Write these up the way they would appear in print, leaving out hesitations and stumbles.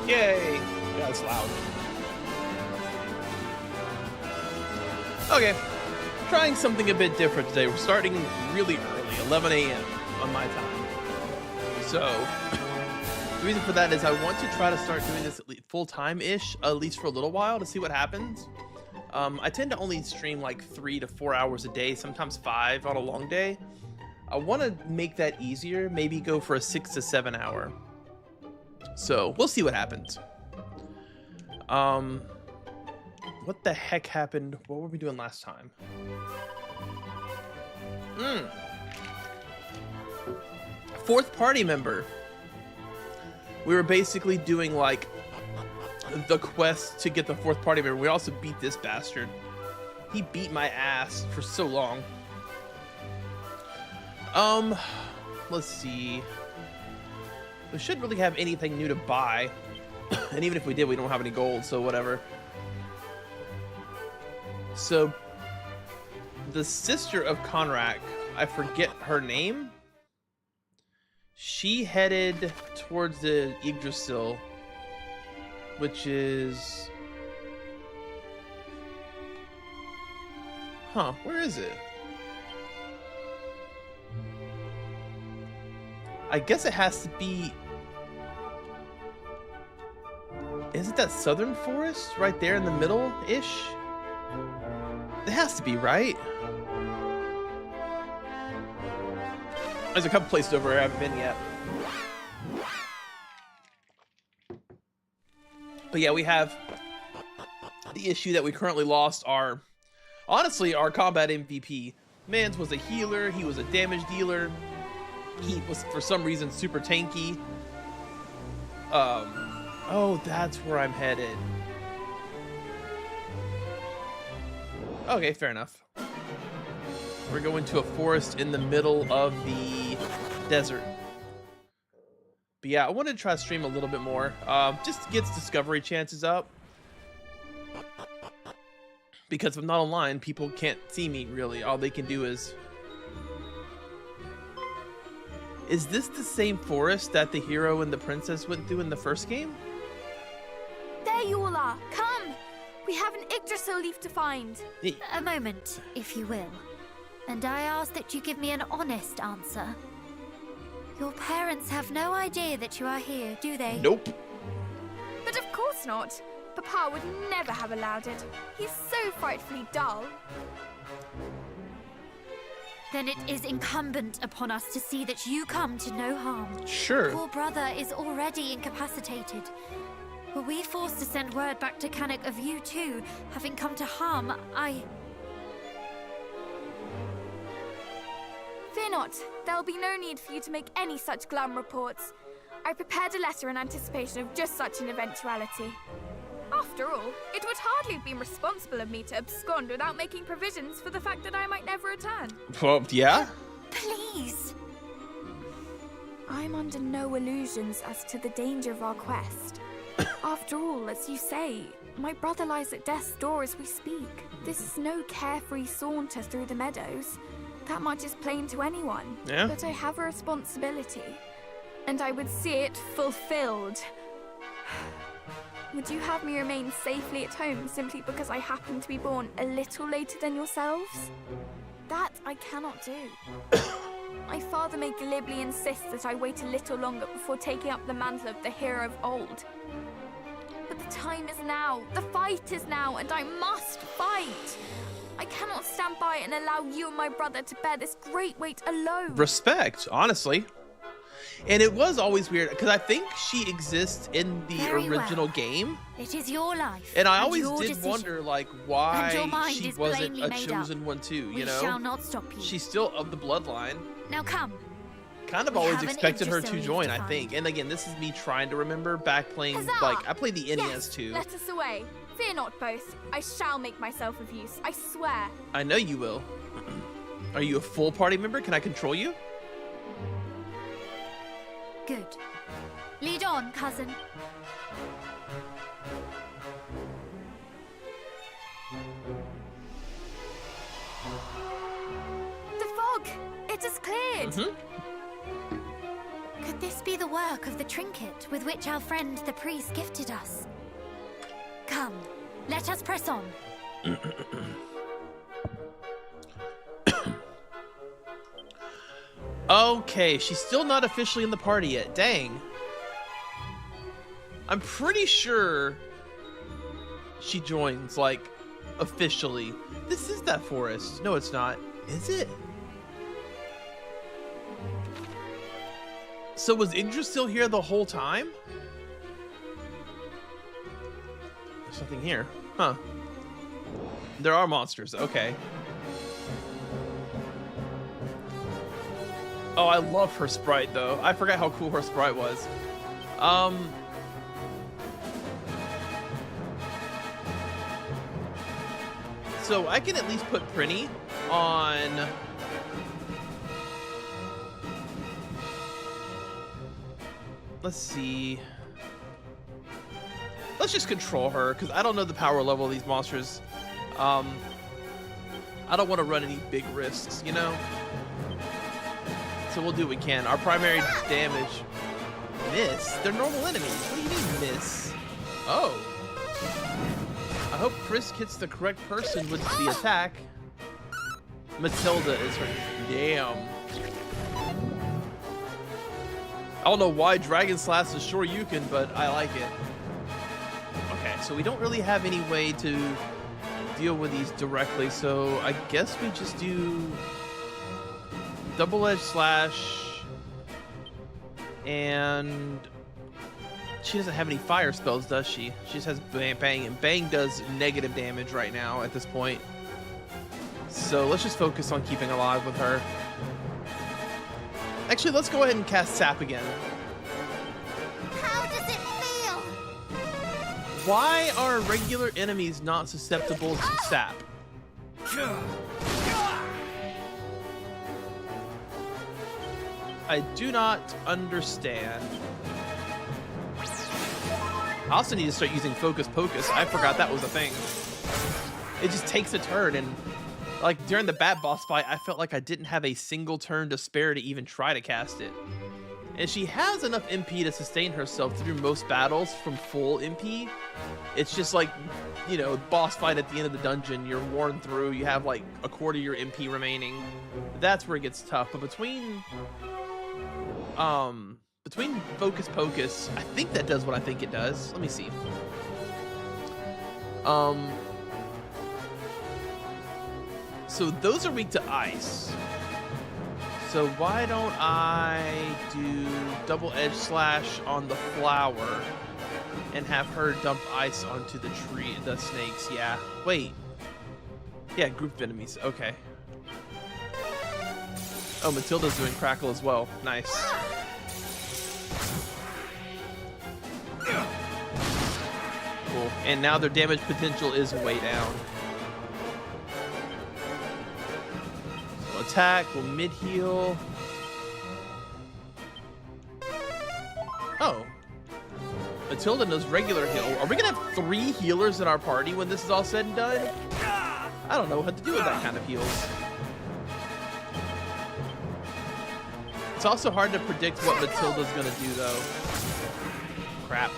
Yay! Yeah, it's loud. Okay, trying something a bit different today. We're starting really early, 11 a.m. on my time. So, the reason for that is I want to try to start doing this full-time-ish, at least for a little while, to see what happens. I tend to only stream like 3 to 4 hours a day, sometimes 5 on a long day. I want to make that easier, maybe go for a 6 to 7 hour. So, we'll see what happens. What the heck happened? What were we doing last time? Fourth party member. We were basically doing like the quest to get the fourth party member. We also beat this bastard. He beat my ass for so long. Let's see. We shouldn't really have anything new to buy. And even if we did, we don't have any gold, so whatever. So, the sister of Conrack, I forget her name. She headed towards the Yggdrasil, which is... Huh, where is it? I guess it has to be... Is it that southern forest right there in the middle-ish? It has to be, right? There's a couple places over here I haven't been yet. But yeah, we have the issue that we currently lost our... Honestly, our combat MVP. Mans was a healer, he was a damage dealer. He was, for some reason, super tanky. Oh, that's where I'm headed. Okay, fair enough. We're going to a forest in the middle of the desert. But yeah, I wanted to try to stream a little bit more. Just gets discovery chances up. Because if I'm not online, people can't see me, really. All they can do is... Is this the same forest that the hero and the princess went through in the first game? There you all are. Come! We have an Yggdrasil leaf to find. A moment, if you will. And I ask that you give me an honest answer. Your parents have no idea that you are here, do they? Nope. But of course not. Papa would never have allowed it. He's so frightfully dull. Then it is incumbent upon us to see that you come to no harm. Sure. Poor brother is already incapacitated. Were we forced to send word back to Canuck of you too, having come to harm, Fear not. There'll be no need for you to make any such glum reports. I prepared a letter in anticipation of just such an eventuality. After all, it would hardly have been responsible of me to abscond without making provisions for the fact that I might never return. Well, yeah? Please. I'm under no illusions as to the danger of our quest. After all, as you say, my brother lies at death's door as we speak. This is no carefree saunter through the meadows. That much is plain to anyone. Yeah. But I have a responsibility, and I would see it fulfilled. Would you have me remain safely at home simply because I happen to be born a little later than yourselves? That I cannot do. My father may glibly insist that I wait a little longer before taking up the mantle of the hero of old. But the time is now, the fight is now, and I must fight. I cannot stand by and allow you and my brother to bear this great weight alone. Respect, honestly. And it was always weird, because I think she exists in the Very original well. game. It is your life. And I always your did decision. wonder, like, And your why mind she is wasn't plainly a made chosen up. one too, you We know? shall not stop you. She's still of the bloodline. Now come. Kind of We always have an expected her to Yggdrasil join, to I find. think. And again, this is me trying to remember back playing, Huzzah! like, I played the NES Yes, too. let us away. Fear not, both. I shall make myself of use, I swear. I know you will. Are you a full party member? Can I control you? Good. Lead on, cousin. The fog! It has cleared! Could this be the work of the trinket with which our friend the priest gifted us? Come, let us press on. Okay, she's still not officially in the party yet. Dang. I'm pretty sure she joins, like, officially. This is that forest. No, it's not. Is it? So was Indra still here the whole time? There's nothing here. Huh. There are monsters. Okay. Oh, I love her sprite, though. I forgot how cool her sprite was. So I can at least put Prinny on... Let's see. Let's just control her, because I don't know the power level of these monsters. I don't want to run any big risks, you know? So we'll do what we can. Our primary damage... Miss? They're normal enemies. What do you mean, miss? Oh. I hope Chris hits the correct person with the attack. Matilda is her... Damn. I don't know why Dragon Slash is Shoryuken, but I like it. Okay, so we don't really have any way to deal with these directly, so I guess we just do double edge slash, and she doesn't have any fire spells, does she? She just has bang, and bang does negative damage right now at this point. So let's just focus on keeping alive with her. Actually, let's go ahead and cast Sap again. How does it feel? Why are regular enemies not susceptible to Sap? I do not understand. I also need to start using Focus Pocus. I forgot that was a thing. It just takes a turn, and like during the Bat Boss fight, I felt like I didn't have a single turn to spare to even try to cast it. And she has enough MP to sustain herself through most battles from full MP. It's just like, you know, boss fight at the end of the dungeon, you're worn through, you have like a quarter of your MP remaining. That's where it gets tough. But between Focus Pocus, I think that does what I think it does. Let me see. So those are weak to ice. So why don't I do double edge slash on the flower and have her dump ice onto the tree, the snakes? Yeah. Wait. Yeah, group of enemies. Okay. Oh, Matilda's doing crackle as well. Nice. Cool. And now their damage potential is way down. So attack, we'll mid heal. Oh. Matilda knows regular heal. Are we gonna have 3 healers in our party when this is all said and done? I don't know what to do with that kind of heals. It's also hard to predict what Matilda's gonna do, though. Crap.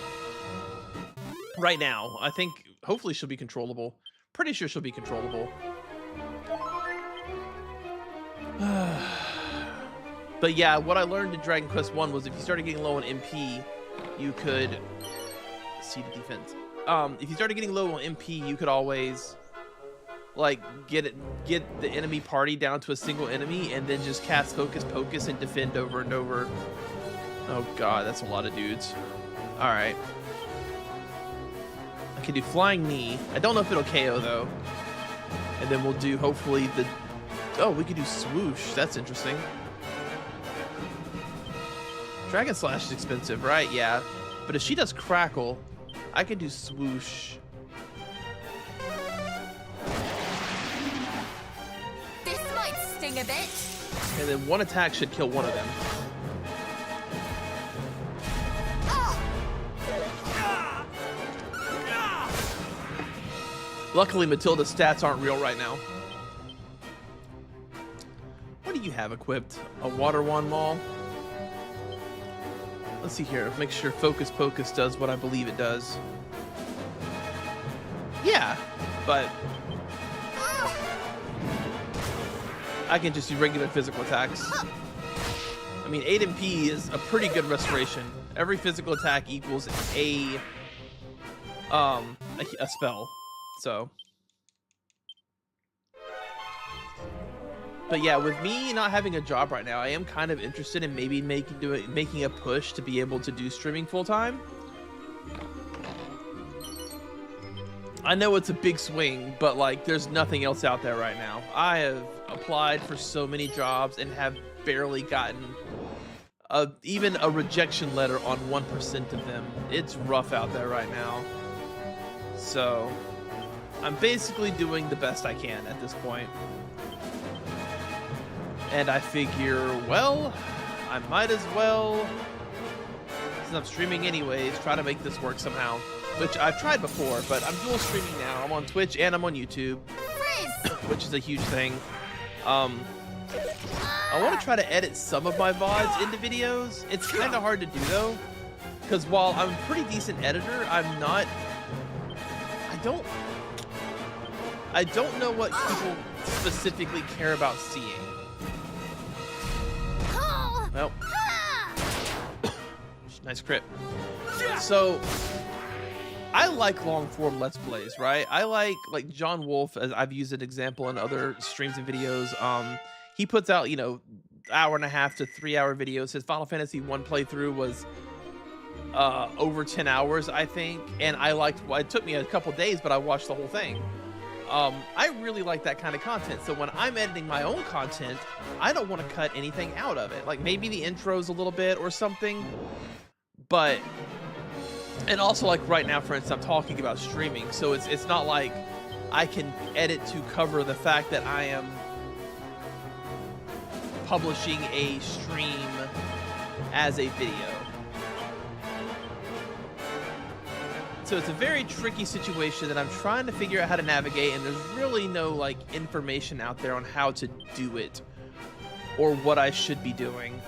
Right now, I think, hopefully she'll be controllable. Pretty sure she'll be controllable. But yeah, what I learned in Dragon Quest 1 was if you started getting low on MP, you could see the defense. If you started getting low on MP, you could always like get the enemy party down to a single enemy and then just cast Focus Pocus and defend over and over. Oh god, that's a lot of dudes. All right. I can do Flying Knee. I don't know if it'll KO though. And then we'll do hopefully the... Oh, we could do Swoosh. That's interesting. Dragon Slash is expensive, right? Yeah. But if she does Crackle, I can do Swoosh. This might sting a bit. And then one attack should kill one of them. Luckily, Matilda's stats aren't real right now. What do you have equipped? A Water Wand Maul? Let's see here. Make sure Focus Pocus does what I believe it does. Yeah, but I can just do regular physical attacks. I mean, 8 MP is a pretty good restoration. Every physical attack equals a spell. So, but yeah, with me not having a job right now, I am kind of interested in maybe making a push to be able to do streaming full time. I know it's a big swing, but like there's nothing else out there right now. I have applied for so many jobs and have barely gotten even a rejection letter on 1% of them. It's rough out there right now. So I'm basically doing the best I can at this point. And I figure, well, I might as well, since I'm streaming anyways, try to make this work somehow. Which I've tried before, but I'm dual streaming now. I'm on Twitch and I'm on YouTube, which is a huge thing. I want to try to edit some of my VODs into videos. It's kind of hard to do though, because while I'm a pretty decent editor, I don't know what people specifically care about seeing. Well, nice crit. So I like long form Let's Plays, right? I like John Wolf, as I've used an example in other streams and videos. He puts out, you know, 1.5 to 3 hour videos. His Final Fantasy 1 playthrough was over 10 hours, I think. And it took me a couple days, but I watched the whole thing. I really like that kind of content. So when I'm editing my own content, I don't want to cut anything out of it. Like maybe the intros a little bit or something, but, and also like right now, for instance, I'm talking about streaming. So it's not like I can edit to cover the fact that I am publishing a stream as a video. So it's a very tricky situation that I'm trying to figure out how to navigate, and there's really no like information out there on how to do it or what I should be doing,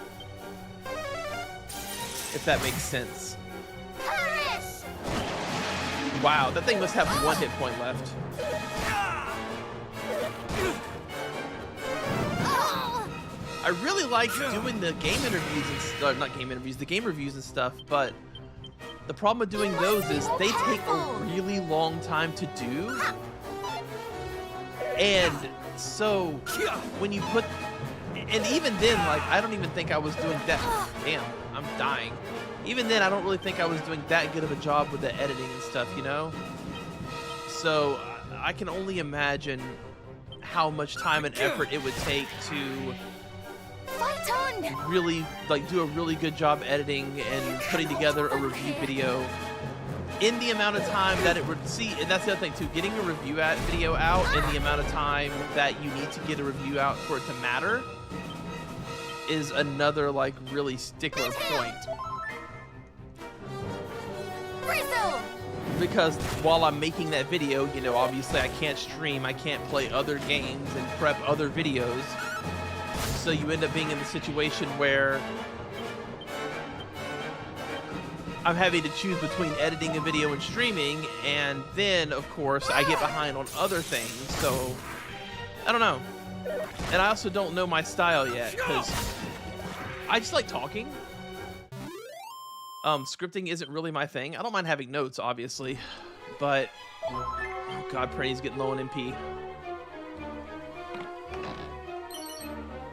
if that makes sense. Perish! Wow, that thing must have 1 hit point left. I really like doing the game interviews and not game interviews, the game reviews and stuff, but the problem with doing those is they take a really long time to do. And so when you put, and even then, like, I don't even think I was doing that. Damn, I'm dying. Even then, I don't really think I was doing that good of a job with the editing and stuff, you know? So I can only imagine how much time and effort it would take to Fight on! really like do a really good job editing and putting together a review video in the amount of time that it would see. And that's the other thing too, getting a review video out in the amount of time that you need to get a review out for it to matter is another like really stickler point. Bristle! Because while I'm making that video, you know, obviously I can't stream, I can't play other games and prep other videos. So you end up being in the situation where I'm having to choose between editing a video and streaming, and then, of course, I get behind on other things, so I don't know. And I also don't know my style yet, because I just like talking. Scripting isn't really my thing. I don't mind having notes, obviously, but oh god, Pranny's getting low on MP.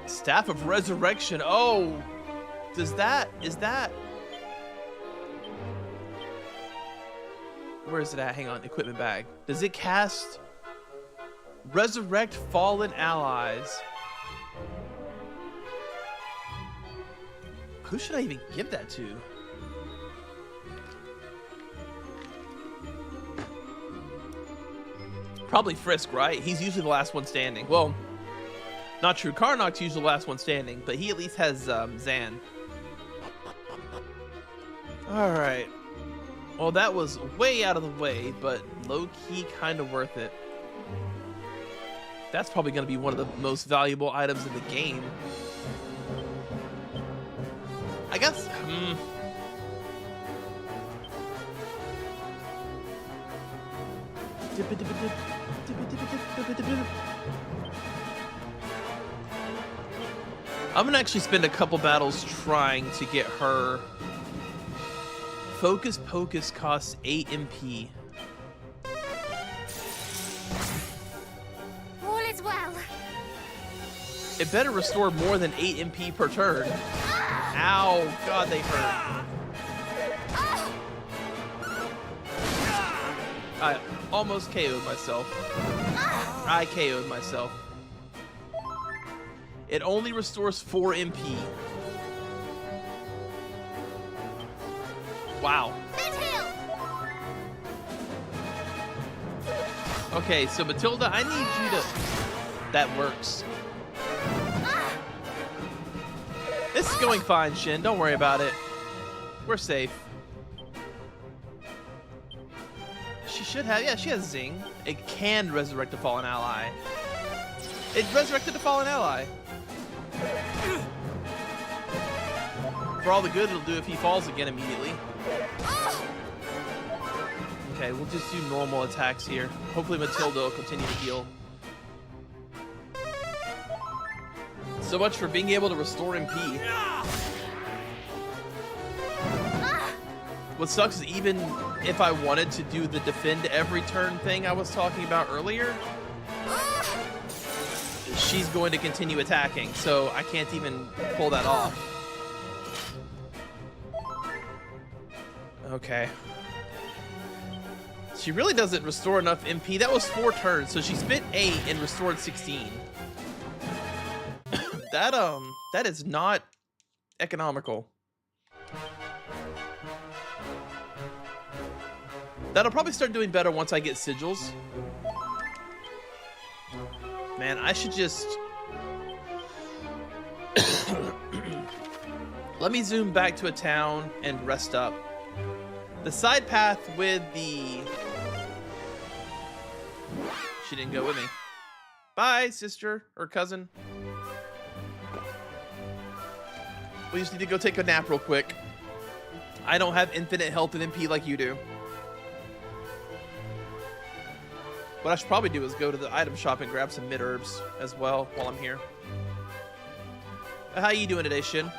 Staff of Resurrection. Oh, is that? Where is it at? Hang on, equipment bag. Does it cast Resurrect Fallen Allies? Who should I even give that to? Probably Frisk, right? He's usually the last one standing. Well, not true. Karnok's usually the last one standing, but he at least has Zan. Alright. Well, that was way out of the way, but low-key kind of worth it. That's probably going to be one of the most valuable items in the game. I guess, I'm gonna actually spend a couple battles trying to get her. Focus Pocus costs 8 MP. All is well. It better restore more than 8 MP per turn. Ow, God, they hurt. I almost KO'd myself. I KO'd myself. It only restores 4 MP. Wow. Okay, so Matilda, I need you to... That works. This is going fine, Shin. Don't worry about it. We're safe. She should have... Yeah, she has Zing. It can resurrect a fallen ally. It resurrected a fallen ally. For all the good it'll do if he falls again immediately. Okay, we'll just do normal attacks here. Hopefully Matilda will continue to heal. So much for being able to restore MP. What sucks is even if I wanted to do the defend every turn thing I was talking about earlier, she's going to continue attacking, so I can't even pull that off. Okay. She really doesn't restore enough MP. That was 4 turns, so she spent 8 and restored 16. That is not economical. That'll probably start doing better once I get sigils. Man, I should just... Let me zoom back to a town and rest up. The side path with the... She didn't go with me. Bye, sister or cousin. We just need to go take a nap real quick. I don't have infinite health and MP like you do. What I should probably do is go to the item shop and grab some mid-herbs as well while I'm here. How you doing today, Shin?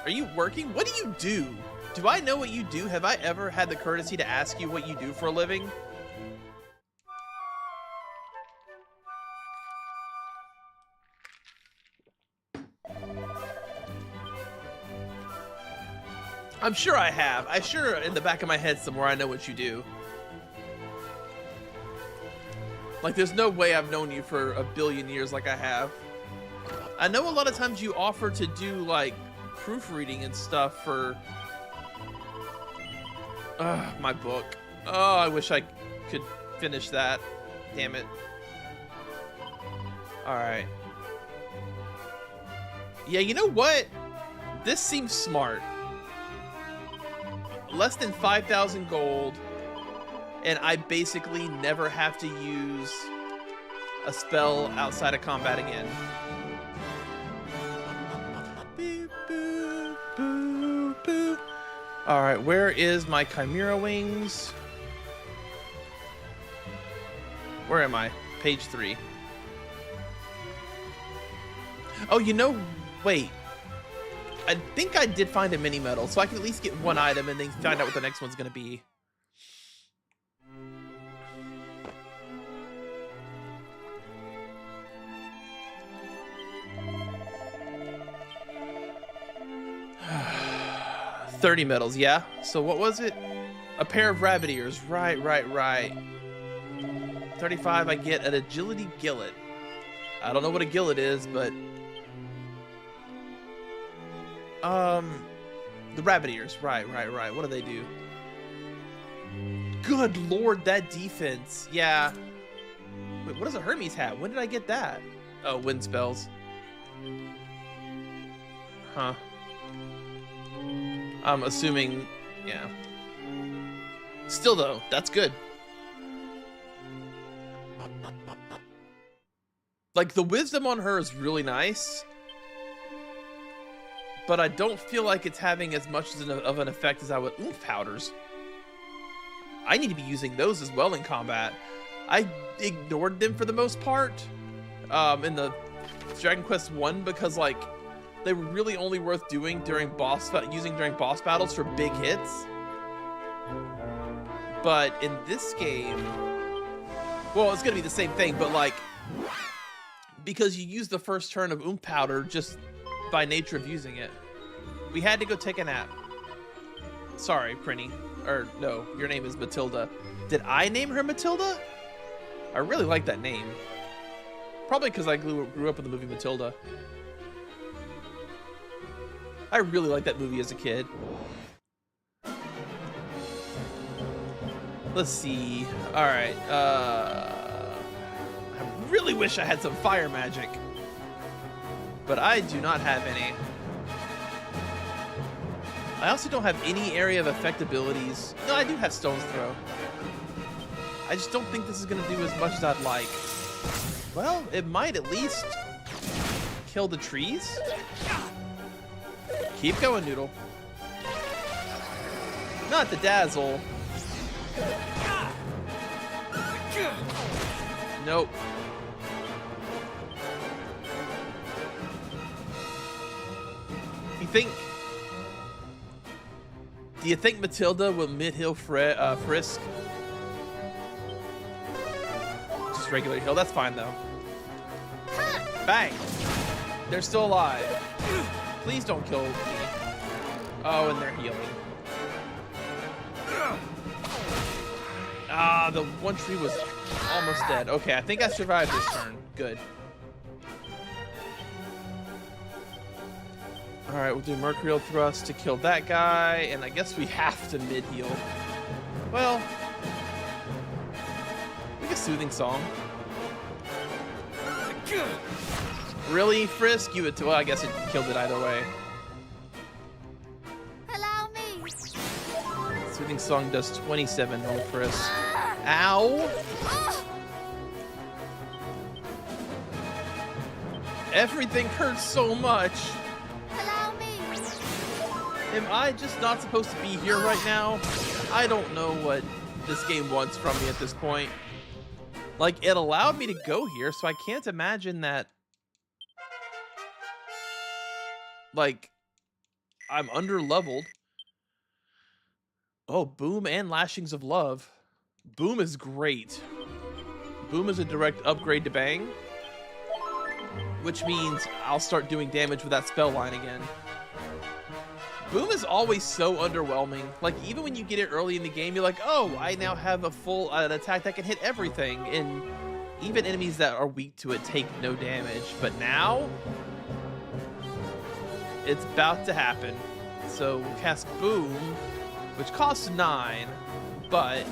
Are you working? What do you do? Do I know what you do? Have I ever had the courtesy to ask you what you do for a living? I'm sure I have. I'm sure in the back of my head somewhere I know what you do. Like, there's no way I've known you for a billion years like I have. I know a lot of times you offer to do, like, proofreading and stuff for... my book. Oh, I wish I could finish that. Damn it. Alright. Yeah, you know what? This seems smart. Less than 5,000 gold, and I basically never have to use a spell outside of combat again. Boo, boo, boo, boo. All right, where is my Chimera Wings? Where am I? Page 3. Oh, you know, wait. I think I did find a mini medal, so I can at least get one item and then find out what the next one's gonna be. $30 medals, yeah. So what was it? A pair of rabbit ears. Right. 35, I get an agility gillet. I don't know what a gillet is, but the rabbit ears. Right. What do they do? Good lord, that defense. Yeah. Wait, what does a Hermes have? When did I get that? Oh, wind spells. Huh. I'm assuming, yeah. Still though, that's good. Like, the wisdom on her is really nice, but I don't feel like it's having as much of an effect as I would. Ooh, powders. I need to be using those as well in combat. I ignored them for the most part in the Dragon Quest 1 because like they were really only worth doing during using during boss battles for big hits. But in this game, well, it's gonna be the same thing, but like because you use the first turn of Powder just by nature of using it. We had to go take a nap. Sorry, Prinny. Or no, your name is Matilda. Did I name her Matilda? I really like that name. Probably because I grew up with the movie Matilda. I really liked that movie as a kid. Let's see. Alright, I really wish I had some fire magic. But I do not have any. I also don't have any area of effect abilities. No, I do have Stone's Throw. I just don't think this is going to do as much as I'd like. Well, it might at least kill the trees. Keep going, Noodle. Not the dazzle. Nope. Do you think Matilda will mid-hill frisk? Just regular heal. That's fine, though. Bang! They're still alive. Please don't kill me. Oh, and they're healing. Ah, the one tree was almost dead. Okay, I think I survived this turn. Good. Alright, we'll do Mercurial Thrust to kill that guy, and I guess we have to mid-heal. Well, like a soothing song. Really, Frisk? You would, well, I guess it killed it either way. Allow me. Soothing song does 27 on Frisk. Ow! Everything hurts so much. Am I just not supposed to be here right now? I don't know what this game wants from me at this point. Like, it allowed me to go here, so I can't imagine that... Like, I'm under-leveled. Oh, Boom and Lashings of Love. Boom is great. Boom is a direct upgrade to Bang. Which means I'll start doing damage with that spell line again. Boom is always so underwhelming. Like, even when you get it early in the game, you're like, oh, I now have a full an attack that can hit everything. And even enemies that are weak to it take no damage. But now, it's about to happen. So we'll cast Boom, which costs 9. But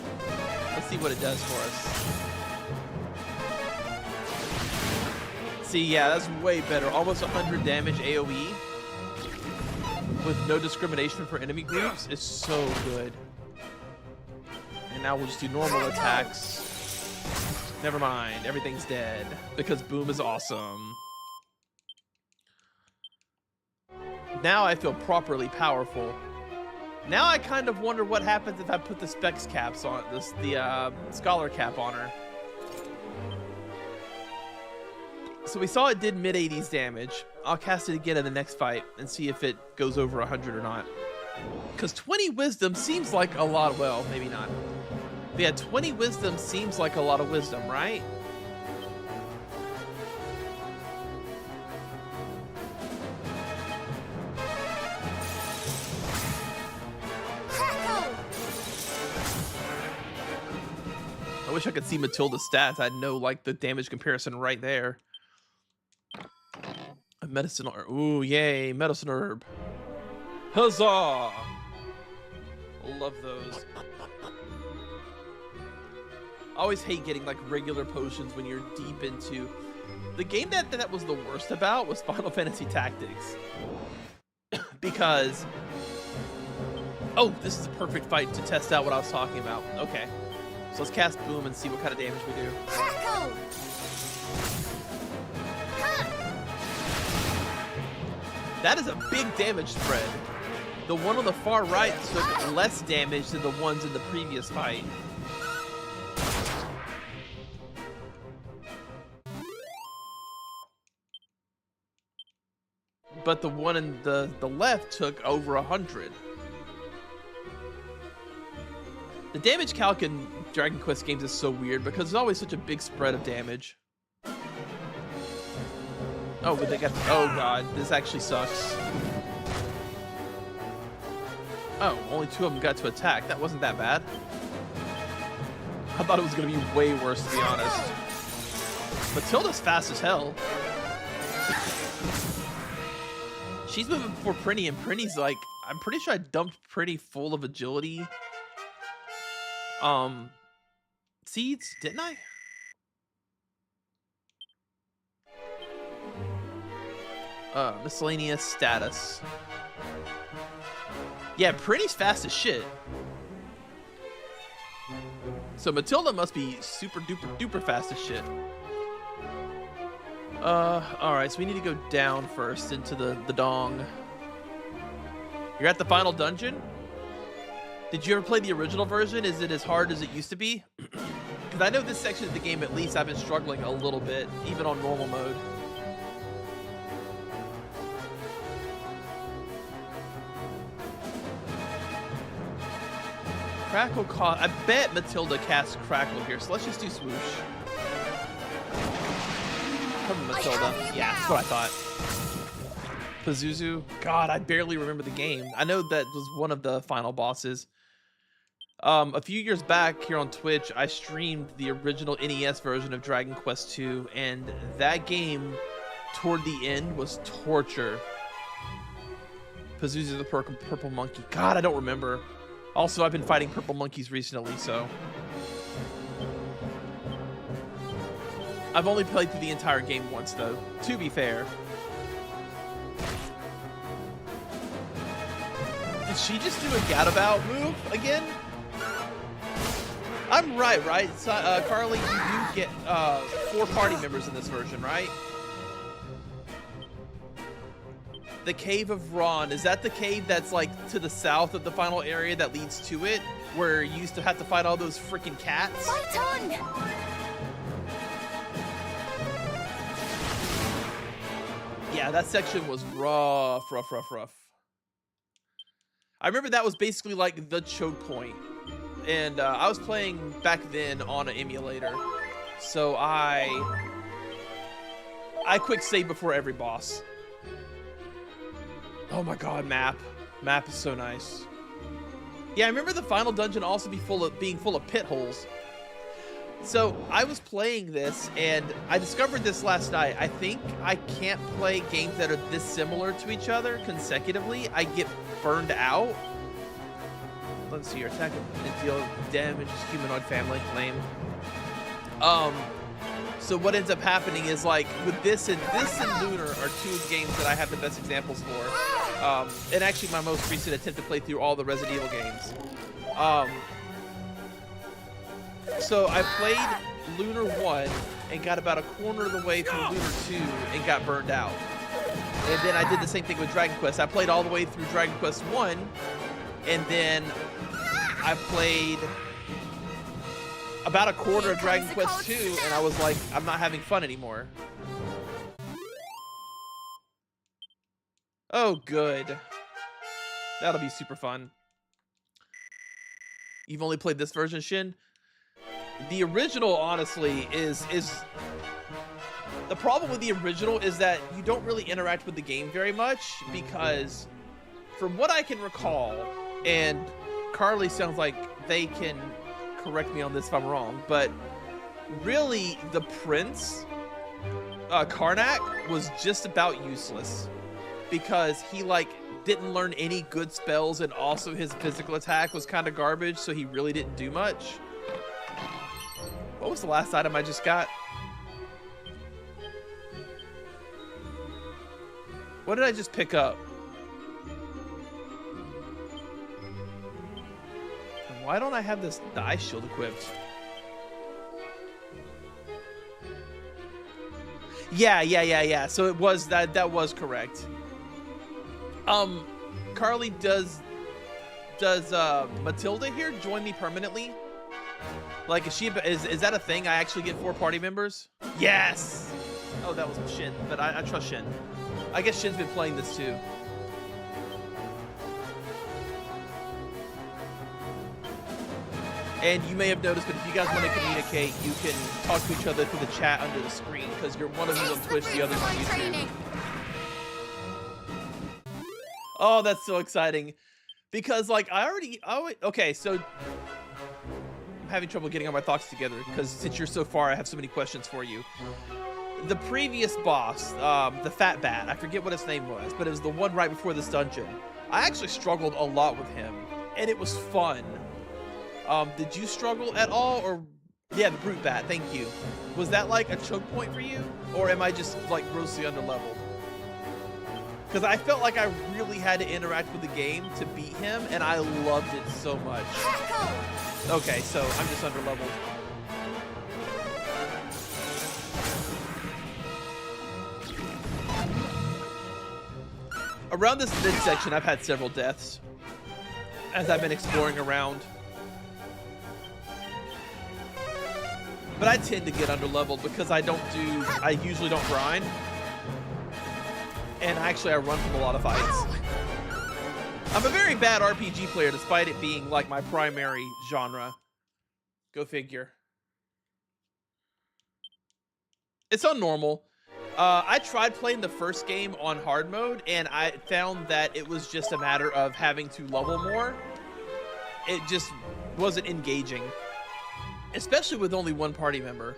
let's see what it does for us. See, yeah, that's way better. Almost 100 damage AoE. With no discrimination for enemy groups is so good. And now we'll just do normal attacks. Never mind, everything's dead. Because Boom is awesome. Now I feel properly powerful. Now I kind of wonder what happens if I put the specs caps on the scholar cap on her. So we saw it did mid-80s damage. I'll cast it again in the next fight and see if it goes over 100 or not. Because 20 wisdom seems like a lot. Well, maybe not. But yeah, 20 wisdom seems like a lot of wisdom, right? I wish I could see Matilda's stats. I'd know like the damage comparison right there. A medicine herb. Ooh, yay, medicine herb. Huzzah! Love those. I always hate getting like regular potions when you're deep into... The game that was the worst about was Final Fantasy Tactics. Because... Oh, this is a perfect fight to test out what I was talking about. Okay. So let's cast Boom and see what kind of damage we do. That is a big damage spread. The one on the far right took less damage than the ones in the previous fight. but the one in the left took over 100. The damage calc in Dragon Quest games is so weird because there's always such a big spread of damage. Oh, but they got. Oh god, this actually sucks. Oh, only 2 of them got to attack. That wasn't that bad. I thought it was gonna be way worse, to be honest. Matilda's fast as hell. She's moving before Prinny, and Prinny's like, I'm pretty sure I dumped Prinny full of agility. Seeds, didn't I? Miscellaneous status. Yeah, Prinny's fast as shit. So Matilda must be super duper duper fast as shit. Alright, so we need to go down first into the dong. You're at the final dungeon? Did you ever play the original version? Is it as hard as it used to be? Because I know this section of the game, at least, I've been struggling a little bit, even on normal mode. Crackle I bet Matilda casts Crackle here, so let's just do Swoosh. Come on, Matilda. Yeah, that's what I thought. Pazuzu. God, I barely remember the game. I know that was one of the final bosses. A few years back here on Twitch, I streamed the original NES version of Dragon Quest II, and that game, toward the end, was torture. Pazuzu the purple monkey. God, I don't remember. Also, I've been fighting purple monkeys recently, so... I've only played through the entire game once, though, to be fair. Did she just do a gadabout move again? I'm right? So, Carly, you do get 4 party members in this version, right? The Cave of Ron, is that the cave that's like to the south of the final area that leads to it? Where you used to have to fight all those freaking cats? Fight on! Yeah, that section was rough. I remember that was basically like the choke point. And I was playing back then on an emulator. So I quick save before every boss. Oh my god, map. Map is so nice. Yeah, I remember the final dungeon also being full of pit holes. So I was playing this and I discovered this last night. I think I can't play games that are this similar to each other consecutively. I get burned out. Let's see, your attack and deal damage humanoid family. Lame. So what ends up happening is, like, with this and Lunar are 2 games that I have the best examples for. And actually my most recent attempt to play through all the Resident Evil games. So I played Lunar 1 and got about a quarter of the way through Lunar 2 and got burned out. And then I did the same thing with Dragon Quest. I played all the way through Dragon Quest 1, and then I played about a quarter of Dragon Quest 2, and I was like, I'm not having fun anymore. Oh, good. That'll be super fun. You've only played this version, Shin? The original, honestly, is the problem with the original is that you don't really interact with the game very much, because from what I can recall, and Carly sounds like they can correct me on this if I'm wrong, but really the prince, Karnak, was just about useless, because he like didn't learn any good spells, and also his physical attack was kind of garbage, so he really didn't do much. What was the last item I just got? What did I just pick up? And why don't I have this ice shield equipped? Yeah. So it was that was correct. Carly, does Matilda here join me permanently? Like, is that a thing? I actually get 4 party members? Yes! Oh, that was Shin, but I trust Shin. I guess Shin's been playing this too. And you may have noticed, but if you guys want to communicate, you can talk to each other through the chat under the screen, because you're one of you on Twitch, the other's on YouTube. Oh, that's so exciting. Because, like, okay, so I'm having trouble getting all my thoughts together, because since you're so far, I have so many questions for you. The previous boss, the Fat Bat, I forget what his name was, but it was the one right before this dungeon. I actually struggled a lot with him, and it was fun. Did you struggle at all, or... Yeah, the Brute Bat, thank you. Was that like a choke point for you, or am I just like grossly underleveled? Because I felt like I really had to interact with the game to beat him, and I loved it so much. Okay, so I'm just underleveled. Around this midsection, I've had several deaths as I've been exploring around. But I tend to get underleveled because I usually don't grind. And actually I run from a lot of fights. I'm a very bad RPG player despite it being like my primary genre. Go figure. It's on normal. I tried playing the first game on hard mode and I found that it was just a matter of having to level more. It just wasn't engaging. Especially with only one party member.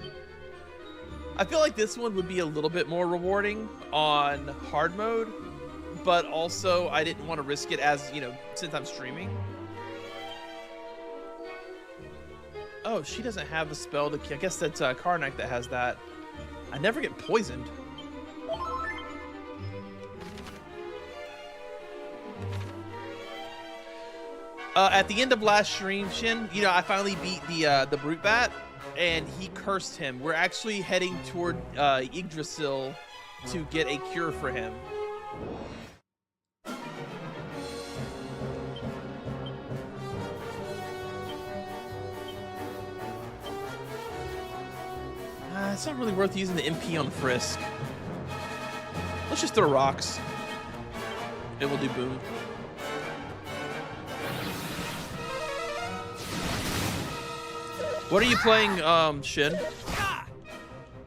I feel like this one would be a little bit more rewarding on hard mode, but also I didn't want to risk it as, you know, since I'm streaming. Oh, she doesn't have the spell to... I guess that's Karnak that has that. I never get poisoned. At the end of last stream, Shin, you know, I finally beat the Brute Bat, and he cursed him. We're actually heading toward Yggdrasil to get a cure for him. It's not really worth using the MP on Frisk. Let's just throw rocks. It will do boom. What are you playing, Shin?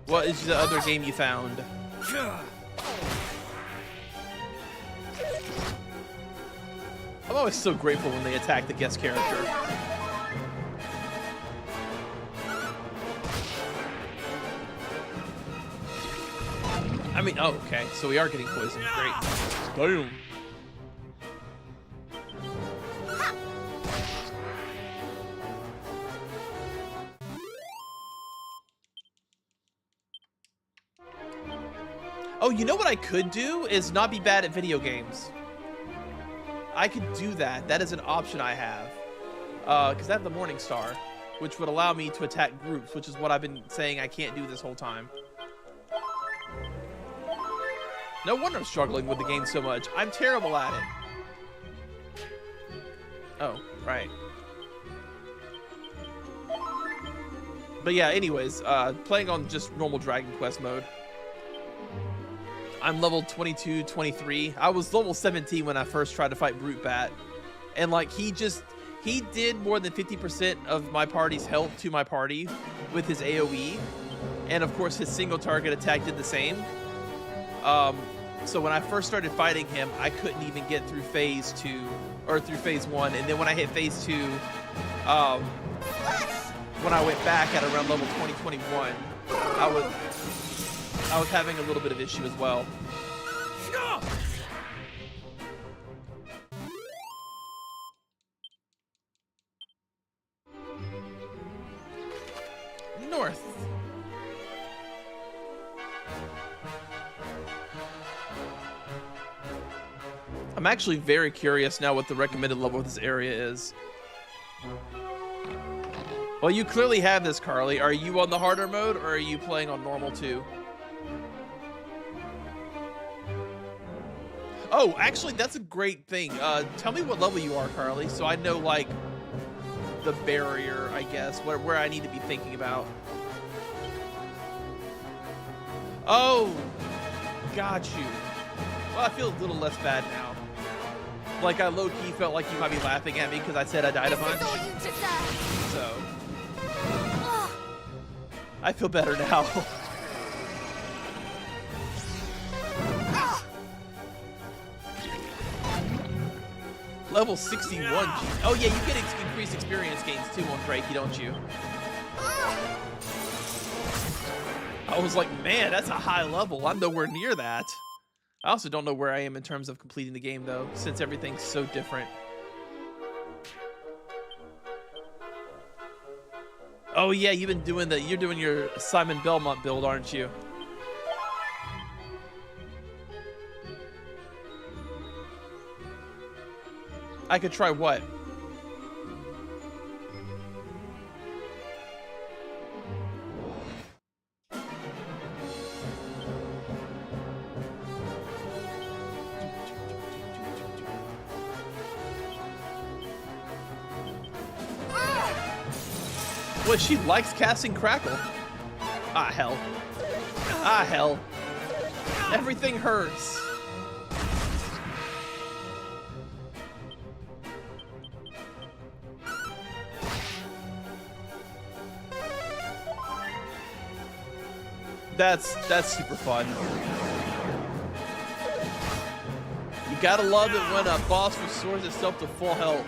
What is the other game you found? I'm always so grateful when they attack the guest character. I mean, oh, okay. So we are getting poisoned. Great. Boom. Oh, you know what I could do is not be bad at video games. I could do that. That is an option I have. Because I have the Morning Star, which would allow me to attack groups, which is what I've been saying I can't do this whole time. No wonder I'm struggling with the game so much. I'm terrible at it. Oh, right. But yeah, anyways, playing on just normal Dragon Quest mode. I'm level 22, 23. I was level 17 when I first tried to fight Brute Bat. And like, he did more than 50% of my party's health to my party with his AoE. And of course, his single target attack did the same. So when I first started fighting him, I couldn't even get through phase 2 or through phase 1. And then when I hit phase 2, when I went back at around level 20, 21, I was having a little bit of issue as well. North. I'm actually very curious now what the recommended level of this area is. Well, you clearly have this, Carly. Are you on the harder mode, or are you playing on normal too? Oh, actually, that's a great thing. Tell me what level you are, Carly, so I know, like, the barrier, I guess, where I need to be thinking about. Oh, got you. Well, I feel a little less bad now. Like, I low-key felt like you might be laughing at me because I said I died a bunch. This is all you deserve. So, I feel better now. Level 61. Oh, yeah, you get increased experience gains too on Drake, don't you? I was like, man, that's a high level. I'm nowhere near that. I also don't know where I am in terms of completing the game, though, since everything's so different. Oh, yeah, you've been doing you're doing your Simon Belmont build, aren't you? I could try what? Well, she likes casting Crackle. Ah, hell. Ah, hell. Everything hurts. That's super fun. You gotta love it when a boss restores itself to full health.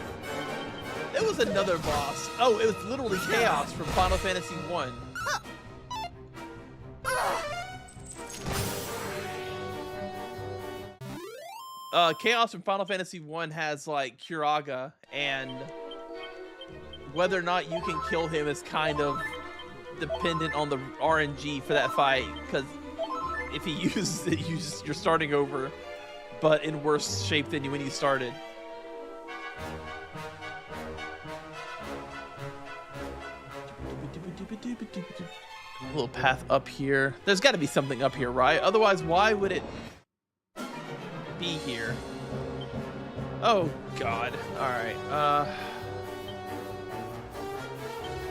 There was another boss. Oh, it was literally Chaos from Final Fantasy 1. Chaos from Final Fantasy 1 has like Curaga, and whether or not you can kill him is kind of dependent on the RNG for that fight, because if he uses it, you're starting over, but in worse shape than when you started. A little path up here. There's got to be something up here, right? Otherwise, why would it be here? Oh, God. All right.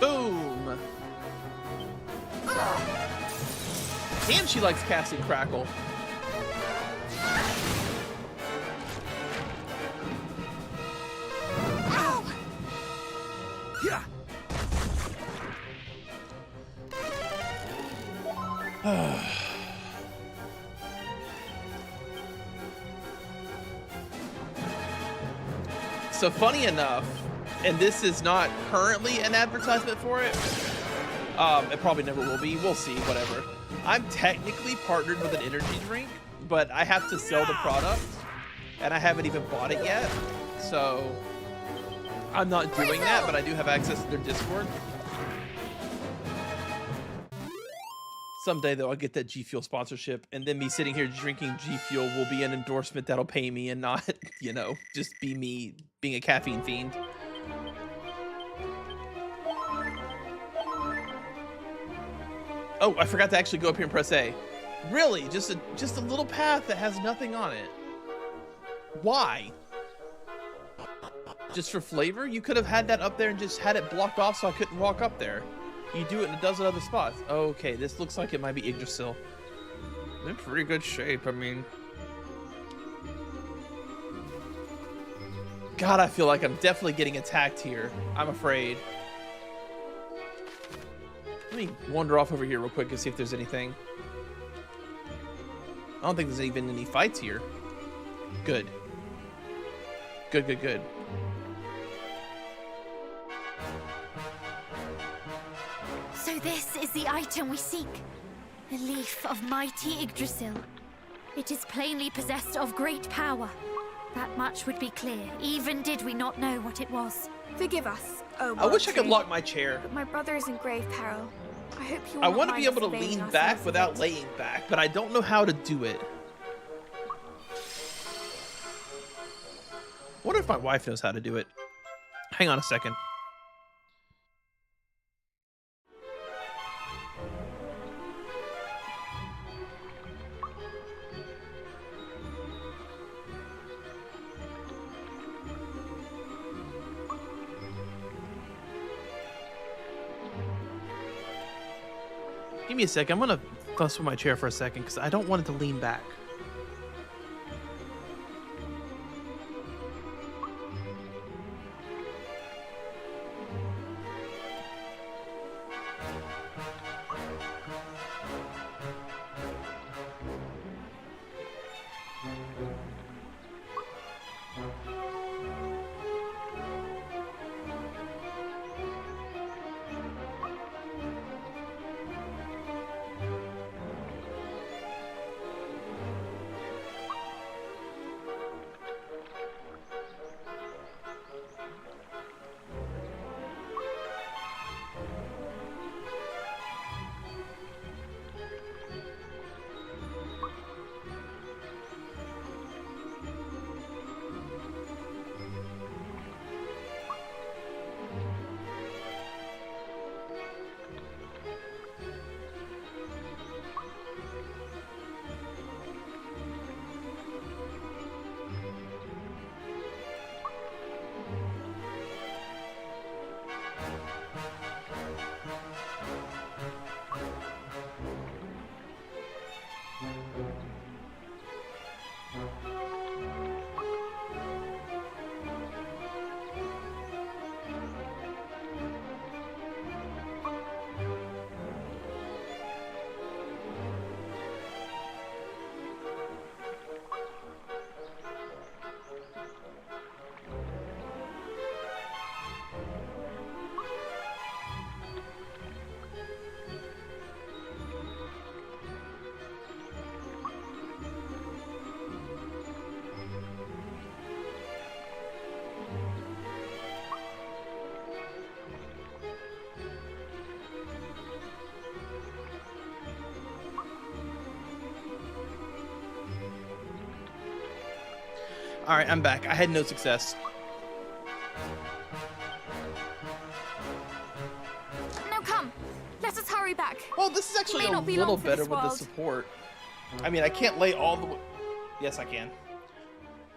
Boom. Damn, she likes casting Crackle. Yeah. So funny enough, and this is not currently an advertisement for it. It probably never will be. We'll see, whatever. I'm technically partnered with an energy drink, but I have to sell the product, and I haven't even bought it yet. So I'm not doing that, but I do have access to their Discord. Someday, though, I'll get that G Fuel sponsorship, and then me sitting here drinking G Fuel will be an endorsement that'll pay me and not, you know, just be me being a caffeine fiend. Oh, I forgot to actually go up here and press A. Really? Just a little path that has nothing on it. Why? Just for flavor? You could have had that up there and just had it blocked off so I couldn't walk up there. You do it and it does it other spots. Okay, this looks like it might be Yggdrasil. They're in pretty good shape, I mean. God, I feel like I'm definitely getting attacked here. I'm afraid. Let me wander off over here real quick and see if there's anything. I don't think there's even any fights here. Good. Good, good, good. So this is the item we seek. The leaf of mighty Yggdrasil. It is plainly possessed of great power. That much would be clear, even did we not know what it was. Forgive us. Oh, I wish I could Tree, lock my chair. but my brother is in grave peril. I hope you. I want to be able to lean back without laying back, but I don't know how to do it. I wonder if my wife knows how to do it. Hang on a second. Give me a sec. I'm gonna fuss with my chair for a second because I don't want it to lean back. All right, I'm back. I had no success. Now come, let us hurry back. Well, this is actually May a not be little long for better this with the world. support. I mean, I can't lay all the way. Yes, I can.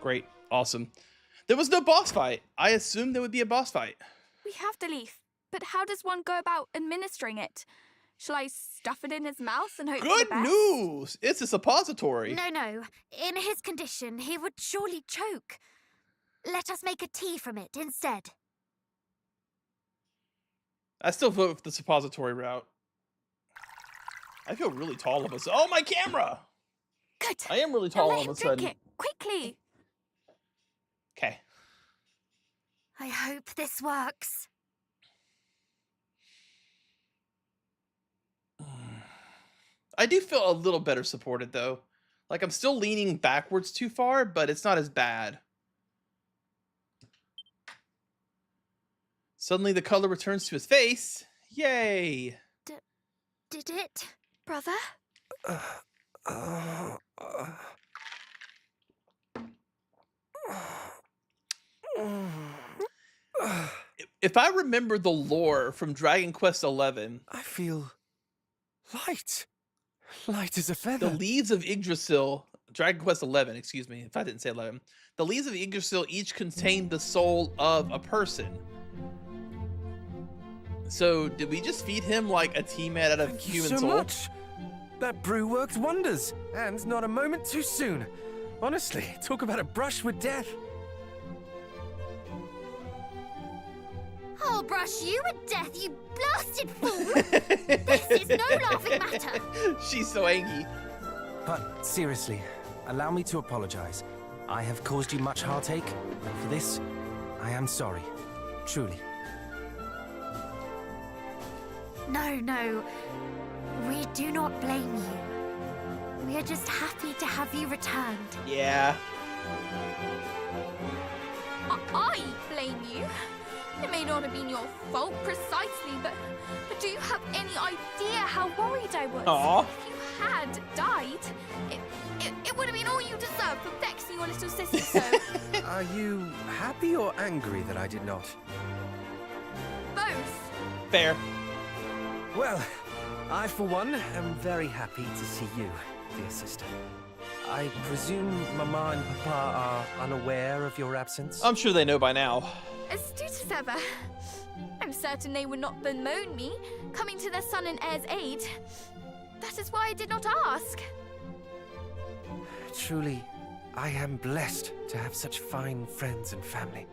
Great. Awesome. There was no boss fight. I assumed there would be a boss fight. We have the leaf, but how does one go about administering it? Shall I stuff it in his mouth and hope for the Good best? news! It's a suppository. No. In his condition, he would surely choke. Let us make a tea from it instead. I still vote for the suppository route. I feel really tall all of a sudden. Oh, my camera! Good. I am really Now tall let all him of a drink sudden. it, quickly. Okay. I hope this works. I do feel a little better supported, though. Like, I'm still leaning backwards too far, but it's not as bad. Suddenly, the color returns to his face. Yay! Did it? Brother? If I remember the lore from Dragon Quest XI, I feel light. Light as a the feather. leaves of Yggdrasil, Dragon Quest XI, excuse me, if I didn't say 11, the leaves of Yggdrasil each contain the soul of a person. So, did we just feed him like a tea mat out of Thank you human so soul? much. That brew worked wonders, and not a moment too soon. Honestly, talk about a brush with death. I'll brush you with death, you blasted fool! This is no laughing matter. She's so angry. But seriously, allow me to apologize. I have caused you much heartache, and for this, I am sorry. Truly. No. We do not blame you. We are just happy to have you returned. Yeah. I blame you. It may not have been your fault precisely, but do you have any idea how worried I was? Aw. If you had died, it would have been all you deserved for vexing your little sister so. Are you happy or angry that I did not? Both. Fair. Well, I for one am very happy to see you, dear sister. I presume Mama and Papa are unaware of your absence? I'm sure they know by now. Astute as ever. I'm certain they would not bemoan me, coming to their son and heir's aid. That is why I did not ask. Truly, I am blessed to have such fine friends and family.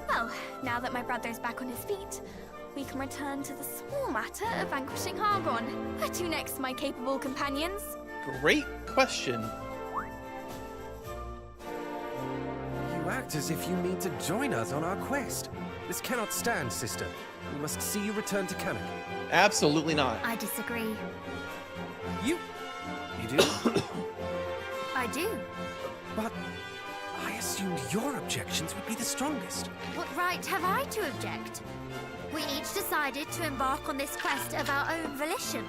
Well, now that my brother is back on his feet, we can return to the small matter of vanquishing Hargon. Where to next, my capable companions? Great question. You act as if you mean to join us on our quest. This cannot stand, sister. We must see you return to Cannock. Absolutely not. I disagree. You do? I do. But I assumed your objections would be the strongest. What right have I to object? We each decided to embark on this quest of our own volition.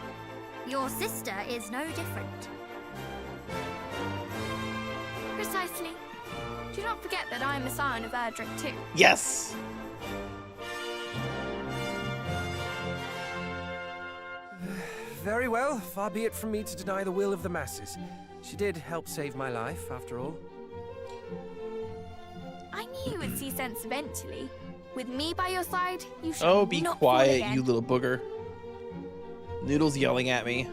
Your sister is no different. Precisely. Do not forget that I am a scion of Erdrick too. Yes. Very well, far be it from me to deny the will of the masses. She did help save my life, after all. I knew you would see sense eventually. With me by your side, you should Oh, be not fall quiet, again. you little booger. Noodle's yelling at me.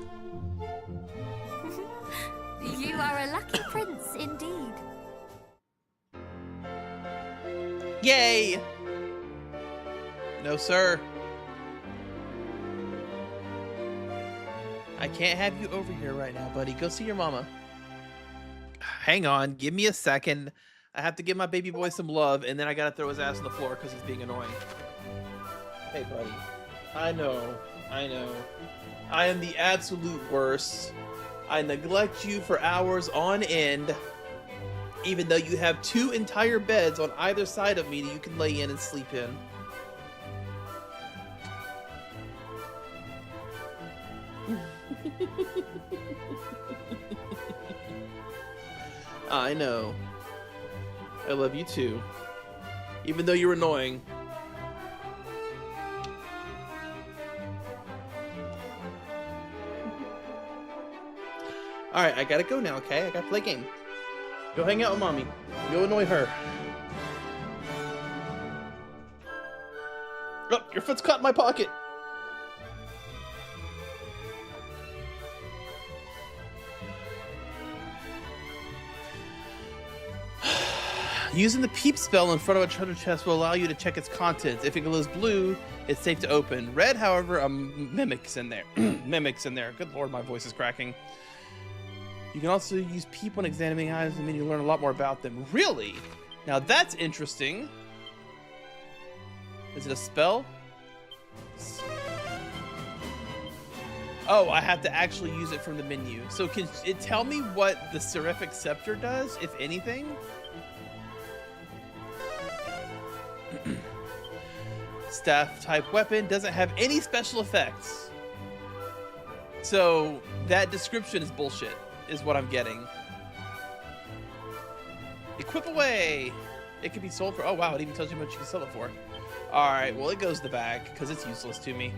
You are a lucky prince indeed. Yay! No, sir. I can't have you over here right now, buddy. Go see your mama. Hang on. Give me a second. I have to give my baby boy some love, and then I gotta throw his ass on the floor because he's being annoying. Hey, buddy. I know. I am the absolute worst. I neglect you for hours on end, even though you have 2 entire beds on either side of me that you can lay in and sleep in. I know. I love you too. Even though you're annoying. Alright, I gotta go now, okay? I gotta play a game. Go hang out with mommy. Go annoy her. Oh, your foot's caught in my pocket. Using the peep spell in front of a treasure chest will allow you to check its contents. If it glows blue, it's safe to open. Red, however, mimics in there. Mimics in there. Good lord, my voice is cracking. You can also use peep when examining items, and then you learn a lot more about them. Really? Now that's interesting. Is it a spell? Oh, I have to actually use it from the menu. So can it tell me what the Seraphic Scepter does, if anything? Staff type weapon doesn't have any special effects. So that description is bullshit, is what I'm getting. Equip away. It can be sold for, oh wow, it even tells you how much you can sell it for. Alright, well it goes in the bag, because it's useless to me.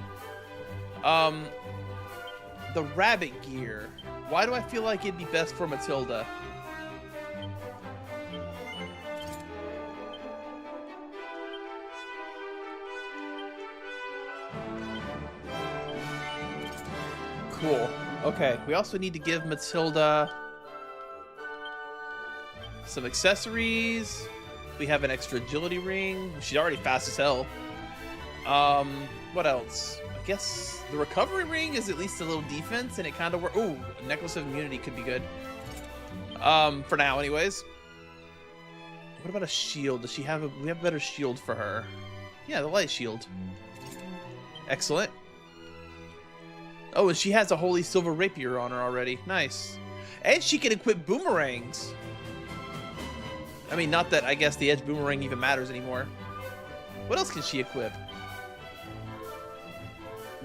The rabbit gear. Why do I feel like it'd be best for Matilda? Cool. Okay, we also need to give Matilda some accessories. We have an extra agility ring. She's already fast as hell. What else? I guess the recovery ring is at least a little defense, and it kind of works. Ooh, a necklace of immunity could be good. For now, anyways. What about a shield? Does she have a? We have a better shield for her. Yeah, the light shield. Excellent. Oh, and she has a holy silver rapier on her already. Nice. And she can equip boomerangs. I mean, not that I guess the edge boomerang even matters anymore. What else can she equip?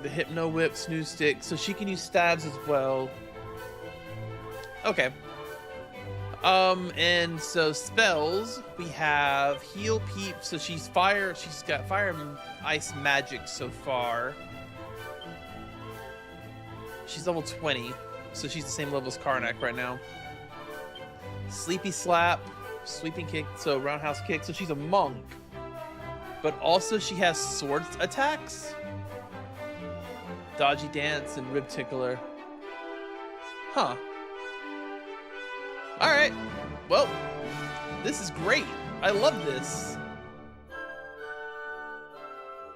The Hypno Whip, Snooze Stick, so she can use stabs as well. Okay. And so spells, we have Heal Peep, so she's fire, she's got fire and ice magic so far. She's level 20, so she's the same level as Karnak right now. Sleepy Slap, Sweeping Kick, so Roundhouse Kick, so she's a monk. But also she has sword attacks. Dodgy Dance and Rib Tickler. Huh. Alright. Well, this is great. I love this.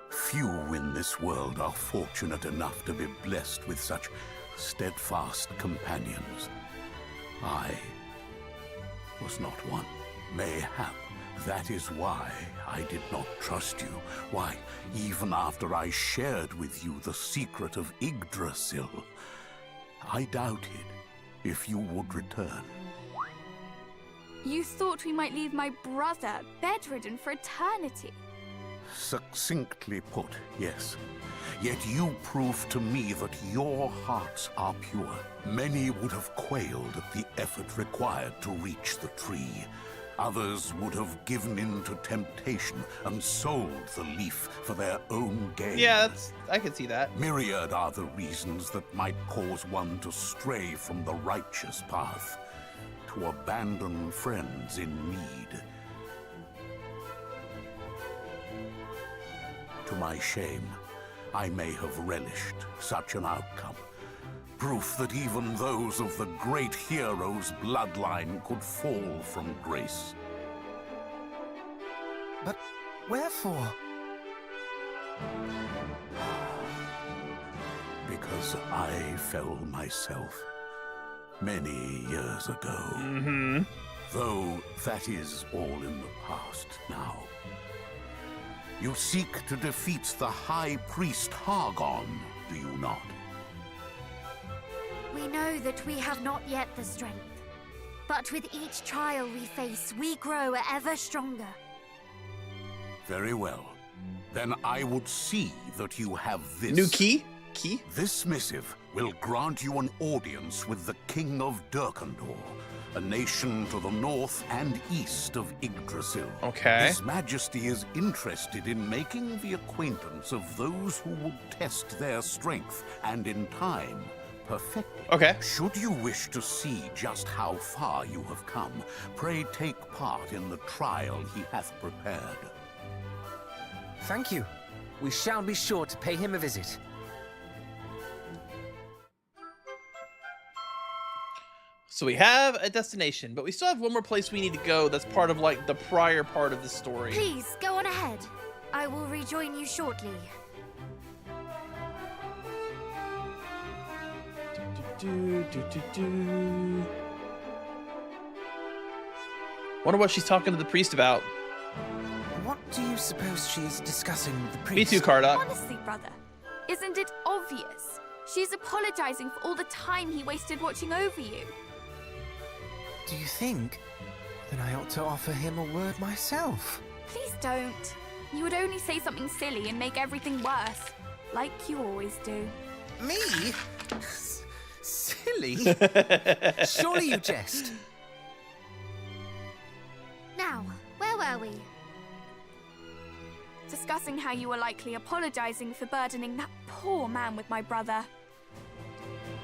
Few in this world are fortunate enough to be blessed with such steadfast companions. I was not one. Mayhap that is why I did not trust you. Why, even after I shared with you the secret of Yggdrasil, I doubted if you would return. You thought we might leave my brother bedridden for eternity. Succinctly put, yes. Yet you proved to me that your hearts are pure. Many would have quailed at the effort required to reach the tree. Others would have given in to temptation and sold the leaf for their own gain. Yeah, I can see that. Myriad are the reasons that might cause one to stray from the righteous path, to abandon friends in need. To my shame, I may have relished such an outcome. Proof that even those of the great hero's bloodline could fall from grace. But wherefore? Because I fell myself many years ago. Mm-hmm. Though that is all in the past now. You seek to defeat the High Priest Hargon, do you not? We know that we have not yet the strength. But with each trial we face, we grow ever stronger. Very well. Then I would see that you have this. New key? Key? This missive will grant you an audience with the King of Durkandor. a nation to the north and east of Yggdrasil. Okay. His Majesty is interested in making the acquaintance of those who would test their strength and, in time, perfect it. Okay. Should you wish to see just how far you have come, pray take part in the trial he hath prepared. Thank you. We shall be sure to pay him a visit. So we have a destination, but we still have one more place we need to go that's part of, like, the prior part of the story. Please, go on ahead. I will rejoin you shortly. Wonder what she's talking to the priest about. What do you suppose she is discussing with the Me priest? too, Kardak. Honestly, brother, isn't it obvious? She's apologizing for all the time he wasted watching over you. Do you think? Then I ought to offer him a word myself. Please don't. You would only say something silly and make everything worse, like you always do. Me? Silly? Surely you jest. Now, where were we? Discussing how you were likely apologizing for burdening that poor man with my brother.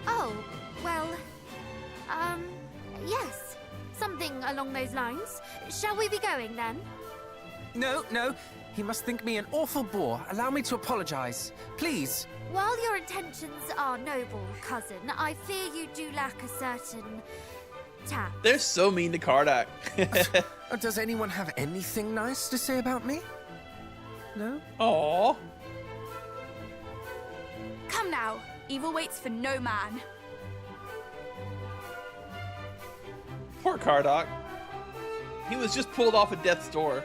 Oh, well, yes. Something along those lines. Shall we be going then? No. He must think me an awful bore. Allow me to apologize. Please. While your intentions are noble, cousin, I fear you do lack a certain tact. They're so mean to Kardak. Does anyone have anything nice to say about me? No? Aww. Come now, evil waits for no man. Poor Kardak. He was just pulled off of death's door.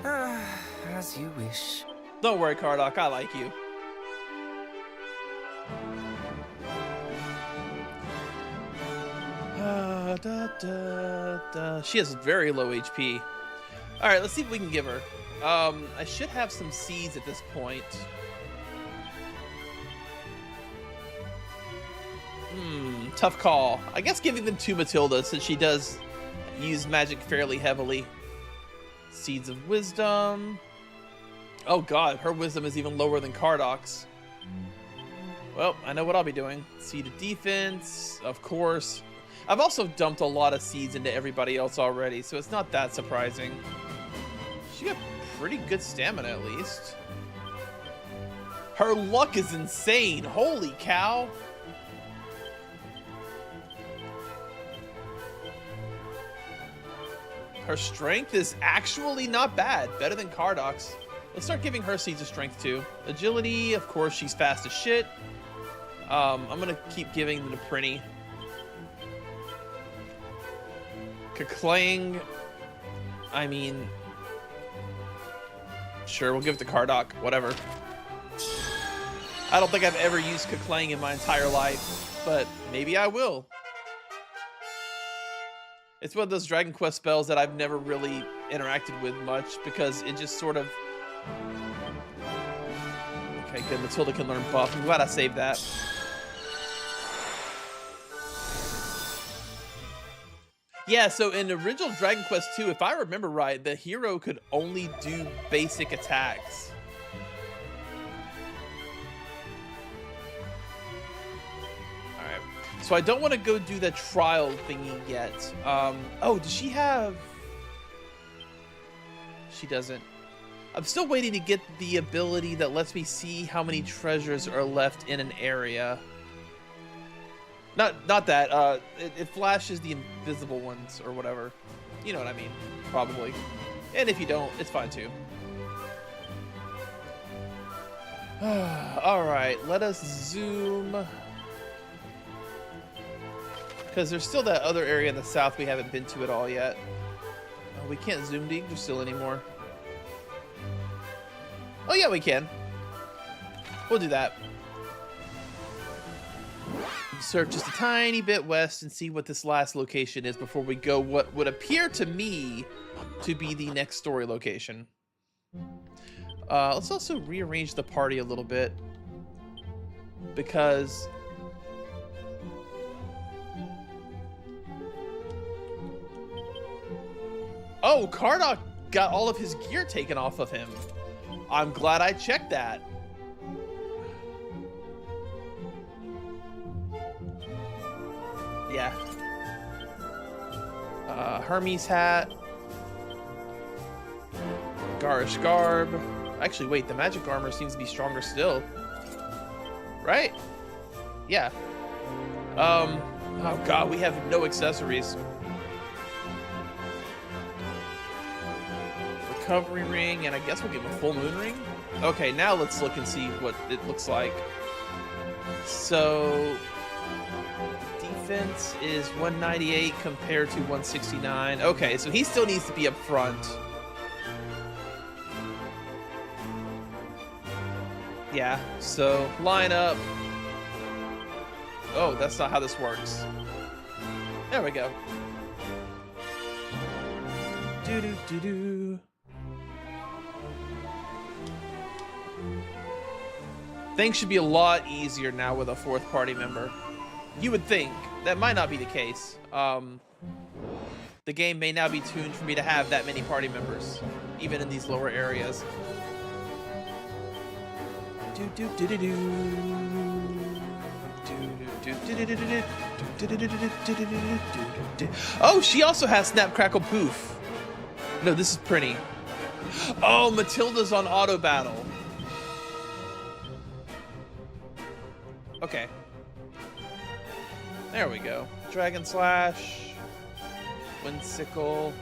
As you wish. Don't worry, Kardak, I like you. She has very low HP. Alright, let's see if we can give her. I should have some seeds at this point. Tough call. I guess giving them to Matilda, since she does use magic fairly heavily. Seeds of Wisdom. Oh god, her wisdom is even lower than Kardak's. Well, I know what I'll be doing. Seed of Defense, of course. I've also dumped a lot of seeds into everybody else already, so it's not that surprising. She got pretty good stamina, at least. Her luck is insane. Holy cow. Her strength is actually not bad. Better than Kardak's. Let's start giving her seeds of strength too. Agility, of course, she's fast as shit. I'm gonna keep giving them to Prinny. Kaklang, I mean, sure, we'll give it to Kardak, whatever. I don't think I've ever used Kaklang in my entire life, but maybe I will. It's one of those Dragon Quest spells that I've never really interacted with much because it just sort of... Okay, good. Matilda can learn buff. I'm glad I saved that. Yeah, so in original Dragon Quest 2, if I remember right, the hero could only do basic attacks. Alright. So I don't want to go do the trial thingy yet. Oh, does she have... She doesn't. I'm still waiting to get the ability that lets me see how many treasures are left in an area. Not that, it flashes the invisible ones or whatever. You know what I mean, probably. And if you don't, it's fine too. Alright, let us zoom. Because there's still that other area in the south we haven't been to at all yet. Oh, we can't zoom to Yggdrasil anymore. Oh yeah, we can. We'll do that. Surf just a tiny bit west and see what this last location is before we go what would appear to me to be the next story location. Let's also rearrange the party a little bit because Oh, Karnak got all of his gear taken off of him. I'm glad I checked that. Yeah. Hermes hat. Garish garb. Actually, wait, the magic armor seems to be stronger still. Right? Yeah. Oh god, we have no accessories. Recovery ring, and I guess we'll give a full moon ring. Okay, now let's look and see what it looks like. So defense is 198 compared to 169. Okay, so he still needs to be up front. Yeah, so line up. Oh, that's not how this works. There we go. Do-do-do-do. Things should be a lot easier now with a fourth party member. You would think. That might not be the case. The game may now be tuned for me to have that many party members, even in these lower areas. Oh, she also has Snap Crackle Poof. No, this is Prinny. Oh, Matilda's on auto battle. Okay. There we go. Dragon Slash. Windsickle.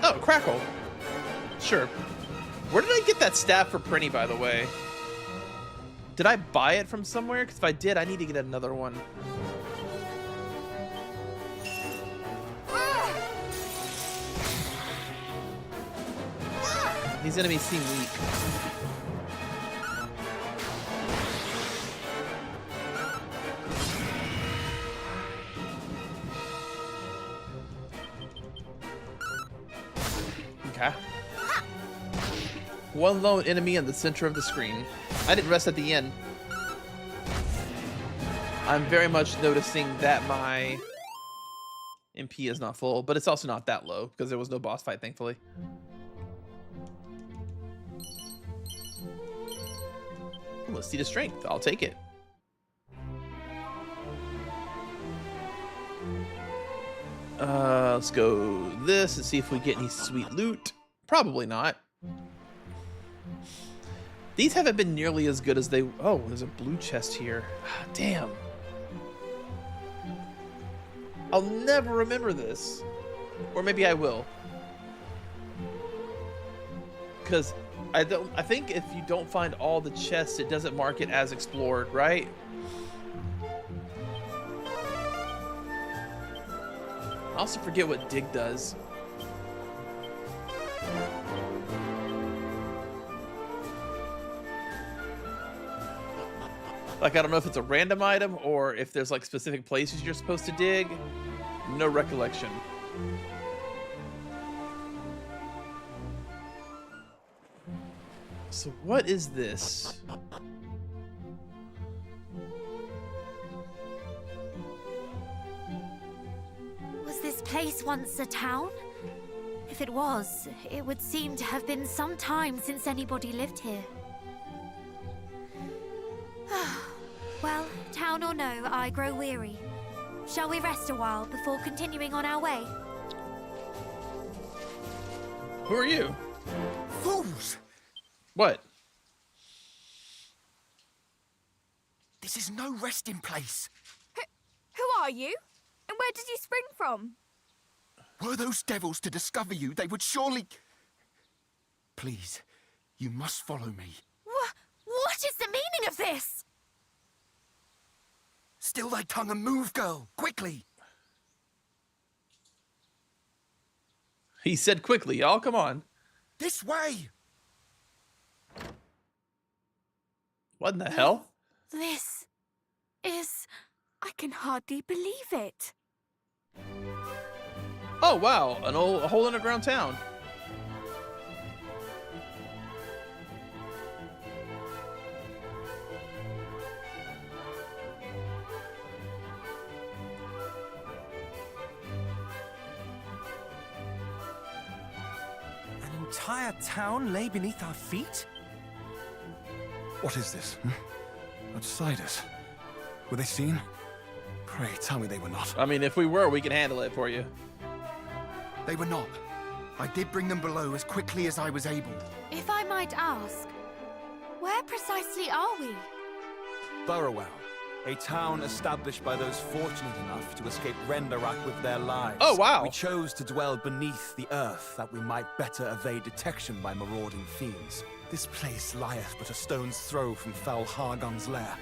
Oh, Crackle. Sure. Where did I get that staff for Prinny, by the way? Did I buy it from somewhere? Because if I did, I need to get another one. These enemies seem weak. Okay. One lone enemy in the center of the screen. I didn't rest at the end. I'm very much noticing that my MP is not full, but it's also not that low because there was no boss fight, thankfully. Let's see the strength. I'll take it. Let's go this and see if we get any sweet loot. Probably not. These haven't been nearly as good as they... Oh, there's a blue chest here. Damn. I'll never remember this. Or maybe I will. Because I think if you don't find all the chests, it doesn't mark it as explored, right? I also forget what dig does. Like, I don't know if it's a random item or if there's like specific places you're supposed to dig. No recollection. So what is this? Was this place once a town? If it was, it would seem to have been some time since anybody lived here. Well, town or no, I grow weary. Shall we rest a while before continuing on our way? Who are you? Fools! What? This is no resting place. Who are you? And where did you spring from? Were those devils to discover you, they would surely... Please, you must follow me. What is the meaning of this? Still thy tongue and move, girl, quickly. He said quickly, y'all. Come on. This way. What in the hell? This is... I can hardly believe it. Oh, wow. A whole underground town. entire town lay beneath our feet? What is this? Outsiders? Were they seen? Pray tell me they were not. I mean, if we were, we can handle it for you. They were not. I did bring them below as quickly as I was able. If I might ask, where precisely are we? Burrowell, a town established by those fortunate enough to escape Rendarak with their lives. Oh, wow. We chose to dwell beneath the earth that we might better evade detection by marauding fiends. This place lieth but a stone's throw from foul Hargon's lair.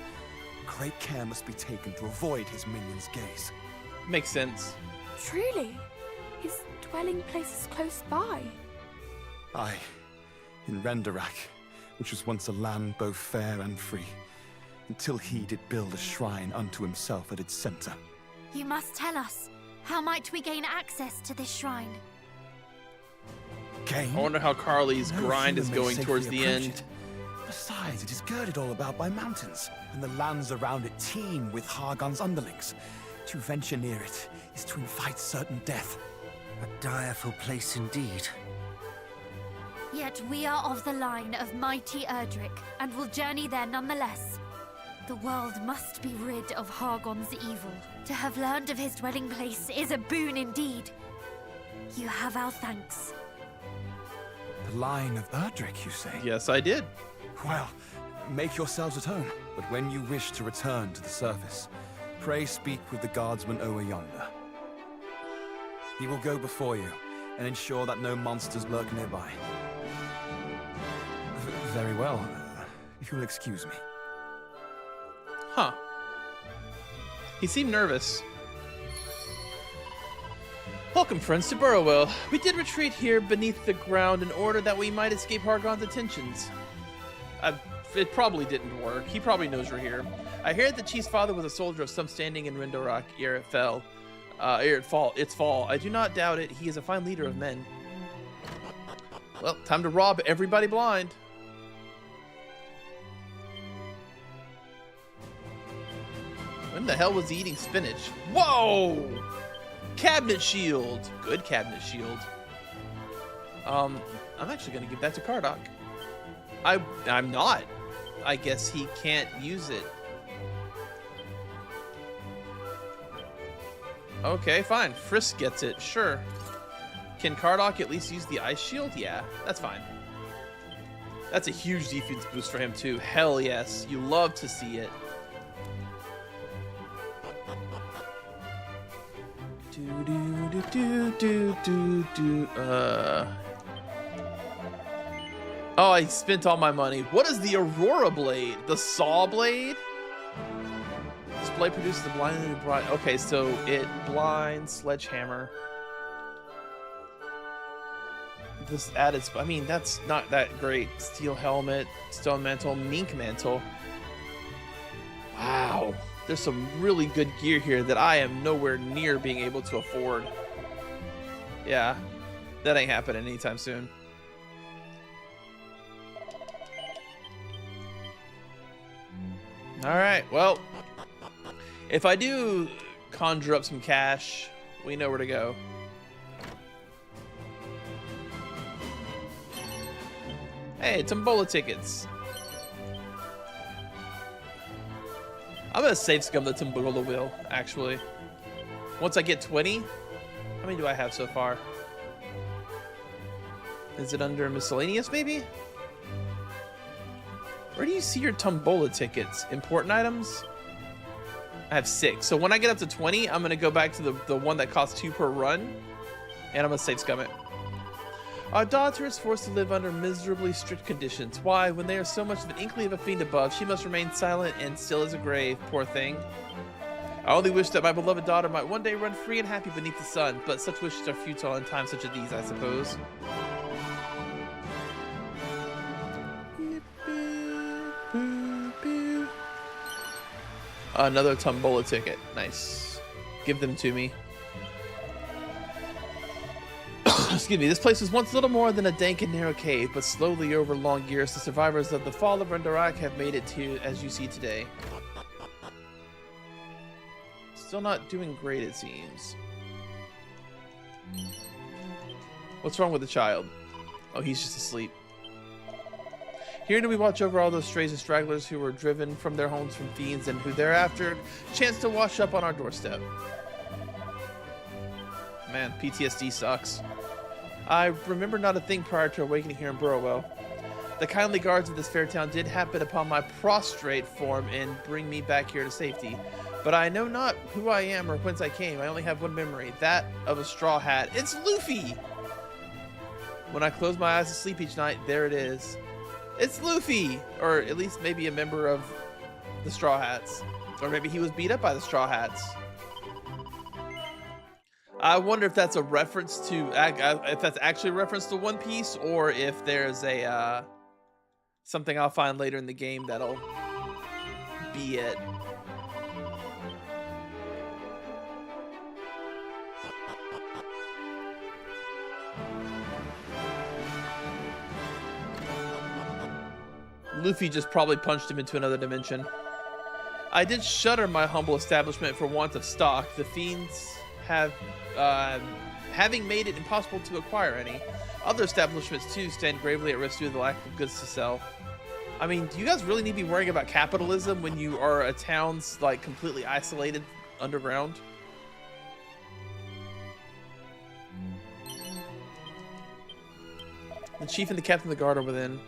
Great care must be taken to avoid his minions' gaze. Makes sense. Truly, his dwelling place is close by. Aye, in Rendarak, which was once a land both fair and free, until he did build a shrine unto himself at its center. You must tell us. How might we gain access to this shrine? Gain? I wonder how Carly's No grind is human may going safely towards the approach end. it. Besides, it is girded all about by mountains, and the lands around it teem with Hargon's underlings. To venture near it is to invite certain death. A direful place indeed. Yet we are of the line of mighty Erdrick, and will journey there nonetheless. The world must be rid of Hargon's evil. To have learned of his dwelling place is a boon indeed. You have our thanks. The line of Erdrick, you say? Yes, I did. Well, make yourselves at home. But when you wish to return to the surface, pray speak with the guardsman over yonder. He will go before you and ensure that no monsters lurk nearby. Very well. If you'll excuse me. Huh. He seemed nervous. Welcome, friends, to Burrowell. We did retreat here beneath the ground in order that we might escape Hargon's attentions. It probably didn't work. He probably knows we're here. I hear that the chief's father was a soldier of some standing in Rendarak ere it fell. Its fall. I do not doubt it. He is a fine leader of men. Well, time to rob everybody blind. When the hell was he eating spinach? Whoa! Cabinet shield. Good cabinet shield. I'm actually gonna give that to Kardak. I'm not. I guess he can't use it. Okay, fine. Frisk gets it. Sure. Can Kardak at least use the ice shield? Yeah, that's fine. That's a huge defense boost for him too. Hell yes. You love to see it. Oh, I spent all my money. What is the Aurora Blade? The Saw Blade? This blade produces the blinding bright. Okay, so it blinds Sledgehammer. This added. I mean, that's not that great. Steel helmet, stone mantle, mink mantle. Wow. There's some really good gear here that I am nowhere near being able to afford. Yeah, that ain't happening anytime soon. All right, well, if I do conjure up some cash, we know where to go. Hey, Tombola tickets. I'm gonna save scum the Tombola wheel, actually. Once I get 20, how many do I have so far? Is it under miscellaneous, maybe? Where do you see your Tombola tickets? Important items? I have 6. So when I get up to 20, I'm gonna go back to the one that costs 2 per run, and I'm gonna save scum it. Our daughter is forced to live under miserably strict conditions. Why? When they are so much of an inkling of a fiend above, she must remain silent and still as a grave, poor thing. I only wish that my beloved daughter might one day run free and happy beneath the sun, but such wishes are futile in times such as these, I suppose. Another Tombola ticket. Nice. Give them to me. Excuse me, this place was once little more than a dank and narrow cave, but slowly over long years, the survivors of the fall of Rendarak have made it to as you see today. Still not doing great, it seems. What's wrong with the child? Oh, he's just asleep. Here do we watch over all those strays and stragglers who were driven from their homes from fiends and who thereafter chanced to wash up on our doorstep. Man, PTSD sucks. I remember not a thing prior to awakening here in Burrowell. The kindly guards of this fair town did happen upon my prostrate form and bring me back here to safety. But I know not who I am or whence I came. I only have one memory, that of a straw hat. It's Luffy! When I close my eyes to sleep each night, there it is. It's Luffy! Or at least maybe a member of the Straw Hats. Or maybe he was beat up by the Straw Hats. I wonder if that's a reference to, if that's actually a reference to One Piece, or if there's a, something I'll find later in the game that'll be it. Luffy just probably punched him into another dimension. I did shutter my humble establishment for want of stock. The fiends have, having made it impossible to acquire any. Other establishments too stand gravely at risk due to the lack of goods to sell. I mean, do you guys really need to be worrying about capitalism when you are a town's like completely isolated underground? The chief and the captain of the guard are within.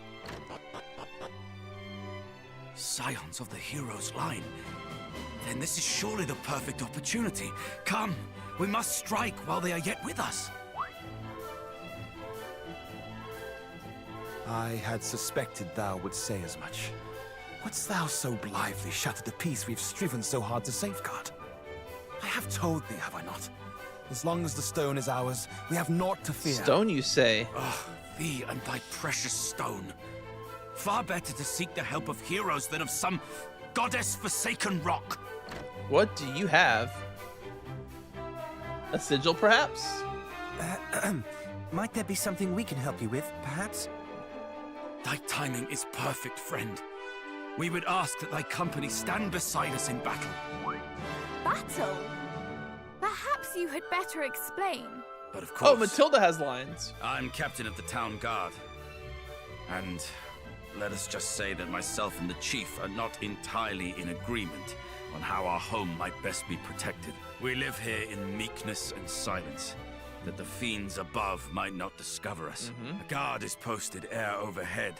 Scions of the hero's line. Then this is surely the perfect opportunity. Come, we must strike while they are yet with us. I had suspected thou would say as much. Wouldst thou so blithely shatter the peace we've striven so hard to safeguard? I have told thee, have I not? As long as the stone is ours, we have naught to fear. Stone, you say? Ah, thee and thy precious stone. Far better to seek the help of heroes than of some goddess-forsaken rock. What do you have? A sigil, perhaps? Might there be something we can help you with, perhaps? Thy timing is perfect, friend. We would ask that thy company stand beside us in battle. Battle? Perhaps you had better explain. But of course... Oh, Matilda has lines. I'm captain of the town guard. And let us just say that myself and the chief are not entirely in agreement on how our home might best be protected. We live here in meekness and silence, that the fiends above might not discover us. A guard is posted air overhead,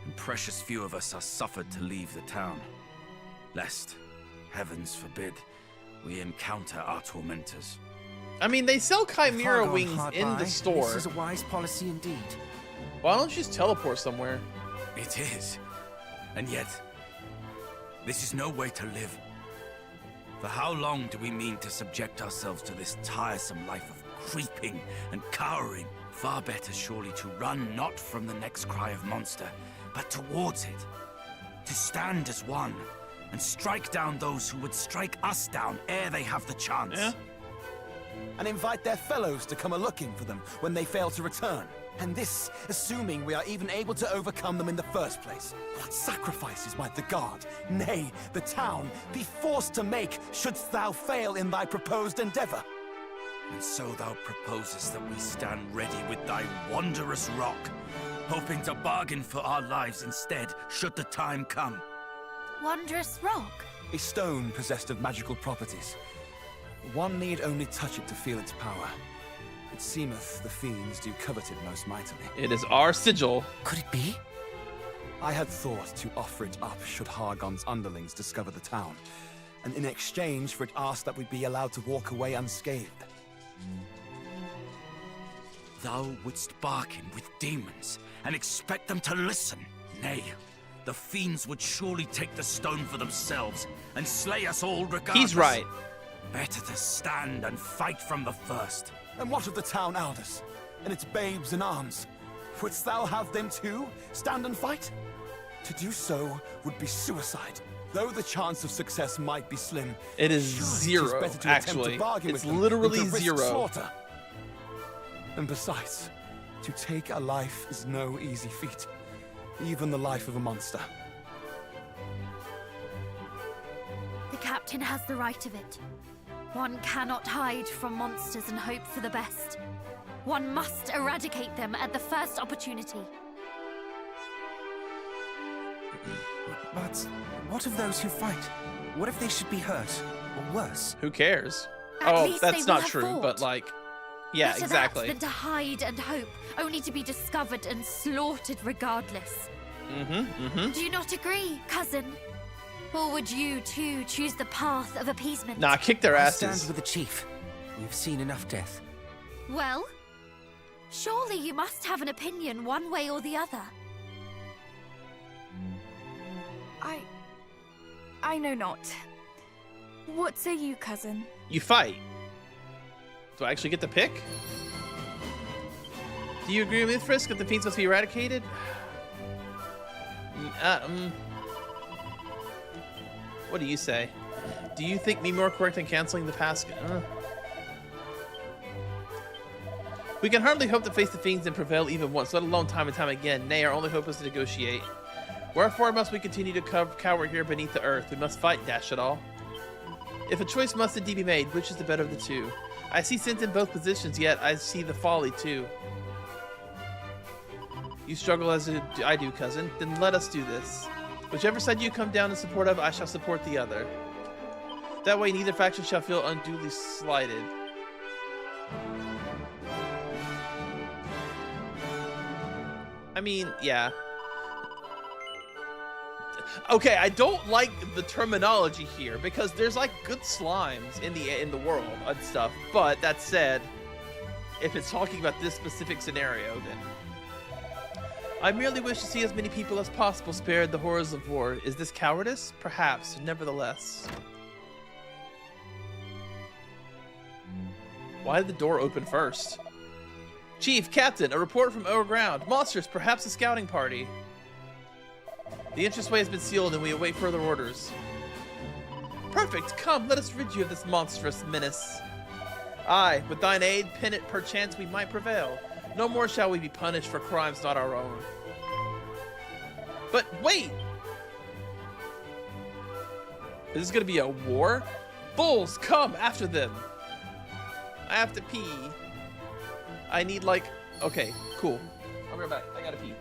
and precious few of us are suffered to leave the town, lest, heavens forbid, we encounter our tormentors. I mean, they sell chimera Fargon wings hard in by. the store. This is a wise policy indeed. Why don't you just teleport somewhere? It is. And yet, this is no way to live. For how long do we mean to subject ourselves to this tiresome life of creeping and cowering? Far better surely to run not from the next cry of monster, but towards it. To stand as one, and strike down those who would strike us down ere they have the chance. Yeah. And invite their fellows to come a-looking for them when they fail to return. And this, assuming we are even able to overcome them in the first place. What sacrifices might the guard, nay, the town, be forced to make shouldst thou fail in thy proposed endeavor? And so thou proposest that we stand ready with thy wondrous rock, hoping to bargain for our lives instead, should the time come. Wondrous rock? A stone possessed of magical properties. One need only touch it to feel its power. It seemeth the fiends do covet it most mightily. It is our sigil. Could it be? I had thought to offer it up should Hargon's underlings discover the town, and in exchange for it asked that we be allowed to walk away unscathed. Thou wouldst bargain with demons, and expect them to listen? Nay, the fiends would surely take the stone for themselves, and slay us all regardless. He's right. Better to stand and fight from the first. And what of the town elders, and its babes in arms? Wouldst thou have them too stand and fight? To do so would be suicide. Though the chance of success might be slim, It is surely 'tis zero, better to attempt actually. to bargain It's with them literally than to risk zero. slaughter. And besides, to take a life is no easy feat, even the life of a monster. The captain has the right of it. One cannot hide from monsters and hope for the best. One must eradicate them at the first opportunity. But what of those who fight? What if they should be hurt, or worse? Who cares? At Oh, least they that's will not have true, fought. but like, yeah, Better exactly. that than to hide and hope, only to be discovered and slaughtered regardless. Do you not agree, cousin? Or would you, too, choose the path of appeasement? Nah, kick their I stand asses. with the chief. We've seen enough death. Well, surely you must have an opinion one way or the other. I know not. What say you, cousin? You fight. Do I actually get to pick? Do you agree with Frisk that the fiends must be eradicated? What do you say? Do you think me more correct in canceling the past? We can hardly hope to face the fiends and prevail even once, let alone time and time again. Nay, our only hope is to negotiate. Wherefore must we continue to cower here beneath the earth? We must fight, dash it all. If a choice must indeed be made, which is the better of the two? I see sense in both positions, yet I see the folly too. You struggle as I do, cousin. Then let us do this. Whichever side you come down in support of, I shall support the other. That way neither faction shall feel unduly slighted. I mean, yeah. Okay, I don't like the terminology here because there's like good slimes in the world and stuff. But that said, if it's talking about this specific scenario, then I merely wish to see as many people as possible spared the horrors of war. Is this cowardice? Perhaps, nevertheless. Why did the door open first? Chief, Captain, a report from overground. Monsters, perhaps a scouting party. The entranceway has been sealed and we await further orders. Perfect, come, let us rid you of this monstrous menace. Aye, with thine aid, perchance we might prevail. No more shall we be punished for crimes not our own. But wait! Is this gonna be a war? Bulls, come, after them! I have to pee. I need like, okay, cool. I'll be right back, I gotta pee.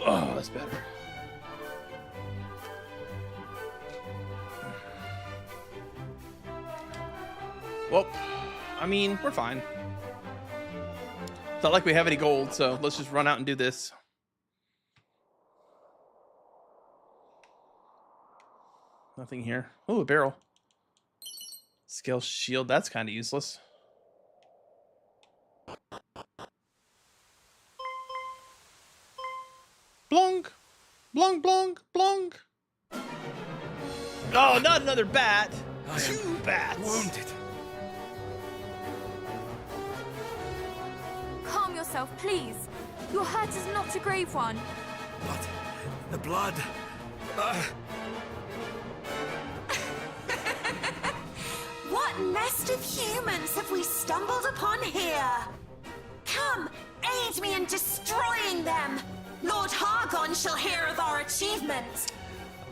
Oh, that's better. Well, I mean, we're fine. It's not like we have any gold, so let's just run out and do this. Nothing here. Oh, a barrel. Scale shield, that's kind of useless. Blong! Blong, blong, blong! Oh, not another bat! Two bats! Wounded. Calm yourself, please. Your hurt is not a grave one. But the blood. What nest of humans have we stumbled upon here? Come, aid me in destroying them. Lord Hargon shall hear of our achievement.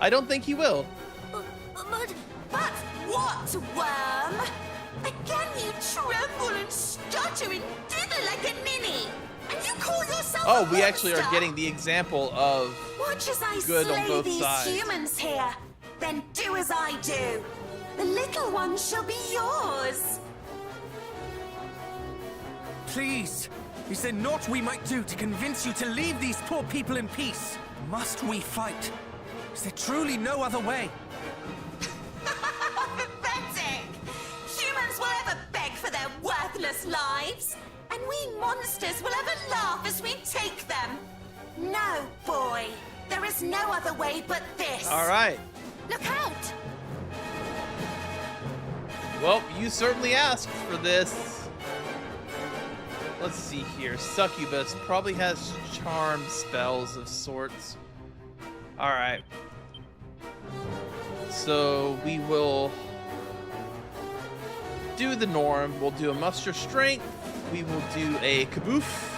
I don't think he will. armored. But what, worm? Again you tremble and stutter and dither like a ninny. And you call yourself Oh, a we actually are monster? getting the example of Watch as I good on slay both these sides. humans here. Then do as I do. The little one shall be yours. Please, is there naught we might do to convince you to leave these poor people in peace? Must we fight? Is there truly no other way? Pathetic! Humans will ever beg for their worthless lives, and we monsters will ever laugh as we take them. No, boy. There is no other way but this. all right. Look out! Well, you certainly asked for this. Let's see here. Succubus probably has charm spells of sorts. All right. So we will do the norm. We'll do a muster strength. We will do a kaboof.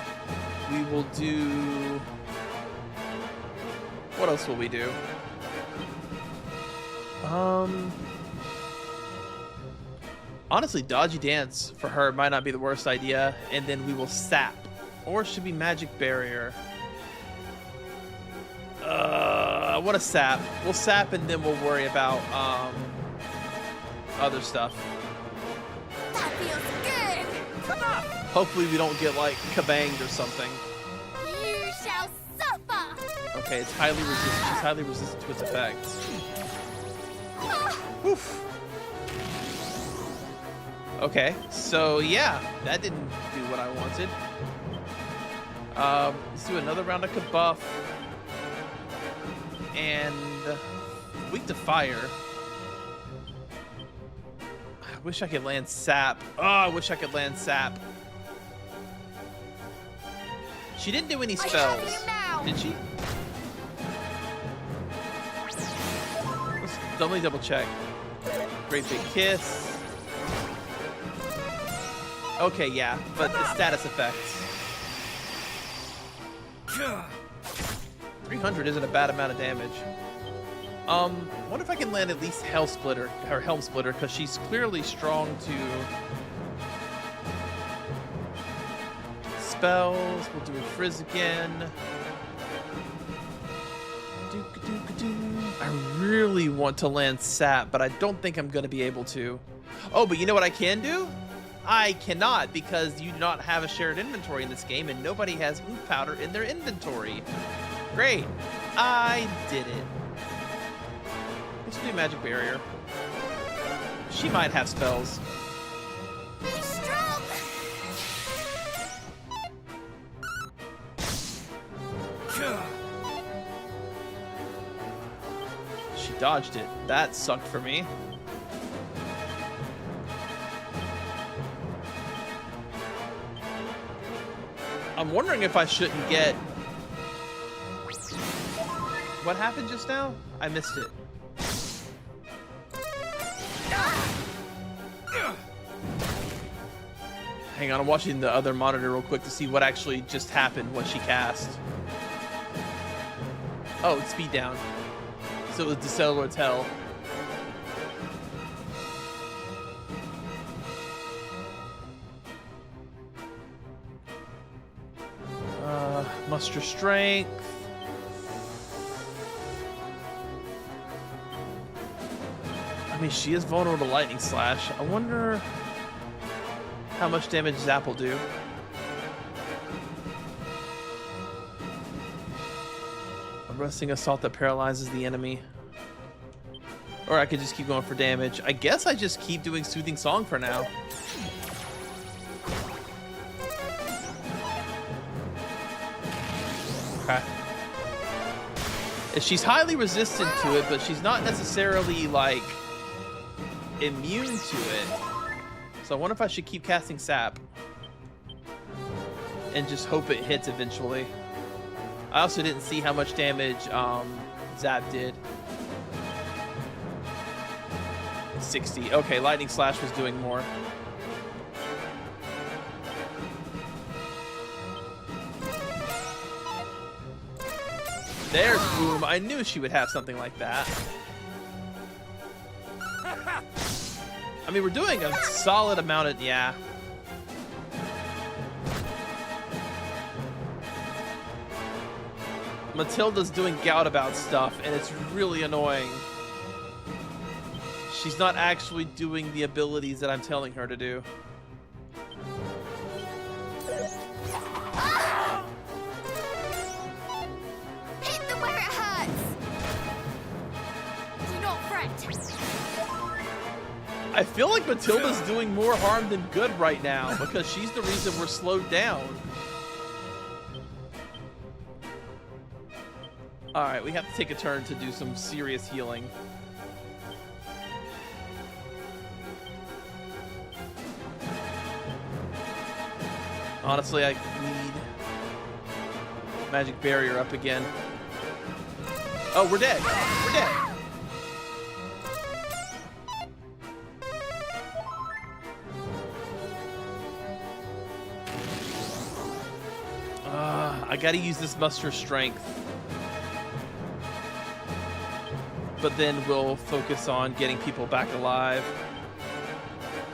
We will do... What else will we do? Honestly, dodgy dance for her might not be the worst idea, and then we will sap, or it should be magic barrier. What a sap. We'll sap and then we'll worry about other stuff. That feels good! Hopefully we don't get like kabanged or something. You shall suffer! Okay, it's highly resistant. She's highly resistant to its effects. Oof. Okay, so yeah, that didn't do what I wanted. Let's do another round of kabuff. And weak to fire. I wish I could land sap. Oh, I wish I could land sap. She didn't do any spells, did she? Let me double check. Great big kiss. Okay, yeah, but the status effects. 300 isn't a bad amount of damage. Wonder if I can land at least Helm Splitter, because she's clearly strong to spells. We'll do a frizz again. I really want to land sap, but I don't think I'm going to be able to. Oh, but you know what I can do? I cannot, because you do not have a shared inventory in this game, and nobody has oof powder in their inventory. Great. I did it. Let's do magic barrier. She might have spells. Be strong! She dodged it. That sucked for me. I'm wondering if I shouldn't get... What happened just now? I missed it. Hang on, I'm watching the other monitor real quick to see what actually just happened when she cast. Oh, it's speed down. So it was the Cellular's Hell. Muster strength. I mean, she is vulnerable to lightning slash. I wonder how much damage Zap will do. A rusting assault that paralyzes the enemy. Or I could just keep going for damage. I guess I just keep doing Soothing Song for now. Okay. She's highly resistant to it, but she's not necessarily, like, immune to it. So I wonder if I should keep casting Sap. And just hope it hits eventually. I also didn't see how much damage Zap did. 60. Okay, Lightning Slash was doing more. There's Boom. I knew she would have something like that. mean, we're doing a solid amount of, yeah. Matilda's doing gout-about stuff, and it's really annoying. She's not actually doing the abilities that I'm telling her to do. Hit them where it hurts! Do not fret. I feel like Matilda's doing more harm than good right now because she's the reason we're slowed down. Alright, we have to take a turn to do some serious healing. Honestly, I need magic barrier up again. Oh, we're dead. We're dead. I gotta use this muster strength. But then we'll focus on getting people back alive.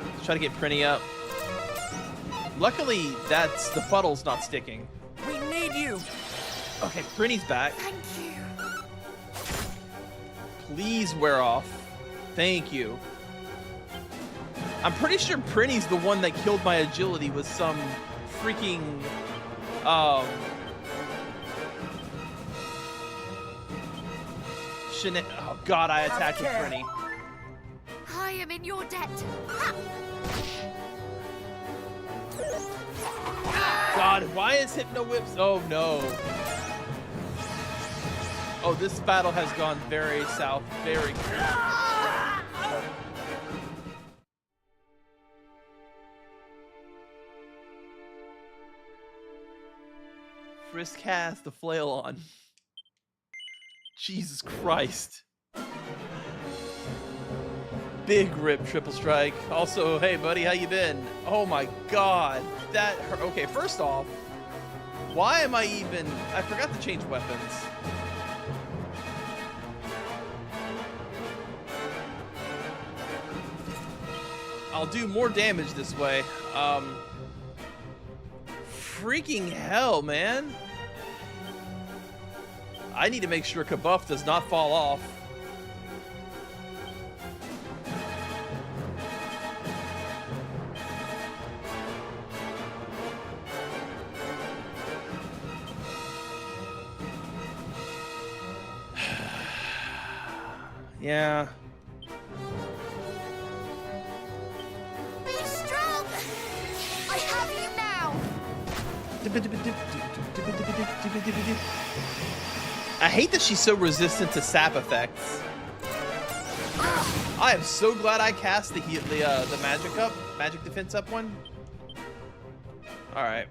Let's try to get Prinny up. Luckily, the fuddle's not sticking. We need you! Okay, Prinny's back. Thank you. Please wear off. Thank you. I'm pretty sure Prinny's the one that killed my agility with some freaking... oh, God, I attacked with Prinny. I am in your debt. Ha! God, why is Hypno Whips? Oh, no. Oh, this battle has gone very south, very quick. Frisk has the flail on. Jesus Christ. Big rip triple strike. Also, hey buddy, how you been? Oh my God, that hurt. Okay, first off, why am I even... I forgot to change weapons. I'll do more damage this way. Freaking hell, man. I need to make sure Kabuff does not fall off. Yeah. Be strong! I have you now! I hate that she's so resistant to sap effects. I am so glad I cast the magic defense up one. All right.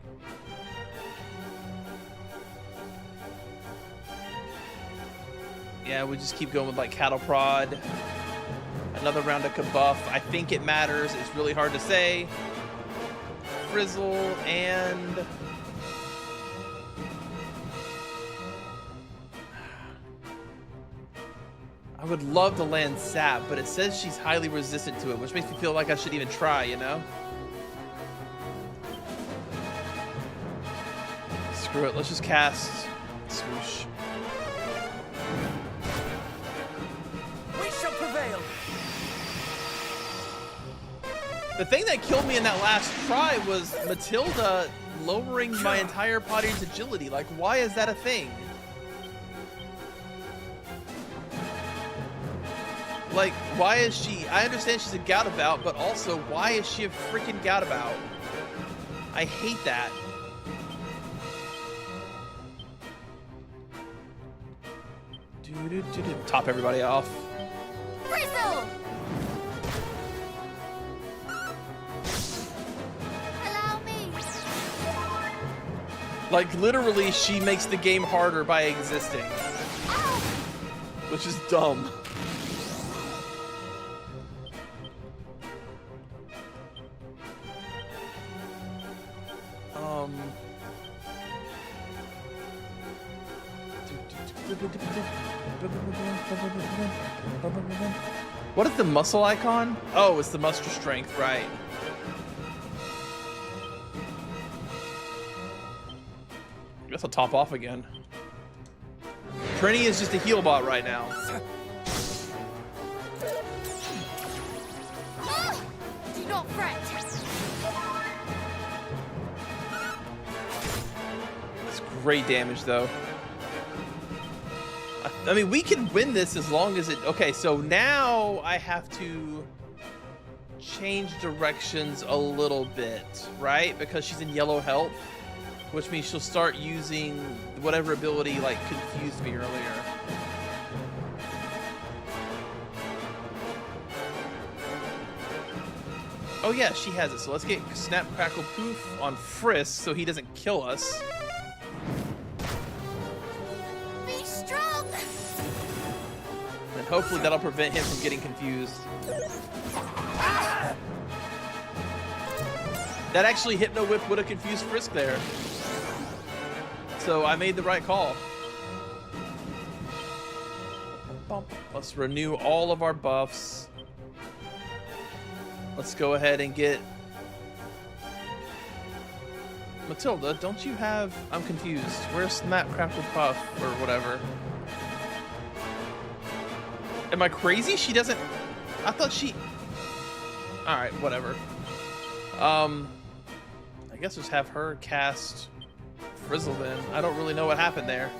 Yeah, we just keep going with like cattle prod. Another round of Kabuff. I think it matters. It's really hard to say. Frizzle and... I would love to land sap, but it says she's highly resistant to it, which makes me feel like I should even try, you know? Screw it, let's just cast Swoosh. We shall prevail! The thing that killed me in that last try was Matilda lowering my entire party's agility. Like, why is that a thing? Like, why is she... I understand she's a gadabout, but also, why is she a freaking gadabout? I hate that. Top everybody off. Frizzle! Allow me. Like, literally, she makes the game harder by existing. Which is dumb. What is the muscle icon? Oh, it's the muster strength, right. I guess I'll top off again. Prinny is just a heal bot right now. Do not fret. It's great damage, though. I mean, we can win this as long as it... Okay, so now I have to change directions a little bit, right? Because she's in yellow health, which means she'll start using whatever ability, like, confused me earlier. Oh yeah, she has it. So let's get Snap, Crackle, Poof on Frisk so he doesn't kill us. Be strong. And hopefully that'll prevent him from getting confused. That actually Hypno Whip would have confused Frisk there. So I made the right call. Let's renew all of our buffs. Let's go ahead and get... Matilda, don't you have... I'm confused. Where's Snap, Crackle, Puff, or whatever? Am I crazy? She doesn't... I thought she... Alright, whatever. I guess just have her cast Frizzle then. I don't really know what happened there.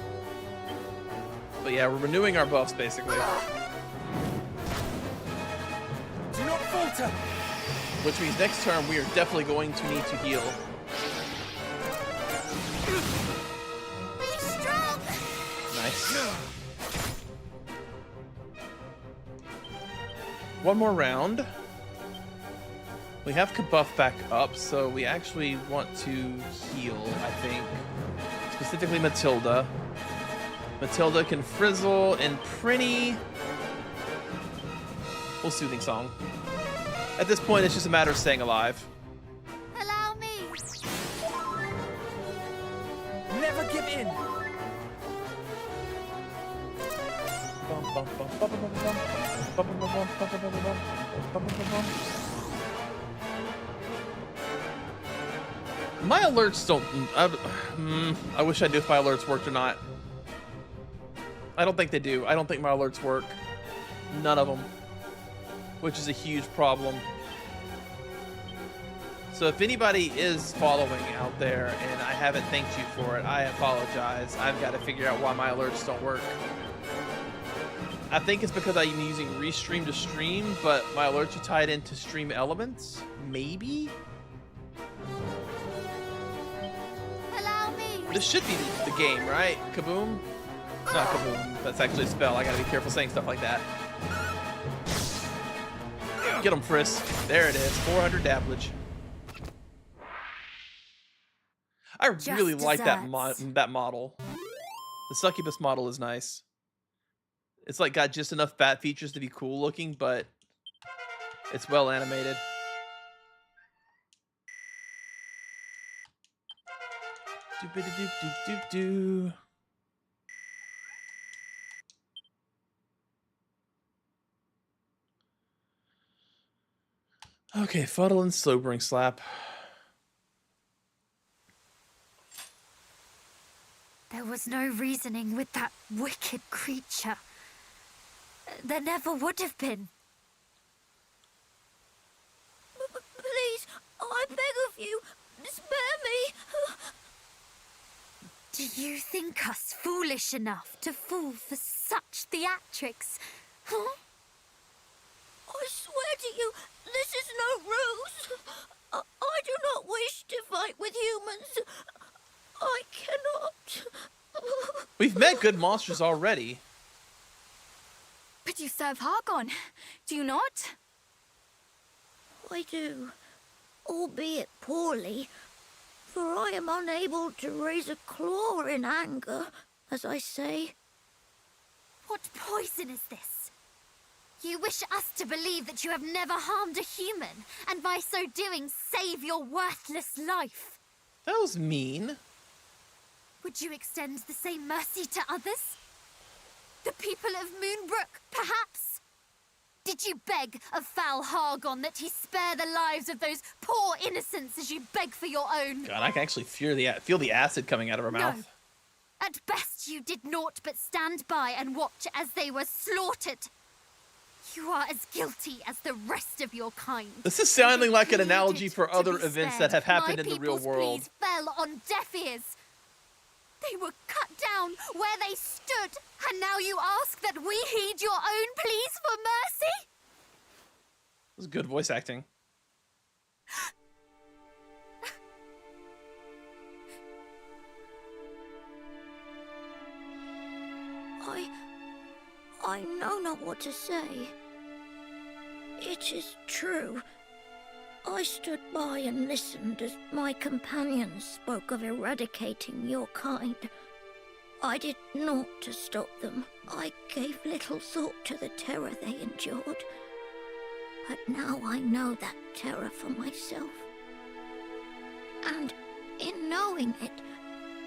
But yeah, we're renewing our buffs, basically. Do not falter! Which means next turn we are definitely going to need to heal. Be strong. Nice. One more round. We have Kabuff back up, so we actually want to heal, I think. Specifically Matilda. Matilda can Frizzle and Prinny. We'll Soothing Song. At this point, it's just a matter of staying alive. Allow me. Never give in! My alerts don't... I wish I knew if my alerts worked or not. I don't think they do. I don't think my alerts work. None of them. Which is a huge problem. So if anybody is following out there and I haven't thanked you for it, I apologize. I've got to figure out why my alerts don't work. I think it's because I'm using Restream to stream, but my alerts are tied into Stream Elements? Maybe? Allow me. This should be the game, right? Kaboom? Not Kaboom. That's actually a spell. I gotta be careful saying stuff like that. Get him, Frisk. There it is. 400 damage. I really like that model. The Succubus model is nice. It's like got just enough bat features to be cool looking, but it's well animated. Do-ba-do-do-do-do-do. Okay, Fuddle and Sobering Slap. There was no reasoning with that wicked creature. There never would have been. Please, I beg of you, spare me. Do you think us foolish enough to fall for such theatrics? Huh? I swear to you, this is no ruse. I do not wish to fight with humans. I cannot. We've met good monsters already. But you serve Hargon, do you not? I do, albeit poorly, for I am unable to raise a claw in anger, as I say. What poison is this? You wish us to believe that you have never harmed a human, and by so doing save your worthless life. That was mean. Would you extend the same mercy to others? The people of Moonbrook, perhaps? Did you beg of foul Hargon that he spare the lives of those poor innocents as you beg for your own? God, I can actually feel the acid coming out of her mouth. No. At best, you did naught but stand by and watch as they were slaughtered. You are as guilty as the rest of your kind. This is sounding like an Pleaded analogy for to other be events spared. that have happened My in the real people's world. pleas fell on deaf ears. They were cut down where they stood, and now you ask that we heed your own pleas for mercy? This is good voice acting. I know not what to say. It is true. I stood by and listened as my companions spoke of eradicating your kind. I did naught to stop them. I gave little thought to the terror they endured. But now I know that terror for myself. And in knowing it,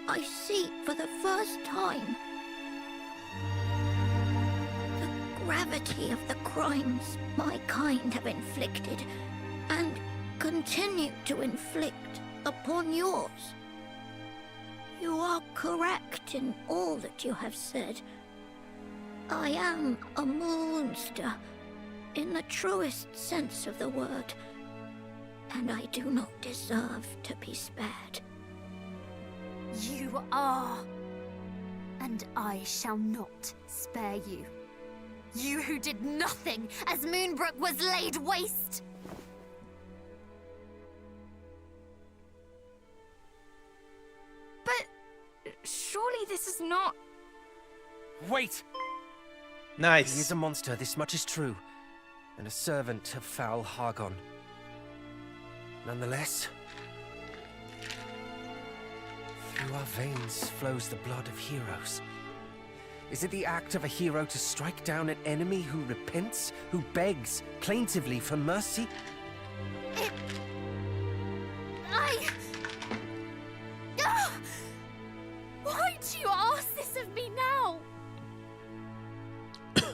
I see for the first time the gravity of the crimes my kind have inflicted and continue to inflict upon yours. You are correct in all that you have said. I am a monster in the truest sense of the word, and I do not deserve to be spared. You are, and I shall not spare you. You who did nothing as Moonbrook was laid waste. But surely this is not... Wait! Nice. He is a monster, this much is true, and a servant of foul Hargon. Nonetheless, through our veins flows the blood of heroes. Is it the act of a hero to strike down an enemy who repents, who begs plaintively for mercy? Why do you ask this of me now?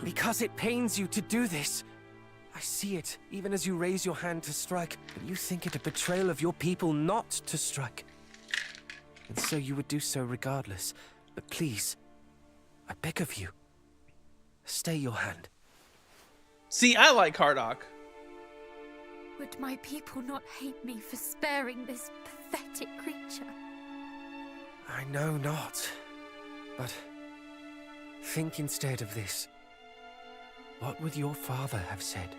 Because it pains you to do this. I see it, even as you raise your hand to strike, but you think it a betrayal of your people not to strike. And so you would do so regardless. But please, I beg of you, stay your hand. See, I like Hardock. Would my people not hate me for sparing this pathetic creature? I know not, but think instead of this. What would your father have said?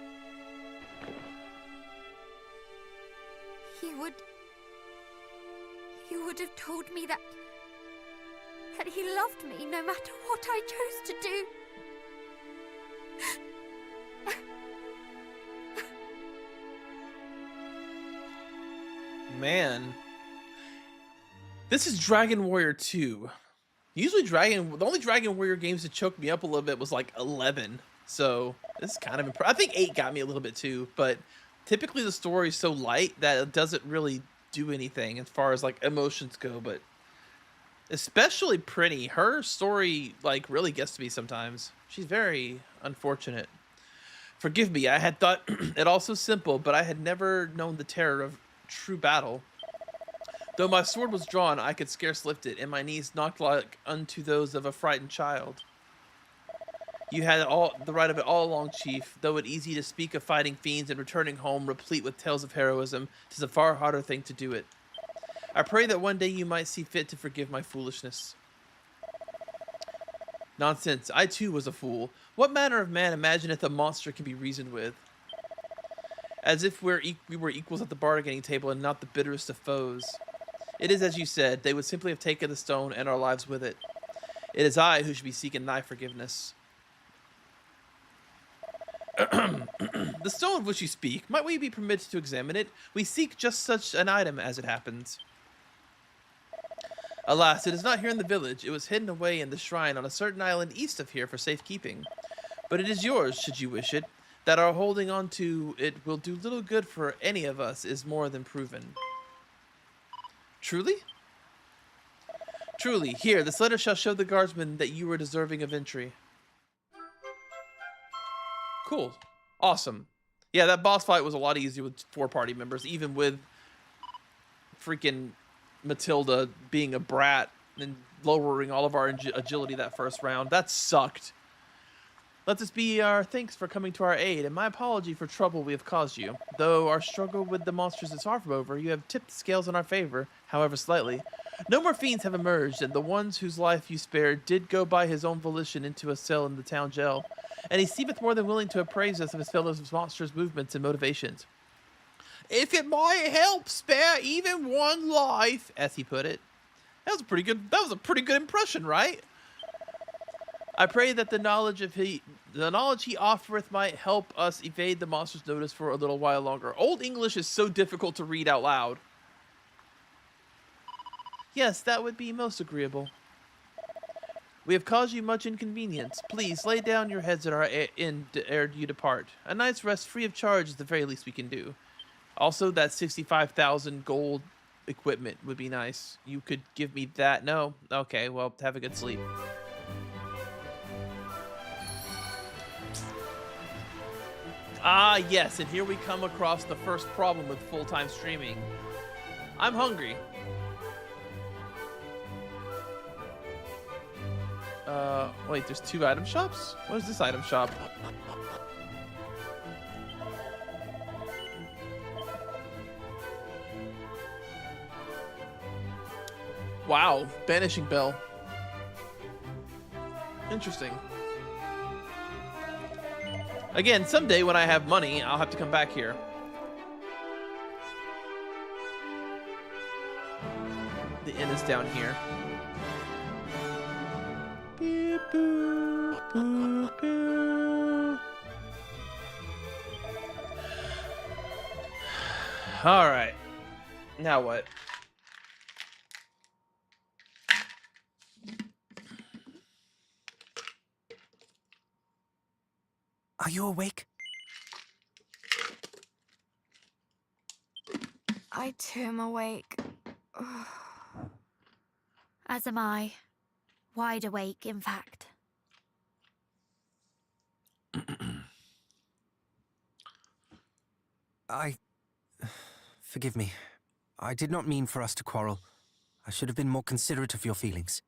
He would have told me that he loved me no matter what I chose to do. Man. This is Dragon Warrior 2. Usually the only Dragon Warrior games that choked me up a little bit was like 11. So this is kind of impressive. I think 8 got me a little bit too, but typically the story is so light that it doesn't really do anything as far as like emotions go, but especially Prinny, her story like really gets to me sometimes. She's very unfortunate. Forgive me, I had thought it all so simple, but I had never known the terror of true battle. Though my sword was drawn, I could scarce lift it, and my knees knocked like unto those of a frightened child. You had all the right of it all along, Chief. Though it easy to speak of fighting fiends and returning home replete with tales of heroism, 'tis a far harder thing to do it. I pray that one day you might see fit to forgive my foolishness. Nonsense, I too was a fool. What manner of man imagineth a monster can be reasoned with? As if we were equals at the bargaining table and not the bitterest of foes. It is as you said, they would simply have taken the stone and our lives with it. It is I who should be seeking thy forgiveness. The stone of which you speak, might we be permitted to examine it? We seek just such an item as it happens. Alas, it is not here in the village. It was hidden away in the shrine on a certain island east of here for safekeeping. But it is yours, should you wish it. That our holding on to it will do little good for any of us is more than proven. Truly? Truly, here, this letter shall show the guardsmen that you are deserving of entry. Cool. Awesome. Yeah, that boss fight was a lot easier with 4 party members, even with freaking Matilda being a brat and lowering all of our agility that first round. That sucked. Let this be our thanks for coming to our aid, and my apology for trouble we have caused you. Though our struggle with the monsters is far from over, you have tipped the scales in our favor, however slightly. No more fiends have emerged, and the ones whose life you spared did go by his own volition into a cell in the town jail, and he seemeth more than willing to appraise us of his fellow monsters' movements and motivations. If it might help spare even one life, as he put it. That was a pretty good impression, right? I pray that the knowledge he offereth might help us evade the monster's notice for a little while longer. Old English is so difficult to read out loud. Yes, that would be most agreeable. We have caused you much inconvenience. Please lay down your heads at our inn ere you depart. A night's rest free of charge is the very least we can do. Also, that 65,000 gold equipment would be nice. You could give me that? No? Okay, well, have a good sleep. Ah, yes, and here we come across the first problem with full-time streaming. I'm hungry. Wait, there's 2 item shops? What is this item shop? Wow, banishing bell. Interesting. Again, someday when I have money, I'll have to come back here. The inn is down here. Beep, boo, boo, boo. All right. Now what? Are you awake? I too am awake. As am I. Wide awake, in fact. Forgive me. I did not mean for us to quarrel. I should have been more considerate of your feelings.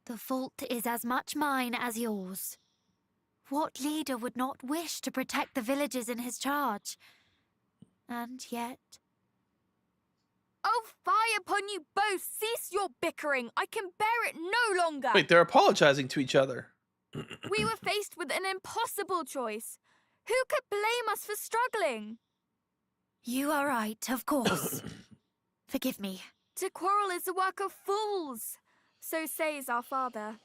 The fault is as much mine as yours. What leader would not wish to protect the villagers in his charge? And yet... Oh, fie upon you both! Cease your bickering! I can bear it no longer! Wait, they're apologizing to each other. We were faced with an impossible choice. Who could blame us for struggling? You are right, of course. Forgive me. To quarrel is the work of fools, so says our father.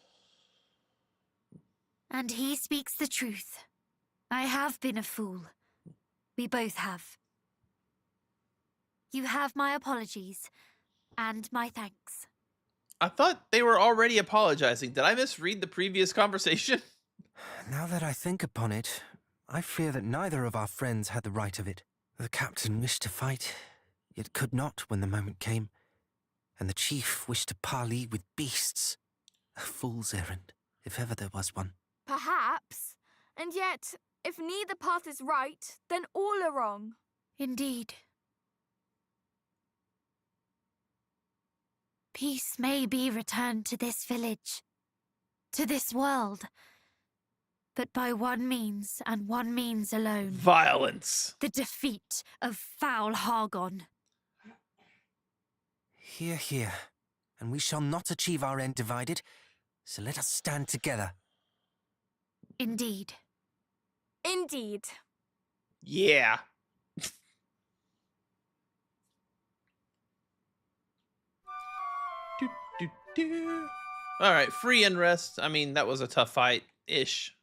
And he speaks the truth. I have been a fool. We both have. You have my apologies, and my thanks. I thought they were already apologizing. Did I misread the previous conversation? Now that I think upon it, I fear that neither of our friends had the right of it. The captain wished to fight, yet could not when the moment came, and the chief wished to parley with beasts. A fool's errand, if ever there was one. Perhaps. And yet, if neither path is right, then all are wrong. Indeed. Peace may be returned to this village, to this world, but by one means and one means alone. Violence. The defeat of foul Hargon. Hear, hear. And we shall not achieve our end divided, so let us stand together. Indeed. Indeed. Yeah. All right, free and rest. I mean, that was a tough fight-ish.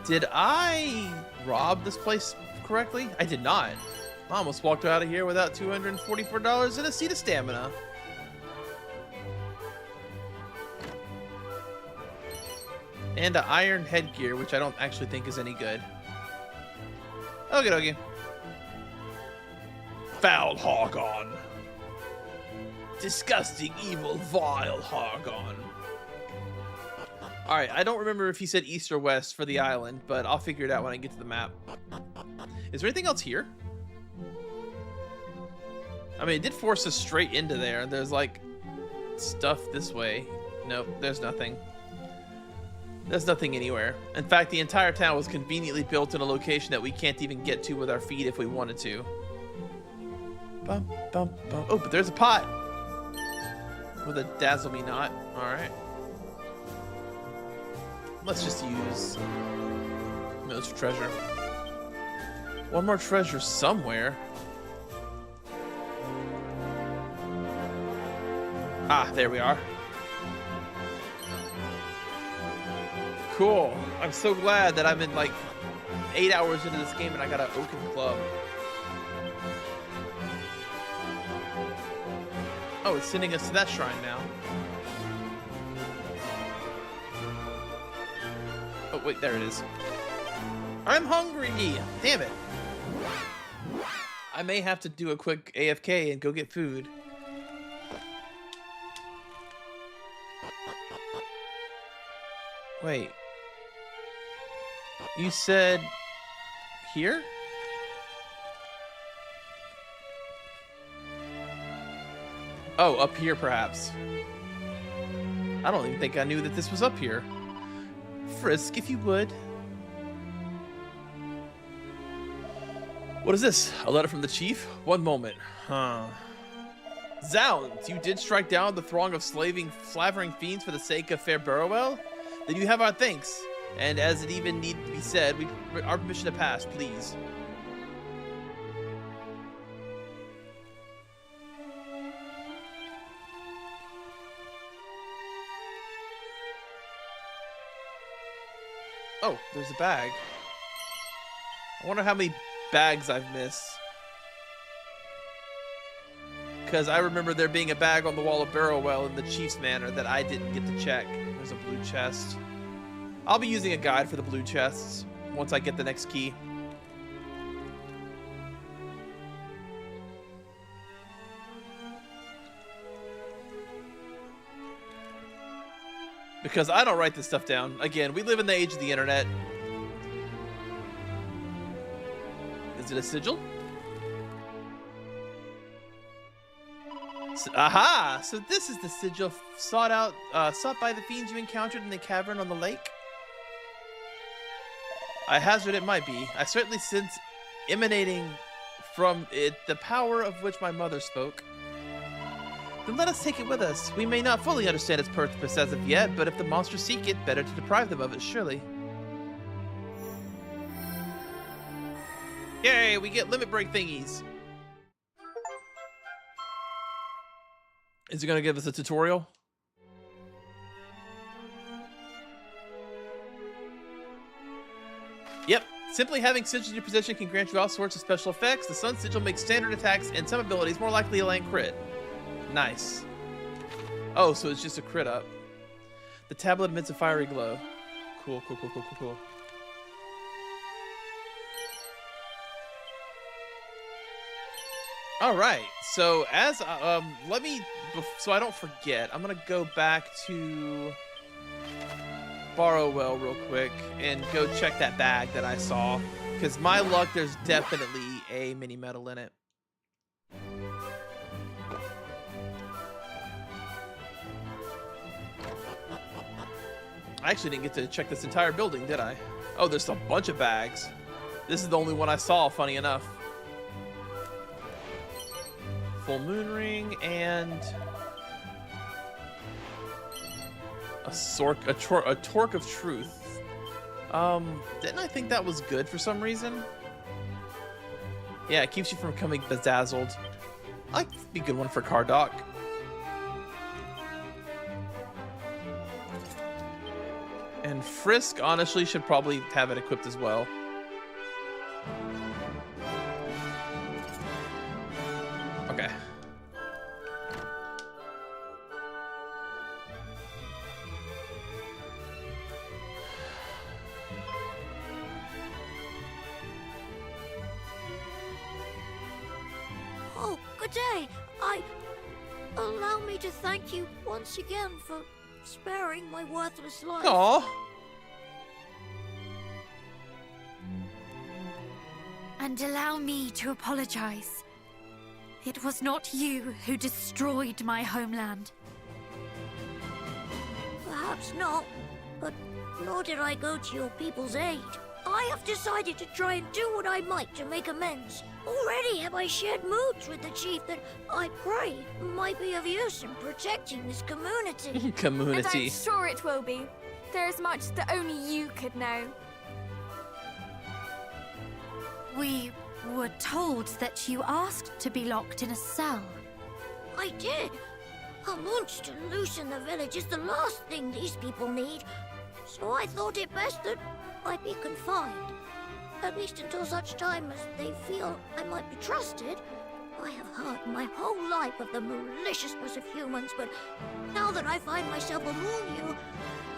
Did I rob this place correctly? I did not. I almost walked out of here without $244 and a seat of stamina. And an iron headgear, which I don't actually think is any good. Okie dokie. Foul Hargon. Disgusting, evil, vile Hargon. All right, I don't remember if he said east or west for the island, but I'll figure it out when I get to the map. Is there anything else here? I mean, it did force us straight into there. There's like stuff this way. Nope, there's nothing. There's nothing anywhere. In fact, the entire town was conveniently built in a location that we can't even get to with our feet if we wanted to. Bum, bum, bum. Oh, but there's a pot with a dazzle me not. All right. Let's just use those for treasure. One more treasure somewhere. Ah, there we are. Cool. I'm so glad that I'm in like 8 hours into this game and I got an oaken club. Oh, it's sending us to that shrine now. Oh, wait, there it is. I'm hungry! Damn it. I may have to do a quick AFK and go get food. Wait. You said here? Oh, up here perhaps. I don't even think I knew that this was up here. Frisk, if you would. What is this? A letter from the chief? One moment. Huh. Zounds, you did strike down the throng of slavering fiends for the sake of fair Burrowell? Then you have our thanks. And as it even need to be said, our permission to pass, please. Oh, there's a bag. I wonder how many bags I've missed. Because I remember there being a bag on the wall of Burrowell in the Chief's Manor that I didn't get to check. There's a blue chest. I'll be using a guide for the blue chests once I get the next key. Because I don't write this stuff down. Again, we live in the age of the internet. Is it a sigil? Aha! So this is the sigil sought by the fiends you encountered in the cavern on the lake? I hazard it might be. I certainly sense emanating from it the power of which my mother spoke. Then let us take it with us. We may not fully understand its purpose as of yet, but if the monsters seek it, better to deprive them of it, surely. Yay, we get limit break thingies. Is it going to give us a tutorial? Yep. Simply having sigils in your possession can grant you all sorts of special effects. The Sun Sigil makes standard attacks and some abilities more likely to land crit. Nice. Oh, so it's just a crit up. The tablet emits a fiery glow. Cool, cool, cool, cool, cool, cool. All right. So as let me, so I don't forget, I'm gonna go back to Barrowell real quick and go check that bag that I saw. Because my luck, there's definitely a mini medal in it. I actually didn't get to check this entire building, did I? Oh, there's a bunch of bags. This is the only one I saw, funny enough. Full moon ring and a torque of truth. Didn't I think that was good for some reason? Yeah, it keeps you from becoming bedazzled. I like be a good one for Cardok. And Frisk, honestly, should probably have it equipped as well. Okay. Oh, good day. Allow me to thank you once again for sparing my worthless life. Aw. And allow me to apologize. It was not you who destroyed my homeland. Perhaps not, but nor did I go to your people's aid. I have decided to try and do what I might to make amends. Already have I shared moods with the chief that I pray might be of use in protecting this community. And Community. I'm sure it will be. There is much that only you could know. We were told that you asked to be locked in a cell. I did. A monster loose in the village is the last thing these people need. So I thought it best that I be confined. At least until such time as they feel I might be trusted. I have heard my whole life of the maliciousness of humans, but now that I find myself among you,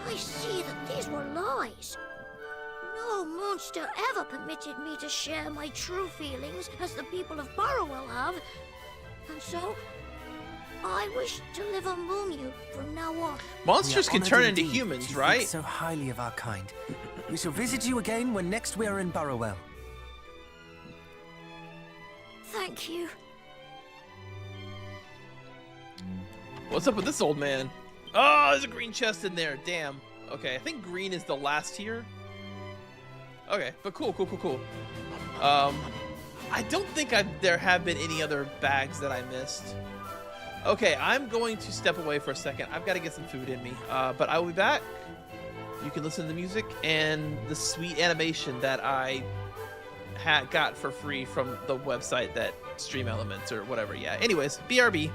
I see that these were lies. No monster ever permitted me to share my true feelings as the people of Burrowell have. And so, I wish to live among you from now on. Monsters We are can honored turn into indeed humans, that you right? think so highly of our kind. We shall visit you again when next we are in Burrowell. Thank you. What's up with this old man? Oh, there's a green chest in there. Damn. Okay, I think green is the last tier. Okay, but cool. I don't think there have been any other bags that I missed. Okay, I'm going to step away for a second. I've got to get some food in me, but I will be back. You can listen to the music and the sweet animation that I got for free from the website that Stream Elements or whatever. Yeah. Anyways, BRB.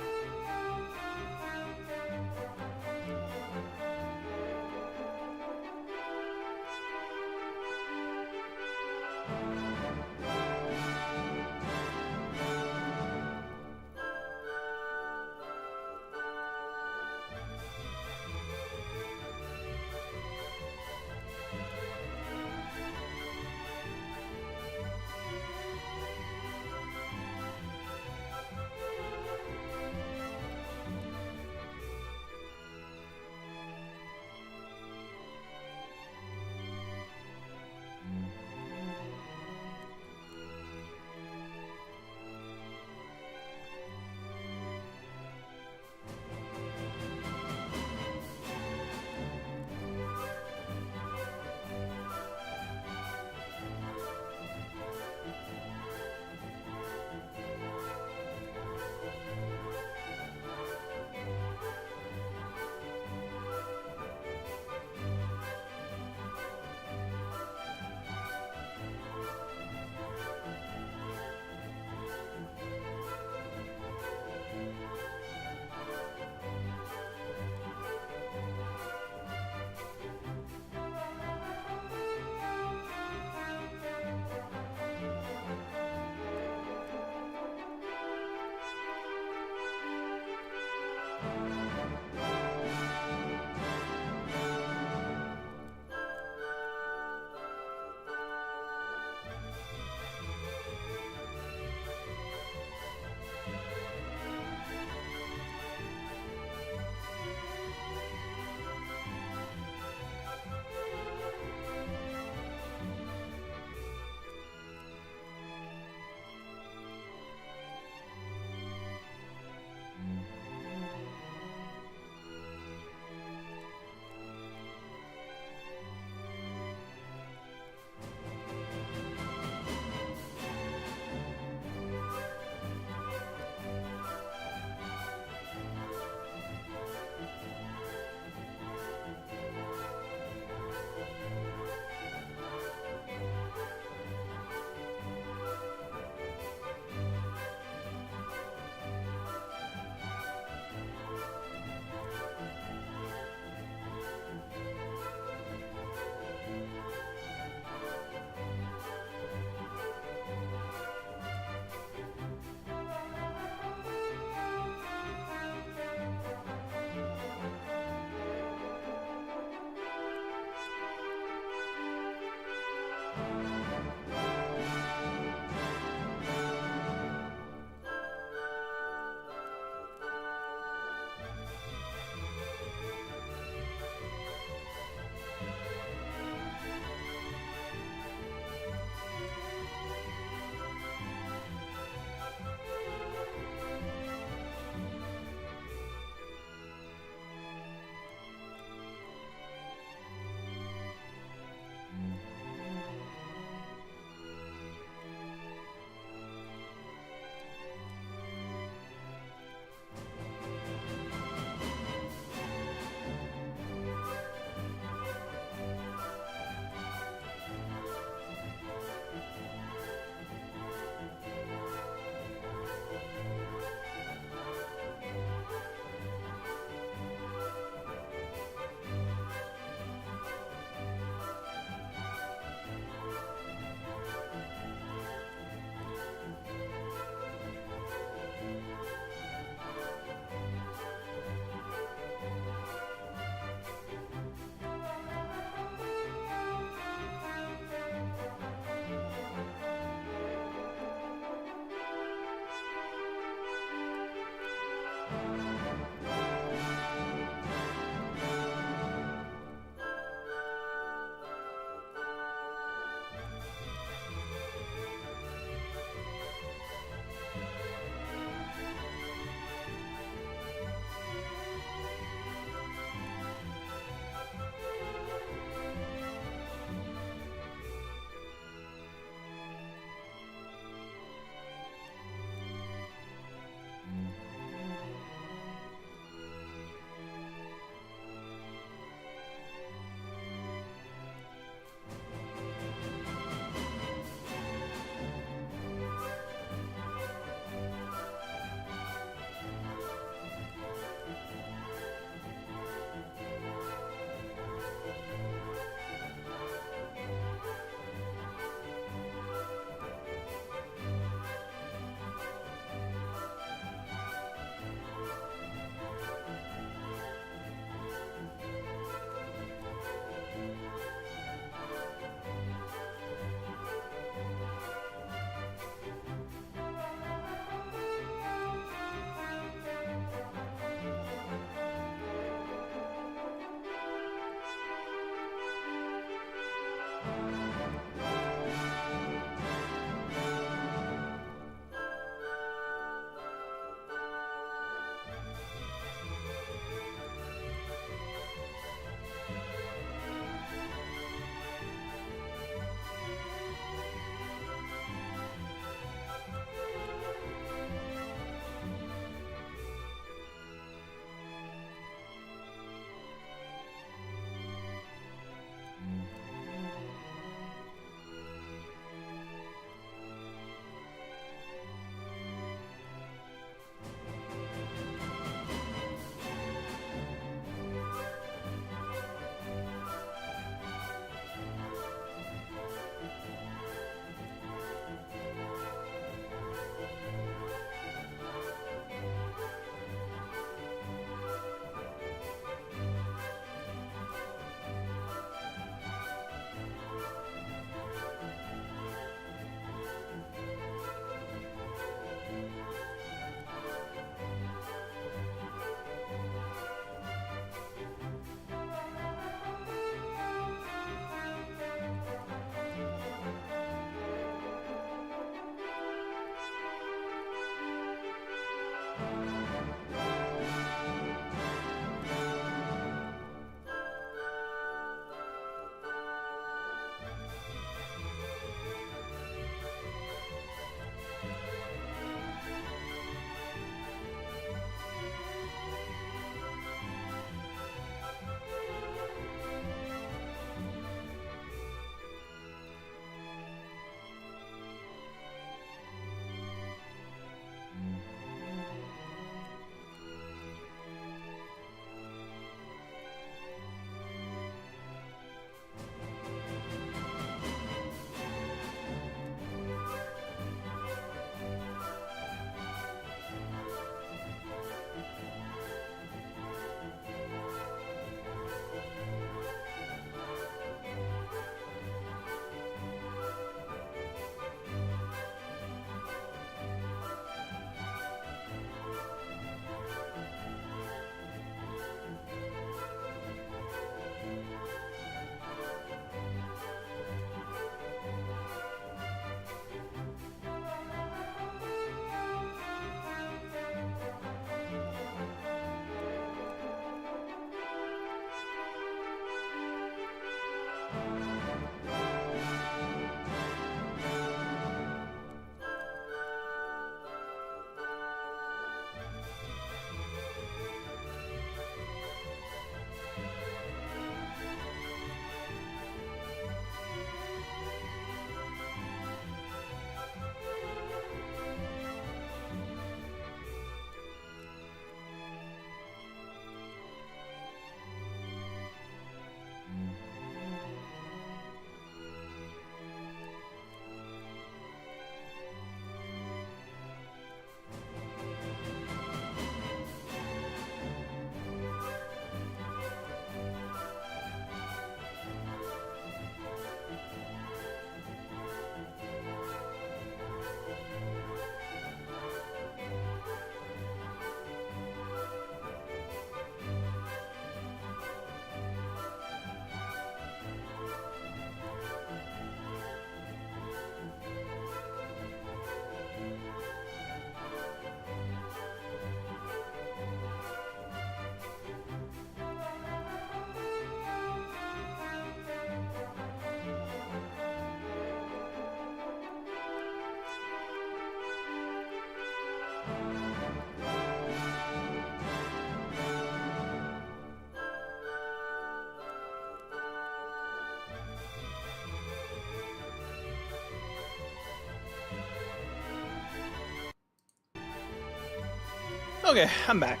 Okay, I'm back.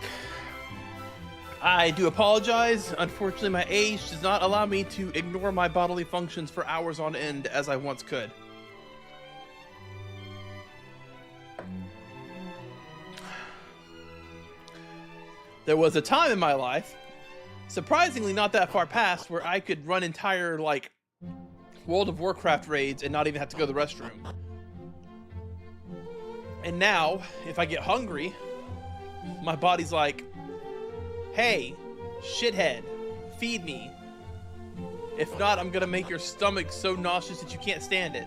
I do apologize. Unfortunately, my age does not allow me to ignore my bodily functions for hours on end as I once could. There was a time in my life, surprisingly not that far past, where I could run entire, like, World of Warcraft raids and not even have to go to the restroom. And now, if I get hungry, my body's like, hey, shithead, feed me. If not, I'm gonna make your stomach so nauseous that you can't stand it.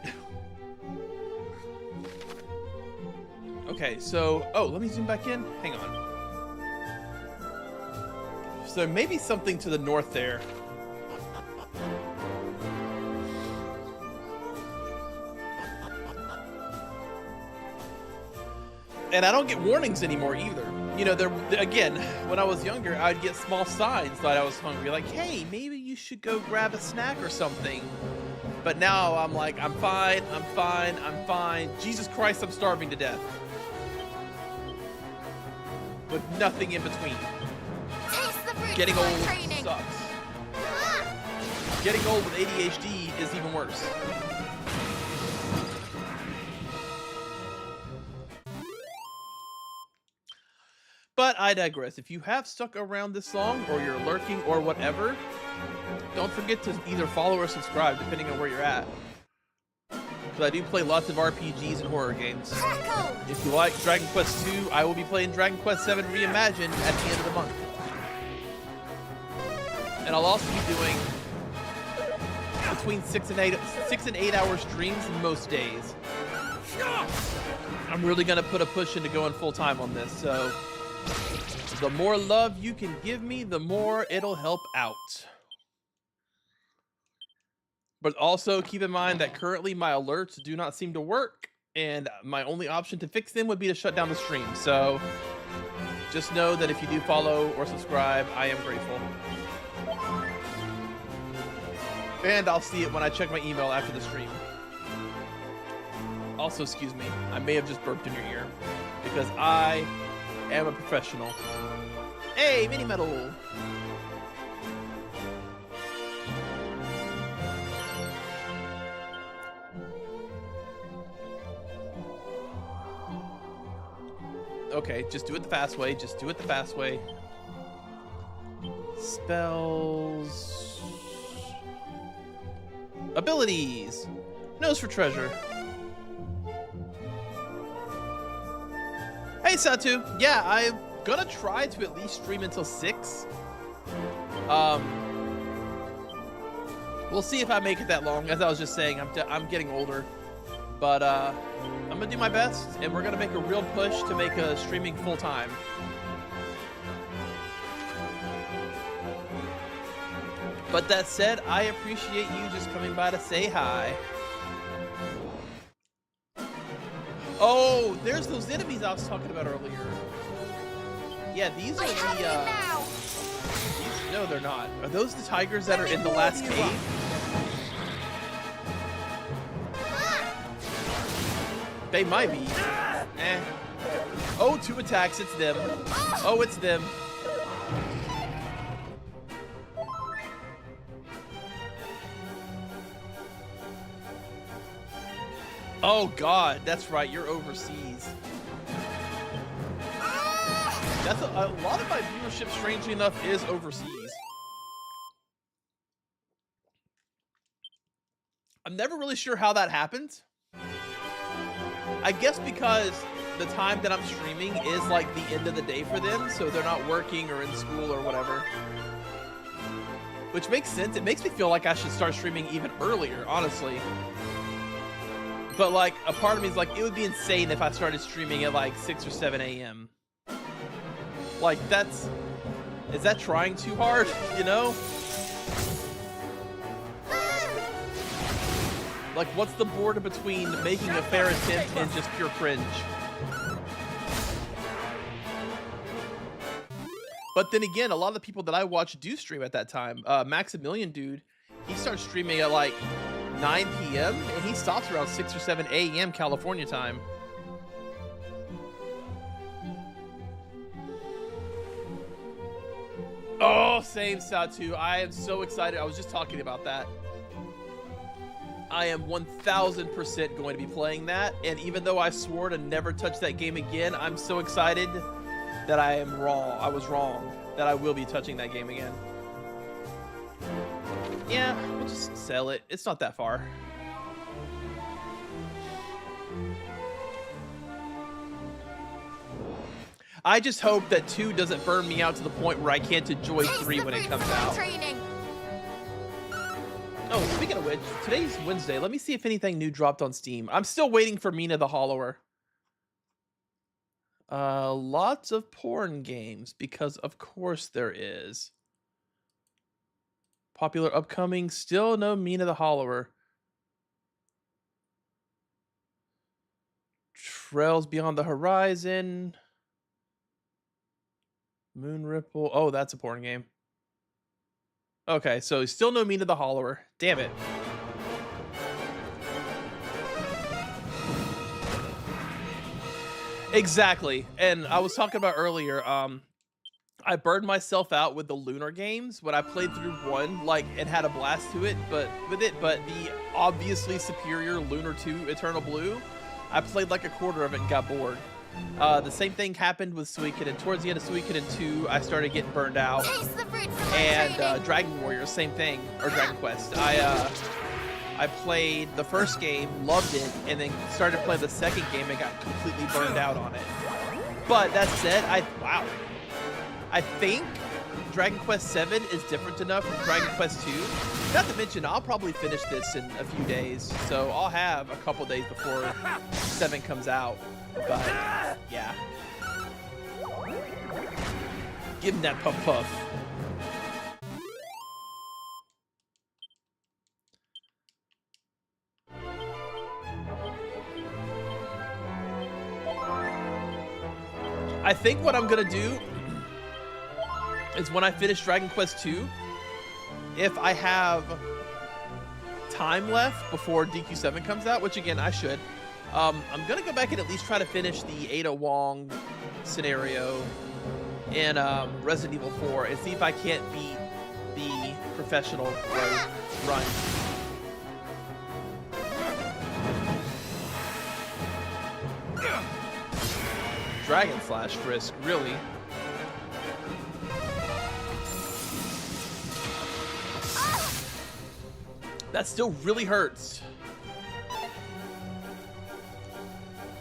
Okay, so, oh, let me zoom back in. Hang on. So there may be something to the north there. And I don't get warnings anymore either. You know, again, when I was younger, I'd get small signs that I was hungry. Like, hey, maybe you should go grab a snack or something. But now I'm like, I'm fine, I'm fine, I'm fine. Jesus Christ, I'm starving to death. With nothing in between. Getting old sucks. Getting old with ADHD is even worse. But I digress. If you have stuck around this long, or you're lurking, or whatever, don't forget to either follow or subscribe, depending on where you're at. Because I do play lots of RPGs and horror games. If you like Dragon Quest II, I will be playing Dragon Quest VII Reimagined at the end of the month. And I'll also be doing between 6 and 8 hour streams most days. I'm really gonna put a push into going full time on this, so the more love you can give me, the more it'll help out. But also keep in mind that currently my alerts do not seem to work, and my only option to fix them would be to shut down the stream. So just know that if you do follow or subscribe, I am grateful. And I'll see it when I check my email after the stream. Also, excuse me, I may have just burped in your ear because I am a professional. Hey, mini medal! Okay, just do it the fast way. Just do it the fast way. Spells. Abilities. Nose for treasure. Hey, Satu. Yeah, I'm gonna try to at least stream until 6. We'll see if I make it that long. As I was just saying, I'm getting older. But I'm gonna do my best, and we're gonna make a real push to make streaming full time. But that said, I appreciate you just coming by to say hi. Oh, there's those enemies I was talking about earlier. Yeah, these are the no, they're not. Are those the tigers that are in the last cave? They might be. Eh. Oh, 2 attacks. It's them. Oh, it's them. Oh, God. That's right. You're overseas. That's a lot of my viewership, strangely enough, is overseas. I'm never really sure how that happens. I guess because the time that I'm streaming is like the end of the day for them, so they're not working or in school or whatever. Which makes sense. It makes me feel like I should start streaming even earlier, honestly. But like, a part of me is like, it would be insane if I started streaming at like 6 or 7 a.m. Like, is that trying too hard, you know? Like, what's the border between making a fair attempt and just pure cringe? But then again, a lot of the people that I watch do stream at that time. Maximilian dude, he starts streaming at like 9 p.m. and he stops around 6 or 7 a.m. California time. Oh, same Satu. I am so excited. I was just talking about that. I am 1000% going to be playing that, and even though I swore to never touch that game again, I'm so excited that I am wrong. I was wrong. That I will be touching that game again. Yeah, we'll just sell it. It's not that far. I just hope that 2 doesn't burn me out to the point where I can't enjoy 3 when it comes out. Oh, speaking of which, today's Wednesday. Let me see if anything new dropped on Steam. I'm still waiting for Mina the Hollower. Lots of porn games, because of course there is. Popular upcoming, still no Mina the Hollower. Trails Beyond the Horizon. Moon Ripple. Oh, that's a porn game. Okay, so still no Mina the Hollower. Damn it. Exactly. And I was talking about earlier, I burned myself out with the Lunar games when I played through 1, like, and had a blast to it, but the obviously superior Lunar 2 Eternal Blue, I played like a quarter of it and got bored. The same thing happened with Suikoden. Towards the end of Suikoden 2, I started getting burned out. And Dragon Warrior, same thing, or Dragon Quest. I played the first game, loved it, and then started playing the second game and got completely burned out on it. But that said, I think Dragon Quest 7 is different enough from Dragon Quest 2. Not to mention, I'll probably finish this in a few days, so I'll have a couple days before 7 comes out. But yeah, give him that puff puff. I think what I'm gonna do is when I finish Dragon Quest 2, if I have time left before DQ7 comes out, which again I should, I'm gonna go back and at least try to finish the Ada Wong scenario in Resident Evil 4 and see if I can't beat the professional run. Dragon Slash Frisk, really? That still really hurts.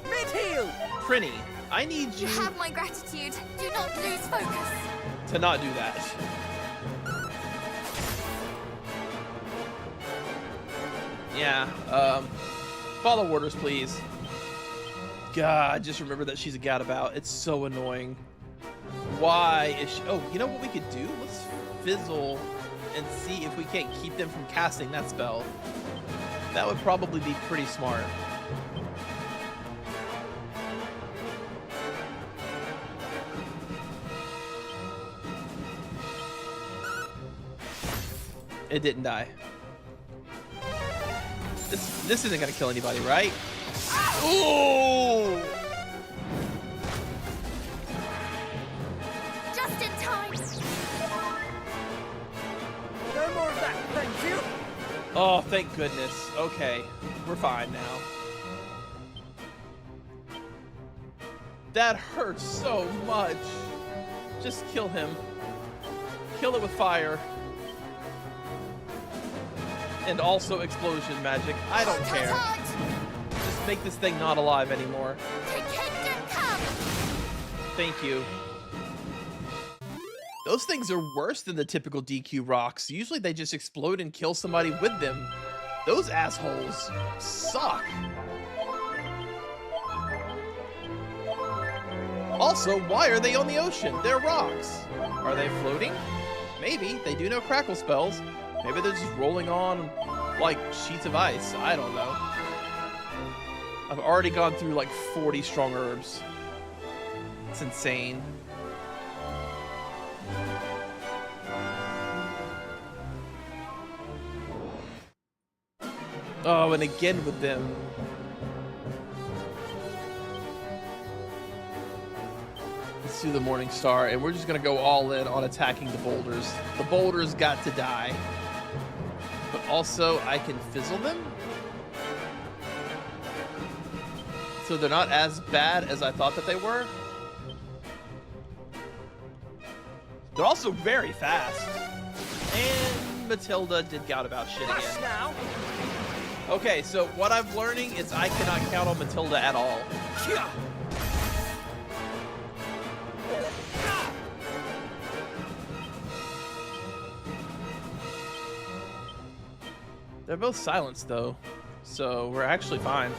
Mid-heal! Prinny, I need you... You have my gratitude. Do not lose focus. To not do that. Yeah, follow orders, please. God, just remember that she's a gadabout. It's so annoying. Why is she... Oh, you know what we could do? Let's fizzle and see if we can't keep them from casting that spell. That would probably be pretty smart. It didn't die. This isn't gonna kill anybody, right? Ooh! Just in time. No more of that, thank you. Oh, thank goodness. Okay, we're fine now. That hurts so much. Just kill him. Kill it with fire. And also explosion magic. I don't care. Just make this thing not alive anymore. Thank you. Those things are worse than the typical DQ rocks. Usually they just explode and kill somebody with them. Those assholes suck. Also, why are they on the ocean? They're rocks. Are they floating? Maybe. They do know crackle spells. Maybe they're just rolling on like sheets of ice. I don't know. I've already gone through like 40 strong herbs. It's insane. Oh, and again with them. Let's do the Morning Star, and we're just gonna go all in on attacking the boulders. The boulders got to die. But also, I can fizzle them. So they're not as bad as I thought that they were. They're also very fast. And Matilda did gout about shit again. Now. Okay, so what I'm learning is I cannot count on Matilda at all. They're both silenced though, so we're actually fine.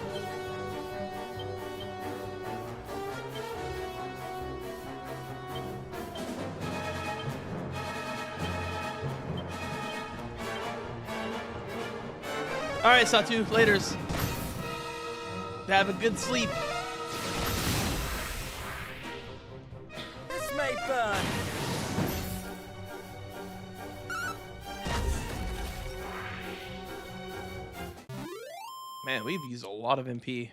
All right, Satu, laters. Have a good sleep. This may burn. Man, we've used a lot of MP.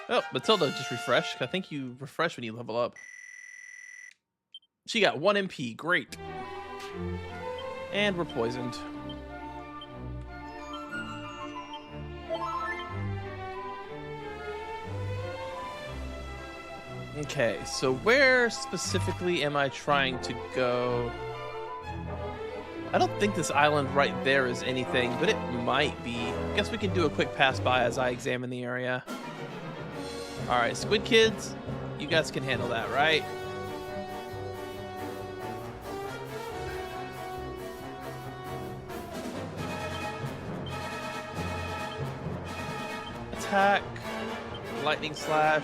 Oh, Matilda just refreshed. I think you refresh when you level up. She got 1 MP. Great. And we're poisoned. Okay, so where specifically am I trying to go? I don't think this island right there is anything, but it might be. I guess we can do a quick pass by as I examine the area. All right, Squid Kids, you guys can handle that, right? Attack, lightning slash,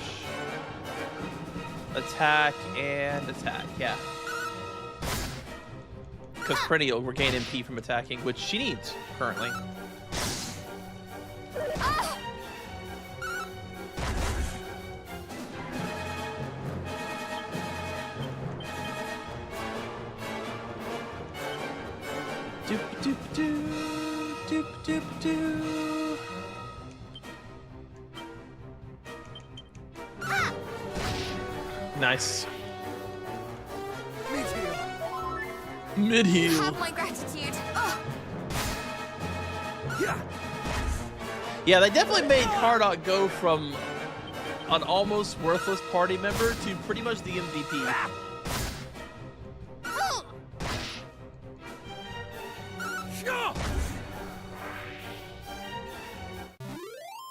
attack, and attack, yeah. Because Prinny will regain MP from attacking, which she needs currently. Doop doop doo, doop doop doo. Nice. Mid heal. Have my gratitude. Yeah, they definitely made Cardot go from an almost worthless party member to pretty much the MVP.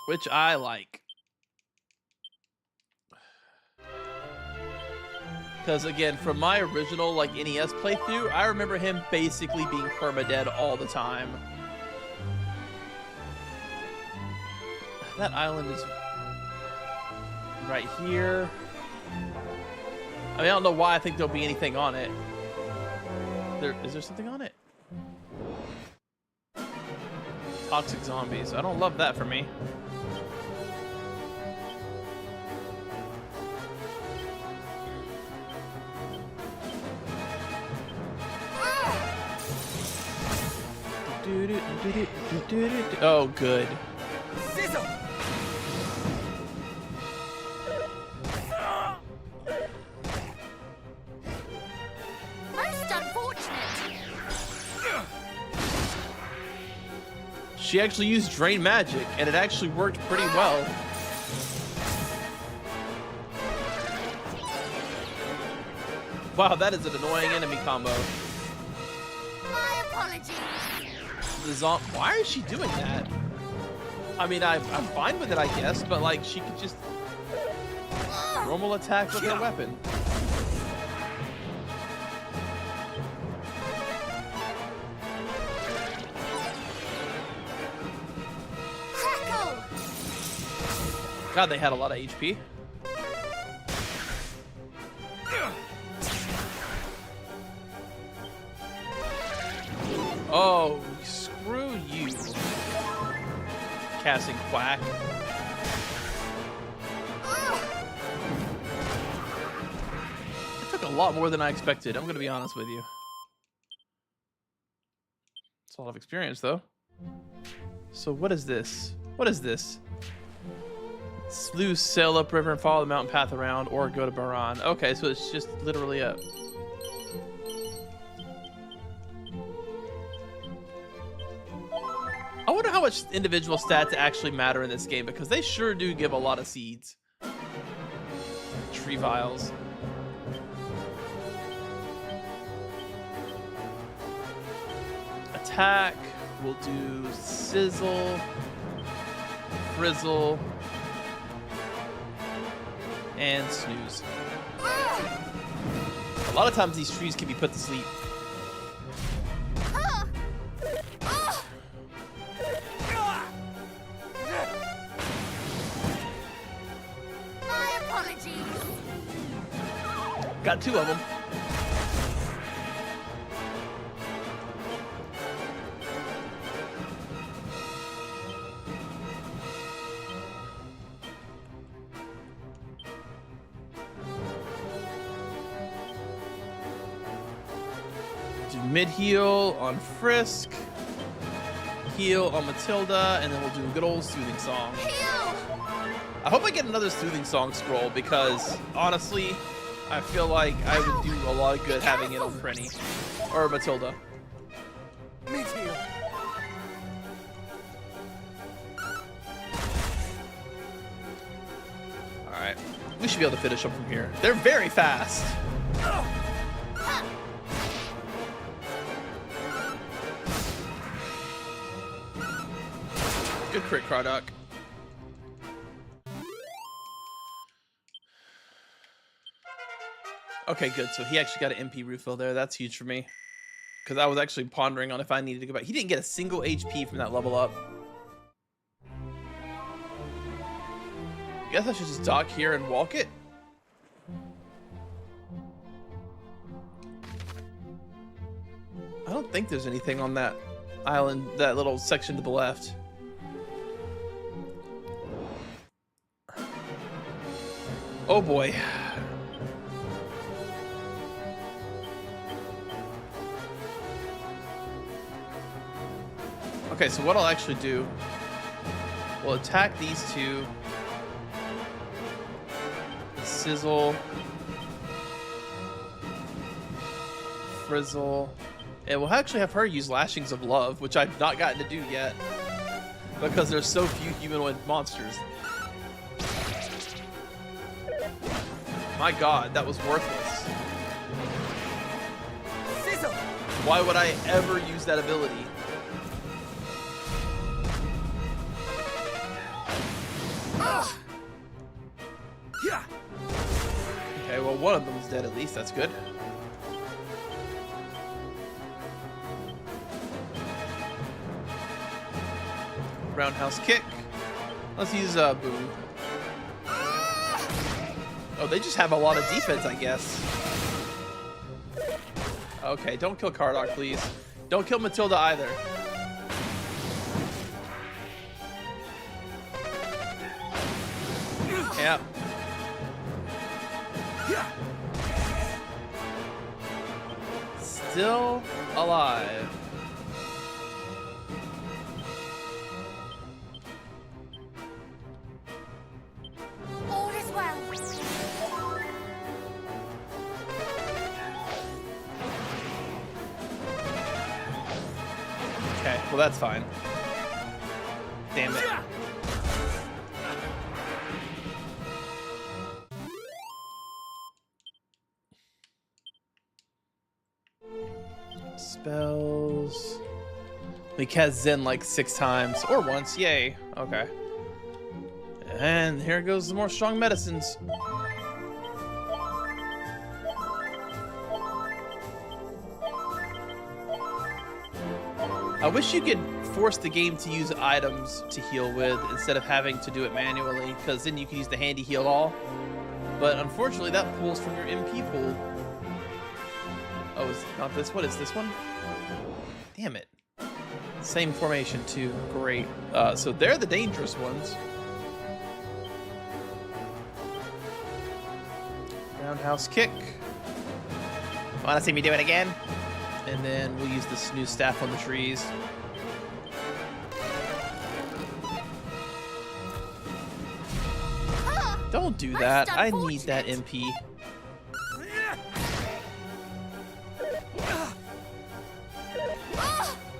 Which I like. Because again, from my original like NES playthrough, I remember him basically being permadead all the time. That island is right here. I mean, I don't know why I think there'll be anything on it. Is there something on it? Toxic zombies. I don't love that for me. Oh, good. Most unfortunate. She actually used Drain Magic, and it actually worked pretty well. Wow, that is an annoying enemy combo. My apologies. Why is she doing that? I mean, I'm fine with it, I guess, but like, she could just normal attack with her weapon. Crackle. God, they had a lot of HP. Oh, screw you. Casting Quack. It took a lot more than I expected, I'm going to be honest with you. It's a lot of experience, though. So what is this? What is this? Sluice, sail up river and follow the mountain path around, or go to Baran. Okay, so it's just literally up. I wonder how much individual stats actually matter in this game, because they sure do give a lot of seeds. Tree vials. Attack. We'll do sizzle, frizzle, and snooze. A lot of times these trees can be put to sleep. My apologies. Got 2 of them. Mid heal on Frisk, heal on Matilda, and then we'll do a good old soothing song. I hope I get another soothing song scroll, because honestly, I feel like I would do a lot of good having it on Prenny or Matilda. Mid heal. All right, we should be able to finish them from here. They're very fast. Good crit, Crawduck. Okay, good. So he actually got an MP refill there. That's huge for me. Because I was actually pondering on if I needed to go back. He didn't get a single HP from that level up. Guess I should just dock here and walk it. I don't think there's anything on that island, that little section to the left. Oh boy. Okay, so what I'll actually do, we'll attack these two. Sizzle. Frizzle. And we'll actually have her use Lashings of Love, which I've not gotten to do yet, because there's so few humanoid monsters. My god, that was worthless. Sizzle. Why would I ever use that ability? Yeah. Okay, well, one of them's dead at least. That's good. Roundhouse kick. Let's use Boo. Oh, they just have a lot of defense, I guess. Okay, don't kill Cardok, please. Don't kill Matilda either. Yep. Still alive. All is well. Okay, well that's fine. Damn it. Spells. We cast Zen like 6 times, or once, yay. Okay. And here goes the more strong medicines. I wish you could force the game to use items to heal with instead of having to do it manually, because then you can use the handy heal all. But unfortunately, that pulls from your MP pool. Oh, it's not this one, it's this one? Damn it. Same formation too, great. So they're the dangerous ones. Roundhouse kick. Wanna see me do it again? And then we'll use the snooze staff on the trees. Don't do that. I need that MP.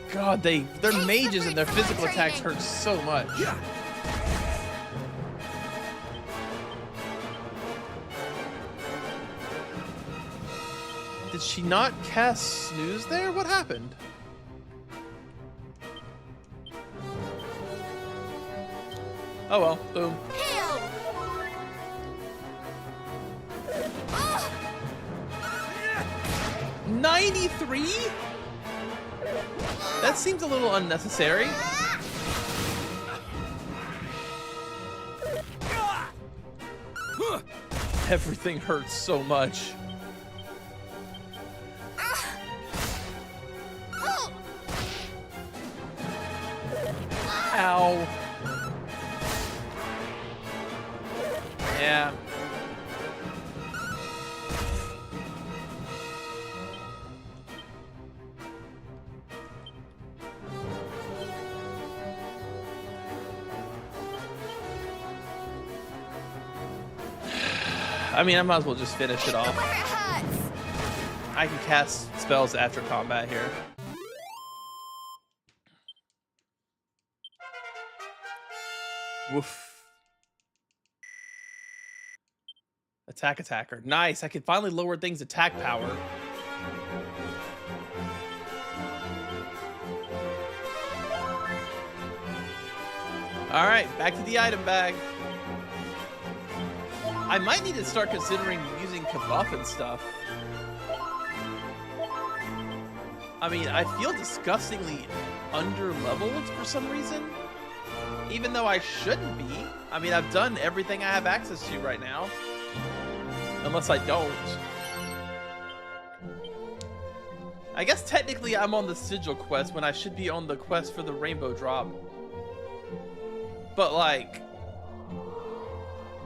God, their mages and their physical attacks hurt so much. Did she not cast snooze there? What happened? Oh well, boom. 93? That seems a little unnecessary. Everything hurts so much. Ow. Yeah. I mean, I might as well just finish it off. I can cast spells after combat here. Woof. Attacker. Nice. I can finally lower things' attack power. All right, back to the item bag. I might need to start considering using Kabuff and stuff. I mean, I feel disgustingly under-leveled for some reason. Even though I shouldn't be. I mean, I've done everything I have access to right now. Unless I don't. I guess technically I'm on the Sigil quest when I should be on the quest for the Rainbow Drop. But like,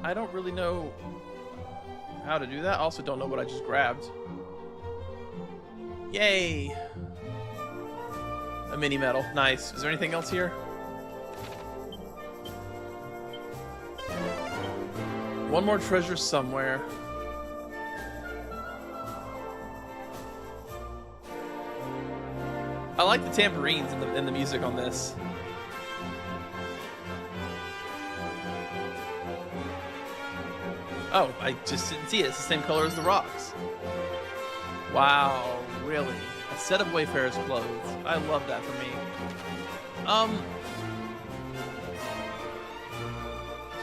I don't really know how to do that. I also don't know what I just grabbed. Yay! A mini medal. Nice. Is there anything else here? One more treasure somewhere. I like the tambourines in the music on this. Oh, I just didn't see it. It's the same color as the rocks. Wow, really? A set of Wayfarer's clothes. I love that for me.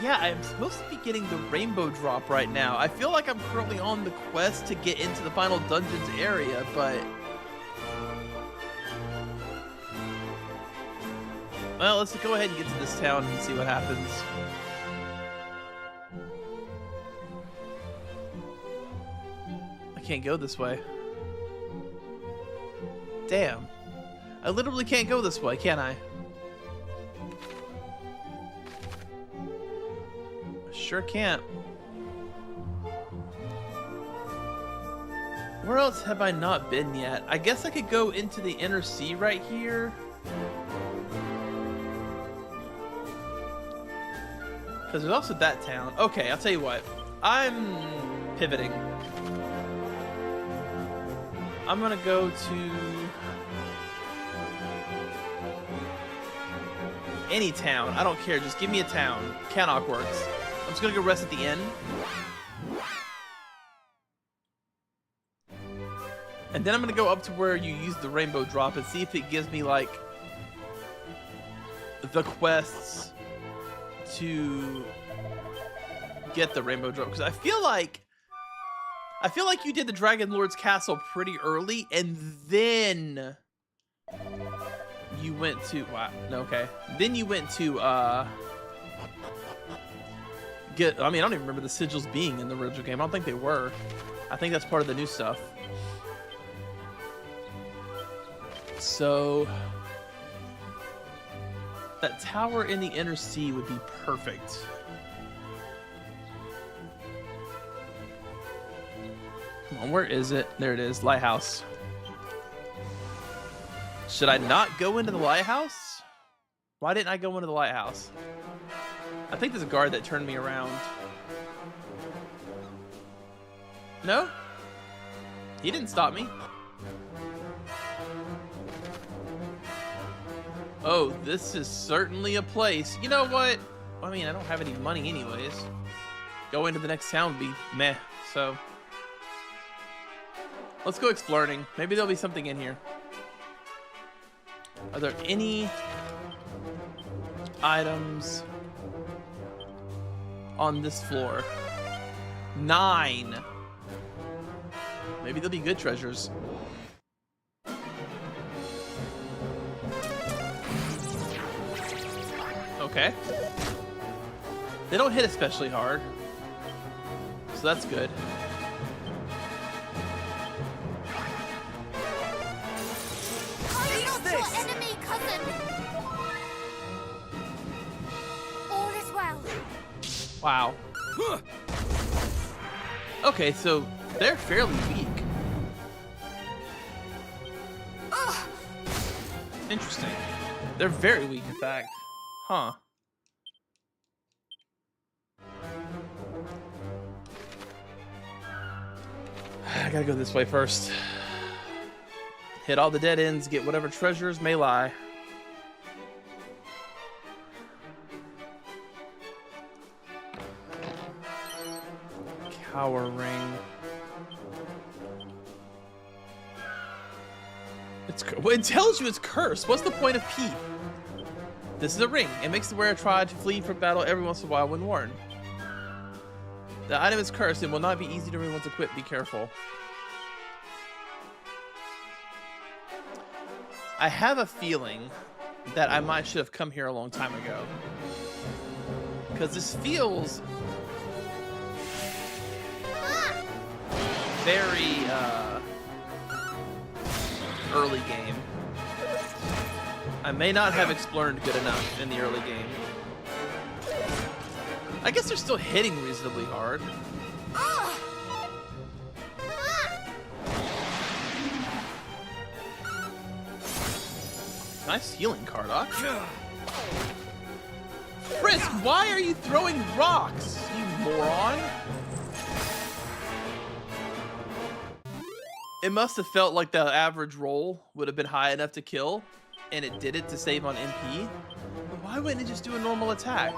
Yeah, I'm supposed to be getting the Rainbow Drop right now. I feel like I'm currently on the quest to get into the final dungeons area, but... well, let's go ahead and get to this town and see what happens. I can't go this way. Damn. I literally can't go this way, can I? Sure can't. Where else have I not been yet? I guess I could go into the inner sea right here. Because there's also that town. Okay, I'll tell you what. I'm pivoting. I'm gonna go to any town. I don't care. Just give me a town. Cannock works. I'm just gonna go rest at the inn. And then I'm gonna go up to where you use the Rainbow Drop and see if it gives me like the quests to get the Rainbow Drop, because I feel like you did the Dragon Lord's Castle pretty early, and then you went to then you went to I mean, I don't even remember the sigils being in the original game. I don't think they were. I think that's part of the new stuff. So that tower in the inner sea would be perfect. Come on, where is it? There it is, lighthouse. Should I not go into the lighthouse? Why didn't I go into the lighthouse? I think there's a guard that turned me around. No? He didn't stop me. Oh, this is certainly a place. You know what? I mean, I don't have any money anyways. Going to the next town would be meh, so. Let's go exploring. Maybe there'll be something in here. Are there any items on this floor? 9. Maybe there'll be good treasures. Okay. They don't hit especially hard, so that's good. I am not your enemy, cousin. All is well. Wow. Okay, so they're fairly weak. Interesting. They're very weak, in fact. Huh. I gotta go this way first. Hit all the dead ends, get whatever treasures may lie. Power ring. Well, it tells you it's cursed. What's the point of Pete? This is a ring. It makes the wearer try to flee from battle every once in a while when worn. The item is cursed and will not be easy to remove once equipped. Be careful. I have a feeling that I should have come here a long time ago. Because this feels very early game. I may not have explored good enough in the early game. I guess they're still hitting reasonably hard. Nice healing, Kardak. Frisk, why are you throwing rocks, you moron? It must have felt like the average roll would have been high enough to kill, and it did it to save on MP. But why wouldn't it just do a normal attack?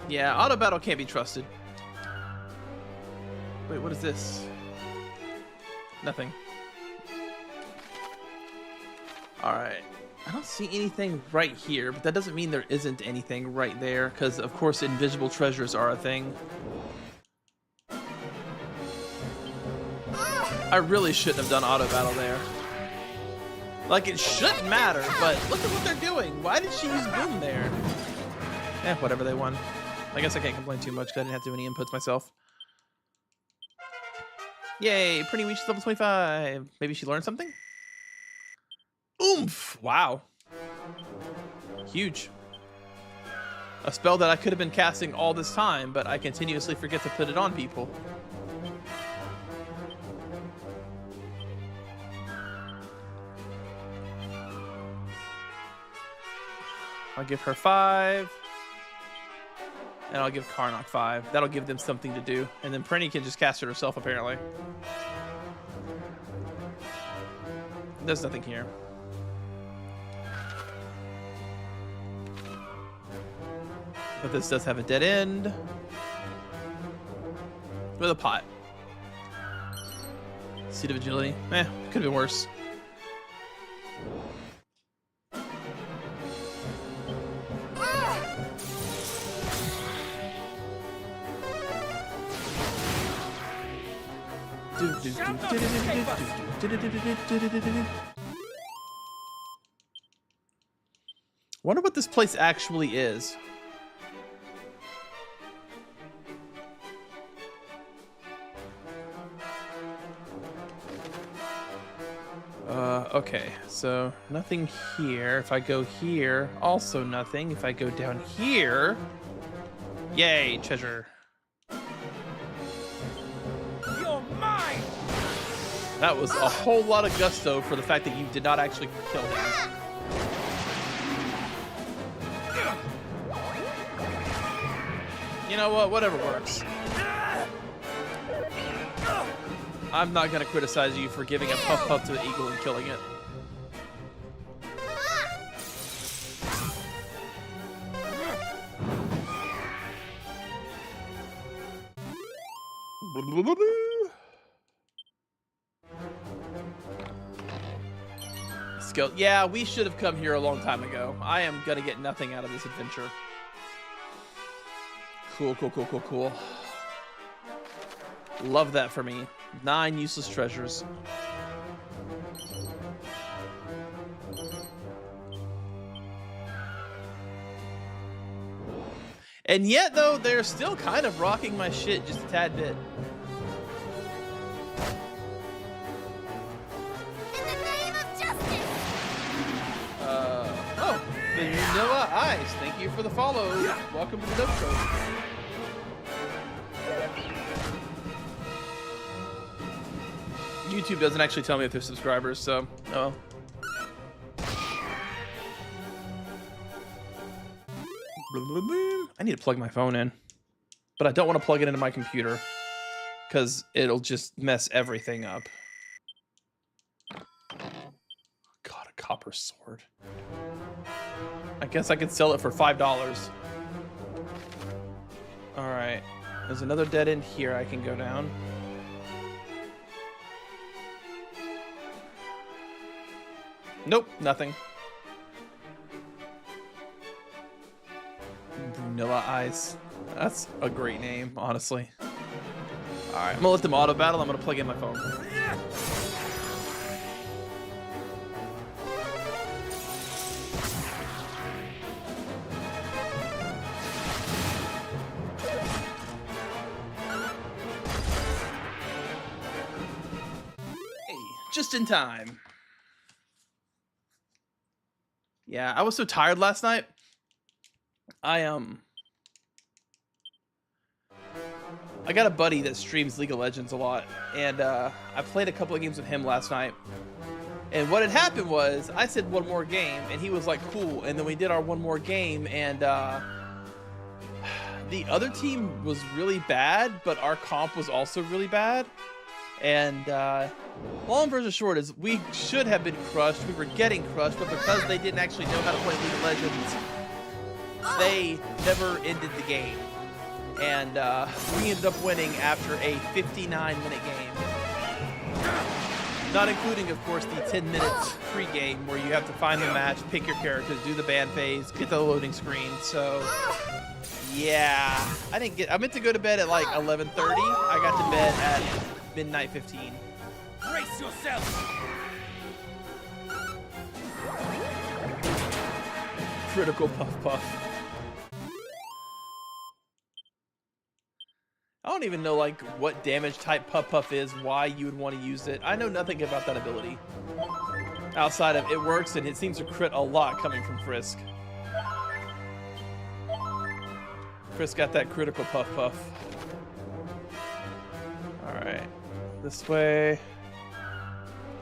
Yeah, auto battle can't be trusted. Wait, what is this? Nothing. Alright. I don't see anything right here, but that doesn't mean there isn't anything right there, because of course invisible treasures are a thing. I really shouldn't have done auto battle there. Like, it shouldn't matter, but look at what they're doing. Why did she use boom there? Eh, whatever, they won. I guess I can't complain too much because I didn't have to do any inputs myself. Yay, Pretty reached level 25. Maybe she learned something? Oomph! Wow. Huge. A spell that I could have been casting all this time, but I continuously forget to put it on people. I'll give her 5. And I'll give Karnak 5. That'll give them something to do. And then Prenny can just cast it herself, apparently. There's nothing here. But this does have a dead end. With a pot. Seed of Agility. Eh, could have been worse. Wonder what this place actually is. Okay, so nothing here. If I go here, also nothing. If I go down here, yay, treasure. You're mine! That was a whole lot of gusto for the fact that you did not actually kill him. You know what? Whatever works. I'm not gonna criticize you for giving a puff puff to the eagle and killing it. Skill. Yeah, we should have come here a long time ago. I am gonna get nothing out of this adventure. Cool, cool, cool, cool, cool. Love that for me. 9 useless treasures. And yet, though, they're still kind of rocking my shit just a tad bit. In the name of justice! Oh, Vanilla Ice. Thank you for the follow. Welcome to the Dope Show. YouTube doesn't actually tell me if they're subscribers, so oh. I need to plug my phone in, but I don't want to plug it into my computer because it'll just mess everything up. God, a copper sword. I guess I could sell it for $5. All right, there's another dead end here I can go down. Nope, nothing. Vanilla Ice. That's a great name, honestly. Alright, I'm gonna let them auto battle. I'm gonna plug in my phone. Hey, just in time. Yeah, I was so tired last night. I got a buddy that streams League of Legends a lot, and I played a couple of games with him last night. And what had happened was I said one more game, and he was like, cool. And then we did our one more game, and the other team was really bad, but our comp was also really bad. And long version short is we should have been crushed. We were getting crushed, but because they didn't actually know how to play League of Legends, they never ended the game. And we ended up winning after a 59-minute game. Not including, of course, the 10 minutes pre-game where you have to find the match, pick your characters, do the ban phase, get the loading screen. So, yeah. I meant to go to bed at like 11:30. I got to bed at midnight 15. Brace yourself! Critical puff puff. I don't even know like what damage type puff puff is, why you would want to use it. I know nothing about that ability. Outside of it works and it seems to crit a lot coming from Frisk. Frisk got that critical puff puff. Alright. This way.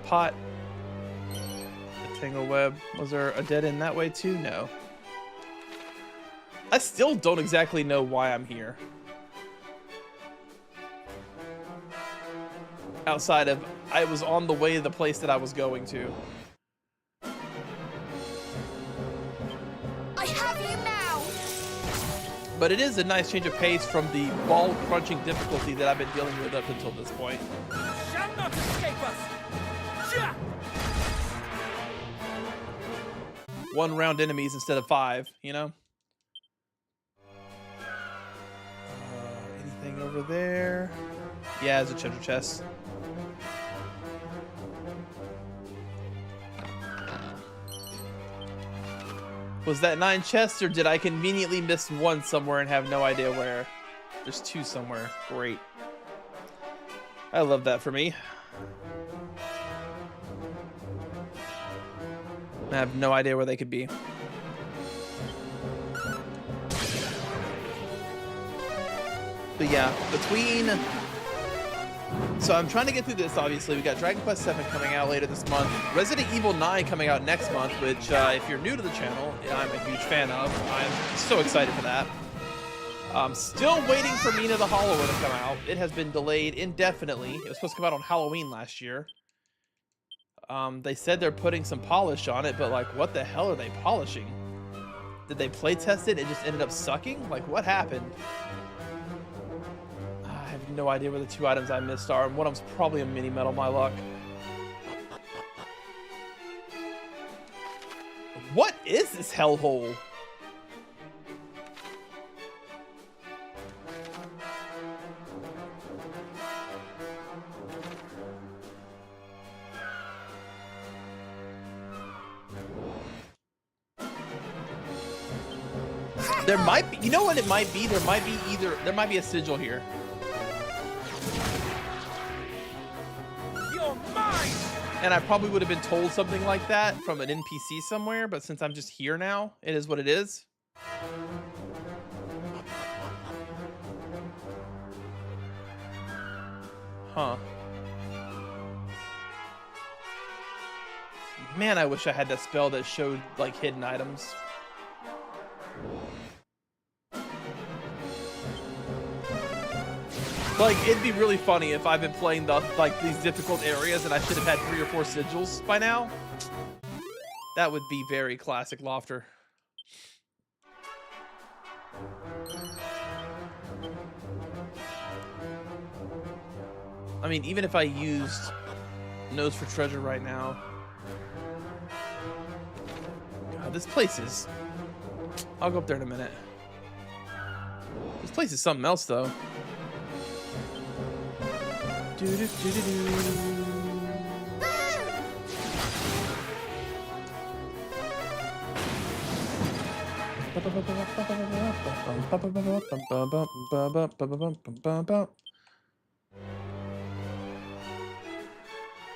Pot. The tangle web. Was there a dead end that way too? No. I still don't exactly know why I'm here. Outside of, I was on the way to the place that I was going to. I have you now! But it is a nice change of pace from the ball-crunching difficulty that I've been dealing with up until this point. Shall not escape us! Ja! 1 round enemies instead of 5, you know? Anything over there? Yeah, there's a treasure chest. Was that 9 chests, or did I conveniently miss 1 somewhere and have no idea where? There's 2 somewhere. Great. I love that for me. I have no idea where they could be. But yeah, between... So I'm trying to get through this, obviously. We got Dragon Quest VII coming out later this month. Resident Evil 9 coming out next month, which, if you're new to the channel, I'm a huge fan of. I'm so excited for that. I'm still waiting for Mina the Hollower to come out. It has been delayed indefinitely. It was supposed to come out on Halloween last year. They said they're putting some polish on it, but like, what the hell are they polishing? Did they play test it? It just ended up sucking? Like, what happened? I have no idea where the 2 items I missed are, and one of them's probably a mini medal, my luck. What is this hellhole? There might be, you know what it might be? There might be a sigil here. You're mine! And I probably would have been told something like that from an NPC somewhere, but since I'm just here now, it is what it is. Huh. Man, I wish I had that spell that showed, like, hidden items. Like, it'd be really funny if I've been playing these difficult areas and I should have had 3 or 4 sigils by now. That would be very classic Lofter. I mean, even if I used Nose for Treasure right now. God, this place is... I'll go up there in a minute. This place is something else, though.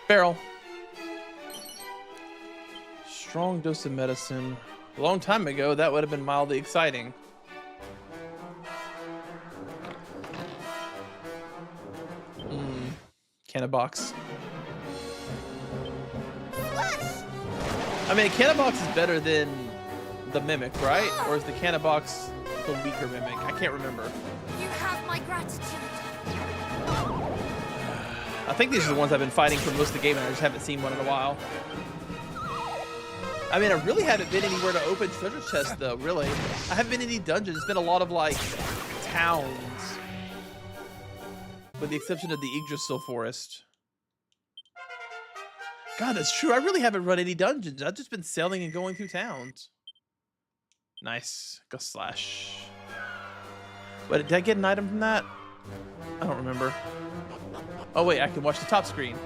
Barrel. Strong dose of medicine. A long time ago, that would have been mildly exciting. Canna box. I mean, a canna box is better than the mimic, right? Or is the canna box the weaker mimic? I can't remember. You have my gratitude. I think these are the ones I've been fighting for most of the game, and I just haven't seen one in a while. I mean, I really haven't been anywhere to open treasure chests, though, really. I haven't been in any dungeons. It's been a lot of, like, towns. With the exception of the Yggdrasil Forest. God, that's true. I really haven't run any dungeons. I've just been sailing and going through towns. Nice. Go slash. Wait, did I get an item from that? I don't remember. Oh, wait, I can watch the top screen.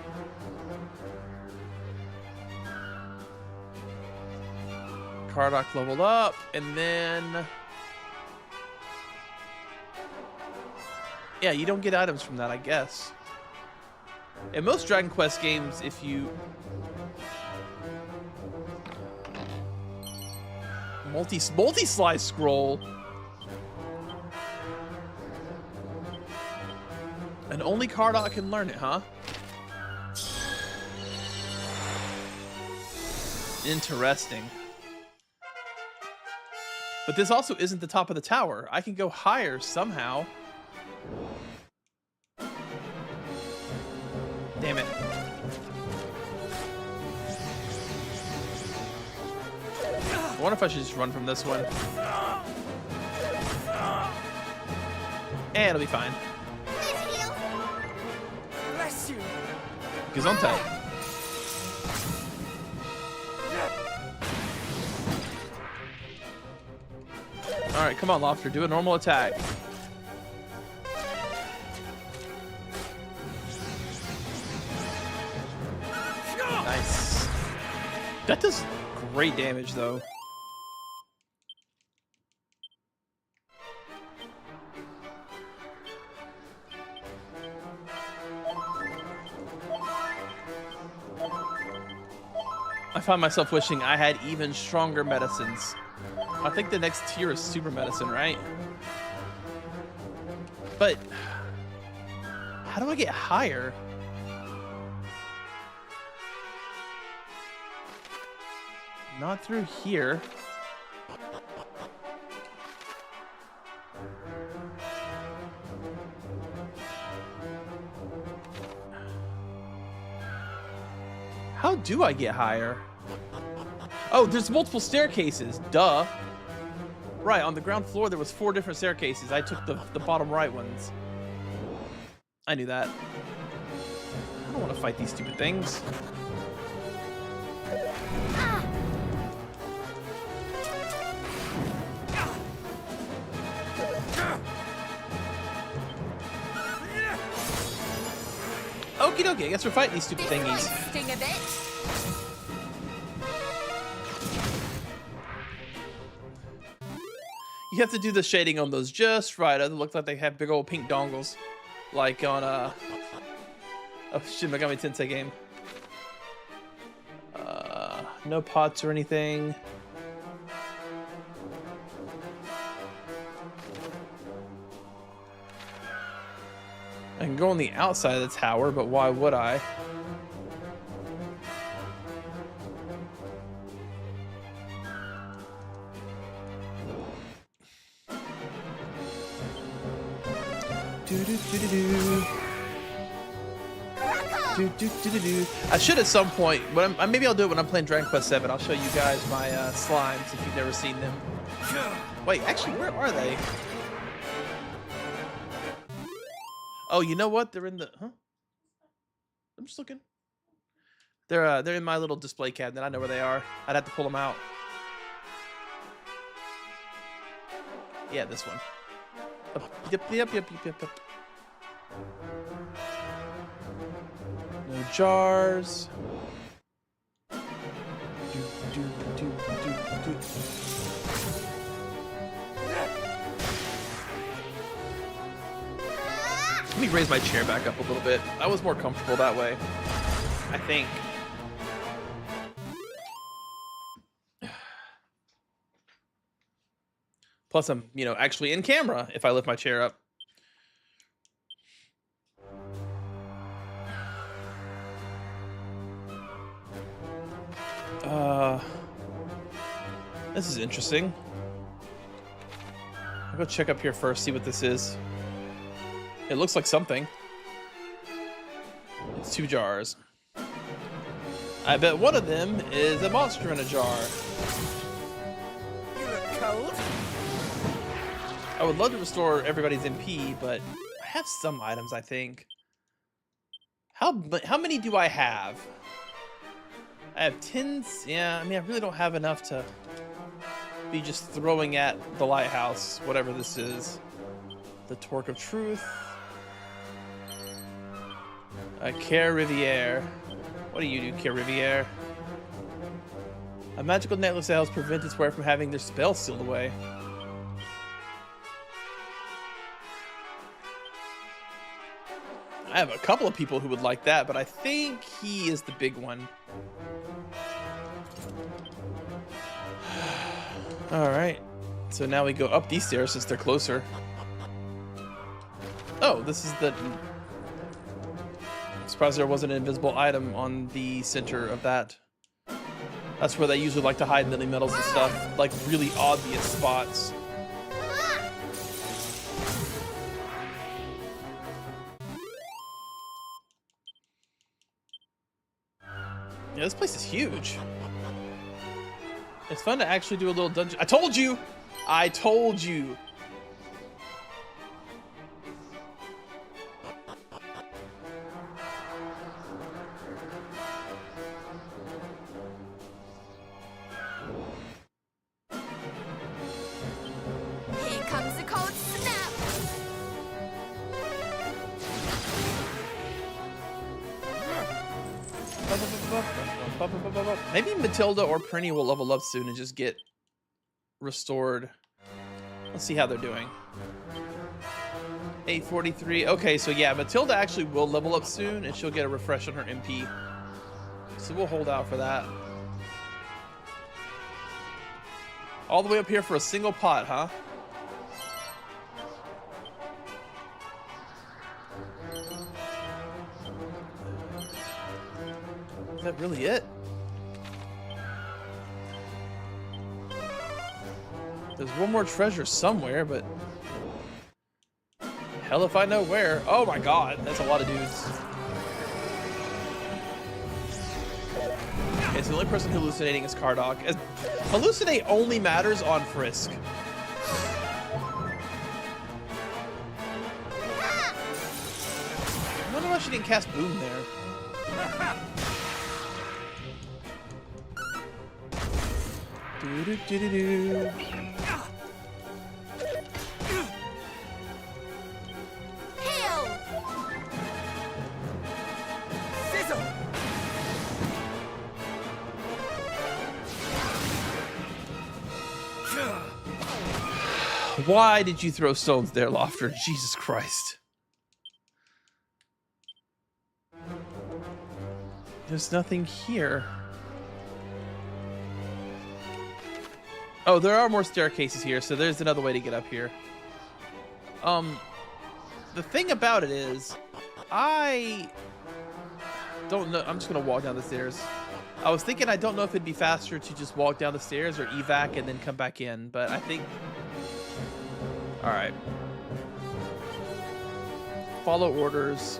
Kardak leveled up, and then... Yeah, you don't get items from that, I guess. In most Dragon Quest games, if you... Multi-slice scroll. And only Kardak can learn it, huh? Interesting. But this also isn't the top of the tower. I can go higher somehow. Damn it. I wonder if I should just run from this one. And it'll be fine. Bless you. Gesundheit. Alright, come on, Lofter. Do a normal attack. Nice. That does great damage, though. I find myself wishing I had even stronger medicines. I think the next tier is super medicine, right? But how do I get higher? Not through here. do I get higher? Oh, there's multiple staircases. Duh. Right, on the ground floor there was 4 different staircases. I took the bottom right ones. I knew that. I don't want to fight these stupid things. Okie dokie, I guess we're fighting these stupid This might thingies. sting a bit. You have to do the shading on those just right. It looks like they have big old pink dongles. Like on a Shin Megami Tensei game. No pots or anything. I can go on the outside of the tower, but why would I? I should at some point, but maybe I'll do it when I'm playing Dragon Quest VII. I'll show you guys my slimes if you've never seen them. Wait, actually, where are they? Oh, you know what? They're in the. Huh? I'm just looking. They're in my little display cabinet. I know where they are. I'd have to pull them out. Yeah, this one. Yep. No jars. Let me raise my chair back up a little bit. I was more comfortable that way, I think. Plus, I'm, actually in camera if I lift my chair up. This is interesting. I'll go check up here first, see what this is. It looks like something. It's 2 jars. I bet one of them is a monster in a jar. You look cold. I would love to restore everybody's MP, but I have some items, I think. How many do I have? I have 10. Yeah, I mean, I really don't have enough to be just throwing at the lighthouse, whatever this is. The Torque of Truth. Care Riviere. What do you do, Care Riviere? A magical necklace that helps prevent its wearer from having their spell sealed away. I have a couple of people who would like that, but I think he is the big one. Alright. So now we go up these stairs since they're closer. Oh, this is the... I'm surprised there wasn't an invisible item on the center of that. That's where they usually like to hide mini metals and stuff. Like really obvious spots. Yeah, this place is huge. It's fun to actually do a little dungeon. I told you! I told you! Here comes the cold snap. Maybe Matilda or Prinny will level up soon and just get restored. Let's see how they're doing. 843. Okay, so yeah, Matilda actually will level up soon and she'll get a refresh on her MP. So we'll hold out for that. All the way up here for a single pot, huh? Is that really it? There's one more treasure somewhere, but hell if I know where. Oh my god, that's a lot of dudes. Okay, so the only person hallucinating is Cardog. Hallucinate only matters on Frisk. I wonder why she didn't cast Boom there. Do-do-do-do-do. Why did you throw stones there, Lofter? Jesus Christ. There's nothing here. Oh, there are more staircases here, so there's another way to get up here. The thing about it is, I don't know. I'm just gonna walk down the stairs. I was thinking I don't know if it'd be faster to just walk down the stairs or evac and then come back in, but I think... Alright. Follow orders.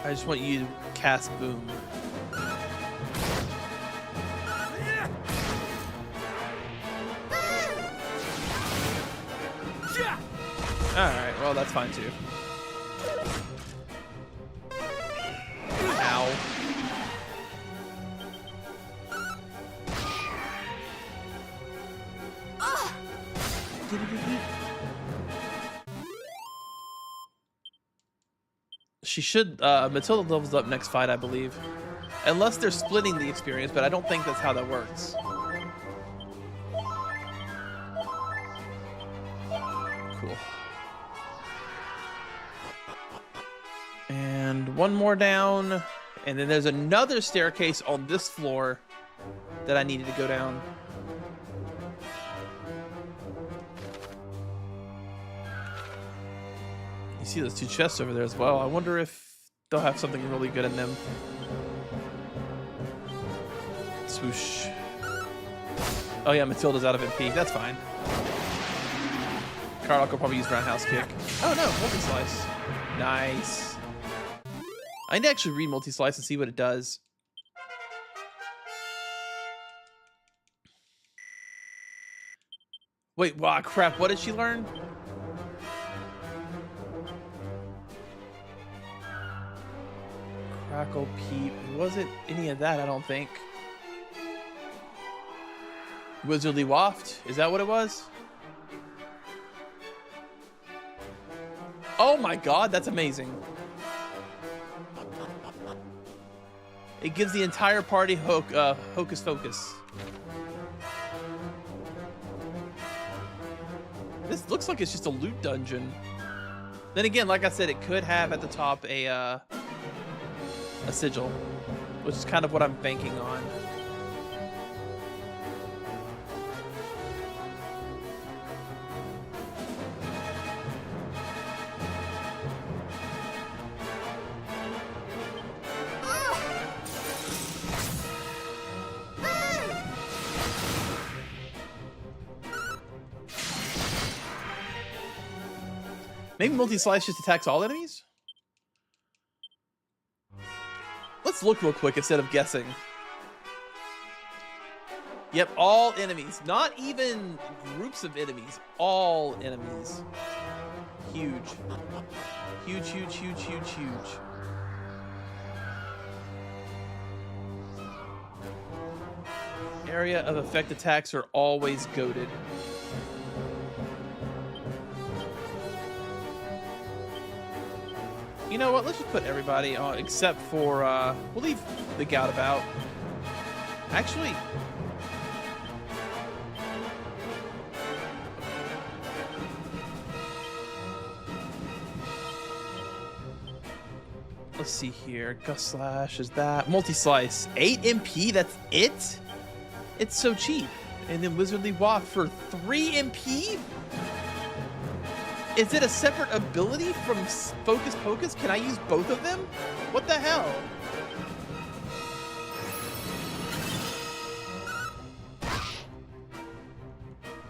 I just want you to cast Boom. Alright, well that's fine too. Ow. She should, Matilda levels up next fight, I believe. Unless they're splitting the experience, but I don't think that's how that works. Cool. And one more down. And then there's another staircase on this floor that I needed to go down. You see those two chests over there as well. I wonder if they'll have something really good in them. Swoosh. Oh yeah, Matilda's out of MP. That's fine. Carlock will probably use roundhouse kick. Oh no, multi-slice. Nice. I need to actually read multi-slice and see what it does. Wait, wow, crap. What did she learn? Crackle, peep. It wasn't any of that, I don't think. Wizardly waft? Is that what it was? Oh my god, that's amazing. It gives the entire party hocus pocus. This looks like it's just a loot dungeon. Then again, like I said, it could have at the top a sigil, which is kind of what I'm banking on. Maybe multi-slice just attacks all enemies? Let's look real quick instead of guessing. Yep, all enemies. Not even groups of enemies. All enemies. Huge. Huge, huge, huge, huge, huge. Area of effect attacks are always goated. You know what? Let's just put everybody on, except for, we'll leave the gout about. Actually, let's see here. Gust Slash is that. Multi-Slice. 8 MP, that's it? It's so cheap. And then Wizardly Waft for 3 MP? Is it a separate ability from Focus Pocus? Can I use both of them? What the hell?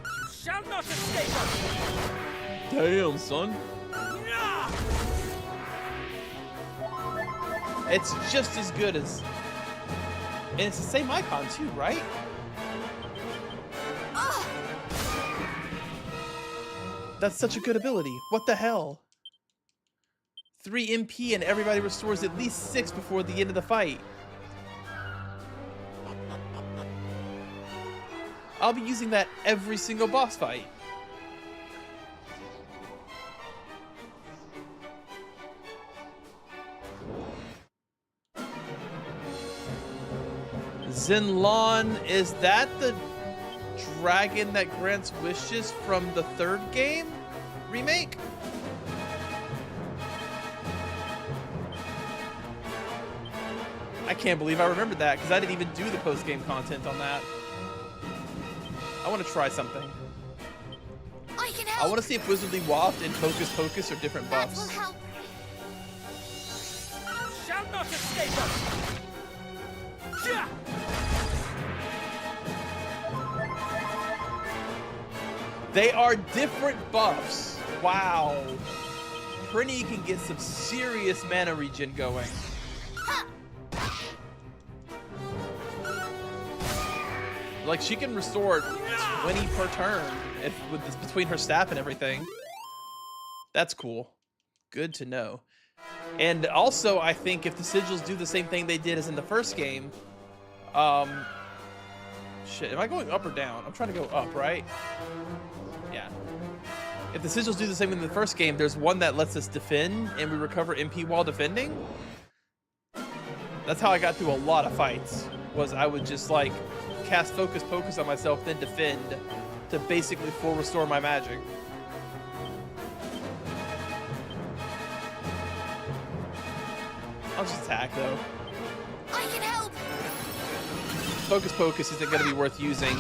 You shall not escape us! Damn, son. It's just as good as... And it's the same icon too, right? That's such a good ability. What the hell? 3 MP and everybody restores at least 6 before the end of the fight. I'll be using that every single boss fight. Zinlon, is that the dragon that grants wishes from the 3rd game remake? I can't believe I remembered that because I didn't even do the post-game content on that. I want to try something. I can help. I want to see if Wizardly Waft and Focus Pocus are different That will buffs. help. Shall not escape us! Yeah! They are different buffs. Wow. Prinny can get some serious mana regen going. Like, she can restore 20 per turn if with this, between her staff and everything. That's cool. Good to know. And also, I think if the sigils do the same thing they did as in the first game, shit, am I going up or down? I'm trying to go up, right? Yeah. If the sigils do the same in the first game, there's one that lets us defend and we recover MP while defending. That's how I got through a lot of fights, was I would just like cast Focus Pocus on myself, then defend to basically full restore my magic. I'll just attack though. I can help. Focus Pocus isn't going to be worth using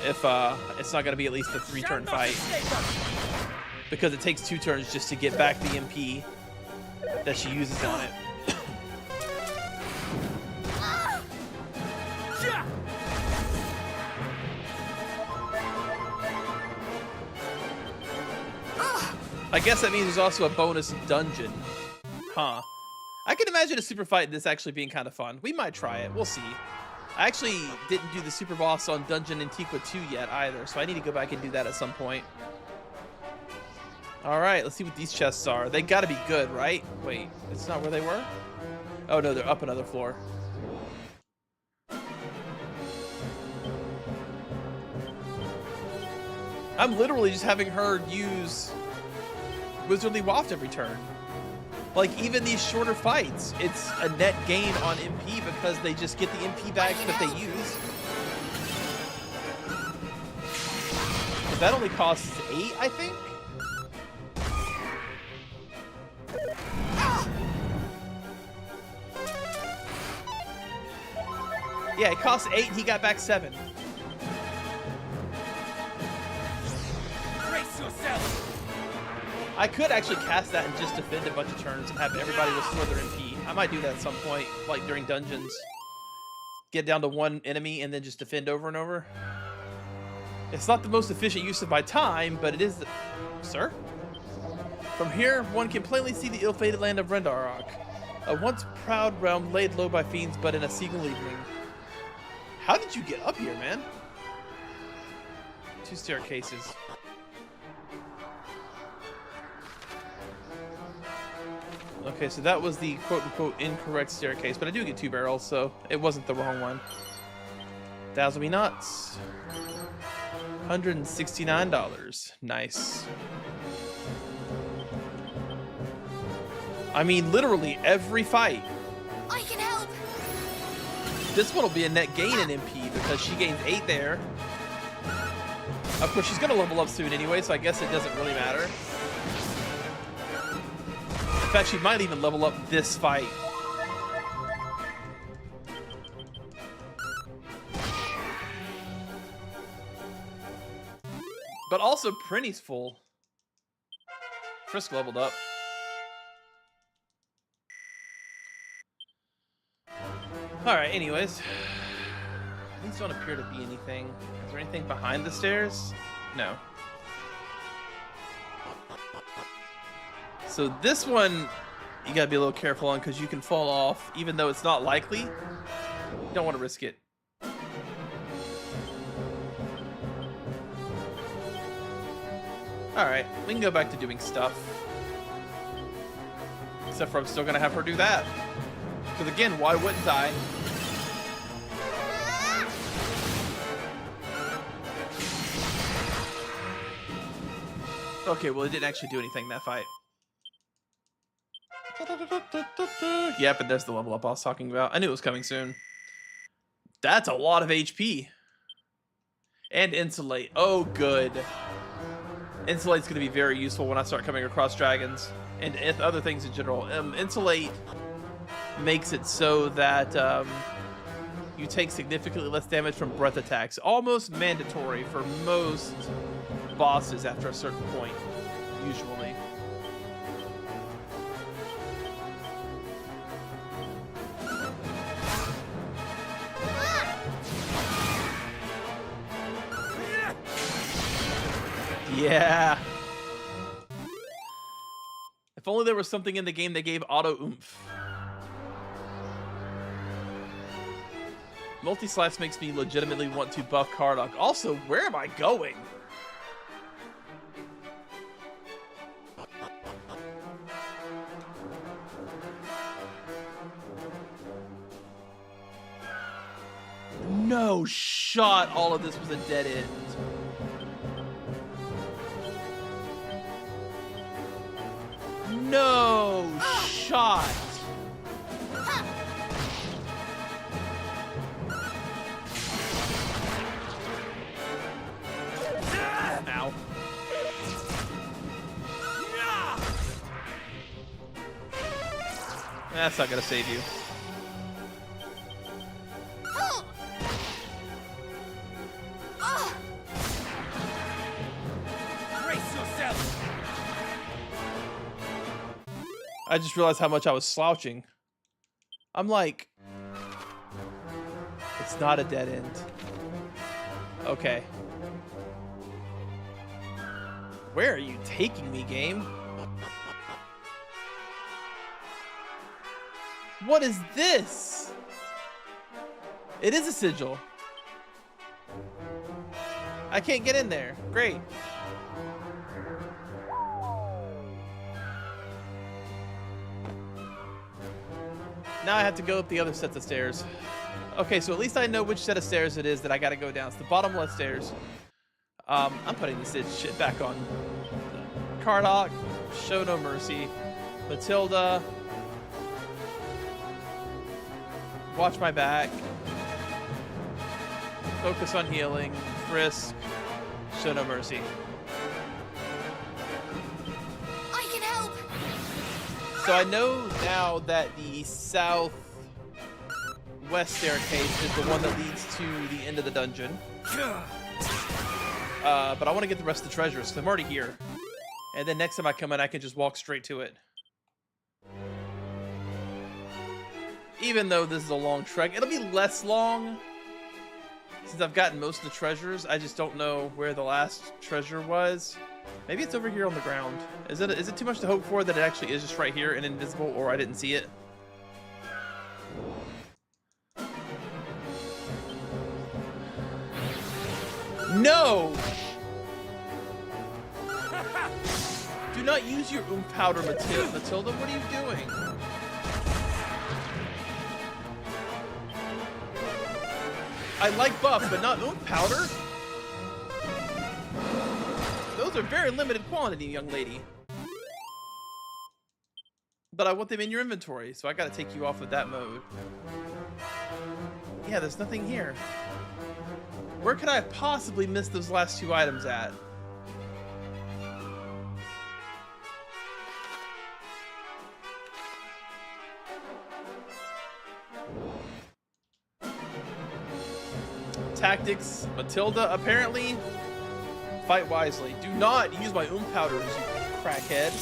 if it's not going to be at least a 3-turn fight, because it takes 2 turns just to get back the MP that she uses on it. I guess that means there's also a bonus dungeon. Huh. I can imagine a super fight in this actually being kind of fun. We might try it. We'll see. I actually didn't do the super boss on Dungeon Antiqua 2 yet either, so I need to go back and do that at some point. Alright, let's see what these chests are. They gotta be good, right? Wait, it's not where they were? Oh no, they're up another floor. I'm literally just having her use Wizardly Waft every turn. Like, even these shorter fights, it's a net gain on MP because they just get the MP bags that they use. But that only costs 8, I think? Yeah, it costs 8 and he got back 7. Brace yourself! I could actually cast that and just defend a bunch of turns and have everybody restore their MP. I might do that at some point, like during dungeons. Get down to 1 enemy and then just defend over and over. It's not the most efficient use of my time, but it is... Sir? From here, one can plainly see the ill-fated land of Rendarok. A once proud realm laid low by fiends, but in a single evening. How did you get up here, man? 2 staircases. Okay, so that was the quote-unquote incorrect staircase, but I do get 2 barrels, so it wasn't the wrong one. Dazzle me nuts. $169. Nice. I mean, literally every fight. I can help. This one will be a net gain in MP because she gains 8 there. Of course, she's going to level up soon anyway, so I guess it doesn't really matter. In fact, she might even level up this fight. But also, Prinny's full. Frisk leveled up. Alright, anyways. These don't appear to be anything. Is there anything behind the stairs? No. So this one, you gotta be a little careful on because you can fall off, even though it's not likely. Don't want to risk it. Alright, we can go back to doing stuff. Except for I'm still gonna have her do that. Because again, why wouldn't I? Okay, well it didn't actually do anything, that fight. Yep, and there's the level up I was talking about. I knew it was coming soon. That's a lot of HP. And Insulate. Oh, good. Insulate's going to be very useful when I start coming across dragons. And other things in general. Insulate makes it so that you take significantly less damage from breath attacks. Almost mandatory for most bosses after a certain point, usually. Yeah. If only there was something in the game that gave auto oomph. Multi-slash makes me legitimately want to buff Kardak. Also, where am I going? No shot all of this was a dead end. No shot. Ow. That's not gonna save you. I just realized how much I was slouching. I'm like, it's not a dead end. Okay. Where are you taking me, game? What is this? It is a sigil. I can't get in there. Great. Now I have to go up the other sets of stairs. Okay, so at least I know which set of stairs it is that I gotta go down. It's the bottom left stairs. I'm putting this shit back on. Kardak, show no mercy. Matilda. Watch my back. Focus on healing. Frisk. Show no mercy. So I know now that the southwest staircase is the one that leads to the end of the dungeon. But I want to get the rest of the treasures, so I'm already here. And then next time I come in, I can just walk straight to it. Even though this is a long trek, it'll be less long. Since I've gotten most of the treasures, I just don't know where the last treasure was. Maybe it's over here on the ground. Is it too much to hope for that it actually is just right here and invisible, or I didn't see it? No! Do not use your oomph powder, Matilda. What are you doing? I like buff, but not oomph powder. Those are very limited quantity, young lady. But I want them in your inventory, so I gotta take you off of that mode. Yeah, there's nothing here. Where could I have possibly missed those last two items at? Tactics, Matilda, apparently. Fight wisely. Do not use my oomph powders, you crackhead.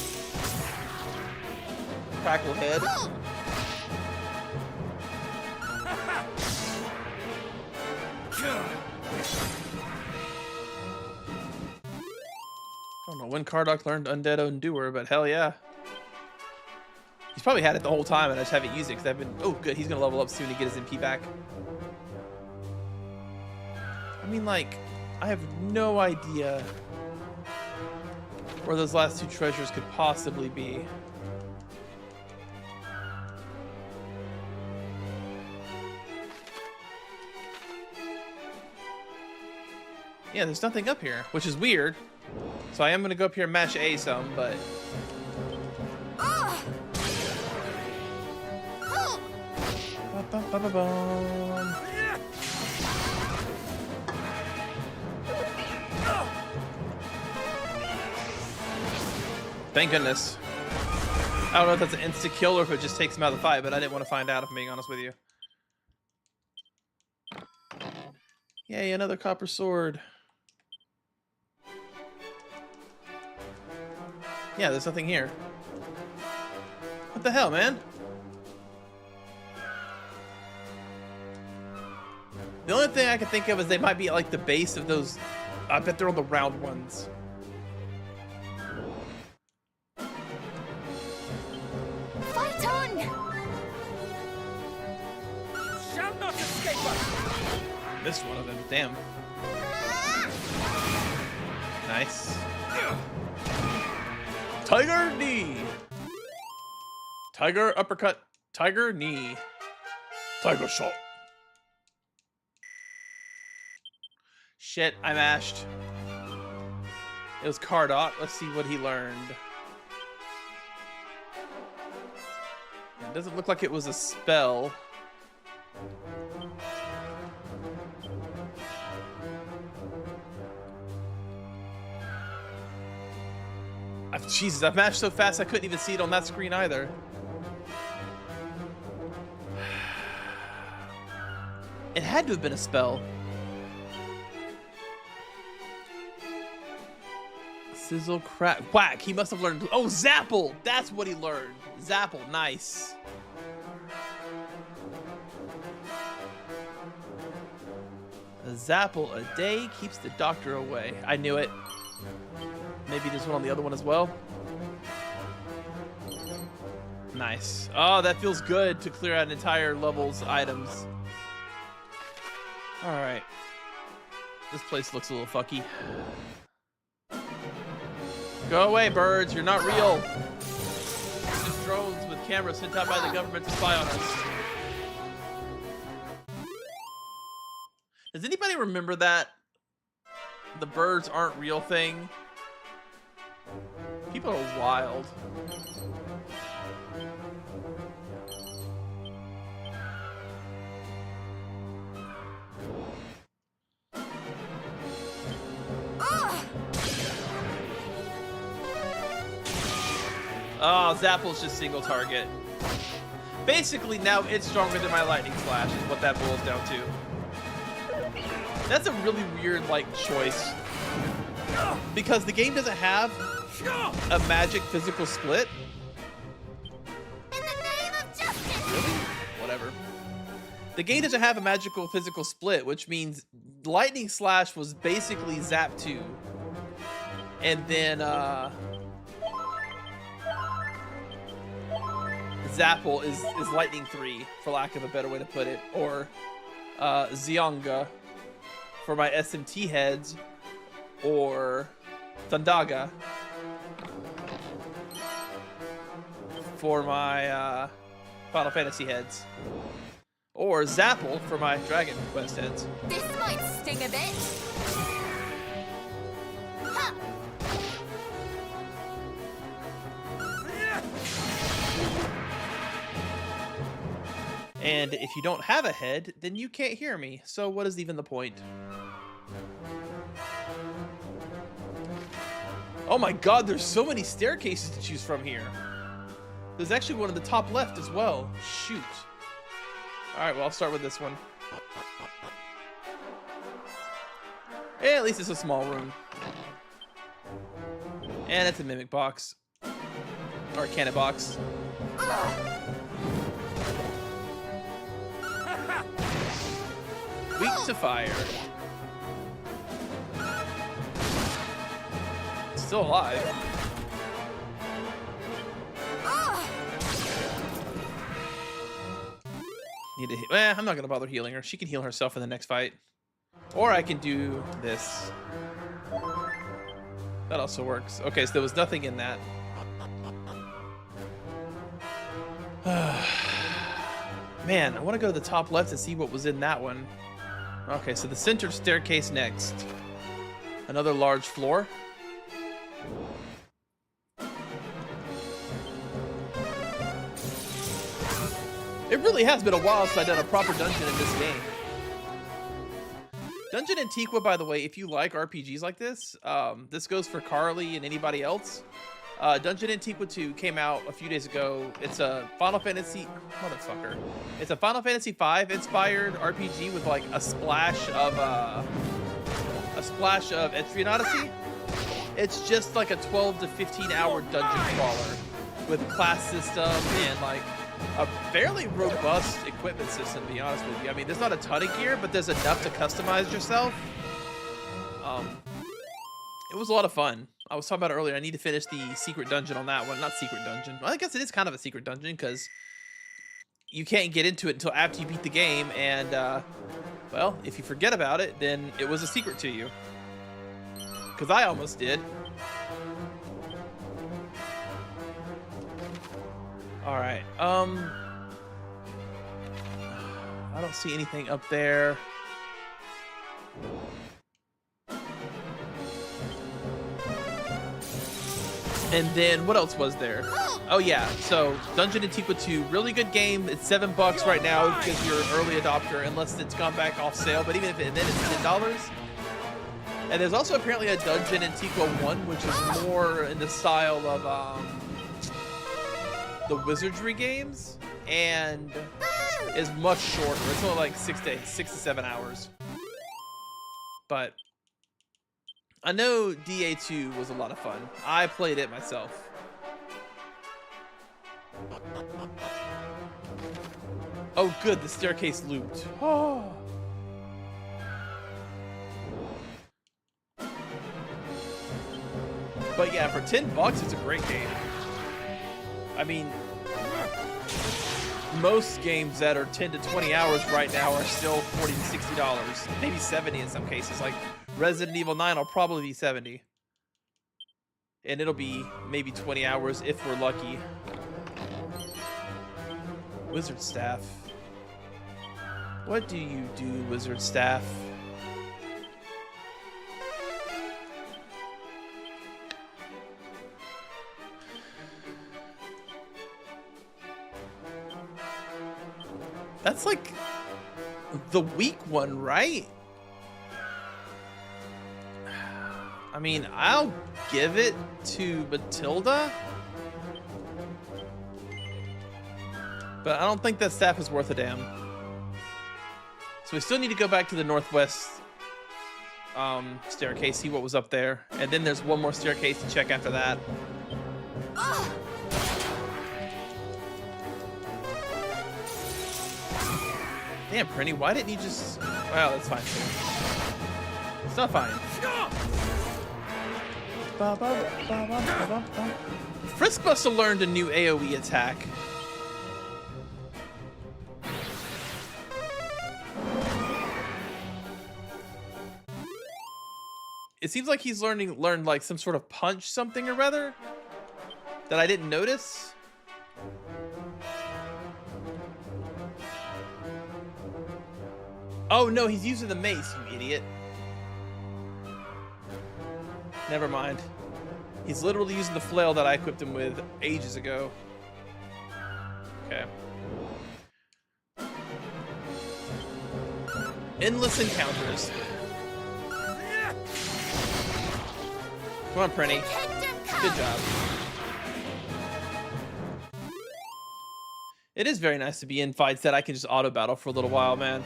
Cracklehead. I don't know when Kardak learned Undead Endure, but hell yeah. He's probably had it the whole time and I just haven't used it because I've been... Oh, good. He's going to level up soon to get his MP back. mean, like, I have no idea where those last 2 treasures could possibly be. Yeah, there's nothing up here, which is weird. So I am gonna go up here and mash A some, but... Ba-ba-ba-ba-bum. Thank goodness. I don't know if that's an instant kill or if it just takes him out of the fight, but I didn't want to find out, if I'm being honest with you. Yay, another copper sword. Yeah, there's nothing here. What the hell, man? The only thing I can think of is they might be at, like, the base of those... I bet they're on the round ones. Fight on! Shall not escape us! Missed one of them. Damn. Nice. Tiger knee. Tiger uppercut. Tiger knee. Tiger shot. Shit, I mashed. It was Cardot. Let's see what he learned. It doesn't look like it was a spell. Jesus, I've mashed so fast I couldn't even see it on that screen either. It had to have been a spell. Sizzle, crack, whack. He must have learned. Oh, Zapple! That's what he learned. Zapple, nice. A Zapple a day keeps the doctor away. I knew it. Maybe there's one on the other one as well. Nice. Oh, that feels good to clear out entire level's items. Alright. This place looks a little fucky. Go away, birds. You're not real. You're just drones with cameras sent out by the government to spy on us. Does anybody remember that? The birds aren't real thing? People are wild. Oh, Zapple's just single target. Basically, now it's stronger than my Lightning Slash is what that boils down to. That's a really weird, like, choice. Because the game doesn't have a magic physical split. In the name of justice! Really? Whatever. The game doesn't have a magical physical split, which means Lightning Slash was basically Zap 2. And then, Zapple is Lightning 3, for lack of a better way to put it. Or, Zionga for my SMT heads. Or Thundaga for my Final Fantasy heads. Or Zapple for my Dragon Quest heads. This might sting a bit. Ha! And if you don't have a head, then you can't hear me. So what is even the point? Oh my god, there's so many staircases to choose from here. There's actually one in the top left as well. Shoot. Alright, well, I'll start with this one. Yeah, at least it's a small room. And it's a mimic box. Or a cannon box. Weak to fire. Still alive. Need to hit. I'm not gonna bother healing her. She can heal herself in the next fight. Or I can do this. That also works. Okay, so there was nothing in that. Man, I want to go to the top left and see what was in that one. Okay, so the center staircase next. Another large floor. It really has been a while since I've done a proper dungeon in this game. Dungeon Antiqua, by the way, if you like RPGs like this, this goes for Carly and anybody else. Dungeon Antiqua 2 came out a few days ago. It's a Final Fantasy... Motherfucker. It's a Final Fantasy V inspired RPG with like a splash of Etrian Odyssey. It's just like a 12 to 15 hour dungeon crawler with class system and like a fairly robust equipment system, to be honest with you. I mean, there's not a ton of gear, but there's enough to customize yourself. It was a lot of fun. I was talking about it earlier. I need to finish the secret dungeon on that one. Not secret dungeon. Well, I guess it is kind of a secret dungeon because you can't get into it until after you beat the game. And, well, if you forget about it, then it was a secret to you. Because I almost did. All right. I don't see anything up there. And then what else was there? Oh yeah, so Dungeon Antiqua 2, really good game. It's $7 right now because you're an early adopter, unless it's gone back off sale. But even if then it's $10. And there's also apparently a Dungeon Antiqua 1, which is more in the style of the Wizardry games, and is much shorter. It's only like 6 to 7 hours. But I know DA2 was a lot of fun. I played it myself. Oh good, the staircase looped. Oh. But yeah, for $10, it's a great game. I mean, most games that are 10 to 20 hours right now are still $40 to $60, maybe 70 in some cases. Like Resident Evil 9 will probably be 70. And it'll be maybe 20 hours if we're lucky. Wizard Staff. What do you do, Wizard Staff? That's like the weak one, right? I mean, I'll give it to Matilda. But I don't think that staff is worth a damn. So we still need to go back to the northwest staircase, see what was up there. And then there's one more staircase to check after that. Damn, Prinny, why didn't you just... Well, that's fine, too. It's not fine. Frisk must have learned a new AoE attack. It seems like he's learned like some sort of punch something or other that I didn't notice. Oh no, he's using the mace, you idiot. Never mind. He's literally using the flail that I equipped him with ages ago. Okay. Endless encounters. Come on, Prinny. Good job. It is very nice to be in fights that I can just auto battle for a little while, man.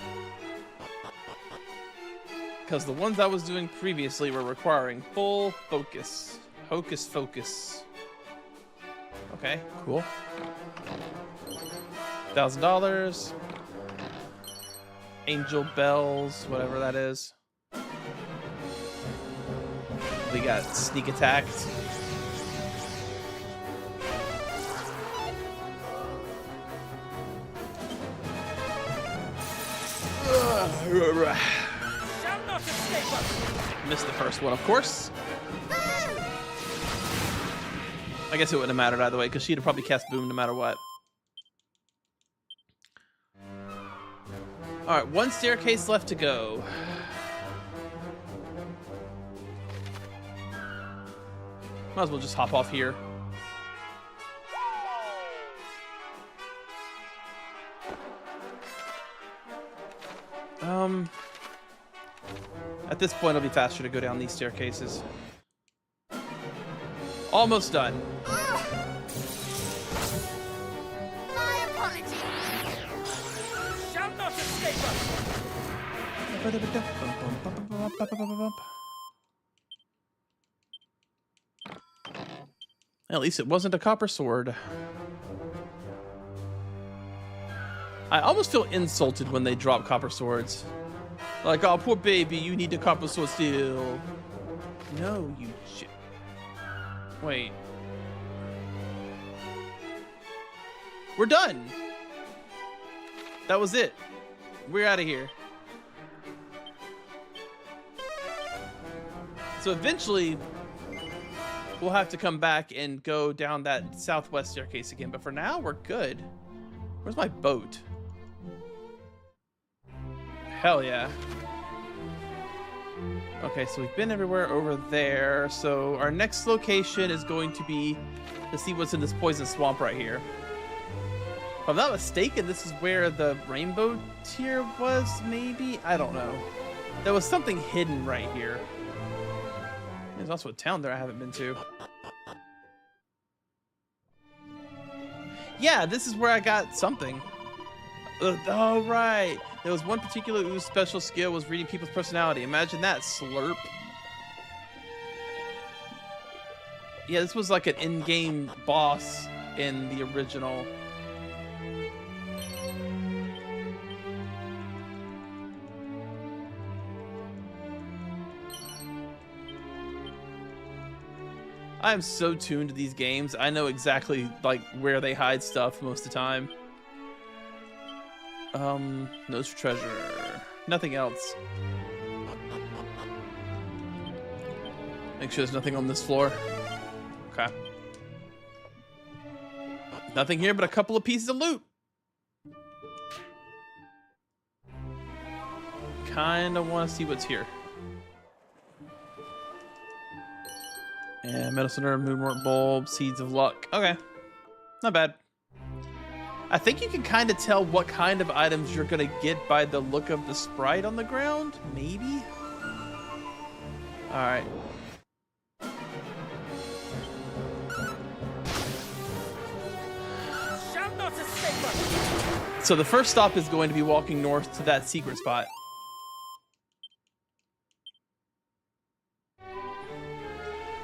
Because the ones I was doing previously were requiring full focus. Hocus focus. Okay, cool. $1,000. Angel bells, whatever that is. We got sneak attacks. Missed the first one, of course. I guess it wouldn't have mattered either way, because she'd have probably cast Boom no matter what. Alright, one staircase left to go. Might as well just hop off here. At this point, it'll be faster to go down these staircases. Almost done. My apologies. Shall not escape us! At least it wasn't a copper sword. I almost feel insulted when they drop copper swords. Like, oh, poor baby, you need the copper sword still. No, you shit. Wait. We're done. That was it. We're out of here. So eventually, we'll have to come back and go down that southwest staircase again. But for now, we're good. Where's my boat? Hell yeah. Okay, so we've been everywhere over there. So our next location is going to be to see what's in this poison swamp right here. If I'm not mistaken, this is where the rainbow tier was, maybe? I don't know. There was something hidden right here. There's also a town there I haven't been to. Yeah, this is where I got something. Oh, right. There was one particular ooze special skill was reading people's personality. Imagine that, slurp. Yeah, this was like an in-game boss in the original. I am so tuned to these games. I know exactly like where they hide stuff most of the time. Nose for treasure. Nothing else. Make sure there's nothing on this floor. Okay. Nothing here but a couple of pieces of loot. Kinda want to see what's here. And metal center, moonwort bulb, seeds of luck. Okay. Not bad. I think you can kind of tell what kind of items you're going to get by the look of the sprite on the ground. Maybe? Alright. Shall not escape us! So the first stop is going to be walking north to that secret spot.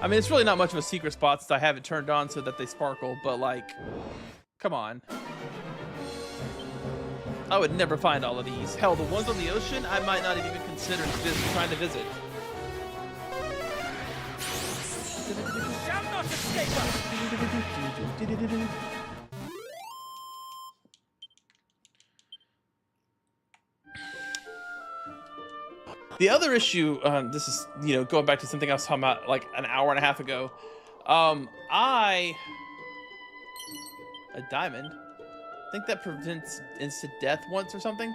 I mean, it's really not much of a secret spot since I have it turned on so that they sparkle, but like, come on. I would never find all of these. Hell, the ones on the ocean, I might not even consider trying to visit. Shall not escape us! The other issue, this is, going back to something I was talking about like an hour and a half ago. A diamond. I think that prevents instant death once or something.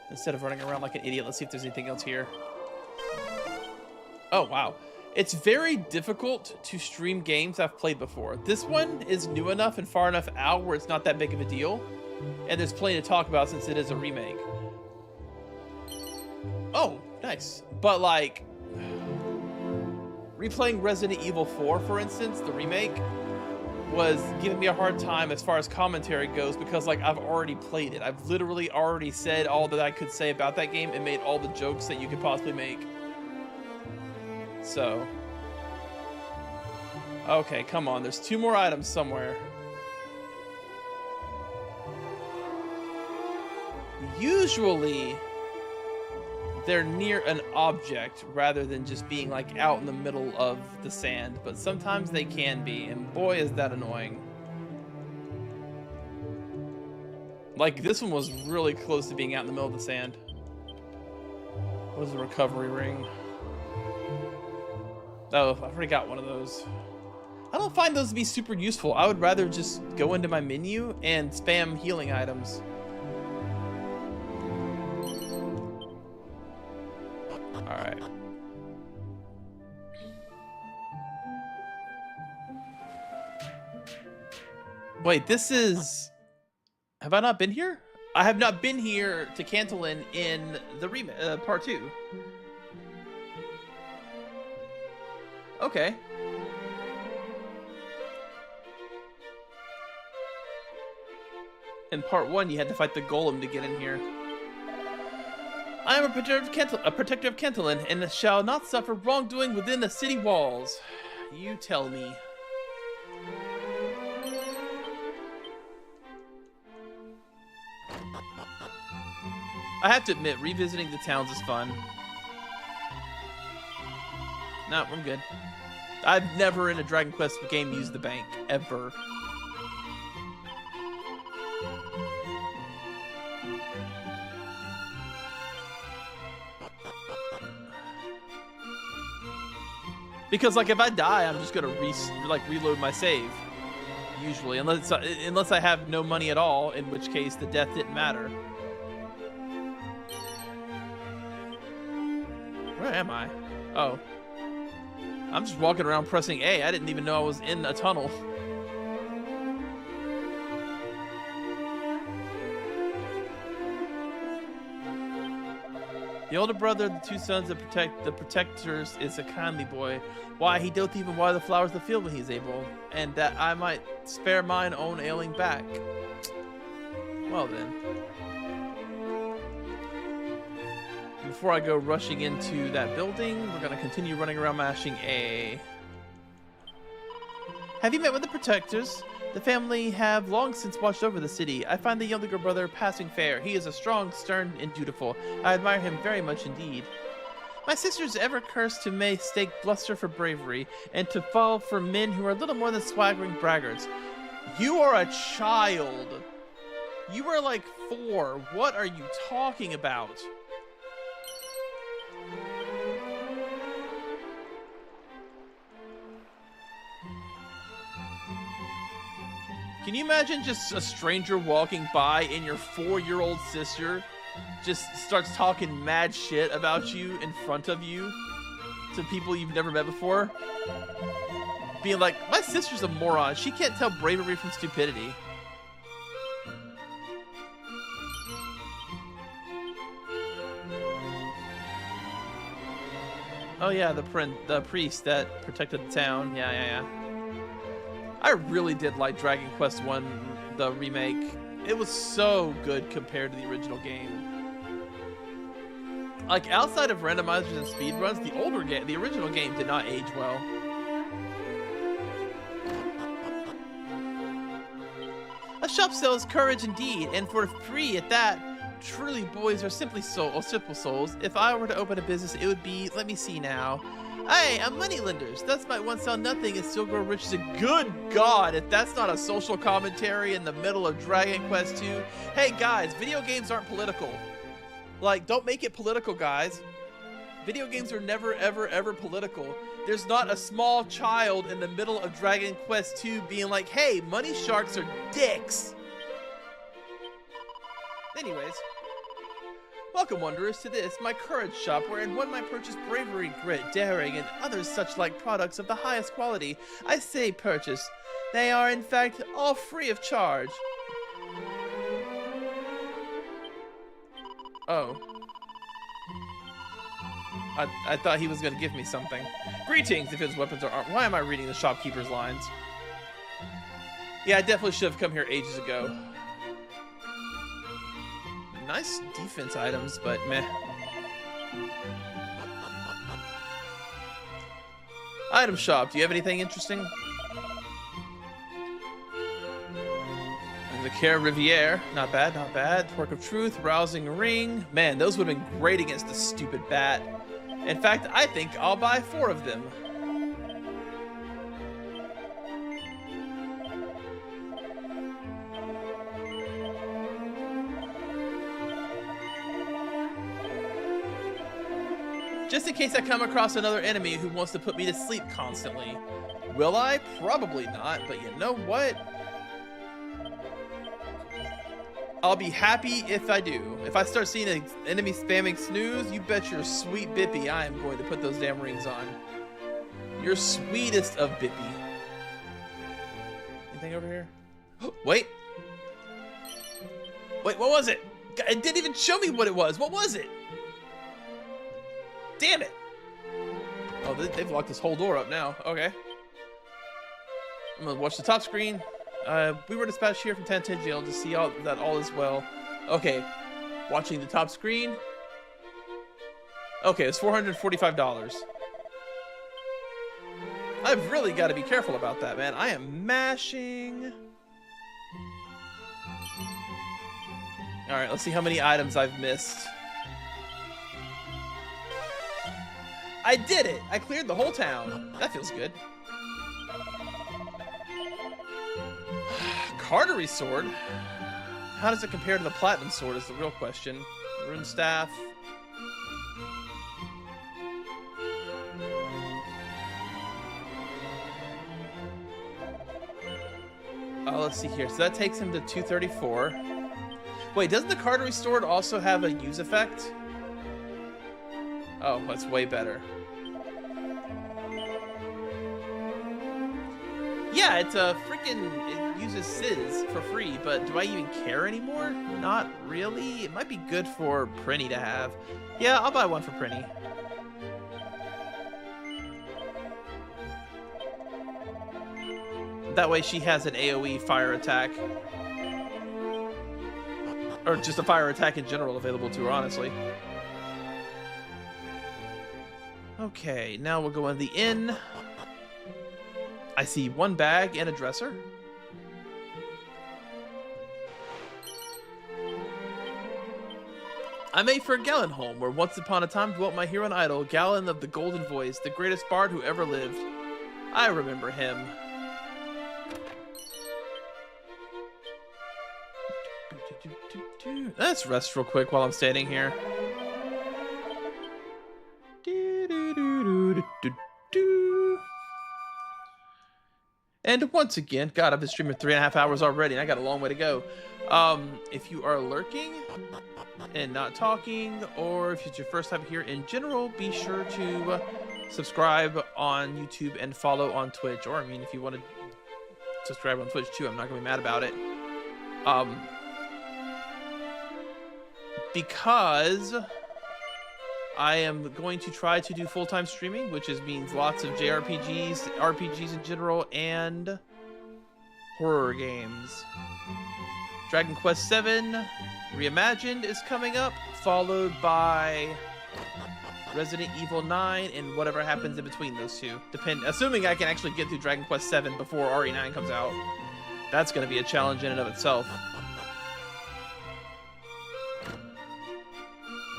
Instead of running around like an idiot, let's see if there's anything else here. Oh, wow. It's very difficult to stream games I've played before. This one is new enough and far enough out where it's not that big of a deal. And there's plenty to talk about since it is a remake. Oh, nice. But like, replaying Resident Evil 4, for instance, the remake, was giving me a hard time as far as commentary goes because like I've already played it. I've literally already said all that I could say about that game and made all the jokes that you could possibly make. So, okay, come on. There's 2 more items somewhere. Usually, they're near an object rather than just being like out in the middle of the sand, but sometimes they can be, and boy is that annoying. Like, this one was really close to being out in the middle of the sand. What was the recovery ring? Oh, I've already got one of those. I don't find those to be super useful. I would rather just go into my menu and spam healing items. Alright. Wait, this is... Have I not been here? I have not been here to Cantillon in the part 2. Okay. In part 1, you had to fight the golem to get in here. I am a protector of Cantillon, and shall not suffer wrongdoing within the city walls. You tell me. I have to admit, revisiting the towns is fun. No, I'm good. I've never in a Dragon Quest game used the bank, ever. Because, like, if I die, I'm just gonna reload my save. Usually, unless I have no money at all, in which case the death didn't matter. Where am I? Oh. I'm just walking around pressing A. I didn't even know I was in a tunnel. The older brother of the two sons that protect the protectors is a kindly boy. Why, he doth even water the flowers of the field when he is able, and that I might spare mine own ailing back. Well then. Before I go rushing into that building, we're gonna continue running around mashing A. Have you met with the protectors? The family have long since watched over the city. I find the younger brother passing fair. He is a strong, stern, and dutiful. I admire him very much indeed. My sisters ever cursed to mistake bluster for bravery, and to fall for men who are little more than swaggering braggarts. You are a child. You are like 4. What are you talking about? Can you imagine just a stranger walking by and your 4-year-old sister just starts talking mad shit about you in front of you to people you've never met before? Being like, my sister's a moron. She can't tell bravery from stupidity. Oh yeah, the priest that protected the town. Yeah. I really did like Dragon Quest 1, the remake. It was so good compared to the original game. Like, outside of randomizers and speedruns, the original game did not age well. A shop sells courage indeed, and for free at that. Truly, boys are simple souls. If I were to open a business, it would be, let me see now. Hey, I'm moneylenders. Thus might one sell nothing and still grow rich as a good God. If that's not a social commentary in the middle of Dragon Quest 2. Hey guys, video games aren't political. Like, don't make it political, guys. Video games are never, ever, ever political. There's not a small child in the middle of Dragon Quest 2 being like, hey, money sharks are dicks. Anyways. Welcome, wanderers, to this, my courage shop, wherein one might purchase bravery, grit, daring, and other such like products of the highest quality. I say purchase. They are, in fact, all free of charge. Oh. I thought he was going to give me something. Greetings, if his weapons are armed. Why am I reading the shopkeeper's lines? Yeah, I definitely should have come here ages ago. Nice defense items, but meh. Item shop, do you have anything interesting? The Care Riviere, not bad, not bad. Torque of Truth, Rousing Ring. Man, those would have been great against the stupid bat. In fact, I think I'll buy 4 of them. Just in case I come across another enemy who wants to put me to sleep constantly. Will I? Probably not, but you know what? I'll be happy if I do. If I start seeing an enemy spamming snooze, you bet your sweet Bippy I am going to put those damn rings on. Your sweetest of Bippy. Anything over here? Wait. Wait, what was it? It didn't even show me what it was. What was it? Damn it. Oh, they've locked this whole door up now. Okay. I'm gonna watch the top screen. We were dispatched here from Tantangelo to see that all is well. Okay. Watching the top screen. Okay, it's $445. I've really got to be careful about that, man. I am mashing. Alright, let's see how many items I've missed. I did it! I cleared the whole town. That feels good. Cartery sword? How does it compare to the platinum sword is the real question. Rune staff. Oh, let's see here. So that takes him to 234. Wait, doesn't the Cartery sword also have a use effect? Oh, that's way better. Yeah, it's a freaking... It uses Sizz for free, but do I even care anymore? Not really. It might be good for Prinny to have. Yeah, I'll buy one for Prinny. That way she has an AoE fire attack. Or just a fire attack in general available to her, honestly. Okay, now we'll go in the inn. I see one bag and a dresser. I made for Galenholm, where once upon a time dwelt my hero and idol, Galen of the Golden Voice, the greatest bard who ever lived. I remember him. Let's rest real quick while I'm standing here. And once again, God, I've been streaming 3.5 hours already, and I got a long way to go. If you are lurking and not talking, or if it's your first time here in general, be sure to subscribe on YouTube and follow on Twitch. Or, I mean, if you want to subscribe on Twitch too, I'm not going to be mad about it. Because I am going to try to do full-time streaming, which means lots of JRPGs, RPGs in general, and horror games. Dragon Quest VII Reimagined is coming up, followed by Resident Evil 9 and whatever happens in between those two. Assuming I can actually get through Dragon Quest VII before RE9 comes out. That's going to be a challenge in and of itself.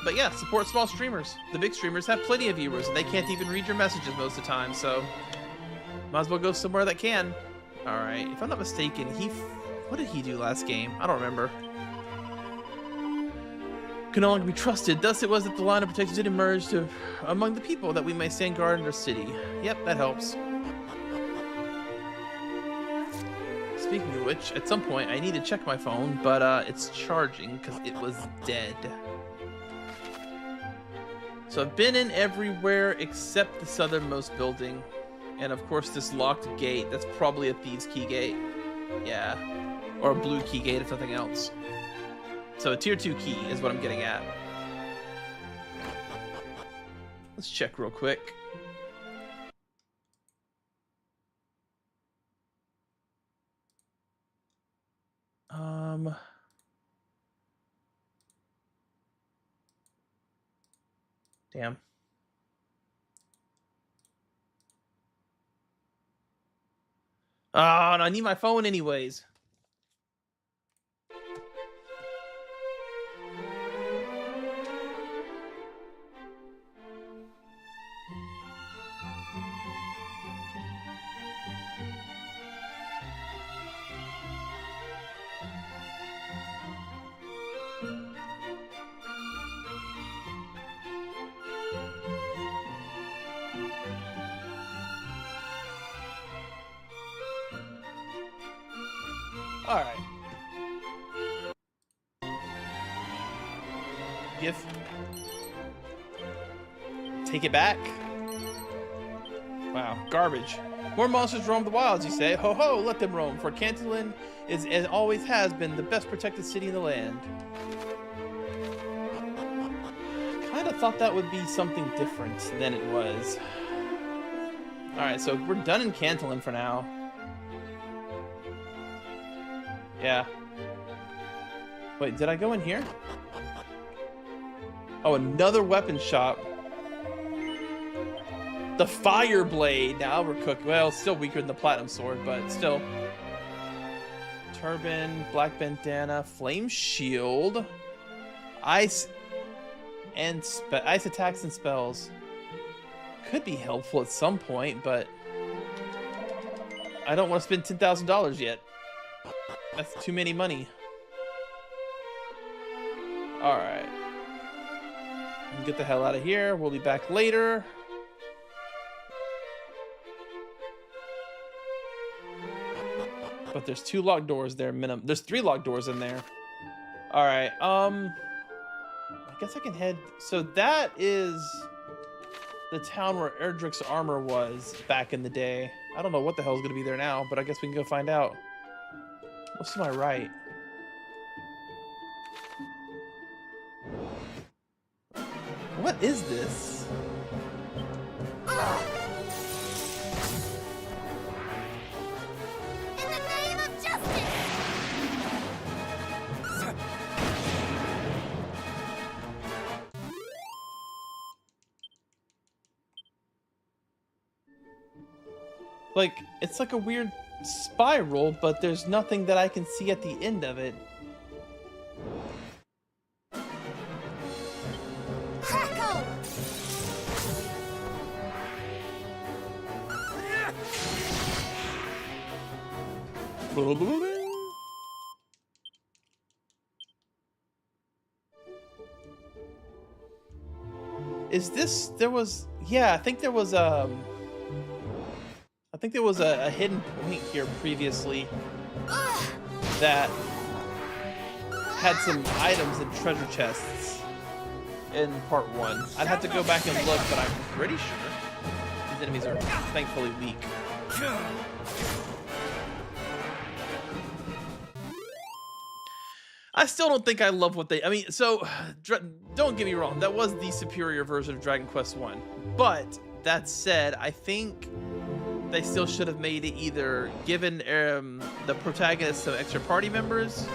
But yeah, support small streamers. The big streamers have plenty of viewers, and they can't even read your messages most of the time, so might as well go somewhere that can. Alright, if I'm not mistaken, what did he do last game? I don't remember. Can no longer be trusted. Thus it was that the line of protection did emerge among the people that we may stand guard in our city. Yep, that helps. Speaking of which, at some point I need to check my phone, but it's charging because it was dead. So I've been in everywhere except the southernmost building. And of course this locked gate. That's probably a thieves' key gate. Yeah. Or a blue key gate if nothing else. So a tier 2 key is what I'm getting at. Let's check real quick. Damn. Oh, and I need my phone anyways. All right. Give. Take it back. Wow, garbage. More monsters roam the wilds, you say? Ho ho, let them roam, for Cantilin is, and always has been, the best protected city in the land. Kinda thought that would be something different than it was. Alright, so we're done in Cantilin for now. Yeah. Wait, did I go in here? Oh, another weapon shop. The Fire Blade. Now we're cooking. Well, it's still weaker than the Platinum Sword, but still. Turban, Black Bandana, Flame Shield, Ice, and Ice attacks and spells. Could be helpful at some point, but I don't want to spend $10,000 yet. That's too many money. Alright. Get the hell out of here. We'll be back later. But there's 2 locked doors there minimum. There's 3 locked doors in there. Alright, I guess I can head... So that is the town where Erdrick's armor was back in the day. I don't know what the hell's gonna be there now, but I guess we can go find out. What's to my right? What is this? In the name of justice! Like, it's like a weird spiral, but there's nothing that I can see at the end of it. Crackle! Is this... There was... Yeah, I think there was a hidden point here previously that had some items and treasure chests in part 1. I'd have to go back and look, but I'm pretty sure these enemies are thankfully weak. I still don't think I love what they... I mean, so, don't get me wrong, that was the superior version of Dragon Quest 1. But, that said, I think they still should have made it either given the protagonist some extra party members,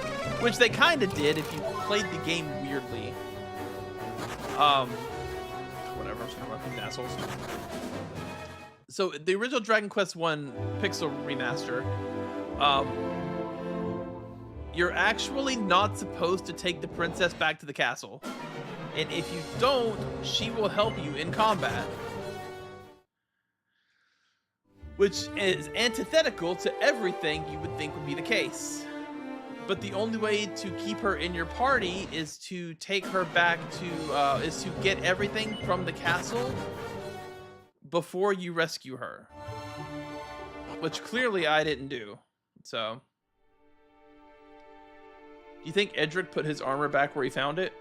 which they kind of did if you played the game weirdly. Whatever, I'm just gonna run these assholes. So, the original Dragon Quest 1 Pixel Remaster, you're actually not supposed to take the princess back to the castle. And if you don't, she will help you in combat. Which is antithetical to everything you would think would be the case. But the only way to keep her in your party is to take her back to, is to get everything from the castle before you rescue her. Which clearly I didn't do, so... Do you think Edric put his armor back where he found it?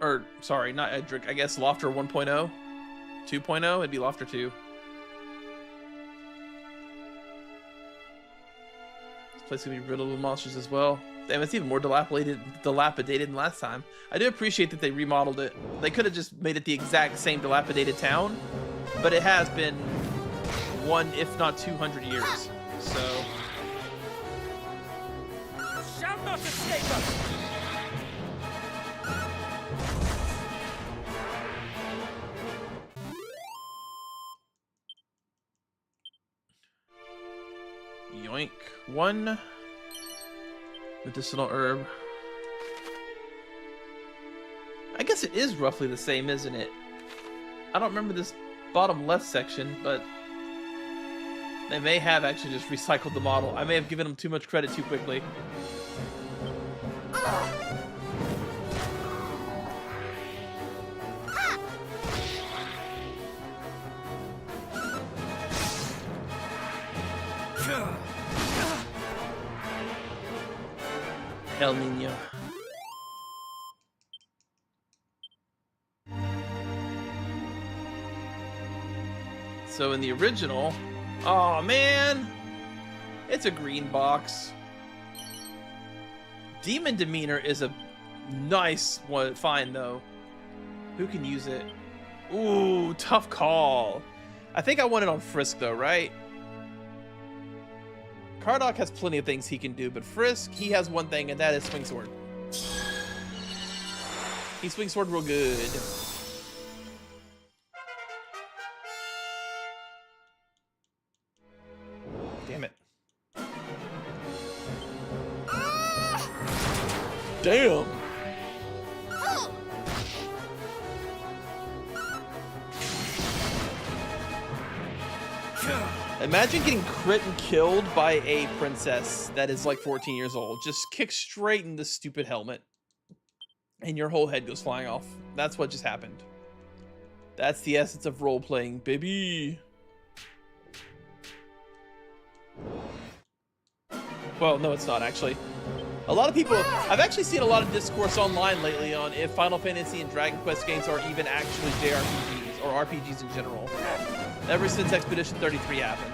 Or, sorry, not Edric. I guess Lofter 1.0? 2.0? It'd be Lofter 2. This place could be riddled with monsters as well. Damn, it's even more dilapidated than last time. I do appreciate that they remodeled it. They could have just made it the exact same dilapidated town, but it has been 1, if not 200 years. So... Shall not escape us! Yoink. 1 medicinal herb. I guess it is roughly the same, isn't it? I don't remember this bottom left section, but they may have actually just recycled the model. I may have given them too much credit too quickly. El Nino. So in the original, oh man, it's a green box. Demon Demeanor is a nice one, find though. Who can use it? Ooh, tough call. I think I want it on Frisk though, right? Kardak has plenty of things he can do, but Frisk, he has one thing, and that is swing sword. He swings sword real good. Damn it. Damn. Imagine getting crit and killed by a princess that is like 14 years old. Just kick straight in the stupid helmet. And your whole head goes flying off. That's what just happened. That's the essence of role-playing, baby. Well, no, it's not actually. A lot of people, I've actually seen a lot of discourse online lately on if Final Fantasy and Dragon Quest games are even actually JRPGs or RPGs in general. Ever since Expedition 33 happened.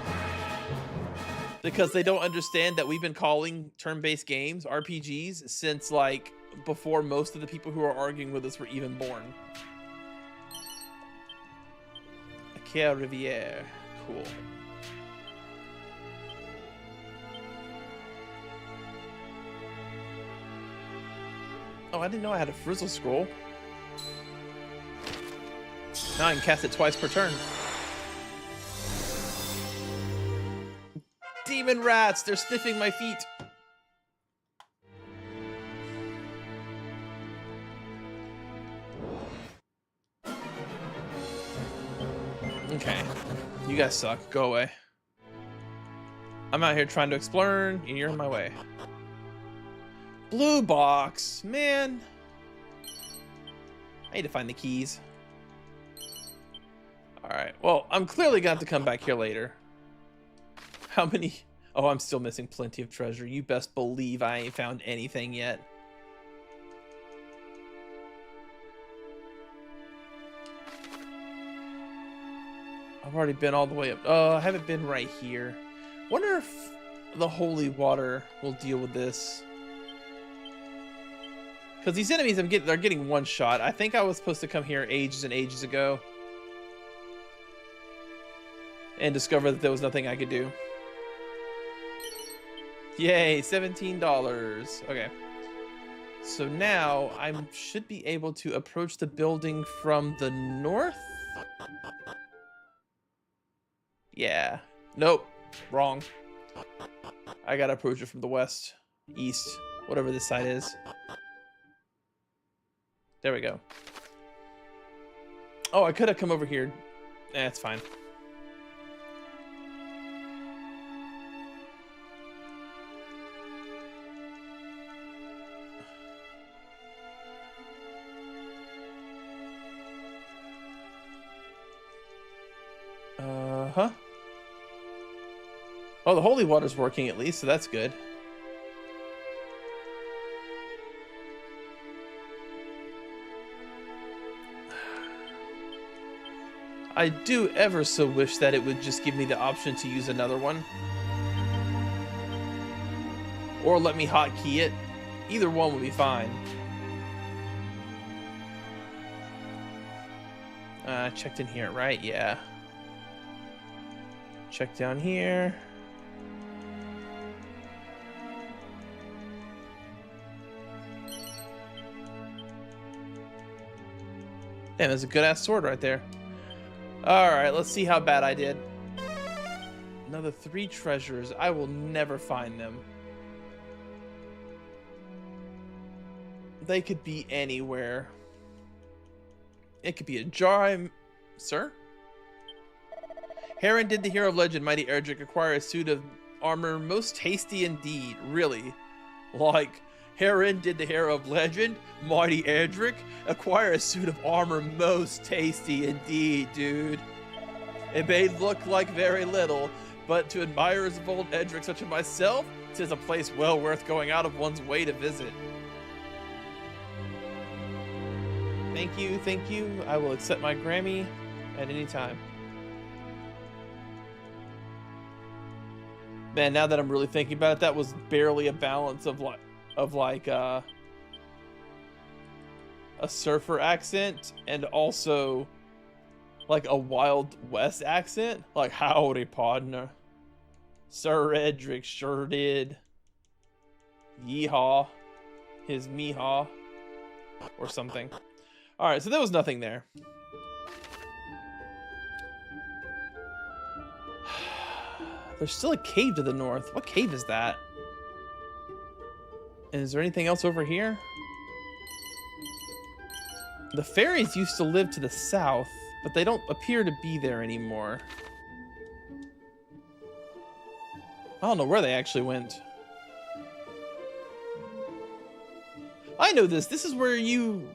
Because they don't understand that we've been calling turn-based games RPGs since like before most of the people who are arguing with us were even born. Akea Riviere, cool. Oh, I didn't know I had a Frizzle Scroll. Now I can cast it twice per turn. Demon rats, they're sniffing my feet. Okay, you guys suck, go away. I'm out here trying to explore and you're in my way. Blue box, man. I need to find the keys. All right, well, I'm clearly gonna have to come back here later. How many? Oh, I'm still missing plenty of treasure. You best believe I ain't found anything yet. I've already been all the way up. Oh, I haven't been right here. Wonder if the holy water will deal with this. Because these enemies they're getting one shot. I think I was supposed to come here ages and ages ago. And discover that there was nothing I could do. Yay, $17. Okay. So now I should be able to approach the building from the north? Yeah. Nope. Wrong. I gotta approach it from the west, east, whatever this side is. There we go. Oh, I could have come over here. It's fine. Uh-huh. Oh, the holy water's working at least, so that's good. I do ever so wish that it would just give me the option to use another one. Or let me hotkey it. Either one would be fine. Checked in here, right? Yeah. Check down here. Damn, that's a good-ass sword right there. Alright, let's see how bad I did. Another 3 treasures. I will never find them. They could be anywhere. It could be a jar. Sir? Heron did the hero of legend, Mighty Erdrick, acquire a suit of armor most tasty indeed. Really? Like, Heron did the hero of legend, Mighty Erdrick, acquire a suit of armor most tasty indeed, dude. It may look like very little, but to admirers of old Edric such as myself, 'Tis a place well worth going out of one's way to visit. Thank you, thank you. I will accept my Grammy at any time. Man, now that I'm really thinking about it, that was barely a balance of like a surfer accent and also like a Wild West accent. Like, howdy, partner. Sir Edric sure did. Yeehaw. His meehaw. Or something. Alright, so there was nothing there. There's still a cave to the north. What cave is that? And is there anything else over here? The fairies used to live to the south, but they don't appear to be there anymore. I don't know where they actually went. I know this. This is where you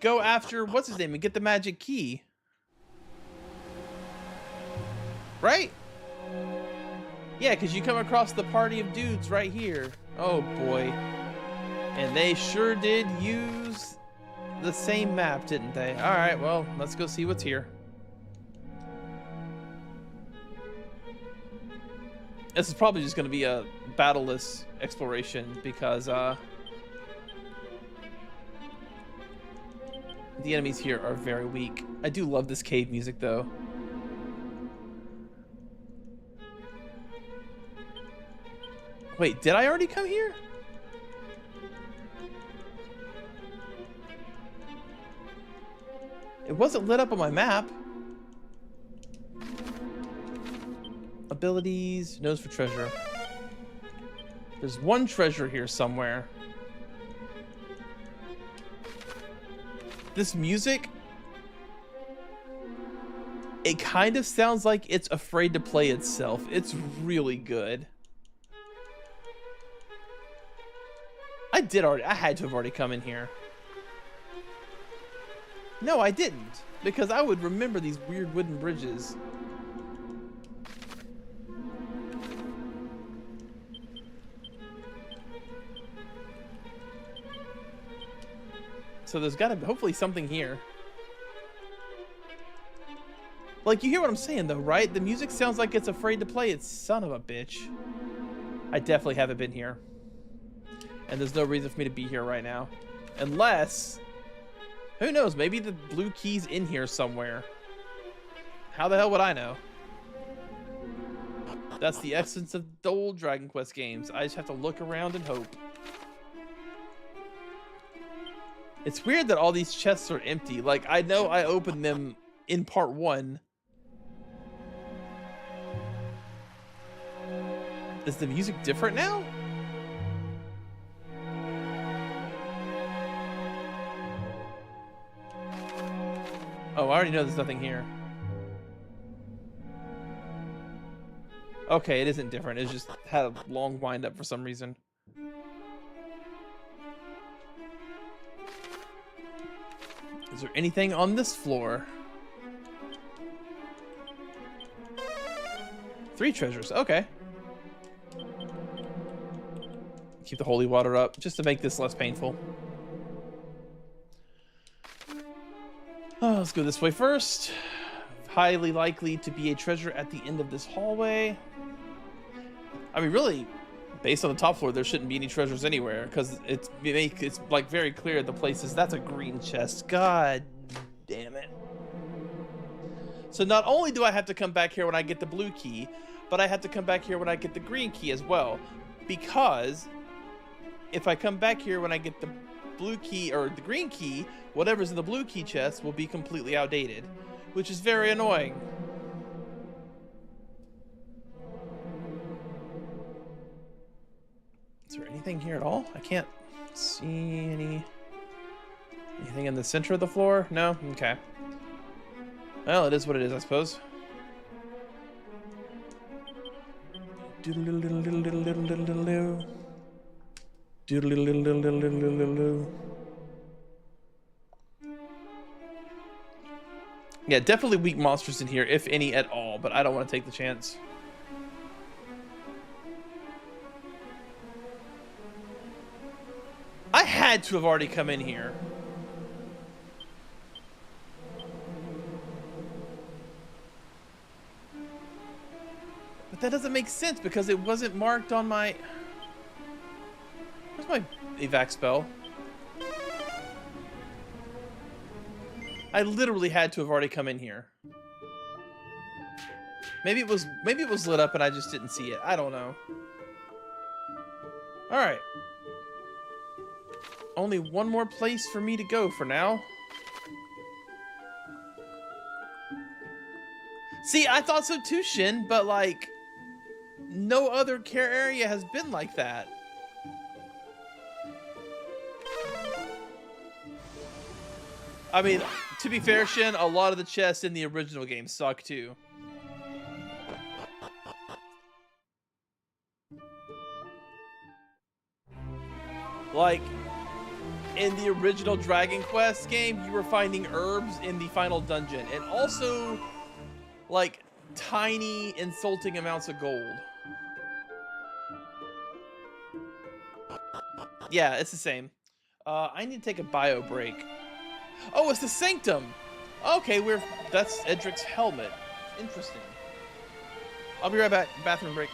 go after what's his name and get the magic key. Right? Yeah, because you come across the party of dudes right here. Oh boy. And they sure did use the same map, didn't they? Alright, well, let's go see what's here. This is probably just going to be a battleless exploration because the enemies here are very weak. I do love this cave music though. Wait, did I already come here? It wasn't lit up on my map. Abilities, nose for treasure. There's one treasure here somewhere. This music, it kind of sounds like it's afraid to play itself. It's really good. I had to have already come in here. No, I didn't, because I would remember these weird wooden bridges. So there's gotta be hopefully something here. Like, you hear what I'm saying though, right? The music sounds like it's afraid to play its son of a bitch. I definitely haven't been here. And there's no reason for me to be here right now. Unless, who knows, maybe the blue key's in here somewhere. How the hell would I know? That's the essence of the old Dragon Quest games. I just have to look around and hope. It's weird that all these chests are empty. Like, I know I opened them in part 1. Is the music different now? Oh, I already know there's nothing here. Okay, it isn't different. It just had a long wind up for some reason. Is there anything on this floor? 3 treasures. Okay. Keep the holy water up just to make this less painful. Oh, let's go this way first. Highly likely to be a treasure at the end of this hallway. I mean, really, based on the top floor, there shouldn't be any treasures anywhere because it's like very clear the places. That's a green chest. God damn it. So not only do I have to come back here when I get the blue key, but I have to come back here when I get the green key as well. Because if I come back here when I get the blue key or the green key, whatever's in the blue key chest will be completely outdated, which is very annoying. Is there anything here at all? I can't see anything in the center of the floor? No? Okay. Well, it is what it is, I suppose. Yeah, definitely weak monsters in here, if any at all, but I don't want to take the chance. had to have already come in here. But that doesn't make sense because it wasn't marked on my... Where's my evac spell? I literally had to have already come in here. Maybe it was lit up and I just didn't see it. I don't know. All right. Only one more place for me to go for now. See, I thought so too, Shin, but like no other care area has been like that. I mean, to be fair, Shin, a lot of the chests in the original game suck too. Like, in the original Dragon Quest game, you were finding herbs in the final dungeon, and also, like, tiny, insulting amounts of gold. Yeah, it's the same. I need to take a bio break. Oh, it's the Sanctum! Okay, that's Edric's helmet. Interesting. I'll be right back. Bathroom break.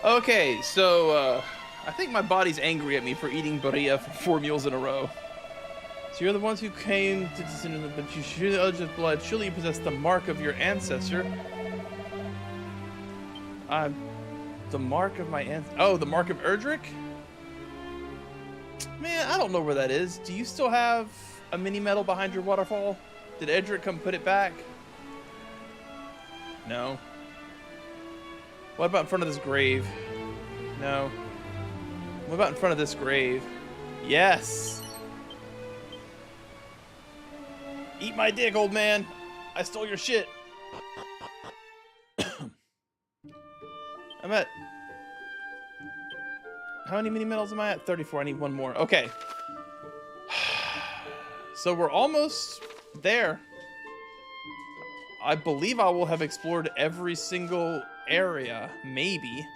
Okay, so I think my body's angry at me for eating birria for 4 meals in a row. So you're the ones who came to descend, but you surely eligible blood. Surely you possess the mark of your ancestor. The mark of my oh, the mark of Erdrick? Man, I don't know where that is. Do you still have a mini medal behind your waterfall? Did Edric come put it back? No. What about in front of this grave? No. What about in front of this grave? Yes! Eat my dick, old man! I stole your shit! I'm at... How many mini medals am I at? 34. I need one more. Okay. So we're almost there. I believe I will have explored every single area. Maybe.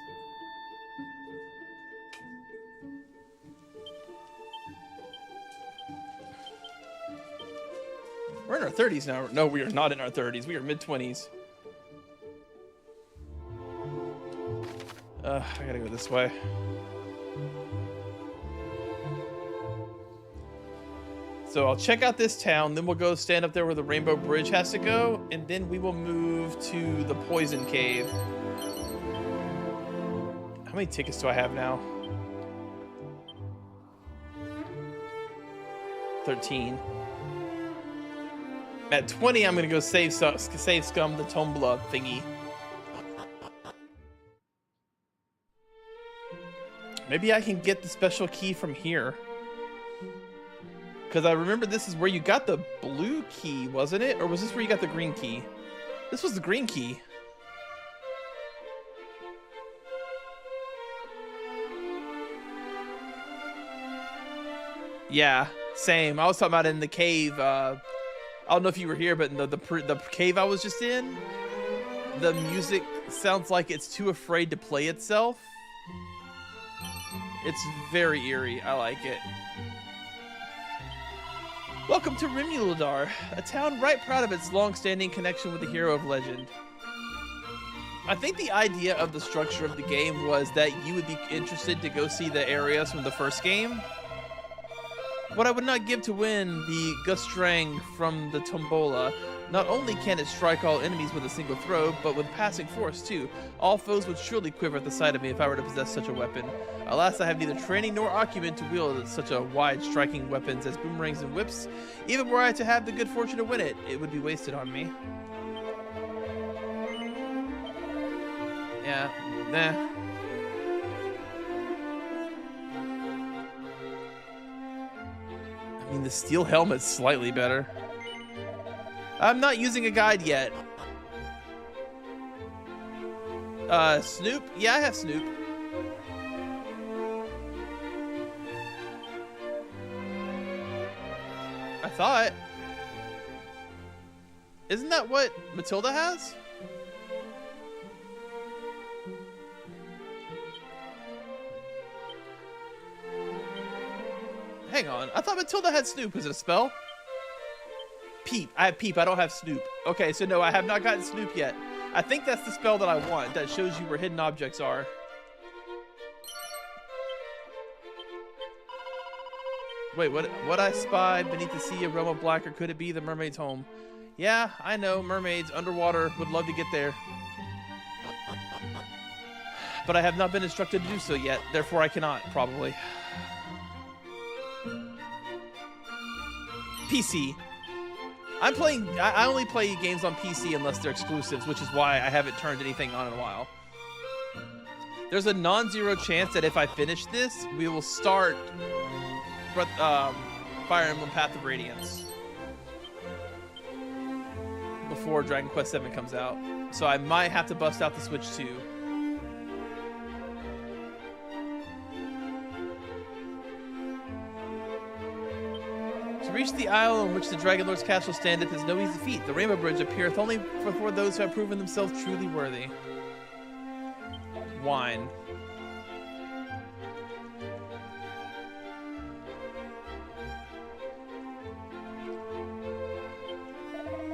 We're in our 30s now. No, we are not in our 30s. We are mid-20s. I gotta go this way. So I'll check out this town, then we'll go stand up there where the Rainbow Bridge has to go, and then we will move to the Poison Cave. How many tickets do I have now? 13. At 20, I'm gonna go save Scum the Tombla thingy. Maybe I can get the special key from here. Because I remember this is where you got the blue key, wasn't it? Or was this where you got the green key? This was the green key. Yeah, same. I was talking about in the cave. I don't know if you were here, but in the cave I was just in, the music sounds like it's too afraid to play itself. It's very eerie. I like it. Welcome to Rimulidar, a town right proud of its long-standing connection with the hero of legend. I think the idea of the structure of the game was that you would be interested to go see the areas from the first game. What I would not give to win the Gustrang from the Tombola. Not only can it strike all enemies with a single throw, but with passing force too. All foes would surely quiver at the sight of me if I were to possess such a weapon. Alas, I have neither training nor acumen to wield such a wide striking weapons as boomerangs and whips. Even were I to have the good fortune to win it, it would be wasted on me. Yeah, nah. I mean, the steel helmet's slightly better. I'm not using a guide yet. Snoop? Yeah, I have Snoop. I thought. Isn't that what Matilda has? Hang on. I thought Matilda had Snoop. Is it a spell? Peep. I have Peep. I don't have Snoop. Okay, so no, I have not gotten Snoop yet. I think that's the spell that I want. That shows you where hidden objects are. Wait, what I spy beneath the sea, a realm of black, or could it be the mermaid's home? Yeah, I know, mermaids, underwater, would love to get there. But I have not been instructed to do so yet, therefore I cannot, probably. PC. I only play games on PC unless they're exclusives, which is why I haven't turned anything on in a while. There's a non-zero chance that if I finish this, we will start Fire Emblem Path of Radiance before Dragon Quest VII comes out. So I might have to bust out the Switch too. To reach the isle on which the Dragon Lord's castle standeth is no easy feat. The Rainbow Bridge appeareth only before those who have proven themselves truly worthy. Wine.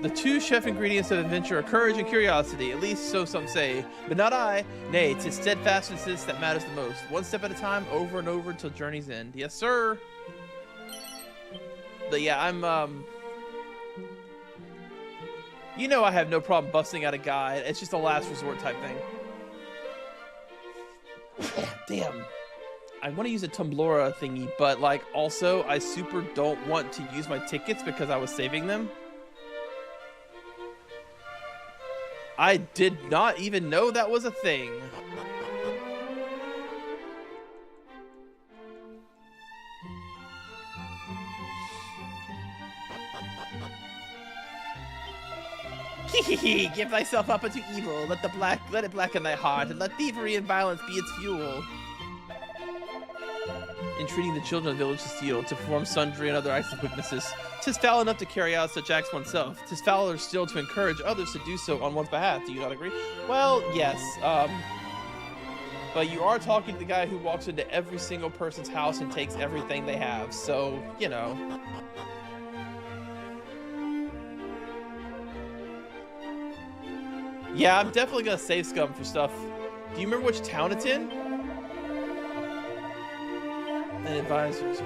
The two chef ingredients of adventure are courage and curiosity, at least so some say, but not I. Nay, 'tis steadfastness that matters the most. One step at a time, over and over till journey's end. Yes, sir. But yeah, I'm you know I have no problem busting out a guide. It's just a last resort type thing. Damn. I want to use a Tumblora thingy, but like also I super don't want to use my tickets because I was saving them. I did not even know that was a thing. Give thyself up unto evil, let it blacken thy heart, and let thievery and violence be its fuel. Entreating the children of the village to steal, to perform sundry and other acts of wickedness. 'Tis foul enough to carry out such acts oneself. 'Tis fouler still to encourage others to do so on one's behalf. Do you not agree? Well, yes. But you are talking to the guy who walks into every single person's house and takes everything they have, so, you know. Yeah, I'm definitely gonna save scum for stuff. Do you remember which town it's in? And advisors.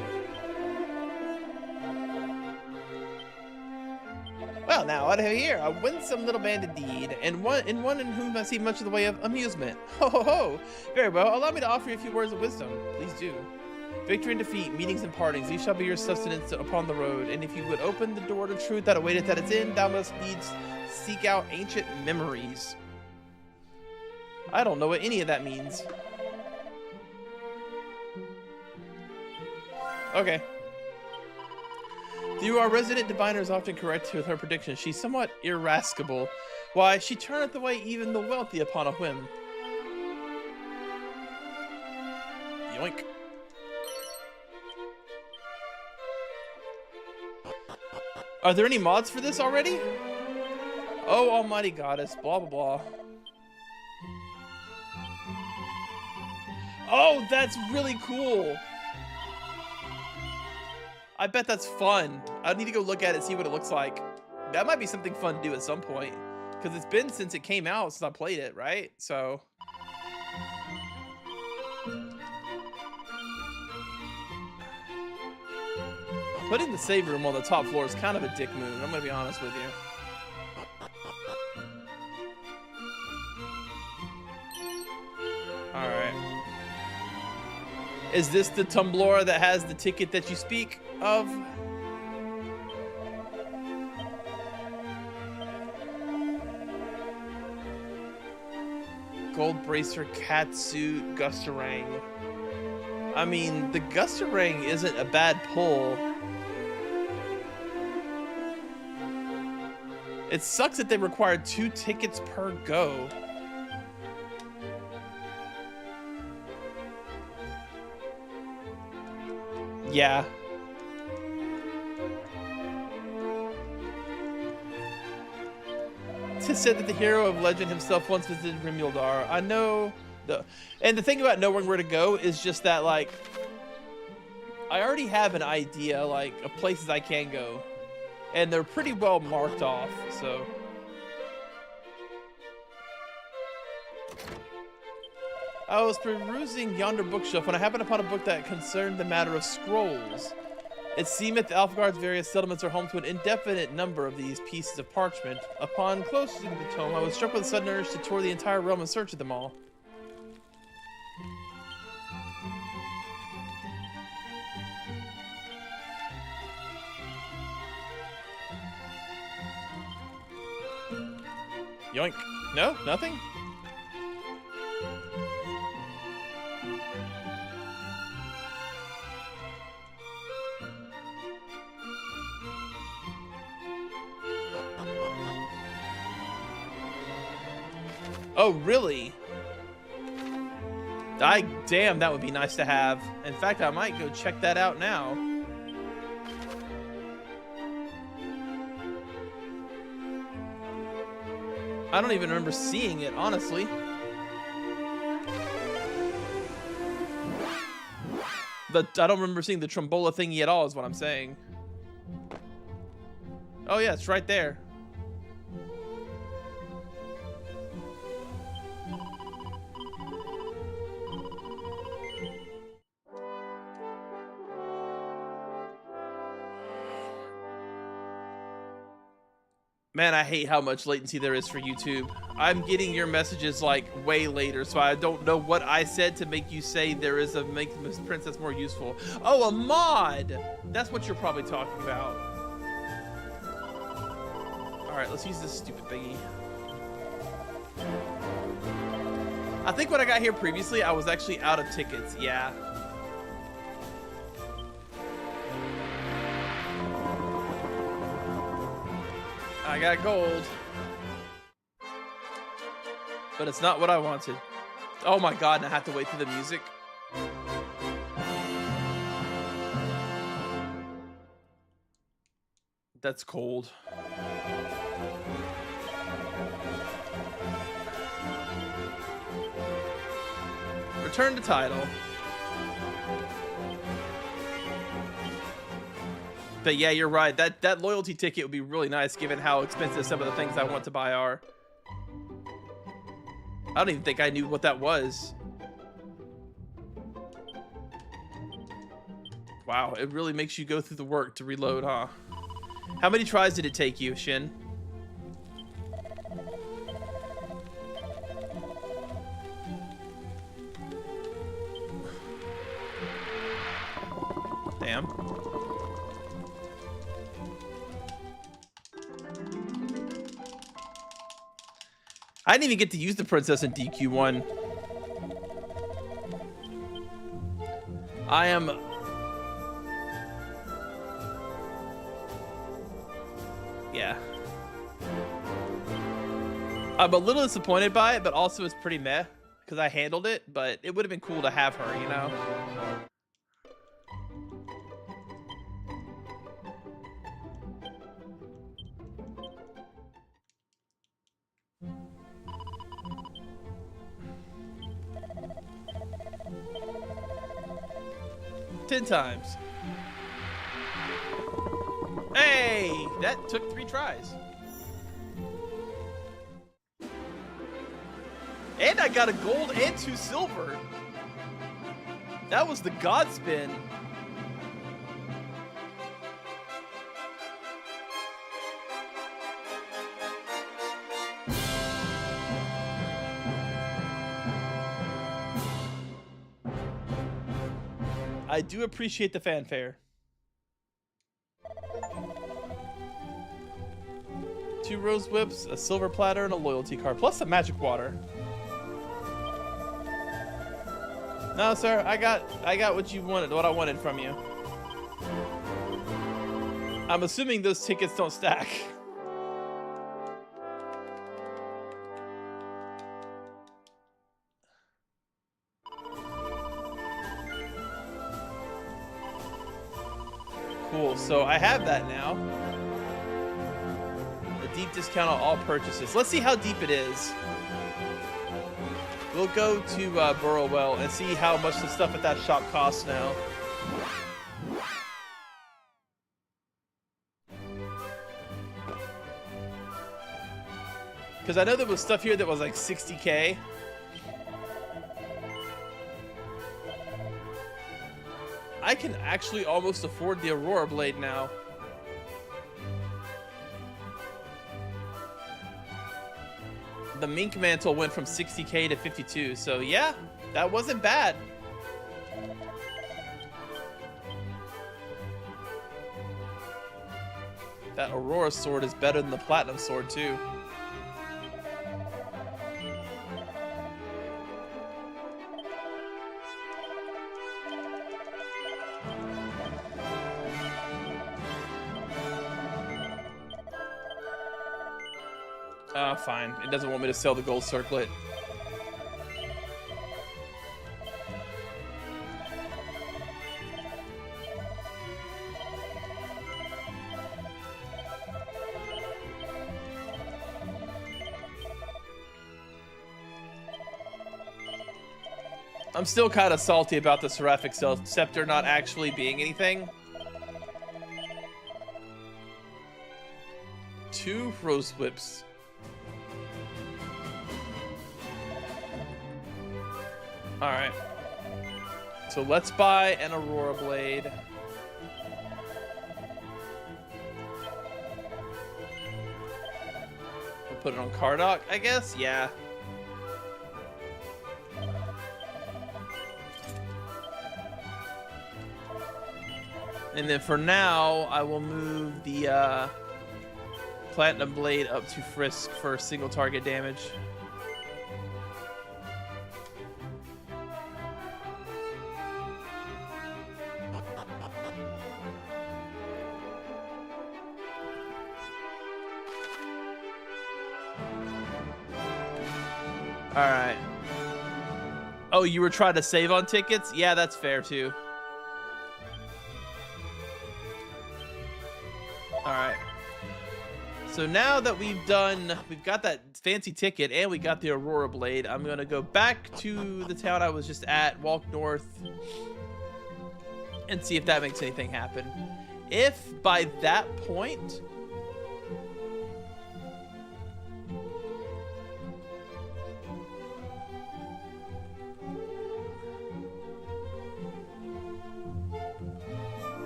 Well, now, what do we here? A winsome little band indeed, and one in whom I see much of the way of amusement. Ho ho ho! Very well, allow me to offer you a few words of wisdom. Please do. Victory and defeat, meetings and partings, these shall be your sustenance upon the road, and if you would open the door to truth that awaiteth at its end, thou must needs seek out ancient memories. I don't know what any of that means. Okay. Though our resident diviner is often correct with her predictions, she's somewhat irascible. Why, she turneth away even the wealthy upon a whim. Yoink. Are there any mods for this already? Oh, almighty goddess, blah, blah, blah. Oh, that's really cool. I bet that's fun. I need to go look at it, see what it looks like. That might be something fun to do at some point. Because it's been since it came out, since I played it, right? So... putting the save room on the top floor is kind of a dick move, I'm gonna be honest with you. Alright. Is this the Tumblora that has the ticket that you speak of? Gold bracer, cat suit, Gustarang. I mean, the Gustarang isn't a bad pull. It sucks that they require 2 tickets per go. Yeah. Tis said that the hero of legend himself once visited Rimuldar. I know and the thing about knowing where to go is just that, like, I already have an idea, like, of places I can go. And they're pretty well marked off, so. I was perusing yonder bookshelf when I happened upon a book that concerned the matter of scrolls. It seemeth Alfgard's various settlements are home to an indefinite number of these pieces of parchment. Upon closing the tome, I was struck with a sudden urge to tour the entire realm in search of them all. Yoink. No? Nothing? Oh, really? Damn, that would be nice to have. In fact, I might go check that out now. I don't even remember seeing it, honestly. I don't remember seeing the Trombola thingy at all, is what I'm saying. Oh yeah, it's right there. Man, I hate how much latency there is for YouTube. I'm getting your messages like way later, so I don't know what I said to make you say there is a make Miss Princess more useful. Oh, a mod! That's what you're probably talking about. Alright, let's use this stupid thingy. I think when I got here previously, I was actually out of tickets, yeah. I got gold. But it's not what I wanted. Oh my god, and I have to wait for the music. That's cold. Return to title. But yeah, you're right. That loyalty ticket would be really nice given how expensive some of the things I want to buy are. I don't even think I knew what that was. Wow, it really makes you go through the work to reload, huh? How many tries did it take you, Shin? Damn. I didn't even get to use the princess in DQ1. I am... Yeah. I'm a little disappointed by it, but also it's pretty meh. Because I handled it, but it would have been cool to have her, you know? 10 times. Hey, that took 3 tries. And I got a gold and 2 silver. That was the god spin. I do appreciate the fanfare. 2 rose whips, a silver platter, and a loyalty card, plus some magic water. No, sir, I got what you wanted, what I wanted from you. I'm assuming those tickets don't stack. Cool, so I have that now. A deep discount on all purchases. Let's see how deep it is. We'll go to Burrowell and see how much the stuff at that shop costs now. Because I know there was stuff here that was like 60K. I can actually almost afford the Aurora Blade now. The Mink Mantle went from 60K to 52, so yeah, that wasn't bad. That Aurora Sword is better than the Platinum Sword too. Fine. It doesn't want me to sell the gold circlet. I'm still kind of salty about the Seraphic Scepter not actually being anything. 2 rose whips. Alright. So let's buy an Aurora Blade. put it on Cardok, I guess? Yeah. And then for now, I will move the Platinum Blade up to Frisk for single target damage. Alright. Oh, you were trying to save on tickets? Yeah, that's fair too. Alright. So now that we've got that fancy ticket and we got the Aurora Blade, I'm gonna go back to the town I was just at, walk north, and see if that makes anything happen. If by that point...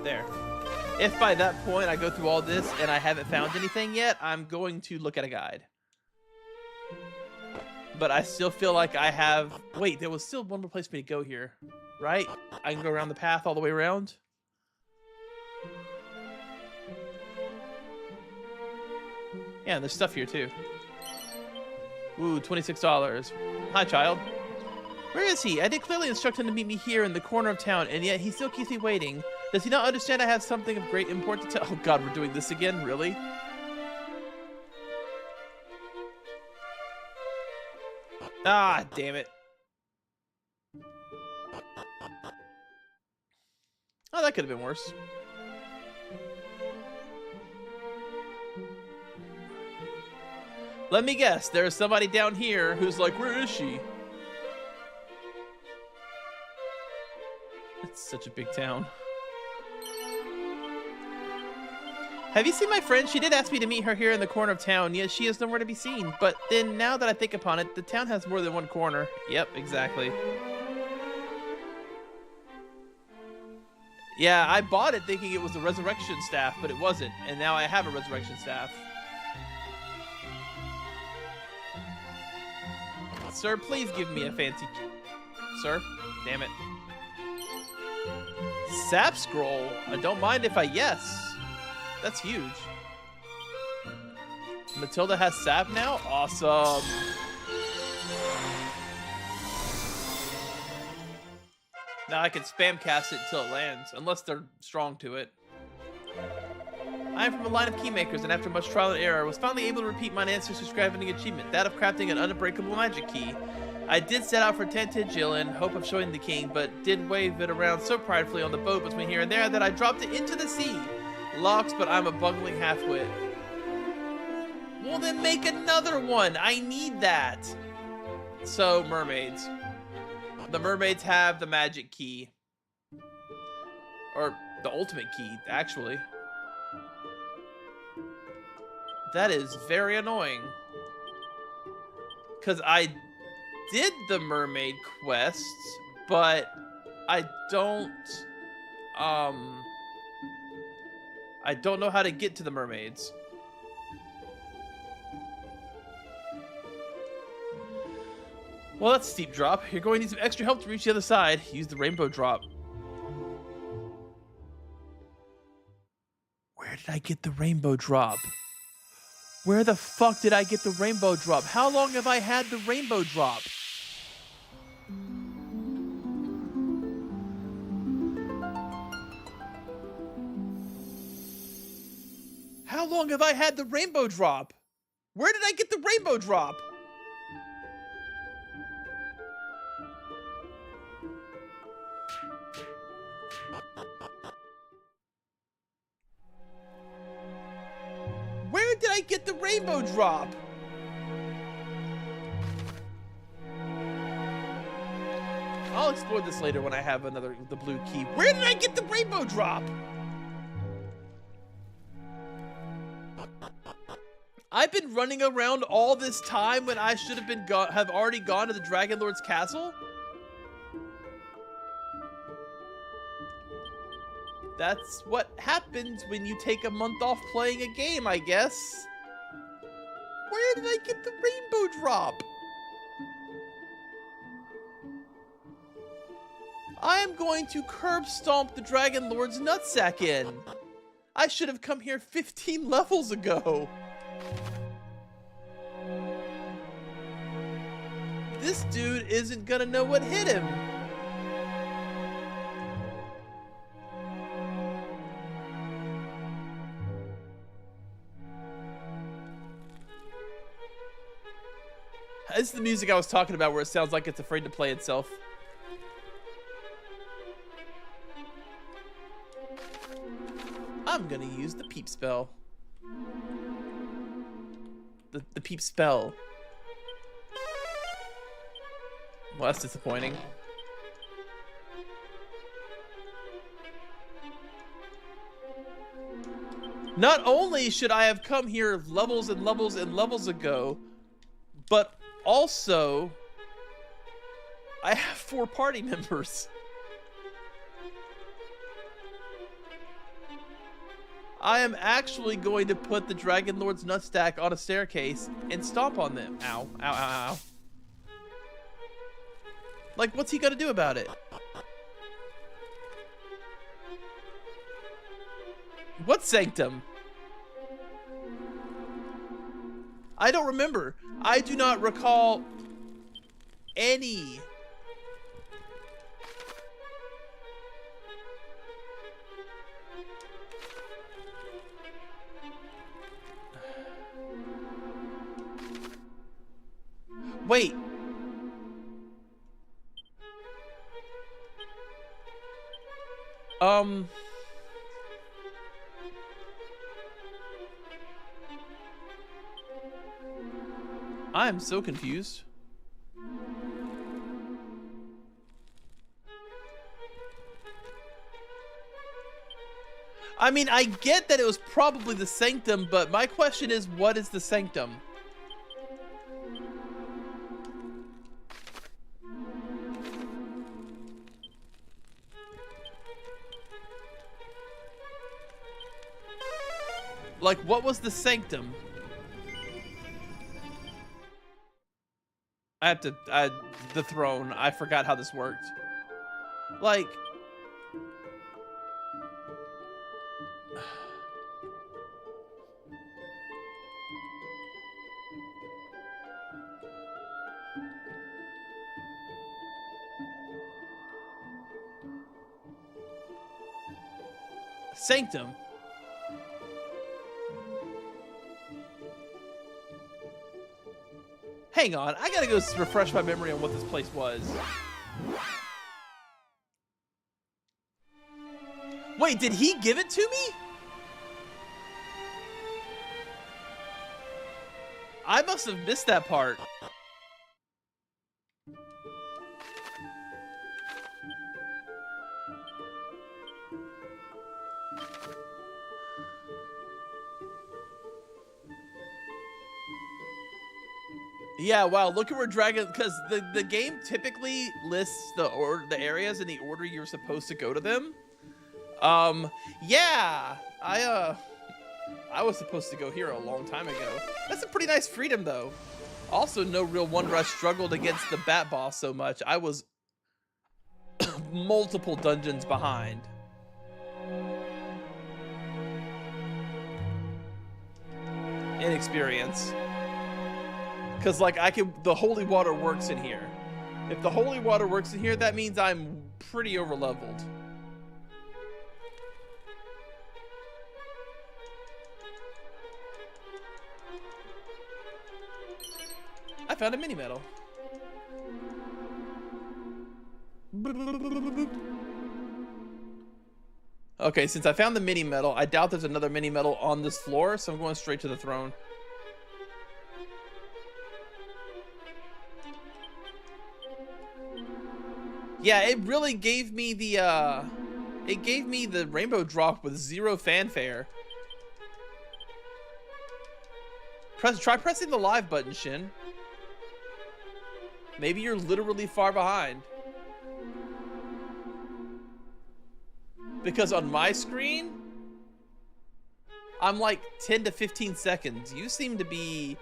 There. If by that point I go through all this and I haven't found anything yet, I'm going to look at a guide. But I still feel like I have... Wait, there was still one more place for me to go here, right? I can go around the path all the way around? Yeah, there's stuff here too. Ooh, $26. Hi, child. Where is he? I did clearly instruct him to meet me here in the corner of town, and yet he still keeps me waiting. Does he not understand I have something of great import to tell? Oh god, we're doing this again? Really? Ah, damn it. Oh, that could have been worse. Let me guess, there's somebody down here who's like, where is she? It's such a big town. Have you seen my friend? She did ask me to meet her here in the corner of town, yet she is nowhere to be seen. But then, now that I think upon it, the town has more than one corner. Yep, exactly. Yeah, I bought it thinking it was a resurrection staff, but it wasn't. And now I have a resurrection staff. Sir, please give me a fancy... Sir? Damn it. Sap scroll. I don't mind if I yes. That's huge. Matilda has sap now? Awesome. Now I can spam cast it until it lands, unless they're strong to it. I am from a line of keymakers, and after much trial and error, was finally able to repeat my ancestors' scavenging achievement, that of crafting an unbreakable magic key. I did set out for Tantagil in hope of showing the king, but did wave it around so pridefully on the boat between here and there that I dropped it into the sea. Locks, but I'm a bungling half-wit. Well, then make another one. I need that. So, mermaids. The mermaids have the magic key. Or the ultimate key, actually. That is very annoying. Because I did the mermaid quests, but I don't know how to get to the mermaids. Well, that's a steep drop. You're going to need some extra help to reach the other side. Use the rainbow drop. Where did I get the rainbow drop? Where the fuck did I get the rainbow drop? How long have I had the rainbow drop? How long have I had the rainbow drop? Where did I get the rainbow drop? Where did I get the rainbow drop? I'll explore this later when I have the blue key. Where did I get the rainbow drop? I've been running around all this time when I should have already gone to the Dragon Lord's castle? That's what happens when you take a month off playing a game, I guess. Where did I get the rainbow drop? I am going to curb stomp the Dragon Lord's nutsack in. I should have come here 15 levels ago. This dude isn't gonna know what hit him. This is the music I was talking about where it sounds like it's afraid to play itself. I'm gonna use the peep spell. The peep spell. Well, that's disappointing. Not only should I have come here levels and levels and levels ago, but also I have 4 party members. I am actually going to put the Dragon Lord's nutsack on a staircase and stomp on them. Ow, ow, ow, ow. Like, what's he gonna do about it? What sanctum? I don't remember. I do not recall any. Wait. I'm so confused. I mean, I get that it was probably the sanctum, but my question is, what is the sanctum? Like, what was the sanctum? The throne. I forgot how this worked. Like... Sanctum. Hang on, I gotta go refresh my memory on what this place was. Wait, did he give it to me? I must have missed that part. Yeah, wow, look at where Dragon, because the game typically lists the areas in the order you're supposed to go to them. Yeah, I was supposed to go here a long time ago. That's a pretty nice freedom, though. Also, no real wonder I struggled against the Bat Boss so much. I was multiple dungeons behind. Inexperience. Because, like, the holy water works in here. If the holy water works in here, that means I'm pretty over-leveled. I found a mini-medal. Okay, since I found the mini-medal, I doubt there's another mini-medal on this floor, so I'm going straight to the throne. Yeah, it really gave me the rainbow drop with 0 fanfare. Try pressing the live button, Shin. Maybe you're literally far behind. Because on my screen, I'm like 10 to 15 seconds. You seem to be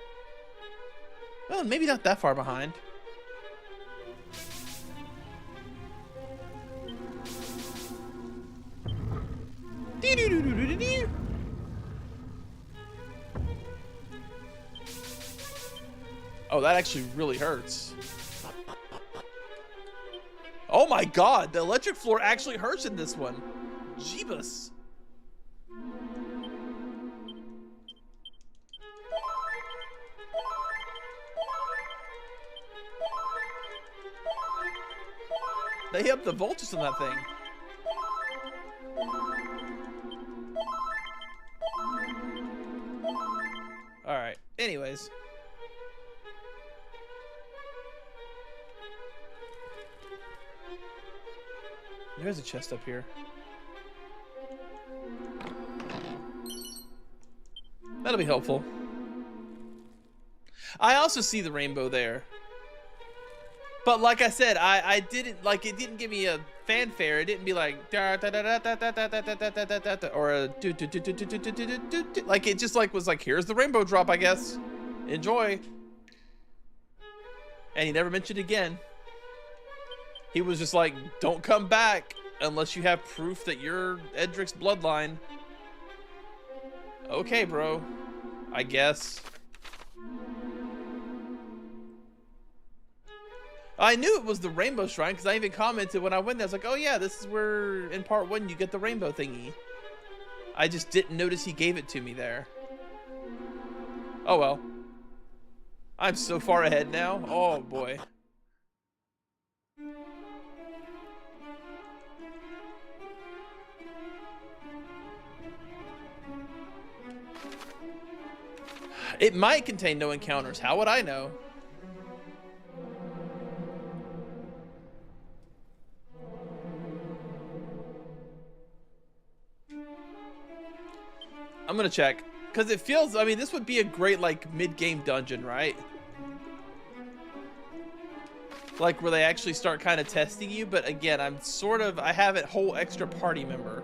Well, maybe not that far behind. Oh, that actually really hurts. Oh my god, the electric floor actually hurts in this one. Jeebus. They upped the voltage on that thing. Alright, anyways. There's a chest up here. That'll be helpful. I also see the rainbow there. But like I said, I didn't, like, it didn't give me a fanfare. It didn't be like da da da da da da da da da da da da, or a do do do do do do do do do. Like, it just like was like, here's the rainbow drop, I guess. Enjoy. And he never mentioned it again. He was just like, don't come back unless you have proof that you're Edric's bloodline. Okay, bro. I guess. I knew it was the rainbow shrine because I even commented when I went there. I was like, oh yeah, this is where in part 1 you get the rainbow thingy. I just didn't notice he gave it to me there. Oh well. I'm so far ahead now. Oh boy. It might contain no encounters. How would I know? I'm gonna check. Because it feels, I mean, this would be a great, like, mid-game dungeon, right? Like, where they actually start kind of testing you. But again, I have a whole extra party member.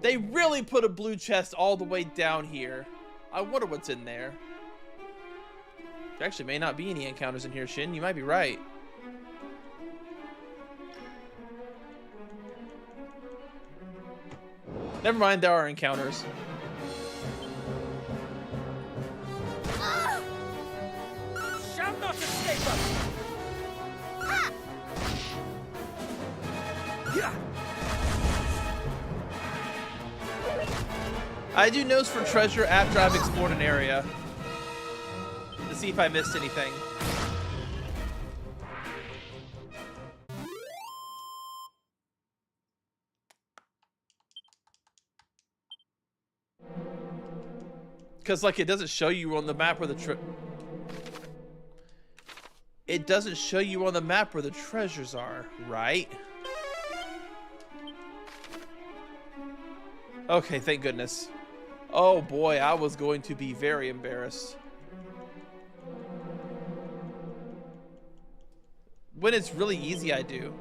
They really put a blue chest all the way down here. I wonder what's in there. There actually may not be any encounters in here, Shin. You might be right. Never mind, there are encounters. Shall not escape us! I do nose for treasure after I've explored an area to see if I missed anything. Because, like, it doesn't show you on the map where the it doesn't show you on the map where the treasures are, right? Okay, thank goodness. Oh boy, I was going to be very embarrassed. When it's really easy, I do.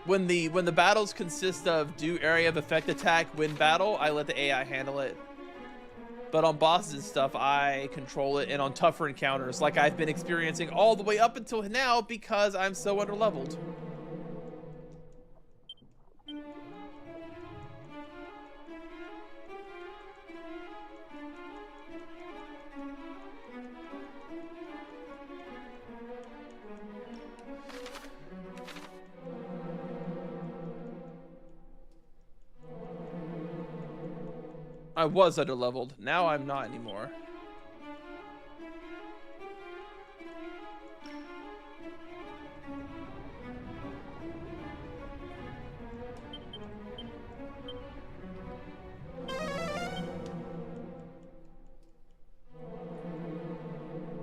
When the battles consist of do area of effect attack, win battle, I let the AI handle it. But on bosses and stuff, I control it, and on tougher encounters, like I've been experiencing all the way up until now because I'm so underleveled. I was underleveled. Now I'm not anymore.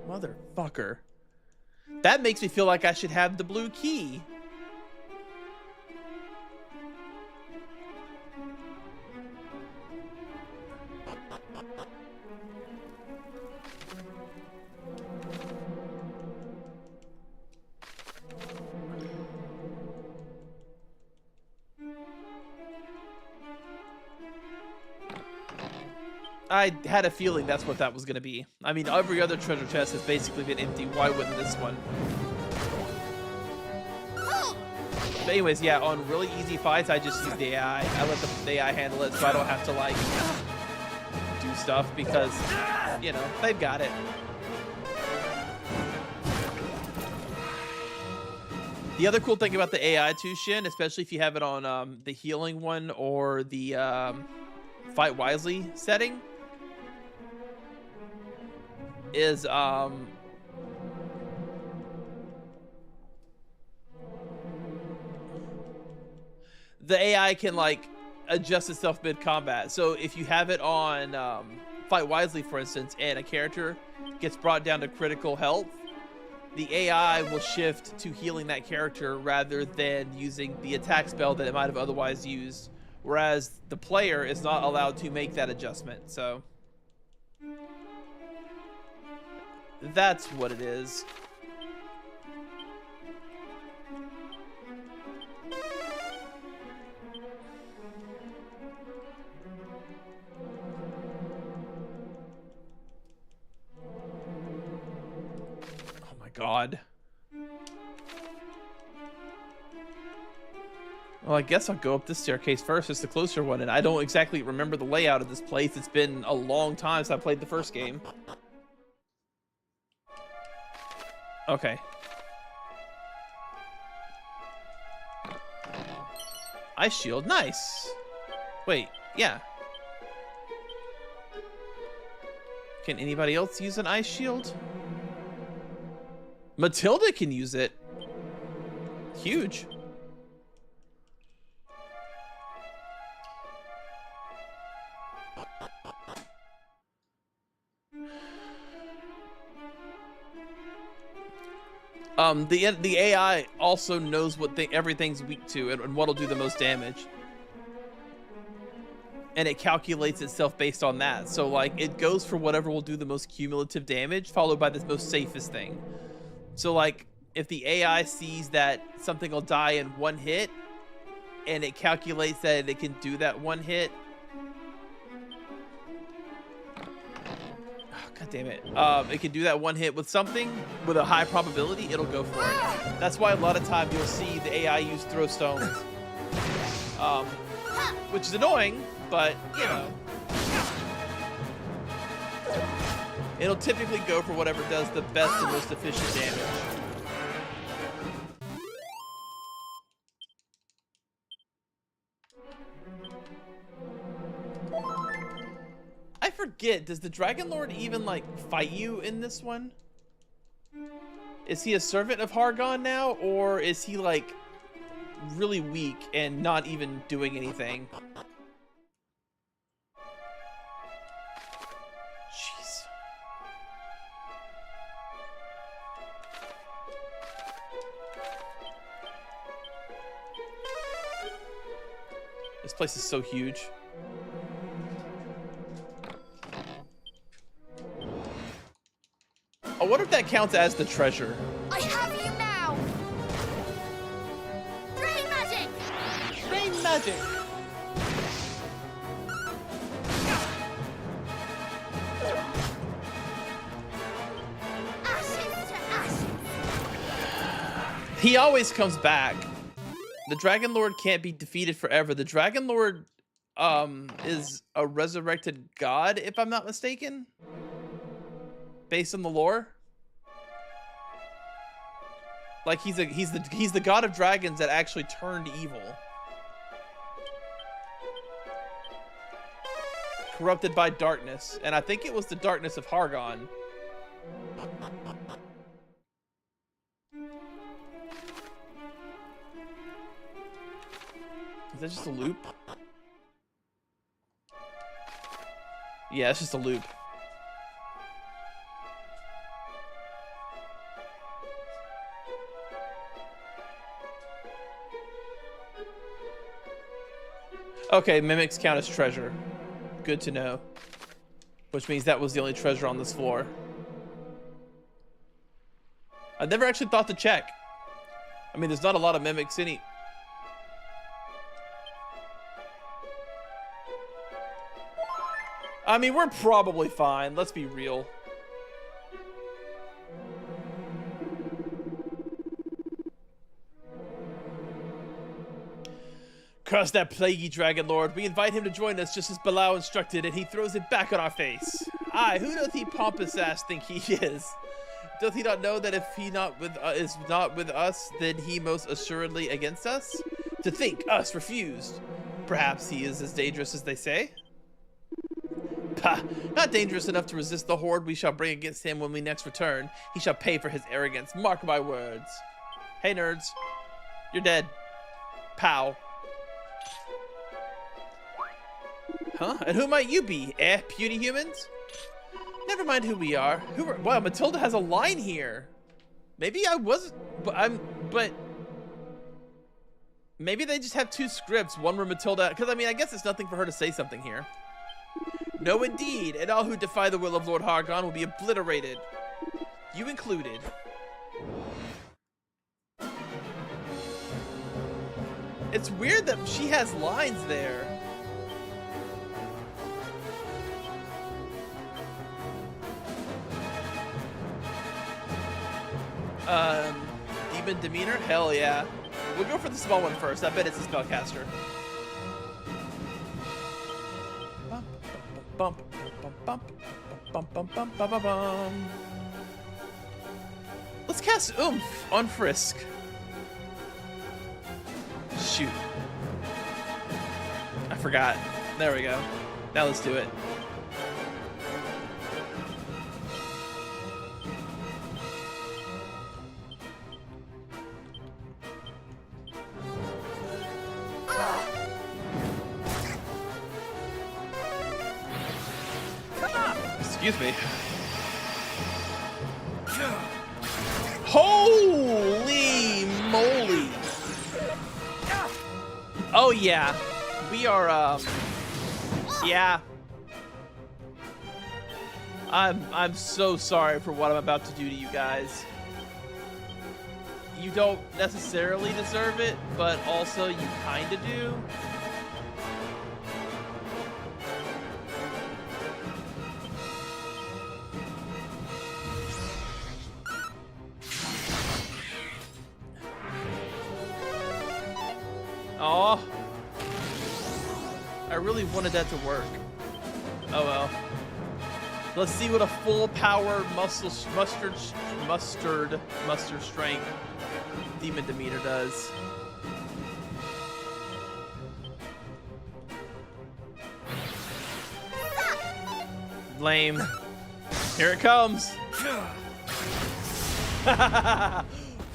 Motherfucker. That makes me feel like I should have the blue key. I had a feeling that's what that was going to be. I mean, every other treasure chest has basically been empty. Why wouldn't this one? But anyways, yeah, on really easy fights, I just use the AI. I let the AI handle it so I don't have to, like, do stuff because, you know, they've got it. The other cool thing about the AI too, Shin, especially if you have it on the healing one or the fight wisely setting, is the AI can like adjust itself mid-combat. So if you have it on fight wisely, for instance, and a character gets brought down to critical health, the AI will shift to healing that character rather than using the attack spell that it might have otherwise used, whereas the player is not allowed to make that adjustment. So that's what it is. Oh my God. Well, I guess I'll go up this staircase first. It's the closer one, and I don't exactly remember the layout of this place. It's been a long time since I played the first game. Okay. Ice shield, nice. Wait, yeah. Can anybody else use an ice shield? Matilda can use it. Huge. The AI also knows what everything's weak to and what'll do the most damage. And it calculates itself based on that. So like it goes for whatever will do the most cumulative damage, followed by the most safest thing. So like if the AI sees that something will die in one hit, and it calculates that it can do that one hit. God damn it. It can do that one hit with something with a high probability, it'll go for it. That's why a lot of time you'll see the AI use throw stones. Which is annoying, but you know. It'll typically go for whatever does the best and most efficient damage. I forget, does the Dragon Lord even, like, fight you in this one? Is he a servant of Hargon now, or is he, like, really weak and not even doing anything? Jeez. This place is so huge. I wonder if that counts as the treasure. I have you now! Drain magic! Drain magic! Ashes to ashes! He always comes back. The Dragon Lord can't be defeated forever. The Dragon Lord is a resurrected god, if I'm not mistaken. Based on the lore. Like he's the god of dragons that actually turned evil. Corrupted by darkness, and I think it was the darkness of Hargon. Is that just a loop? Yeah, it's just a loop. Okay, mimics count as treasure. Good to know. Which means that was the only treasure on this floor. I never actually thought to check. I mean, there's not a lot of mimics any. I mean, we're probably fine. Let's be real. Curse that plaguey Dragon Lord. We invite him to join us just as Bilal instructed, and he throws it back on our face. Aye, who doth he pompous ass think he is? Doth he not know that if he is not with us, then he most assuredly against us? To think us refused. Perhaps he is as dangerous as they say? Pah, not dangerous enough to resist the horde we shall bring against him when we next return. He shall pay for his arrogance, mark my words. Hey nerds, you're dead. Pow. Huh? And who might you be, puny humans? Never mind who we are. Wow, Matilda has a line here. Maybe I wasn't, but maybe they just have two scripts. One where Matilda, because I mean, I guess it's nothing for her to say something here. No, indeed, and all who defy the will of Lord Hargon will be obliterated. You included. It's weird that she has lines there. Demon Demeanor? Hell yeah. We'll go for the small one first. I bet it's a spellcaster. Bump, bump, bump, bump, bump, bump, bump, bump, bump. Let's cast Oomph on Frisk. Shoot. I forgot. There we go. Now let's do it. Excuse me. Holy moly. Oh yeah. We are yeah. I'm so sorry for what I'm about to do to you guys. You don't necessarily deserve it, but also you kinda do. Oh, I really wanted that to work. Oh well. Let's see what a full power mustard strength Demon Demeanor does. Lame. Here it comes.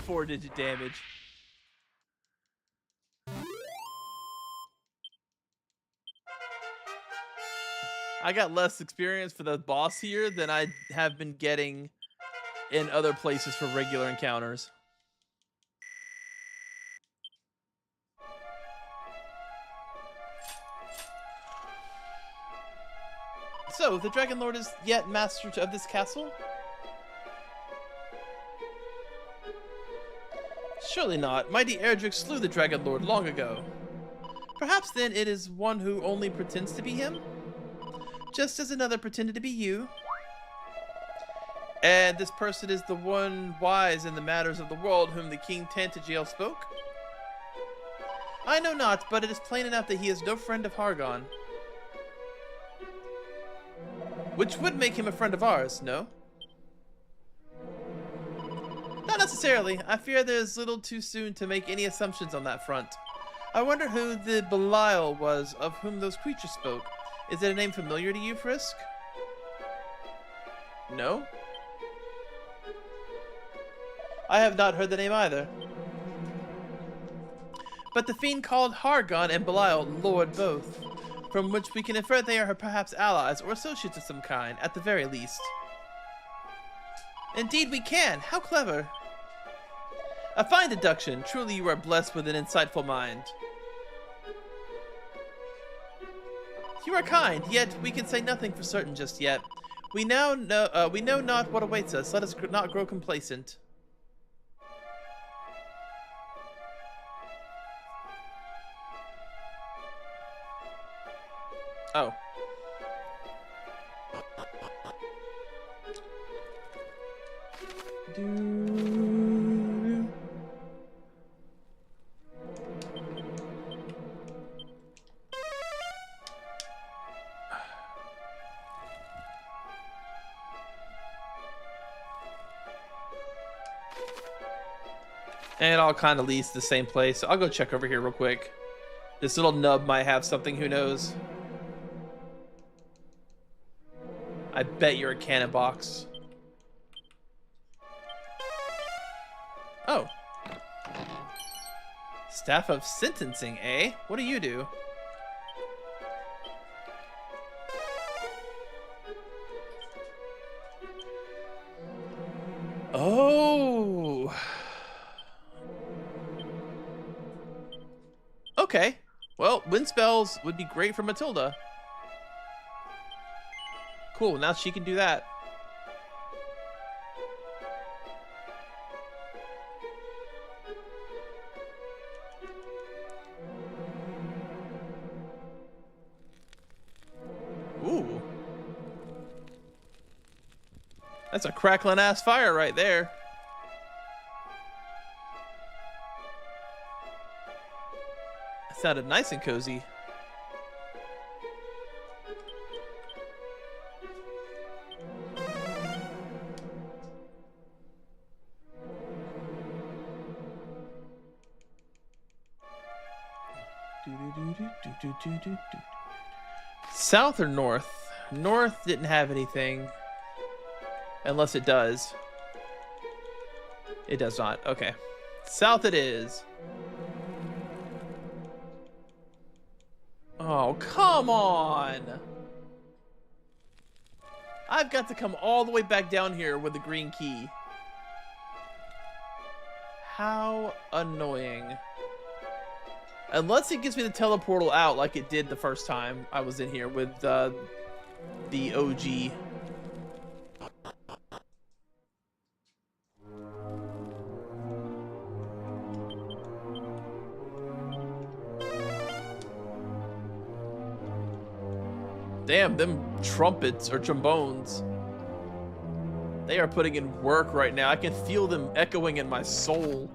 4-digit damage. I got less experience for the boss here than I have been getting in other places for regular encounters. So, the Dragon Lord is yet master of this castle? Surely not. Mighty Erdrick slew the Dragon Lord long ago. Perhaps then it is one who only pretends to be him? Just as another pretended to be you. And this person is the one wise in the matters of the world whom the King Tantagiel spoke? I know not, but it is plain enough that he is no friend of Hargon. Which would make him a friend of ours, no? Not necessarily. I fear there is little too soon to make any assumptions on that front. I wonder who the Belial was of whom those creatures spoke. Is it a name familiar to you, Frisk? No? I have not heard the name either. But the fiend called Hargon and Belial Lord both, from which we can infer they are perhaps allies or associates of some kind, at the very least. Indeed we can! How clever! A fine deduction. Truly you are blessed with an insightful mind. You are kind, yet we can say nothing for certain just yet. We know not what awaits us. Let us not grow complacent. Oh. Do-do-do-do. And it all kind of leads to the same place. So I'll go check over here real quick. This little nub might have something, who knows? I bet you're a cannon box. Oh. Staff of sentencing, eh? What do you do? Oh. Okay. Well, wind spells would be great for Matilda. Cool, now she can do that. Ooh. That's a crackling ass fire right there. That sounded nice and cozy. South or north? North didn't have anything. Unless it does. It does not. Okay. South it is. Oh, come on! I've got to come all the way back down here with the green key. How annoying. Unless it gives me the teleportal out like it did the first time I was in here with the OG. Damn, them trumpets or trombones. They are putting in work right now. I can feel them echoing in my soul.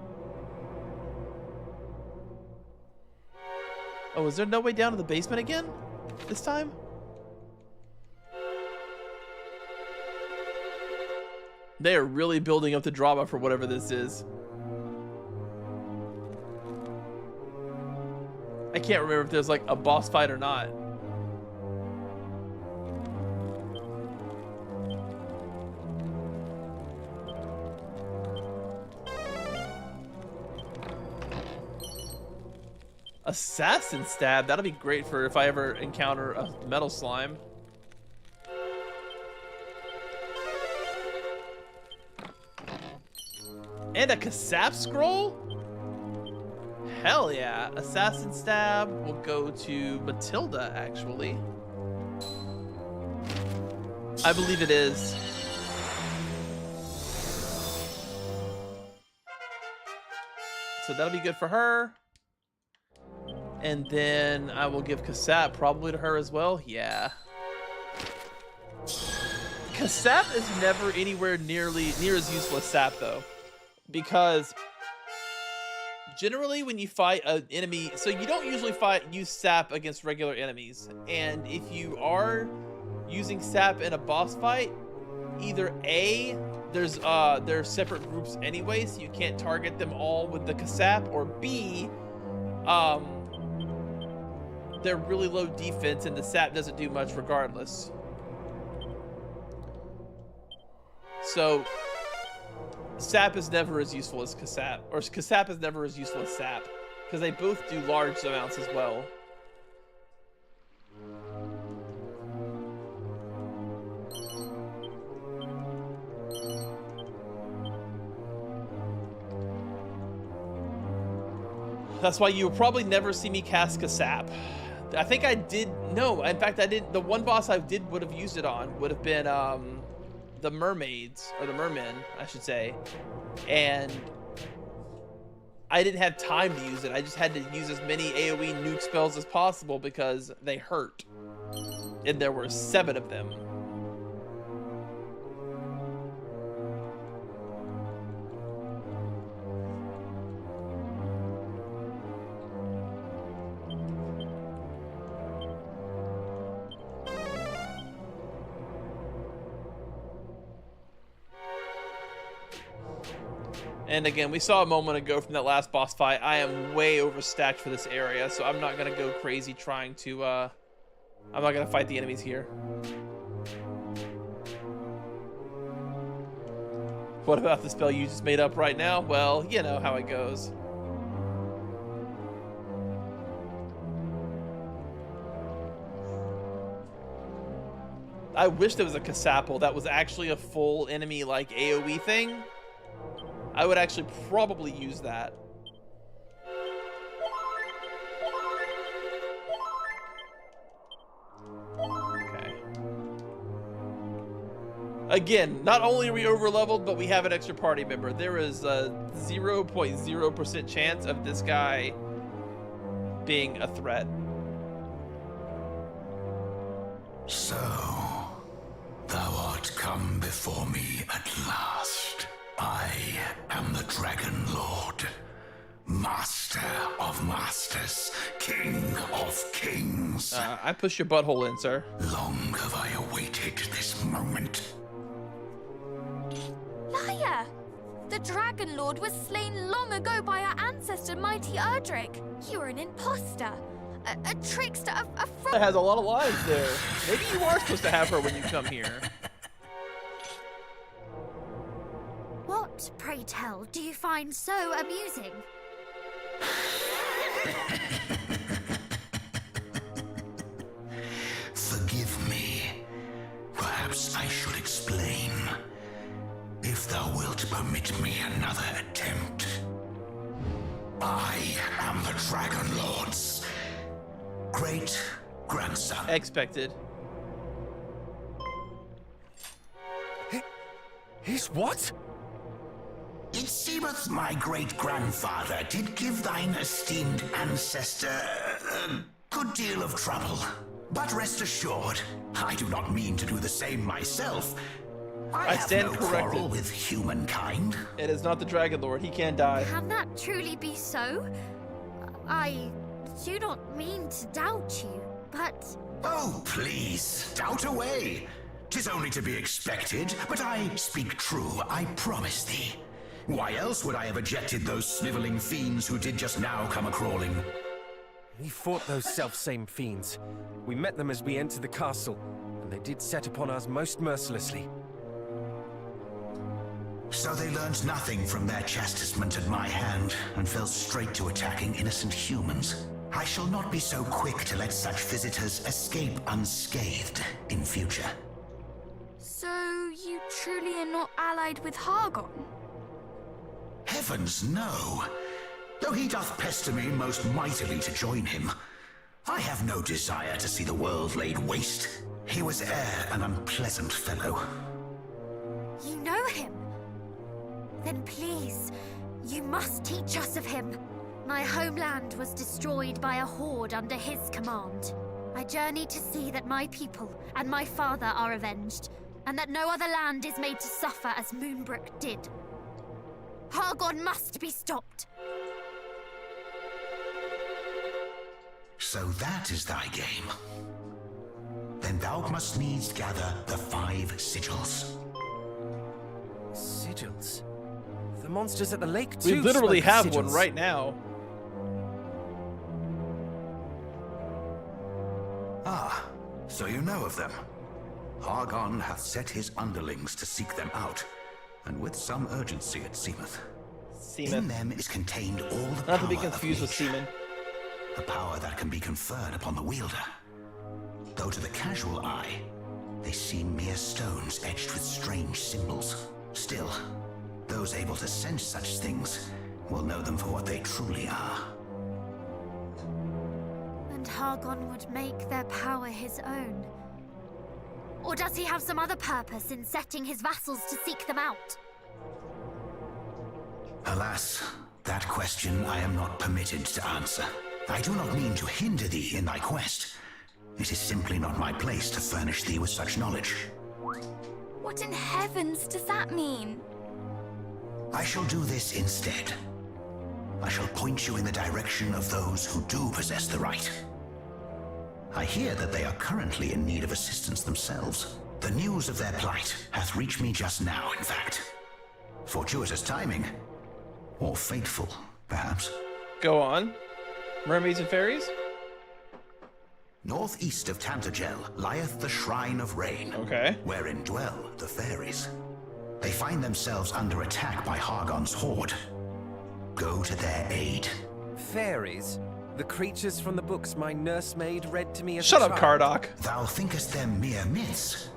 Oh, is there no way down to the basement again? This time? They are really building up the drama for whatever this is. I can't remember if there's like a boss fight or not. Assassin stab, that'll be great for if I ever encounter a metal slime. And a Kasap scroll? Hell yeah. Assassin stab will go to Matilda, actually. I believe it is. So that'll be good for her. And then I will give Kasap probably to her as well. Yeah. Kasap is never anywhere near as useful as Sap though. Because generally when you fight an enemy, so you don't usually use Sap against regular enemies. And if you are using Sap in a boss fight, either A, they're separate groups anyway, so you can't target them all with the Kasap, or B, they're really low defense and the sap doesn't do much regardless. So sap is never as useful as Kasap, or Kasap is never as useful as sap, because they both do large amounts as well. That's why you will probably never see me cast Kasap. I think I did, no, in fact I didn't. The one boss I would have used it on would have been the mermaids, or the mermen, I should say. And I didn't have time to use it. I just had to use as many AoE nuke spells as possible because they hurt. And there were 7 of them. And again, we saw a moment ago from that last boss fight, I am way overstacked for this area, so I'm not gonna go crazy trying to, I'm not gonna fight the enemies here. What about the spell you just made up right now? Well, you know how it goes. I wish there was a Kasapple that was actually a full enemy like AoE thing. I would actually probably use that. Okay. Again, not only are we over leveled, but we have an extra party member. There is a 0.0% chance of this guy being a threat. So, thou art come before me at last. I am the Dragon Lord, Master of Masters, King of Kings. I pushed your butthole in, sir. Long have I awaited this moment. Liar! The Dragon Lord was slain long ago by our ancestor, Mighty Erdrick. You're an imposter, a trickster, a fraud. That has a lot of lines there. Maybe you are supposed to have her when you come here. What, pray tell, do you find so amusing? Forgive me. Perhaps I should explain. If thou wilt permit me another attempt. I am the Dragon Lord's great-grandson. Expected. His what? It seemeth my great-grandfather did give thine esteemed ancestor a good deal of trouble. But rest assured, I do not mean to do the same myself. I have stand no corrected. quarrel with humankind. It is not the Dragon Lord. He can die. Can that truly be so? I do not mean to doubt you, but... Oh, please, doubt away. 'Tis only to be expected, but I speak true, I promise thee. Why else would I have ejected those sniveling fiends who did just now come a-crawling? We fought those self-same fiends. We met them as we entered the castle, and they did set upon us most mercilessly. So they learned nothing from their chastisement at my hand, and fell straight to attacking innocent humans. I shall not be so quick to let such visitors escape unscathed in future. So you truly are not allied with Hargon? Heavens, no. Though he doth pester me most mightily to join him, I have no desire to see the world laid waste. He was e'er an unpleasant fellow. You know him? Then please, you must teach us of him. My homeland was destroyed by a horde under his command. I journey to see that my people and my father are avenged, and that no other land is made to suffer as Moonbrook did. Hargon must be stopped. So that is thy game. Then thou must needs gather the 5 sigils. Sigils? The monsters at the lake We too literally spoke of have one sigils. right now. Ah, so you know of them. Hargon hath set his underlings to seek them out, and with some urgency it seemeth. In them is contained all the power Not to be confused of with nature, semen. a power that can be conferred upon the wielder. Though to the casual eye, they seem mere stones edged with strange symbols. Still, those able to sense such things will know them for what they truly are. And Hargon would make their power his own. Or does he have some other purpose in setting his vassals to seek them out? Alas, that question I am not permitted to answer. I do not mean to hinder thee in thy quest. It is simply not my place to furnish thee with such knowledge. What in heavens does that mean? I shall do this instead. I shall point you in the direction of those who do possess the right. I hear that they are currently in need of assistance themselves. The news of their plight hath reached me just now, in fact. Fortuitous timing. Or fateful, perhaps. Go on. Mermaids and fairies? Northeast of Tantagel lieth the Shrine of Rain, Okay. wherein dwell the fairies. They find themselves under attack by Hargon's horde. Go to their aid. Fairies? The creatures from the books my nursemaid read to me as Shut a up, child? Kardoc. Thou thinkest them mere myths?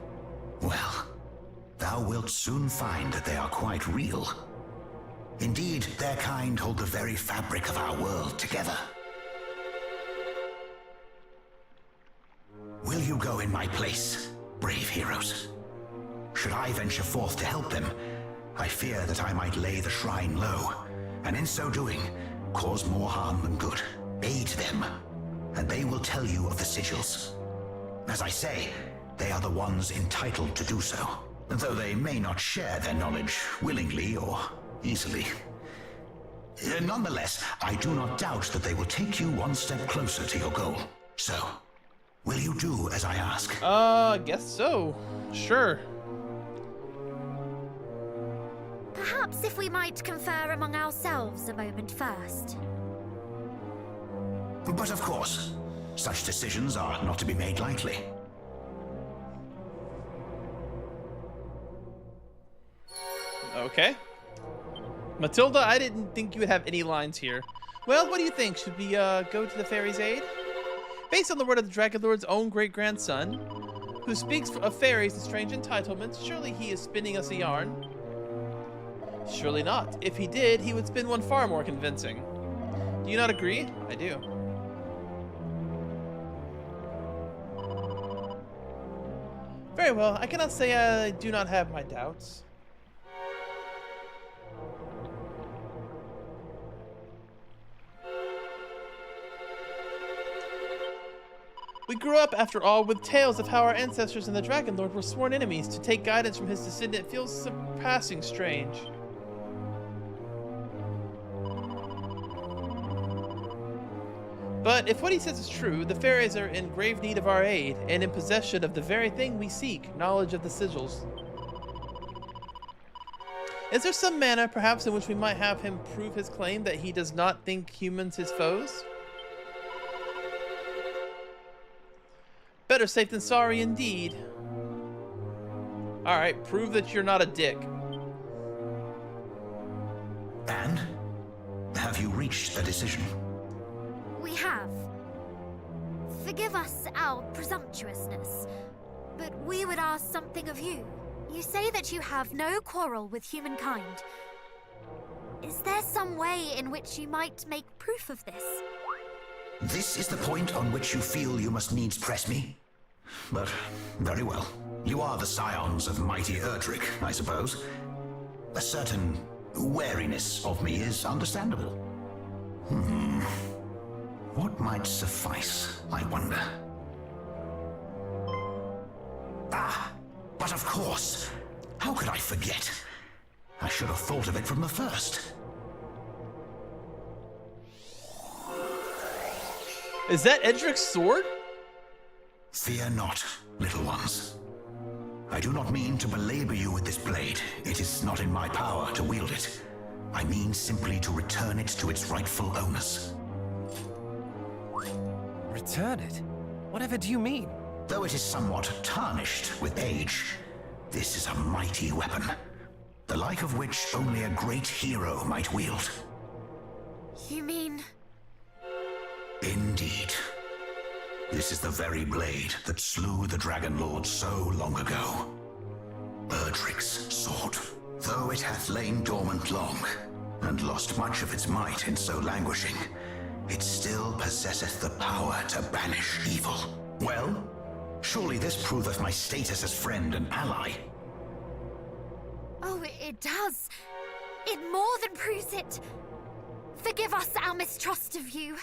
Well, thou wilt soon find that they are quite real. Indeed, their kind hold the very fabric of our world together. Will you go in my place, brave heroes? Should I venture forth to help them, I fear that I might lay the shrine low, and in so doing, cause more harm than good. Aid them, and they will tell you of the sigils. As I say, they are the ones entitled to do so, though they may not share their knowledge willingly or easily. Nonetheless, I do not doubt that they will take you one step closer to your goal. So, will you do as I ask? I guess so. Sure. Perhaps if we might confer among ourselves a moment first. But of course, such decisions are not to be made lightly. Okay. Matilda, I didn't think you would have any lines here. Well, what do you think? Should we go to the fairy's aid? Based on the word of the Dragon Lord's own great-grandson, who speaks of fairies and strange entitlements, surely he is spinning us a yarn. Surely not. If he did, he would spin one far more convincing. Do you not agree? I do. Very well. I cannot say I do not have my doubts. We grew up, after all, with tales of how our ancestors and the Dragon Lord were sworn enemies. To take guidance from his descendant feels surpassing strange. But if what he says is true, the fairies are in grave need of our aid, and in possession of the very thing we seek, knowledge of the sigils. Is there some manner, perhaps, in which we might have him prove his claim that he does not think humans his foes? Better safe than sorry, indeed. Alright, prove that you're not a dick. And? Have you reached a decision? We have. Forgive us our presumptuousness, but we would ask something of you. You say that you have no quarrel with humankind. Is there some way in which you might make proof of this? This is the point on which you feel you must needs press me? But, very well. You are the scions of mighty Erdrick, I suppose. A certain wariness of me is understandable. What might suffice, I wonder? Ah, but of course! How could I forget? I should have thought of it from the first. Is that Edric's sword? Fear not, little ones. I do not mean to belabor you with this blade. It is not in my power to wield it. I mean simply to return it to its rightful owners. Return it? Whatever do you mean? Though it is somewhat tarnished with age, this is a mighty weapon, the like of which only a great hero might wield. You mean... Indeed. This is the very blade that slew the Dragon Lord so long ago. Erdrick's sword. Though it hath lain dormant long, and lost much of its might in so languishing, it still possesseth the power to banish evil. Well, surely this proveth my status as friend and ally. Oh, it does. It more than proves it. Forgive us our mistrust of you.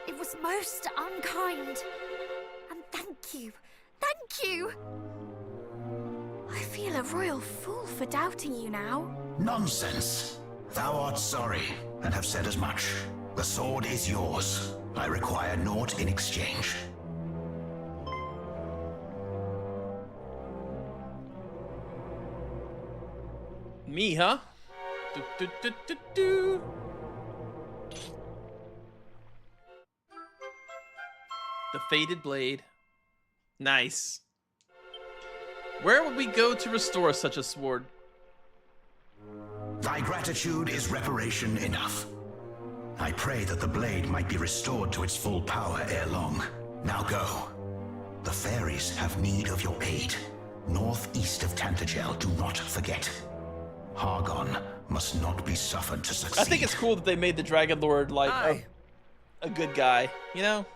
It was most unkind. And thank you. Thank you! I feel a royal fool for doubting you now. Nonsense. Thou art sorry, and have said as much. The sword is yours. I require naught in exchange. Me, huh? Do, do, do, do, do. The Faded Blade. Nice. Where would we go to restore such a sword? Thy gratitude is reparation enough. I pray that the blade might be restored to its full power ere long. Now go. The fairies have need of your aid. Northeast of Tantagel, do not forget. Hargon must not be suffered to succeed. I think it's cool that they made the Dragon Lord like a good guy, you know?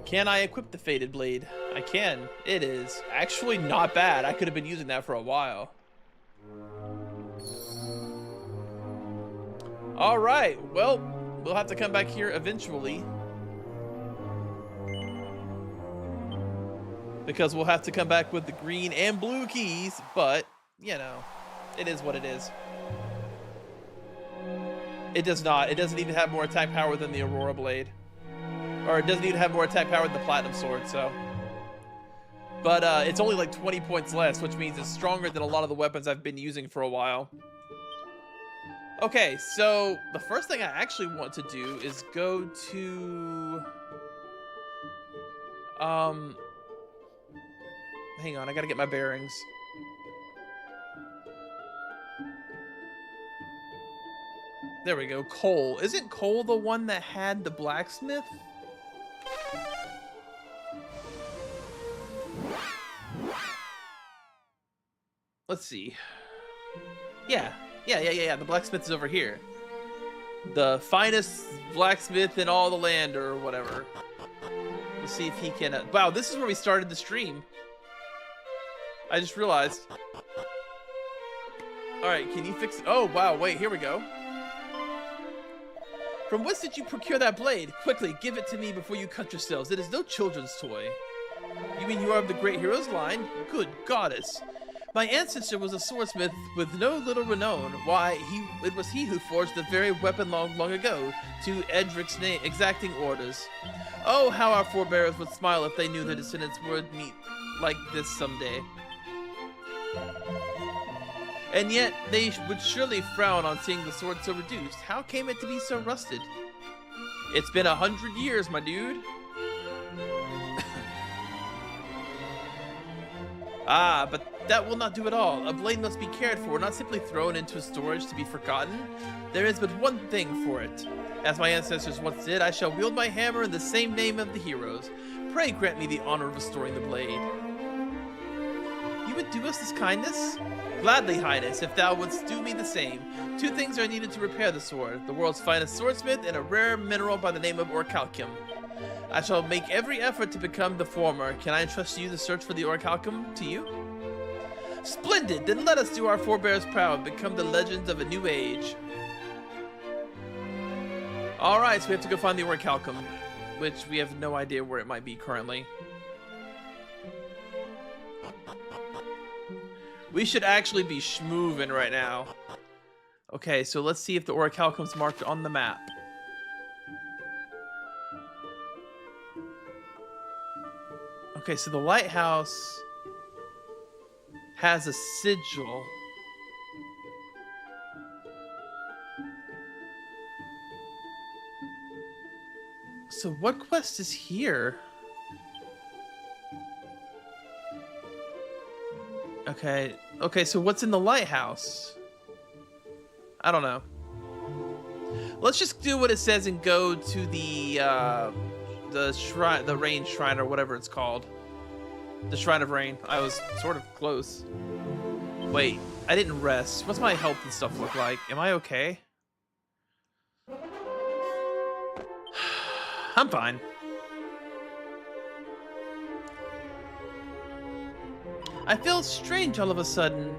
Can I equip the Faded Blade? I can. It is actually not bad. I could have been using that for a while. All right, well, we'll have to come back here eventually. Because we'll have to come back with the green and blue keys, but, you know, it is what it is. It does not. It doesn't even have more attack power than the Aurora Blade. Or it doesn't even have more attack power than the Platinum Sword, so. But it's only like 20 points less, which means it's stronger than a lot of the weapons I've been using for a while. Okay, so the first thing I actually want to do is go to... Hang on, I gotta get my bearings. There we go, Cole. Isn't Cole the one that had the blacksmith? Let's see. Yeah, the blacksmith is over here. The finest blacksmith in all the land, or whatever. Let's see if he can... Wow, this is where we started the stream. I just realized. Alright, can you fix it? Oh, wow, wait, here we go. From whence did you procure that blade? Quickly, give it to me before you cut yourselves. It is no children's toy. You mean you are of the great heroes line? Good goddess. My ancestor was a swordsmith with no little renown. Why, it was he who forged the very weapon long ago, to Edric's name, exacting orders. Oh, how our forebears would smile if they knew their descendants would meet like this someday. And yet, they would surely frown on seeing the sword so reduced. How came it to be so rusted? It's been 100 years, my dude. Ah, but that will not do at all. A blade must be cared for, not simply thrown into storage to be forgotten. There is but one thing for it. As my ancestors once did, I shall wield my hammer in the same name of the heroes. Pray grant me the honor of restoring the blade. You would do us this kindness? Gladly, Highness, if thou wouldst do me the same. Two things are needed to repair the sword. The world's finest swordsmith and a rare mineral by the name of orichalcum. I shall make every effort to become the former. Can I entrust you the search for the orichalcum to you? Splendid! Then let us do our forebears proud, become the legends of a new age. Alright, so we have to go find the orichalcum, which we have no idea where it might be currently. We should actually be schmoovin' right now. Okay, so let's see if the orichalcum's marked on the map. Okay, so the lighthouse has a sigil. So what quest is here? Okay, so what's in the lighthouse? I don't know. Let's just do what it says and go to the shrine, the rain shrine, or whatever it's called. The Shrine of Rain. I was sort of close. Wait, I didn't rest. What's my health and stuff look like? Am I okay? I'm fine. I feel strange all of a sudden.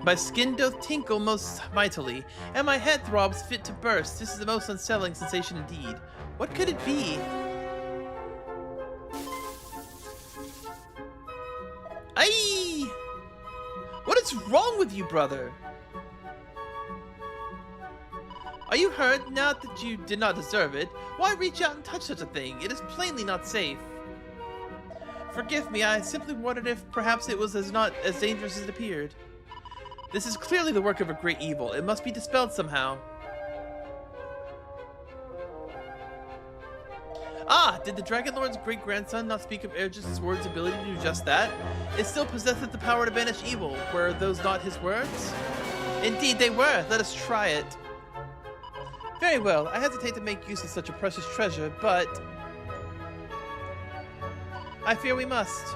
My skin doth tinkle most mightily, and my head throbs fit to burst. This is the most unsettling sensation indeed. What could it be? Aye! What is wrong with you, brother? Are you hurt now that you did not deserve it? Why reach out and touch such a thing? It is plainly not safe. Forgive me, I simply wondered if perhaps it was not as dangerous as it appeared. This is clearly the work of a great evil. It must be dispelled somehow. Ah, did the Dragon Lord's great-grandson not speak of Erdris' sword's ability to do just that? It still possesseth the power to banish evil. Were those not his words? Indeed they were. Let us try it. Very well. I hesitate to make use of such a precious treasure, but I fear we must.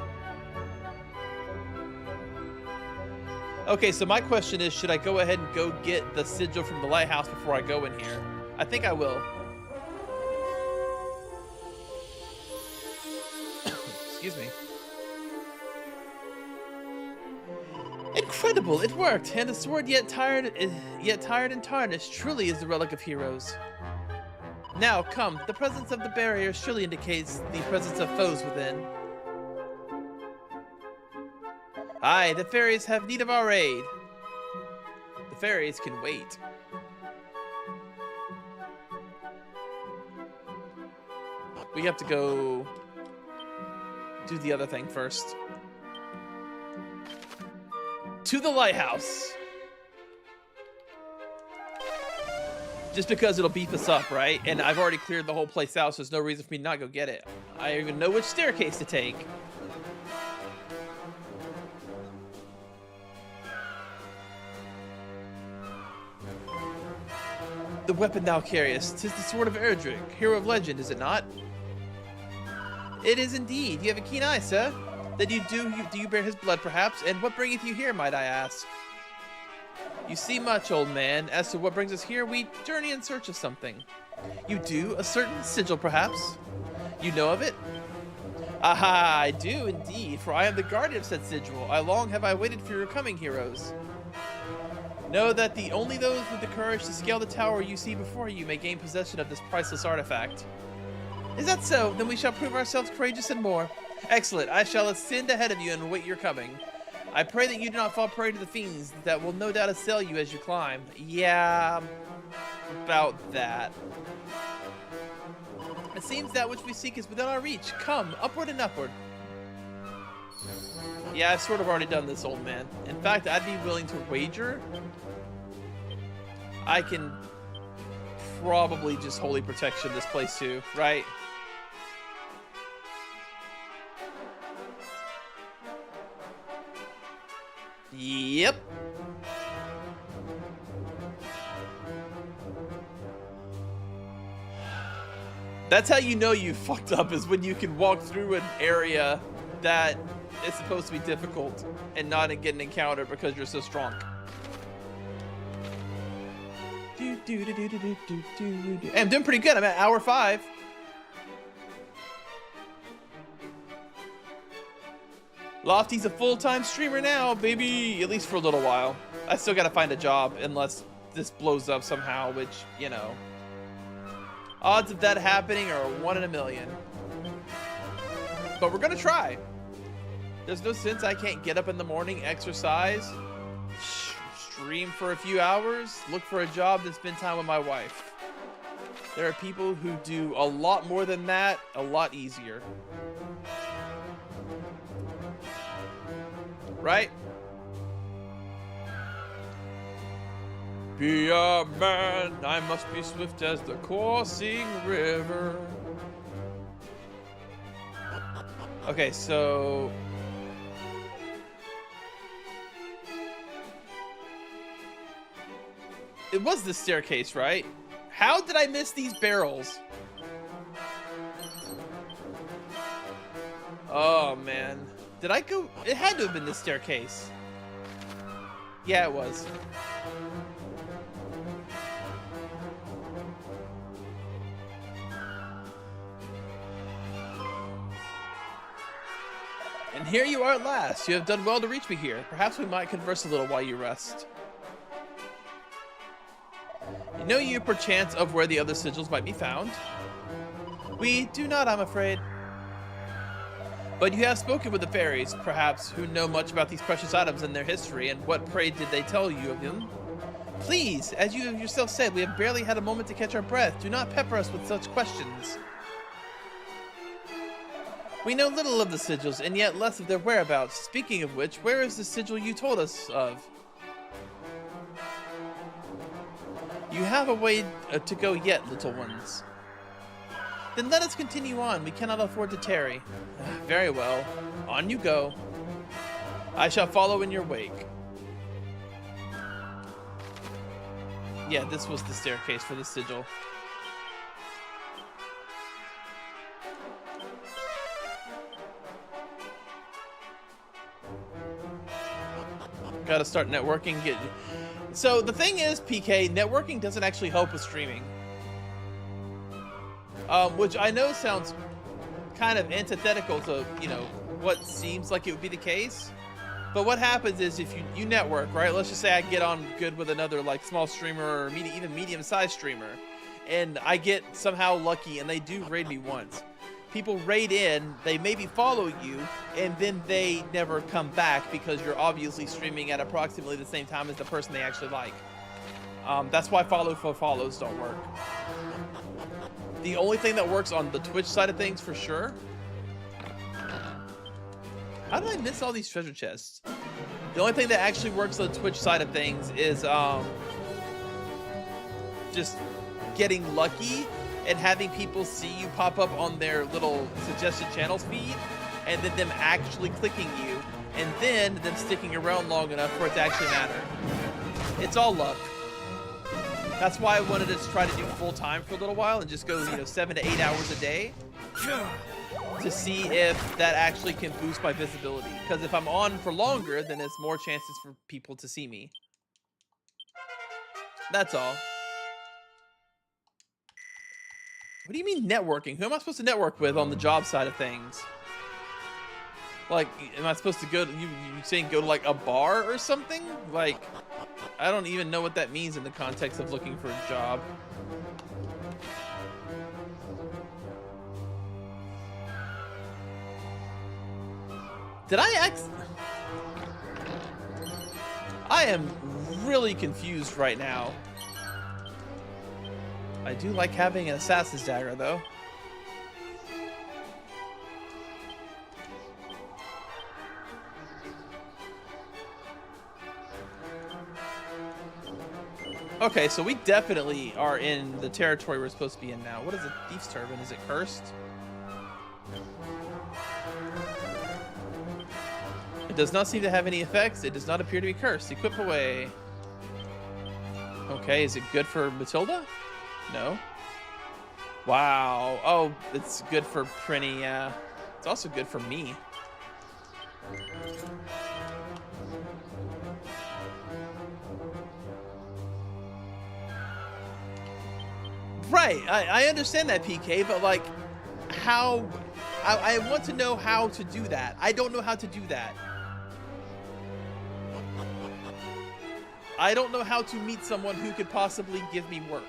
Okay, so my question is, should I go ahead and go get the sigil from the lighthouse before I go in here? I think I will. Excuse me. Incredible! It worked, and the sword yet tired and tarnished truly is the relic of heroes. Now, come. The presence of the barrier surely indicates the presence of foes within. Aye, the fairies have need of our aid. The fairies can wait. We have to go do the other thing first. To the lighthouse. Just because it'll beef us up, right? And I've already cleared the whole place out, so there's no reason for me to not go get it. I even know which staircase to take. The weapon thou carriest, 'tis the sword of Erdrick, hero of legend, is it not? It is indeed. You have a keen eye, sir. Then do you bear his blood, perhaps? And what bringeth you here, might I ask? You see much, old man. As to what brings us here, we journey in search of something. You do? A certain sigil, perhaps? You know of it? Aha, I do indeed, for I am the guardian of said sigil. I long have I waited for your coming, heroes. Know that only those with the courage to scale the tower you see before you may gain possession of this priceless artifact. Is that so? Then we shall prove ourselves courageous and more. Excellent. I shall ascend ahead of you and await your coming. I pray that you do not fall prey to the fiends that will no doubt assail you as you climb. Yeah, about that. It seems that which we seek is within our reach. Come, upward and upward. Yeah, I've sort of already done this, old man. In fact, I'd be willing to wager I can probably just holy protection this place too, right? Yep. That's how you know you fucked up, is when you can walk through an area that is supposed to be difficult and not get an encounter because you're so strong. Hey, I'm doing pretty good. I'm at hour 5. Lofty's a full-time streamer now, baby. At least for a little while. I still gotta find a job unless this blows up somehow, which, you know. Odds of that happening are 1 in a million. But we're gonna try. There's no sense I can't get up in the morning, exercise, stream for a few hours, look for a job, then spend time with my wife. There are people who do a lot more than that, a lot easier. Right? Be a man, I must be swift as the coursing river. Okay, so it was the staircase, right? How did I miss these barrels? Oh man. Did I go? It had to have been the staircase. Yeah, it was. And here you are at last. You have done well to reach me here. Perhaps we might converse a little while you rest. Know you perchance of where the other sigils might be found? We do not, I'm afraid. But you have spoken with the fairies, perhaps, who know much about these precious items and their history, and what, pray, did they tell you of them? Please, as you yourself said, we have barely had a moment to catch our breath. Do not pepper us with such questions. We know little of the sigils, and yet less of their whereabouts. Speaking of which, where is the sigil you told us of? You have a way to go yet, little ones. Then let us continue on. We cannot afford to tarry. Very well. On you go. I shall follow in your wake. Yeah, this was the staircase for the sigil. Gotta start networking. So the thing is, PK, networking doesn't actually help with streaming. Which I know sounds kind of antithetical to, you know, what seems like it would be the case. But what happens is if you network, right? Let's just say I get on good with another like small streamer or even medium-sized streamer, and I get somehow lucky and they do raid me once. People raid in, they maybe follow you, and then they never come back because you're obviously streaming at approximately the same time as the person they actually like. That's why follow for follows don't work. The only thing that works on the Twitch side of things for sure. How did I miss all these treasure chests? The only thing that actually works on the Twitch side of things is just getting lucky and having people see you pop up on their little suggested channels feed, and then them actually clicking you, and then them sticking around long enough for it to actually matter. It's all luck. That's why I wanted to try to do full time for a little while and just go, you know, 7 to 8 hours a day to see if that actually can boost my visibility. Because if I'm on for longer, then it's more chances for people to see me. That's all. What do you mean networking? Who am I supposed to network with on the job side of things? Like, am I supposed to go to, you saying go to like a bar or something? Like, I don't even know what that means in the context of looking for a job. Did I am really confused right now. I do like having an assassin's dagger, though. Okay, so we definitely are in the territory we're supposed to be in now. What is a thief's turban? Is it cursed? It does not seem to have any effects. It does not appear to be cursed. Equip away. Okay, is it good for Matilda? No. Wow. Oh, it's good for Prinny, yeah. It's also good for me. Right, I understand that, PK, but like, how... I want to know how to do that. I don't know how to do that. I don't know how to meet someone who could possibly give me work.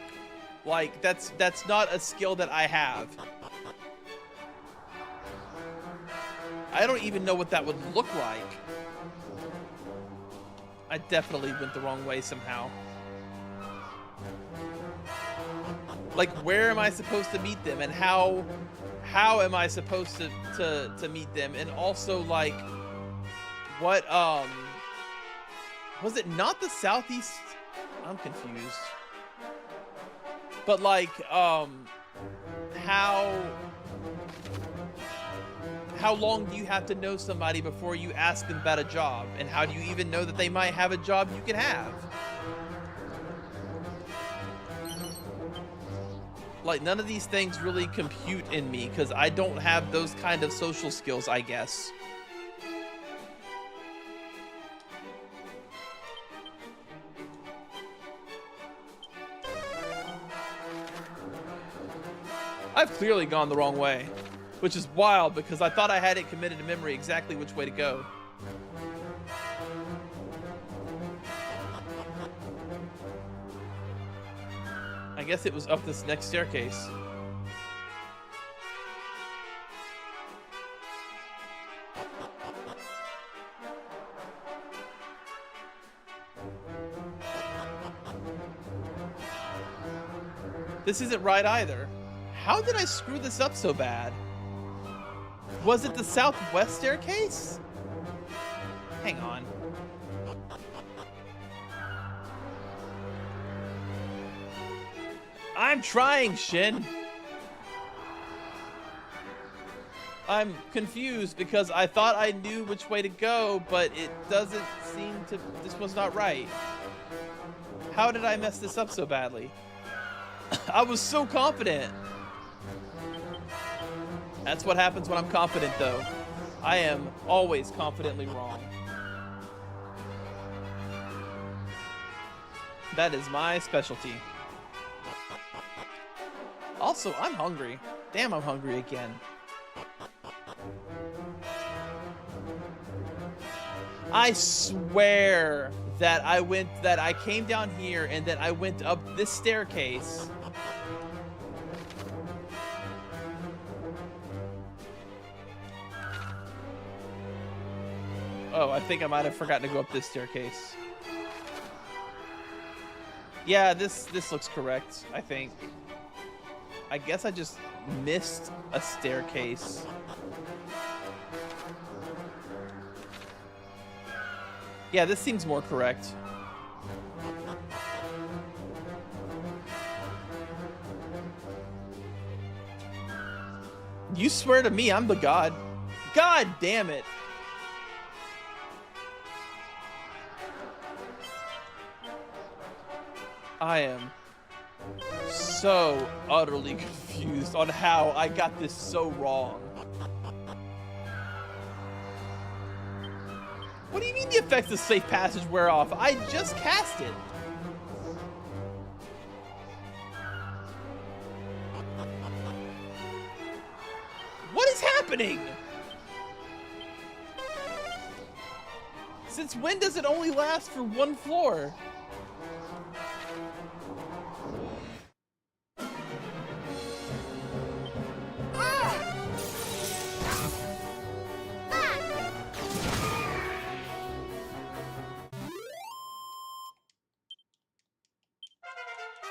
Like, that's not a skill that I have. I don't even know what that would look like. I definitely went the wrong way somehow. Like, where am I supposed to meet them, and how am I supposed to meet them? And also, like, what was it not the southeast? I'm confused. But like, how long do you have to know somebody before you ask them about a job? And how do you even know that they might have a job you can have? Like, none of these things really compute in me because I don't have those kind of social skills, I guess. I've clearly gone the wrong way, which is wild because I thought I had it committed to memory exactly which way to go. I guess it was up this next staircase. This isn't right either. How did I screw this up so bad? Was it the southwest staircase? Hang on. I'm trying, Shin. I'm confused because I thought I knew which way to go, but it doesn't seem to... This was not right. How did I mess this up so badly? I was so confident. That's what happens when I'm confident, though. I am always confidently wrong. That is my specialty. Also, I'm hungry. Damn, I'm hungry again. I swear that I came down here and that I went up this staircase. Oh, I think I might have forgotten to go up this staircase. Yeah, this looks correct, I think. I guess I just missed a staircase. Yeah, this seems more correct. You swear to me I'm the god. God damn it. I am so utterly confused on how I got this so wrong. What do you mean the effects of safe passage wear off? I just cast it. What is happening? Since when does it only last for one floor?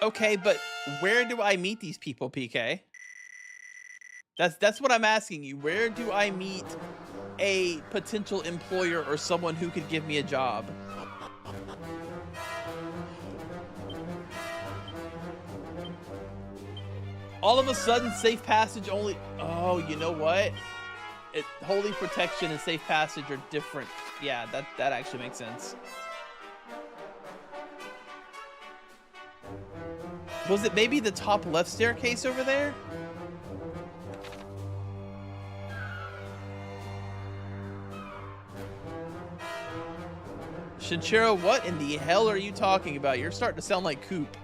Okay, but where do I meet these people, PK? That's what I'm asking you. Where do I meet a potential employer or someone who could give me a job? All of a sudden, safe passage only... Oh, you know what? Holy protection and safe passage are different. Yeah, that actually makes sense. Was it maybe the top left staircase over there? Shinchiro, what in the hell are you talking about? You're starting to sound like Coop.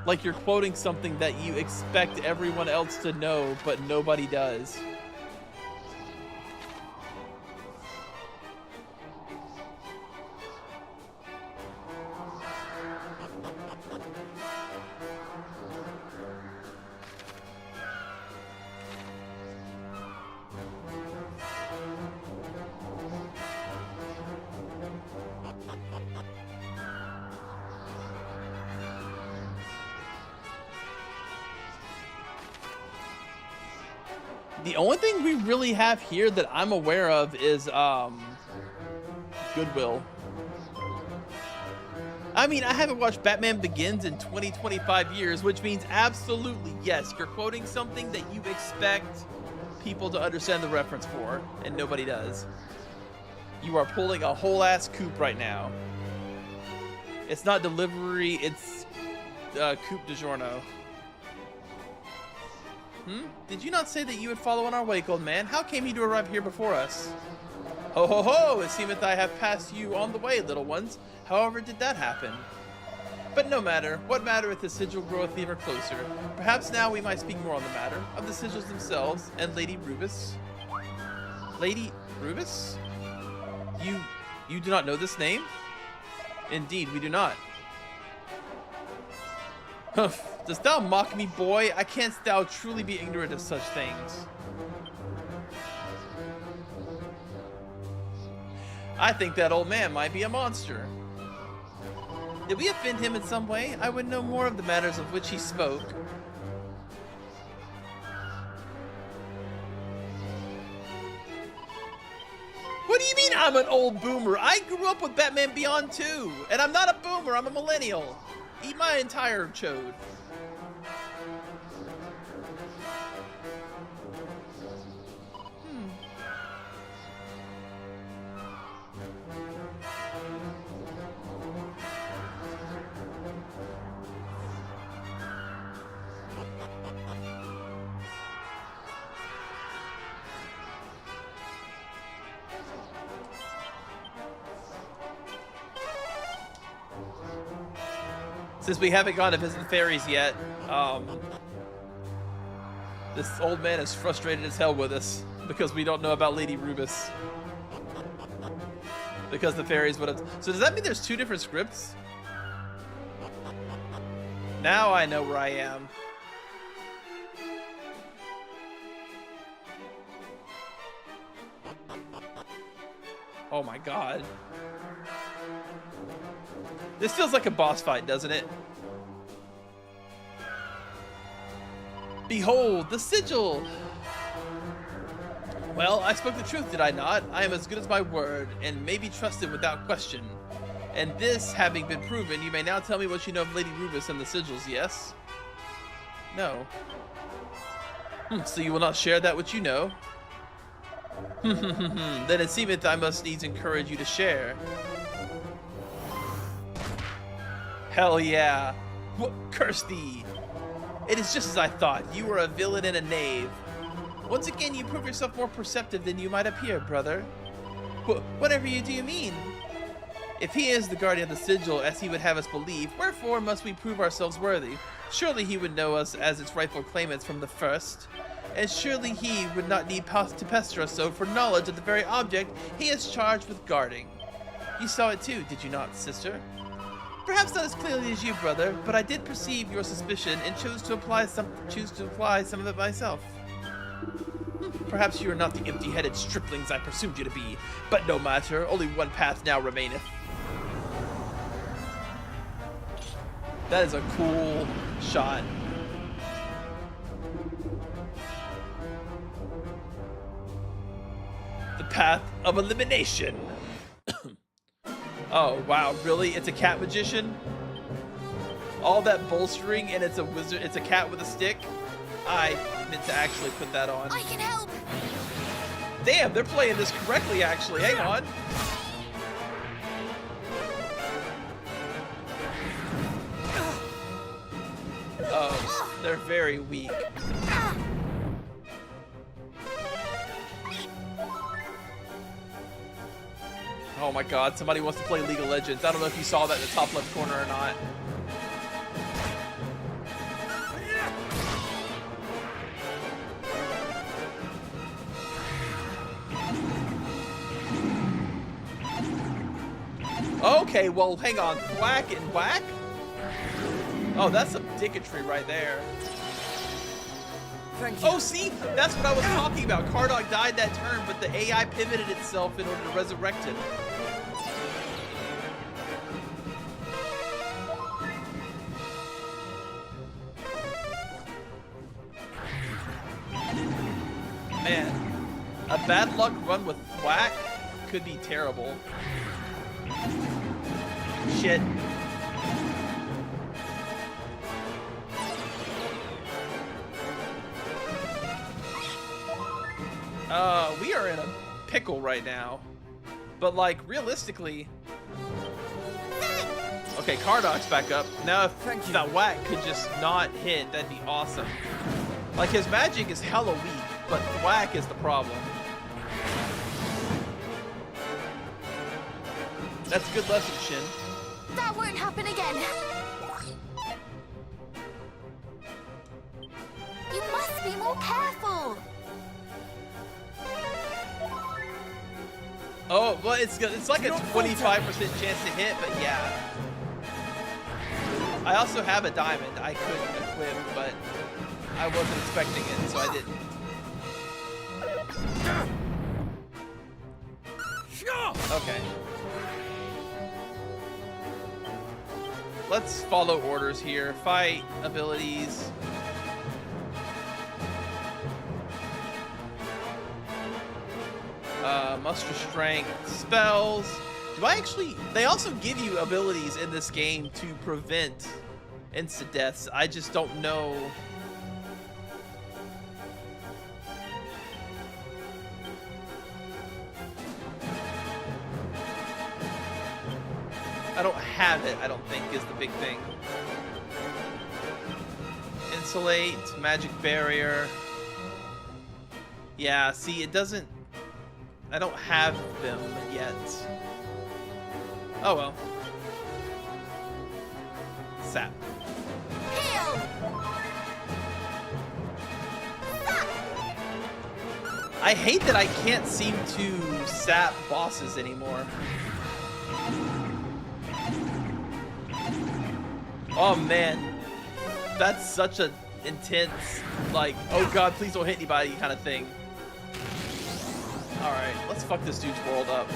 Like you're quoting something that you expect everyone else to know, but nobody does. The only thing we really have here that I'm aware of is Goodwill. I mean, I haven't watched Batman Begins in 25 years, which means absolutely yes, you're quoting something that you expect people to understand the reference for, and nobody does. You are pulling a whole ass Coop right now. It's not delivery, it's Coop DiGiorno. Did you not say that you would follow on our wake, old man? How came you to arrive here before us? Ho ho ho! It seemeth I have passed you on the way, little ones. However did that happen? But no matter. What matter if the sigil groweth ever closer? Perhaps now we might speak more on the matter of the sigils themselves and Lady Rubus. Lady Rubus? You do not know this name? Indeed, we do not. Humph. Dost thou mock me, boy? I canst thou truly be ignorant of such things? I think that old man might be a monster. Did we offend him in some way? I would know more of the matters of which he spoke. What do you mean I'm an old boomer? I grew up with Batman Beyond too, and I'm not a boomer, I'm a millennial. Eat my entire chode. Since we haven't gone to visit the fairies yet, this old man is frustrated as hell with us because we don't know about Lady Rubus. Because the fairies would have... So does that mean there's 2 different scripts? Now I know where I am. Oh my god. This feels like a boss fight, doesn't it? Behold, the sigil! Well, I spoke the truth, did I not? I am as good as my word, and may be trusted without question. And this having been proven, you may now tell me what you know of Lady Rubus and the sigils, yes? No. So you will not share that which you know? Then it seemeth I must needs encourage you to share. Hell yeah. Curse thee! It is just as I thought. You are a villain and a knave. Once again, you prove yourself more perceptive than you might appear, brother. Whatever you do you mean? If he is the guardian of the sigil, as he would have us believe, wherefore must we prove ourselves worthy? Surely he would know us as its rightful claimants from the first. And surely he would not need to pester us so for knowledge of the very object he is charged with guarding. You saw it too, did you not, sister? Perhaps not as clearly as you, brother, but I did perceive your suspicion and chose to apply some of it myself. Perhaps you are not the empty-headed striplings I presumed you to be, but no matter, only one path now remaineth. That is a cool shot. The path of elimination. Oh, wow, really? It's a cat magician? All that bolstering and it's a wizard, it's a cat with a stick? I meant to actually put that on. I can help! Damn, they're playing this correctly, actually. Hang on. Oh, they're very weak. Oh my god, somebody wants to play League of Legends. I don't know if you saw that in the top left corner or not. Okay, well, hang on. Thwack and whack? Oh, that's some dicketry right there. Thank you. Oh, see? That's what I was talking about. Cardog died that turn, but the AI pivoted itself in order to resurrect him. Man, a bad luck run with Thwack could be terrible. Shit. We are in a pickle right now. But like, realistically... Okay, Cardog's back up. Now if that whack could just not hit, that'd be awesome. Like, his magic is hella weak, but Thwack is the problem. That's a good lesson, Shin. That won't happen again. You must be more careful. Oh, well, it's like a 25% chance to hit, but yeah. I also have a diamond I could equip, but I wasn't expecting it, so I didn't. Okay. Let's follow orders here. Fight, abilities. Muster strength, spells. Do I actually... They also give you abilities in this game to prevent instant deaths. I just don't know... I don't have it, I don't think, is the big thing. Insulate, magic barrier. Yeah, see, it doesn't... I don't have them yet. Oh well. Sap. Heal! I hate that I can't seem to sap bosses anymore. Oh man, that's such a intense, like, oh god, please don't hit anybody kind of thing. Alright, let's fuck this dude's world up.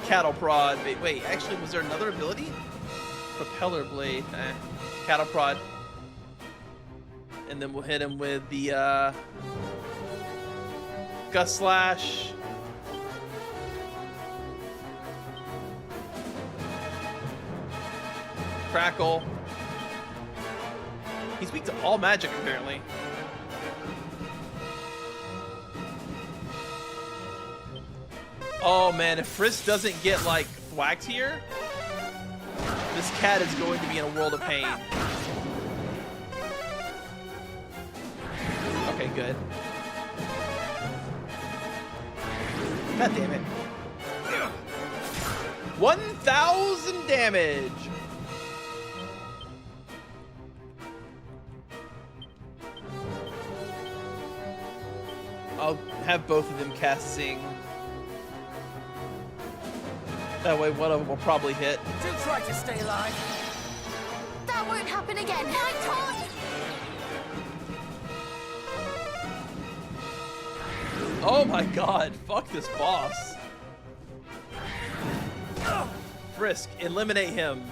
Cattle prod. Wait, actually, was there another ability? Propeller blade. Cattle prod. And then we'll hit him with the Gust Slash. Crackle. He's weak to all magic, apparently. Oh man, if Frisk doesn't get like thwacked here, this cat is going to be in a world of pain. Okay, good. God damn it. 1,000 damage. I'll have both of them casting. That way one of them will probably hit. Do try to stay alive. That won't happen again. I can't. Oh my god, fuck this boss. Frisk, eliminate him.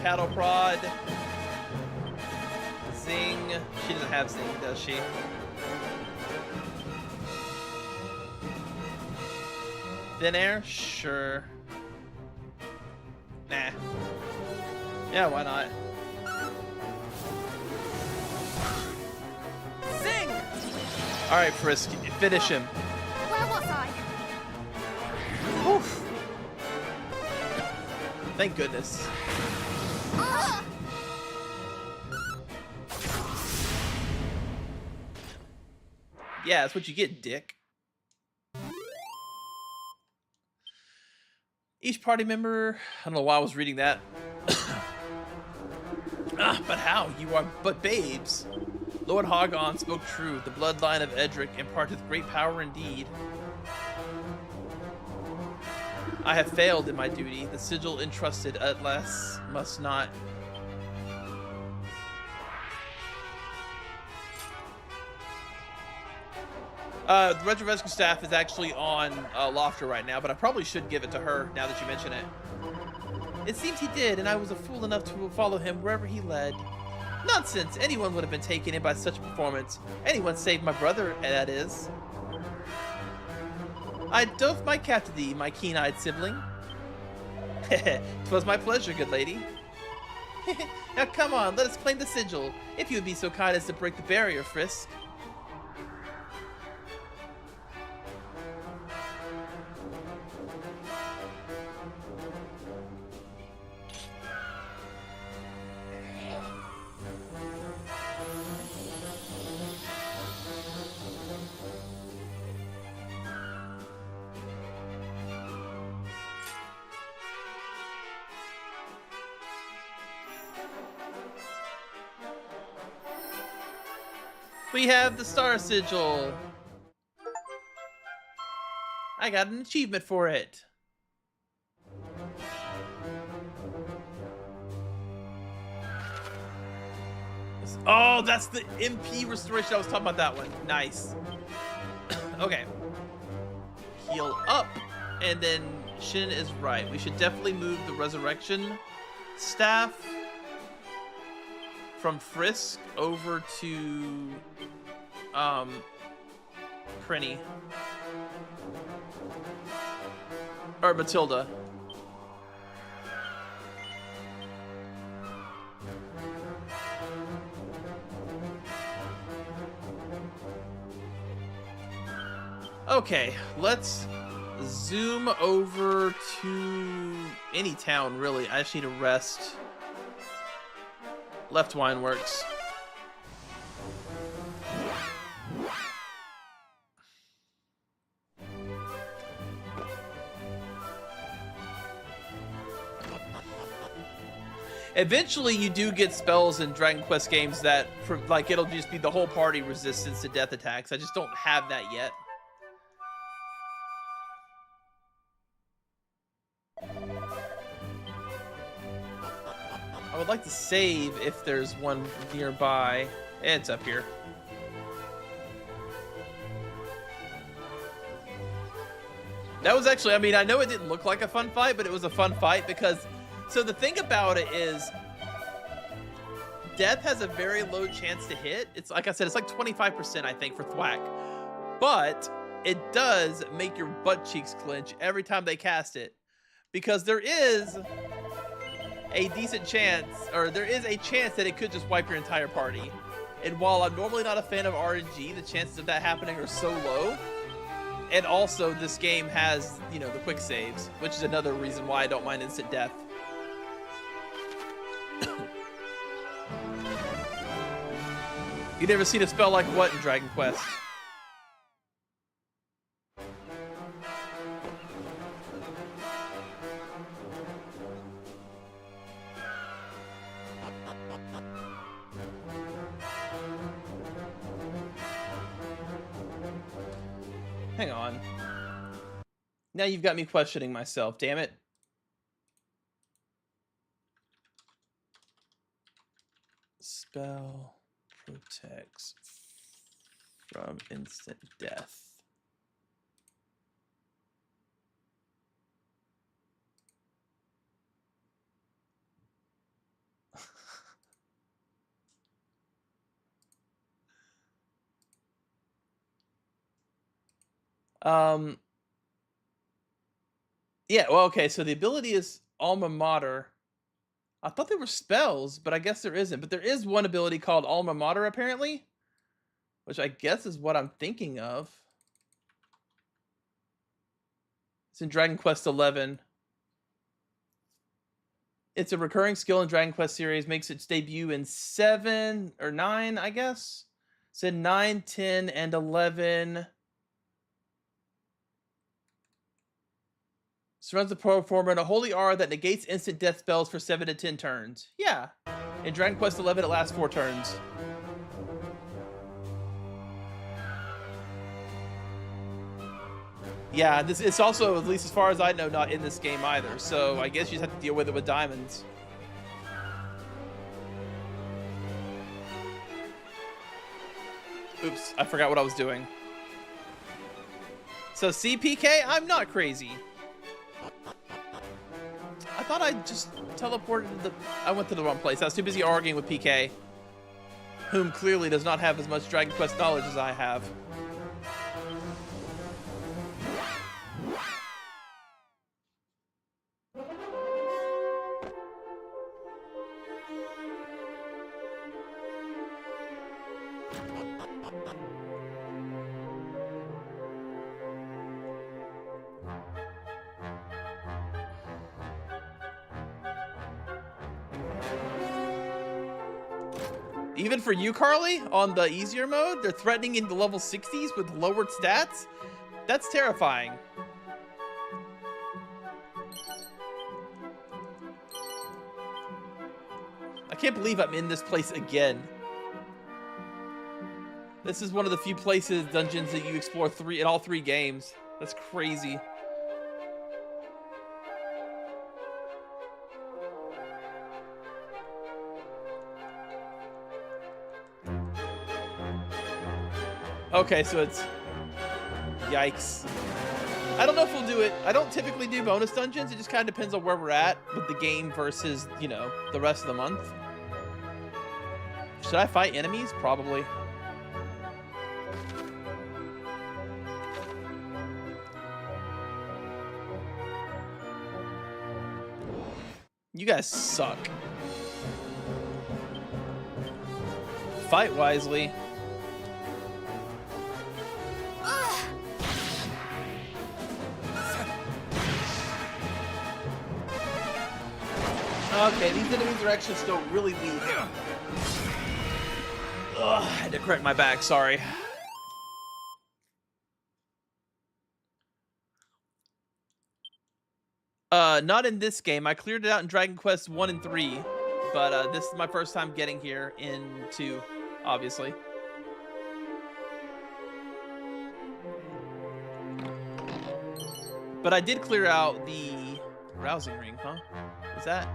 Cattle prod. Zing. She doesn't have Zing, does she? Thin air? Sure. Nah. Yeah, why not? Zing! Alright, Frisk, finish him. Where was I? Oof. Thank goodness. Ah! Yeah, that's what you get, dick. Each party member... I don't know why I was reading that. But how? You are but babes. Lord Hagon spoke true. The bloodline of Edric imparteth great power indeed. I have failed in my duty. The sigil entrusted at last must not... the Retro Rescue staff is actually on Lofter right now, but I probably should give it to her now that you mention it. It seems he did, and I was a fool enough to follow him wherever he led. Nonsense! Anyone would have been taken in by such a performance. Anyone save my brother, that is. I doff my cap to thee, my keen-eyed sibling. 'Twas my pleasure, good lady. Now come on, let us claim the sigil, if you would be so kind as to break the barrier, Frisk. We have the Star Sigil. I got an achievement for it. Oh, that's the MP restoration. I was talking about that one. Nice. Okay. Heal up. And then Shin is right. We should definitely move the resurrection staff from Frisk over to Prinny. Or Matilda. Okay, let's zoom over to any town, really. I just need to rest. Left wine works. Eventually, you do get spells in Dragon Quest games that, like, it'll just be the whole party resistance to death attacks. I just don't have that yet. I would like to save if there's one nearby. It's up here. That was actually, I mean, I know it didn't look like a fun fight, but it was a fun fight because, so the thing about it is, death has a very low chance to hit. It's like I said, it's like 25%, I think, for thwack. But it does make your butt cheeks clench every time they cast it. Because there is a decent chance, or there is a chance that it could just wipe your entire party. And while I'm normally not a fan of RNG, the chances of that happening are so low. And also, this game has, you know, the quick saves, which is another reason why I don't mind instant death. You never seen a spell like what in Dragon Quest? Hang on. Now you've got me questioning myself, damn it. Spell protects from instant death. Yeah, well, okay, so the ability is Alma Mater. I thought they were spells, but I guess there isn't. But there is one ability called Alma Mater, apparently, which I guess is what I'm thinking of. It's in Dragon Quest XI. It's a recurring skill in Dragon Quest series, makes its debut in 7 or 9, I guess. It's in 9, 10, and 11. Surrounds the performer in a holy aura that negates instant death spells for 7 to 10 turns. Yeah. In Dragon Quest XI, it lasts 4 turns. Yeah, this it's also, at least as far as I know, not in this game either. So I guess you just have to deal with it with diamonds. Oops, I forgot what I was doing. So CPK, I'm not crazy. I thought I just teleported to the... I went to the wrong place. I was too busy arguing with PK, whom clearly does not have as much Dragon Quest knowledge as I have. Even for you, Carly, on the easier mode, they're threatening in the level 60s with lowered stats? That's terrifying. I can't believe I'm in this place again. This is one of the few places, dungeons, that you explore in all 3 games. That's crazy. Okay, so it's... Yikes. I don't know if we'll do it. I don't typically do bonus dungeons. It just kind of depends on where we're at with the game versus, you know, the rest of the month. Should I fight enemies? Probably. You guys suck. Fight wisely. Okay, these enemies are actually still really weak. Ugh, I had to correct my back, sorry. Not in this game. I cleared it out in Dragon Quest 1 and 3. but this is my first time getting here in 2, obviously. But I did clear out the rousing ring, huh? Is that?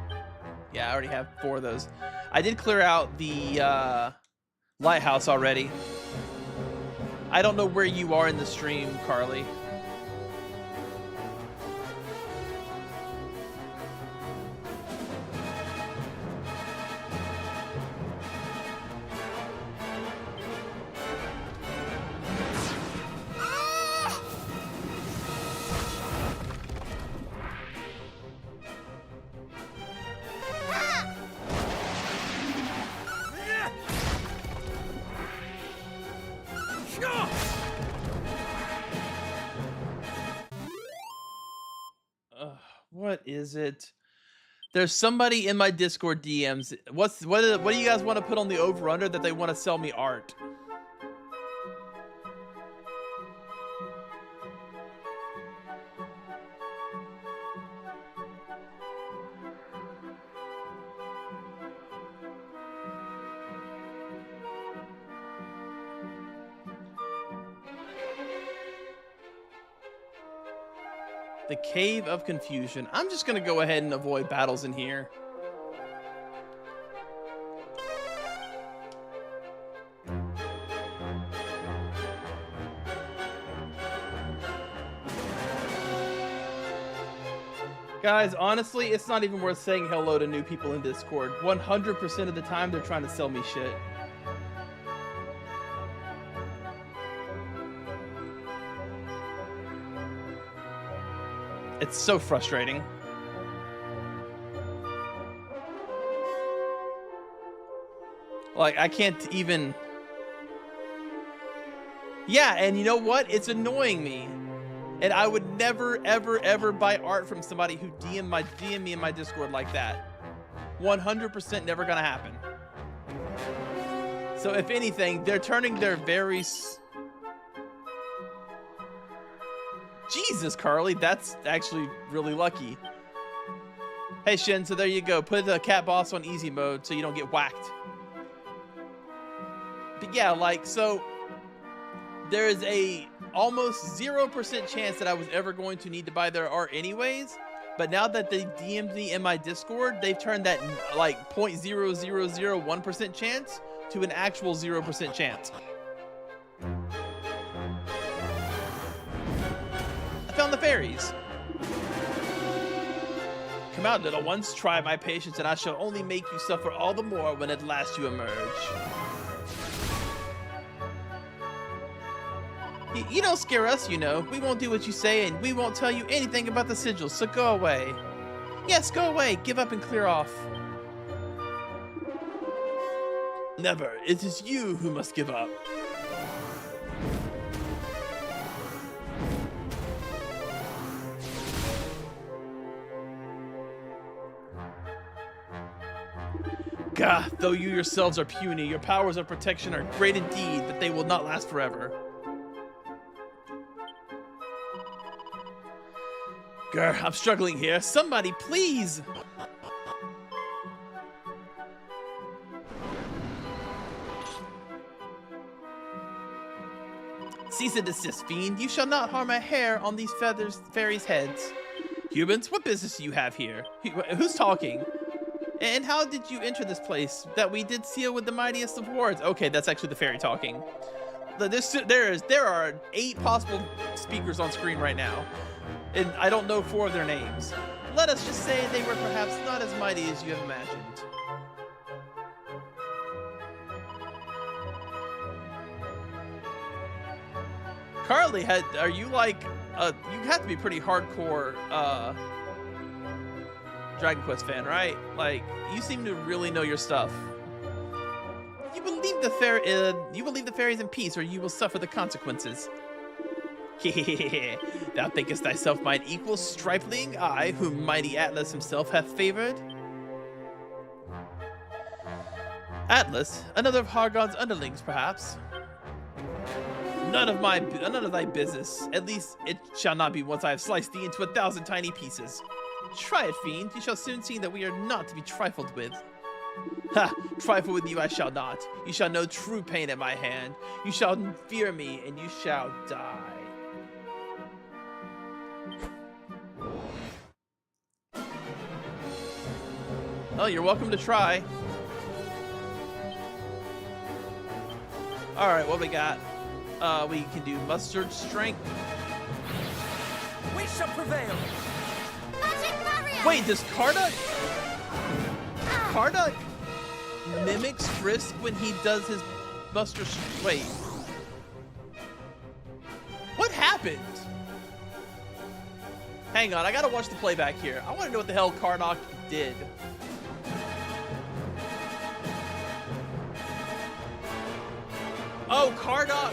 Yeah, I already have 4 of those. I did clear out the lighthouse already. I don't know where you are in the stream, Carly. What is it? There's somebody in my Discord DMs. What do you guys want to put on the over under that they want to sell me art? The Cave of Confusion. I'm just gonna go ahead and avoid battles in here. Guys, honestly, it's not even worth saying hello to new people in Discord. 100% of the time, they're trying to sell me shit. It's so frustrating. Like, I can't even... Yeah, and you know what? It's annoying me. And I would never, ever, ever buy art from somebody who DM me in my Discord like that. 100% never gonna happen. So if anything, they're turning their very... Jesus, Carly, that's actually really lucky. Hey, Shin, so there you go. Put the cat boss on easy mode so you don't get whacked. But yeah, like, so there is a almost 0% chance that I was ever going to need to buy their art anyways. But now that they DM'd me in my Discord, they've turned that like 0.0001% chance to an actual 0% chance. Found the fairies. Come out, little ones. Try my patience, and I shall only make you suffer all the more when at last you emerge. You don't scare us, you know. We won't do what you say, and we won't tell you anything about the sigils, so go away. Yes, go away. Give up and clear off. Never. It is you who must give up. Gah, though you yourselves are puny, your powers of protection are great indeed, but they will not last forever. Grr, I'm struggling here. Somebody, please! Cease and desist, fiend. You shall not harm a hair on these fairies' heads. Humans, what business do you have here? Who's talking? And how did you enter this place that we did seal with the mightiest of wards? Okay, that's actually the fairy talking. There are 8 possible speakers on screen right now, and I don't know 4 of their names. Let us just say they were perhaps not as mighty as you have imagined. Carly, are you like, you have to be pretty hardcore, Dragon Quest fan, right? Like, you seem to really know your stuff. You will leave the fairies in peace, or you will suffer the consequences. Thou thinkest thyself mine equal, stripling, I, whom mighty Atlas himself hath favored? Atlas, another of Hargon's underlings, perhaps. None of thy business. At least it shall not be once I have sliced thee into 1,000 tiny pieces. Try it, fiend. You shall soon see that we are not to be trifled with. Ha! Trifle with you I shall not. You shall know true pain at my hand. You shall fear me, and you shall die. Oh, you're welcome to try. Alright, what we got? We can do mustard strength. We shall prevail. Magic barrier! Wait, does Kardak mimics Frisk when he does his wait. What happened? Hang on, I gotta watch the playback here. I wanna know what the hell Kardak did. Oh, Kardak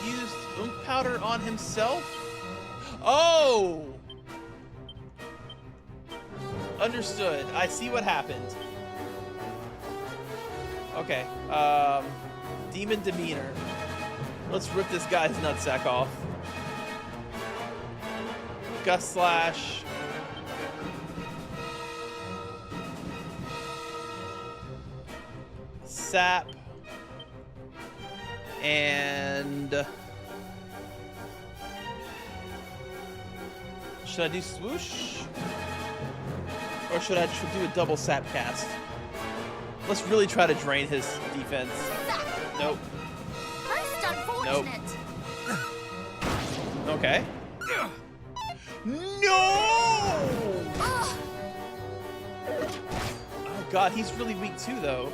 used oomph powder on himself? Oh! Understood. I see what happened. Okay. Demon Demeanor. Let's rip this guy's nutsack off. Gust Slash. Sap. And should I do swoosh? Or should I do a double sap cast? Let's really try to drain his defense. Nope. Most unfortunate. Nope. Okay. No! Oh god, he's really weak too though.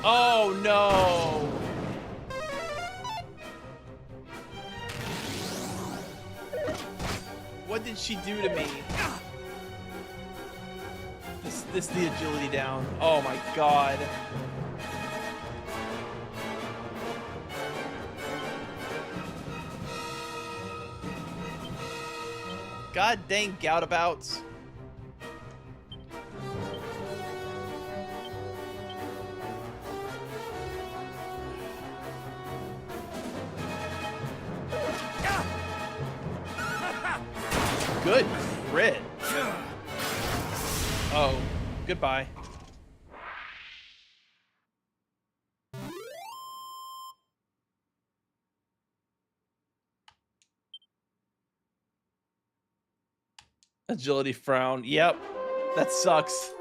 Oh no! What did she do to me? This the agility down. Oh my god. God dang Goutabouts. Good crit. Oh, goodbye. Agility frown. Yep, that sucks.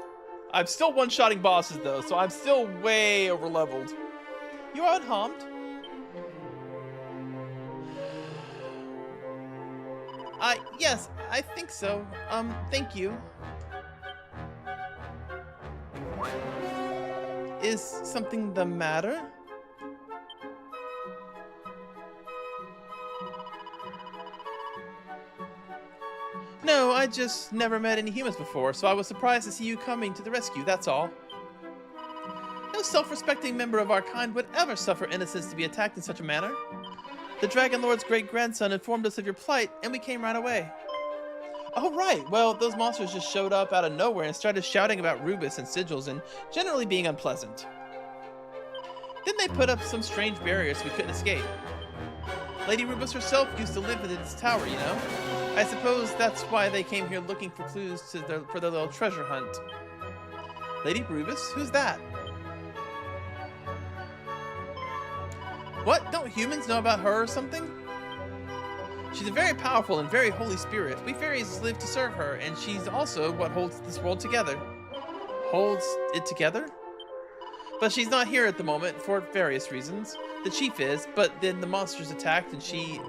I'm still one-shotting bosses though, so I'm still way over-leveled. You are unharmed. Yes, I think so. Thank you. Is something the matter? No, I just never met any humans before, so I was surprised to see you coming to the rescue, that's all. No self-respecting member of our kind would ever suffer innocents to be attacked in such a manner. The Dragon Lord's great-grandson informed us of your plight, and we came right away. Oh, right. Well, those monsters just showed up out of nowhere and started shouting about Rubus and sigils and generally being unpleasant. Then they put up some strange barriers so we couldn't escape. Lady Rubus herself used to live in this tower, you know? I suppose that's why they came here looking for clues for their little treasure hunt. Lady Rubus? Who's that? What? Don't humans know about her or something? She's a very powerful and very holy spirit. We fairies live to serve her, and she's also what holds this world together. Holds it together? But she's not here at the moment for various reasons. The chief is, but then the monsters attacked and she...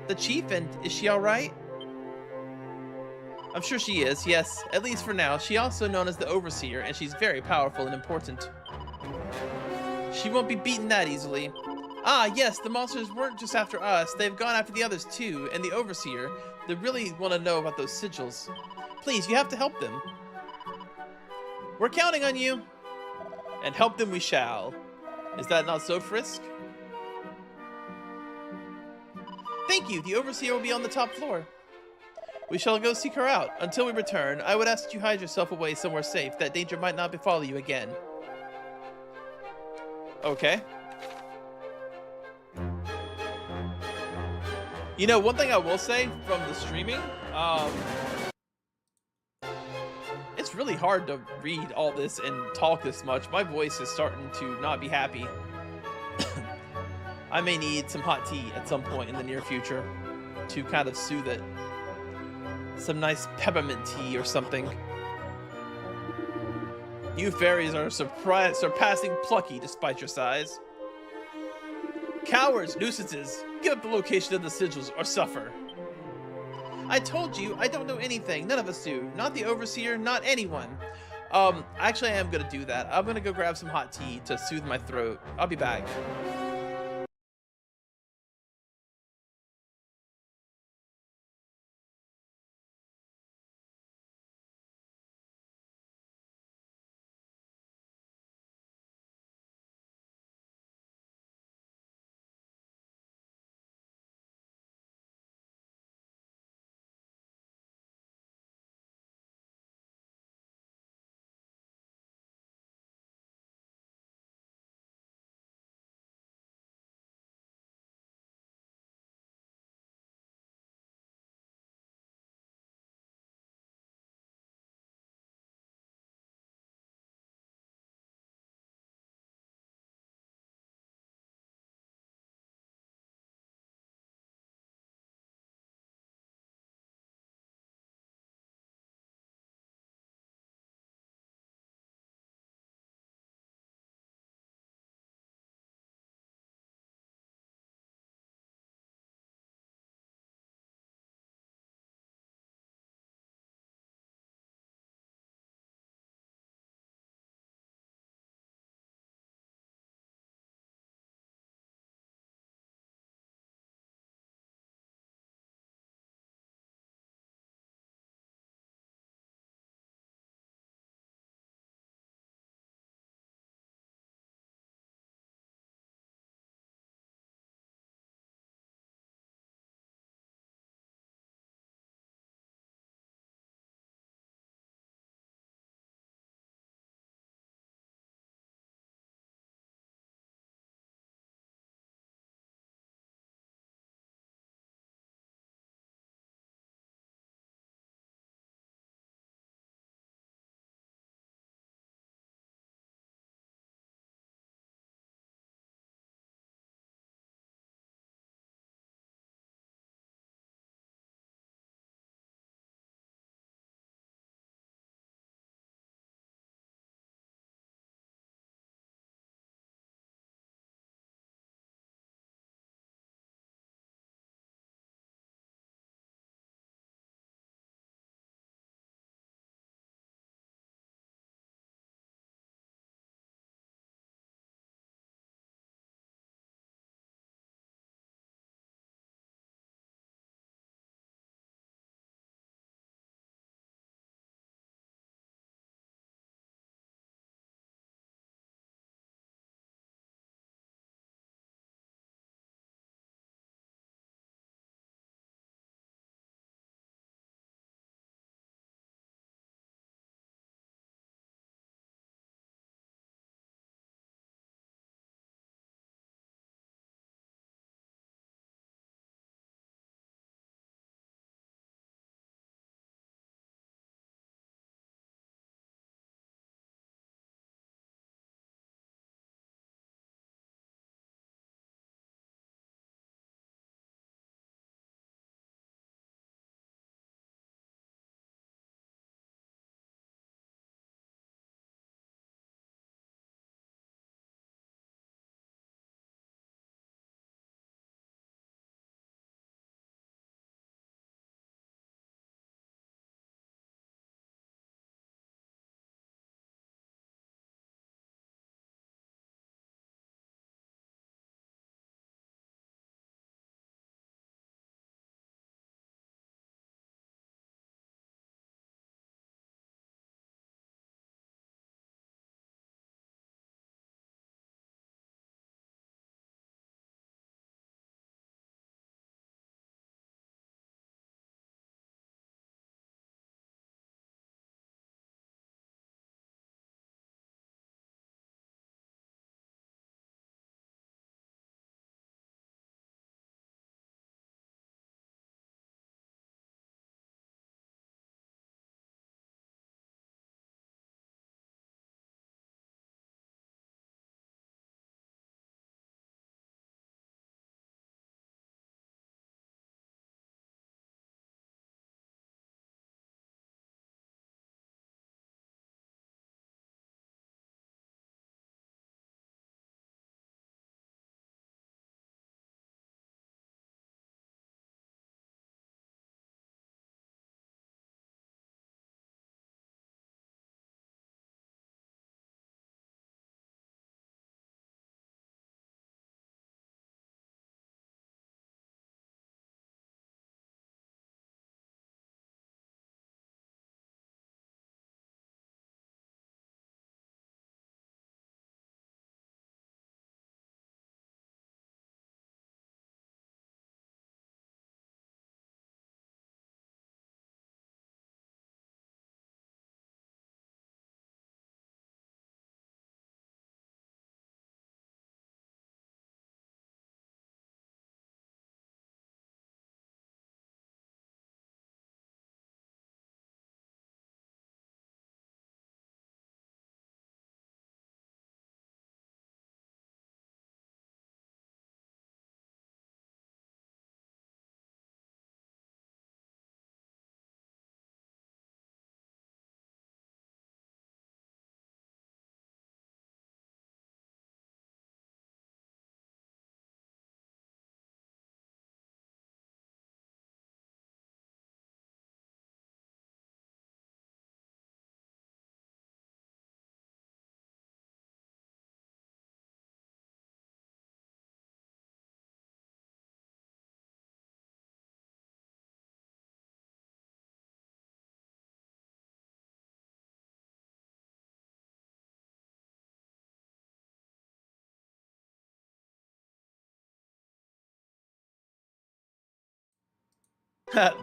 The chief? And is she alright? I'm sure she is, yes. At least for now. She's also known as the Overseer, and she's very powerful and important. She won't be beaten that easily. Ah, yes, the monsters weren't just after us. They've gone after the others too, and the Overseer. They really want to know about those sigils. Please, you have to help them. We're counting on you. And help them we shall. Is that not so, Frisk? Thank you. The Overseer will be on the top floor. We shall go seek her out. Until we return, I would ask that you hide yourself away somewhere safe. That danger might not befall you again. Okay. You know, one thing I will say from the streaming, it's really hard to read all this and talk this much. My voice is starting to not be happy. I may need some hot tea at some point in the near future to kind of soothe it. Some nice peppermint tea or something. You fairies are surpassing plucky despite your size. Cowards, nuisances, give up the location of the sigils or suffer. I told you, I don't know anything. None of us do. Not the overseer, not anyone. Actually, I am gonna do that. I'm gonna go grab some hot tea to soothe my throat. I'll be back.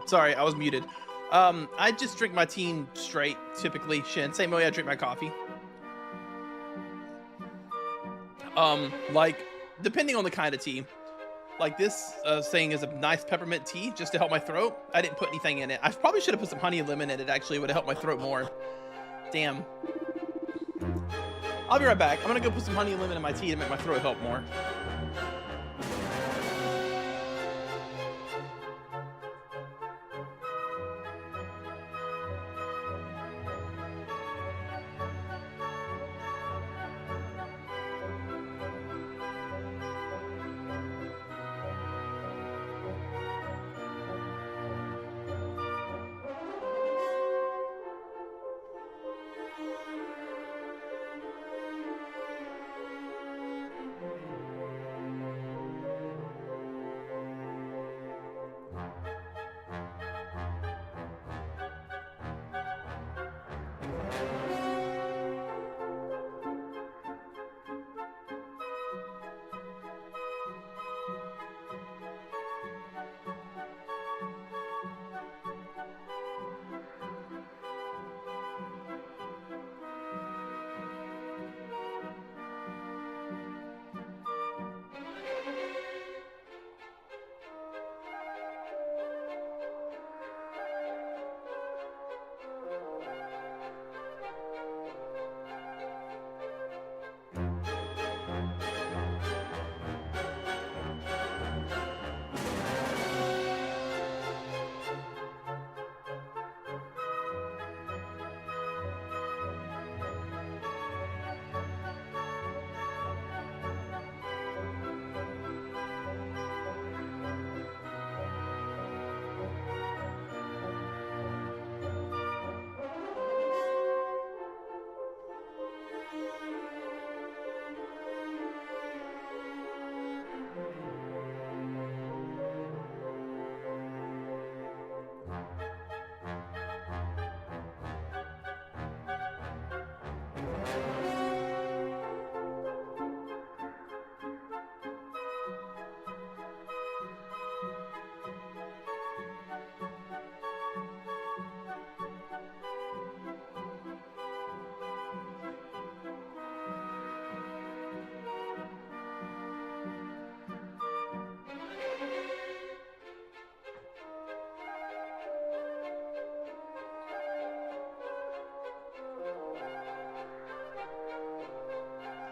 Sorry, I was muted. I just drink my tea straight, typically, Shin. Same way I drink my coffee. Like, depending on the kind of tea. Like this thing is a nice peppermint tea just to help my throat. I didn't put anything in it. I probably should have put some honey and lemon in it, actually. It would have helped my throat more. Damn. I'll be right back. I'm gonna go put some honey and lemon in my tea to make my throat help more.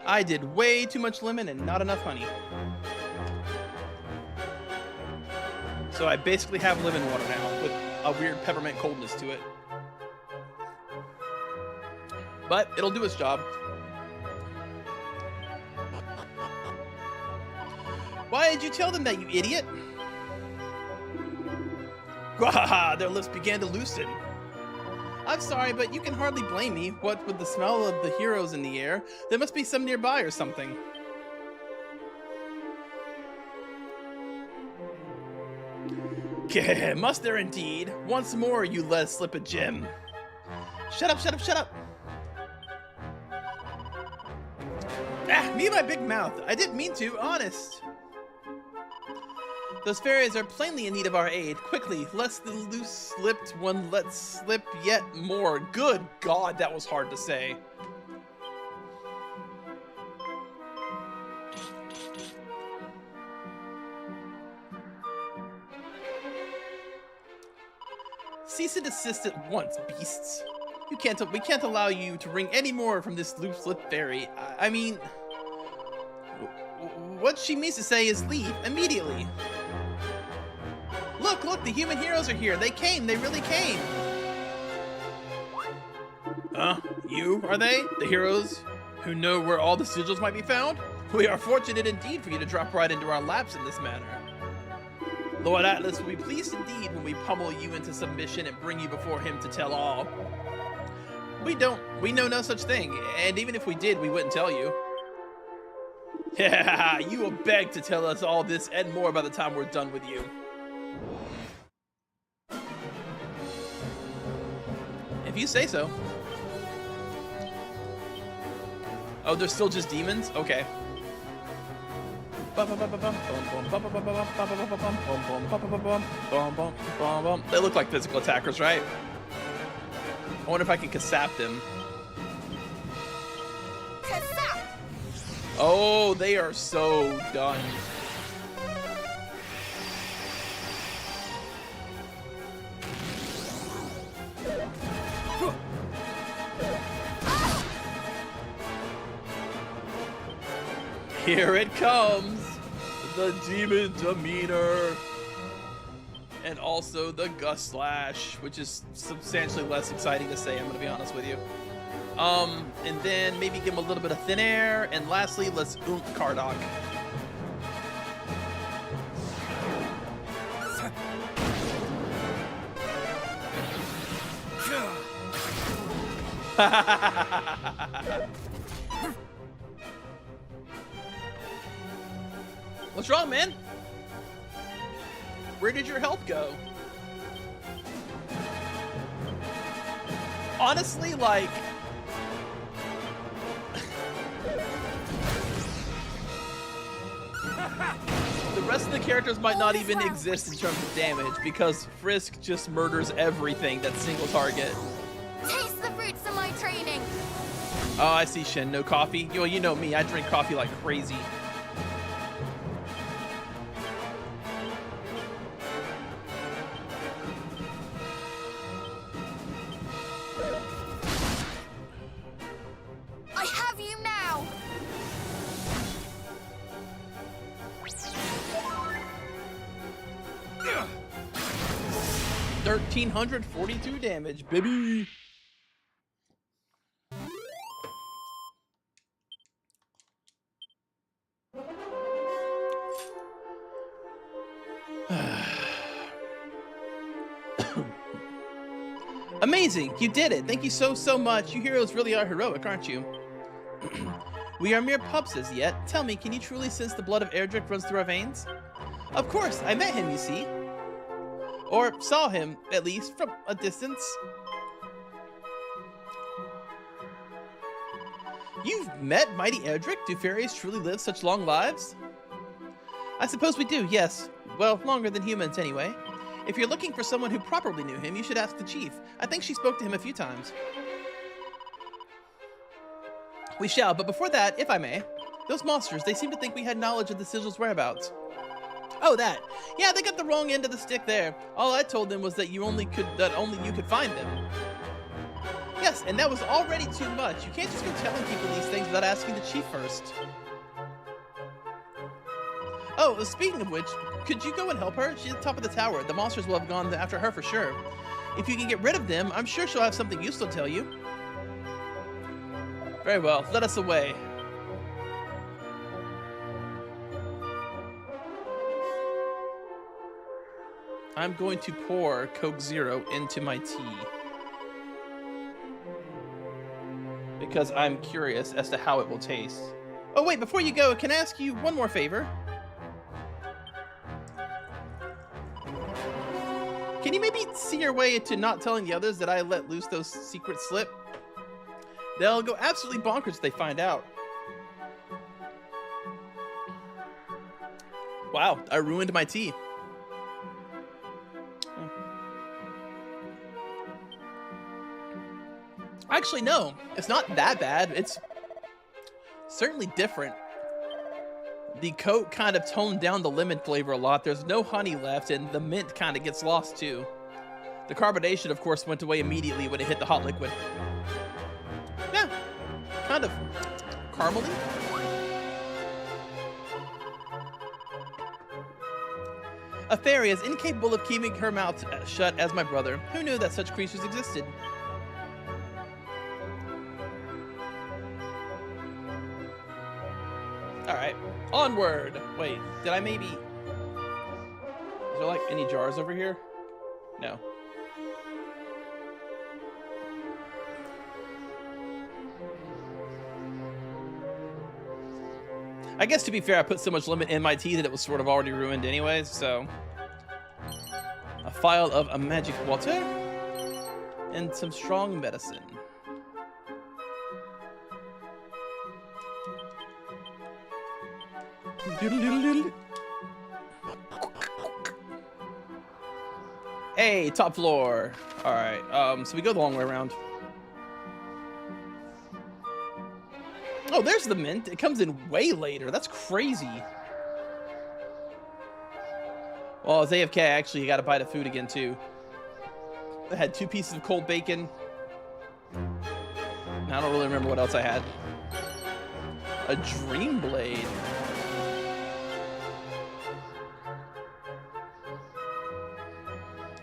I did way too much lemon and not enough honey. So I basically have lemon water now with a weird peppermint coldness to it. But it'll do its job. Why did you tell them that, you idiot? Gwahaha, their lips began to loosen. I'm sorry, but you can hardly blame me. What with the smell of the heroes in the air, there must be some nearby or something. Must there indeed? Once more you let slip a gem. Shut up, shut up, shut up! Ah, me and my big mouth. I didn't mean to, honest. Those fairies are plainly in need of our aid. Quickly, lest the loose-lipped one let slip yet more. Good God, that was hard to say. Cease and desist at once, beasts. We can't allow you to wring any more from this loose-lipped fairy. I mean, what she means to say is leave immediately. Look, look, the human heroes are here. They came, they really came. You, are they? The heroes who know where all the sigils might be found? We are fortunate indeed for you to drop right into our laps in this manner. Lord Atlas will be pleased indeed when we pummel you into submission and bring you before him to tell all. We know no such thing, and even if we did, we wouldn't tell you. Yeah, you will beg to tell us all this and more by the time we're done with you. If you say so. Oh, they're still just demons? Okay. They look like physical attackers, right? I wonder if I can Kasap them. Kasap! Oh, they are so done. Here it comes, the demon demeanor, and also the gust slash, which is substantially less exciting to say, I'm gonna be honest with you. And then maybe give him a little bit of thin air, and lastly, let's Kardak. What's wrong, man? Where did your help go? Honestly, like... the rest of the characters might not even exist in terms of damage, because Frisk just murders everything that's single target. Taste the fruits of my training. Oh, I see, Shin. No coffee? Yo, you know me. I drink coffee like crazy. I have you now. 1,342 damage, baby. Amazing! You did it! Thank you so much! You heroes really are heroic, aren't you? We are mere pups as yet. Tell me, can you truly sense the blood of Erdrick runs through our veins? Of course! I met him, you see. Or saw him, at least, from a distance. You've met mighty Erdrick? Do fairies truly live such long lives? I suppose we do, yes. Well, longer than humans, anyway. If you're looking for someone who properly knew him, you should ask the chief. I think she spoke to him a few times. We shall, but before that, if I may, those monsters, they seem to think we had knowledge of the sigil's whereabouts. Oh, that. Yeah, they got the wrong end of the stick there. All I told them was that only you could find them. Yes, and that was already too much. You can't just go telling people these things without asking the chief first. Oh, speaking of which, could you go and help her? She's at the top of the tower. The monsters will have gone after her for sure. If you can get rid of them, I'm sure she'll have something useful to tell you. Very well, let us away. I'm going to pour Coke Zero into my tea. Because I'm curious as to how it will taste. Oh wait, before you go, can I ask you one more favor? Can you maybe see your way to not telling the others that I let loose those secrets slip? They'll go absolutely bonkers if they find out. Wow, I ruined my tea. Actually, no, it's not that bad. It's certainly different. The Coke kind of toned down the lemon flavor a lot. There's no honey left, and the mint kind of gets lost too. The carbonation, of course, went away immediately when it hit the hot liquid. Yeah, kind of caramely. A fairy as incapable of keeping her mouth shut as my brother. Who knew that such creatures existed? Alright, onward! Wait, did I maybe... Is there like any jars over here? No. I guess to be fair, I put so much lemon in my tea that it was sort of already ruined anyways, so... A phial of a magic water and some strong medicine. Hey, top floor. All right. So we go the long way around. Oh, there's the mint. It comes in way later. That's crazy. Well, as AFK, I actually got a bite of food again, too. I had 2 pieces of cold bacon. I don't really remember what else I had. A dream blade.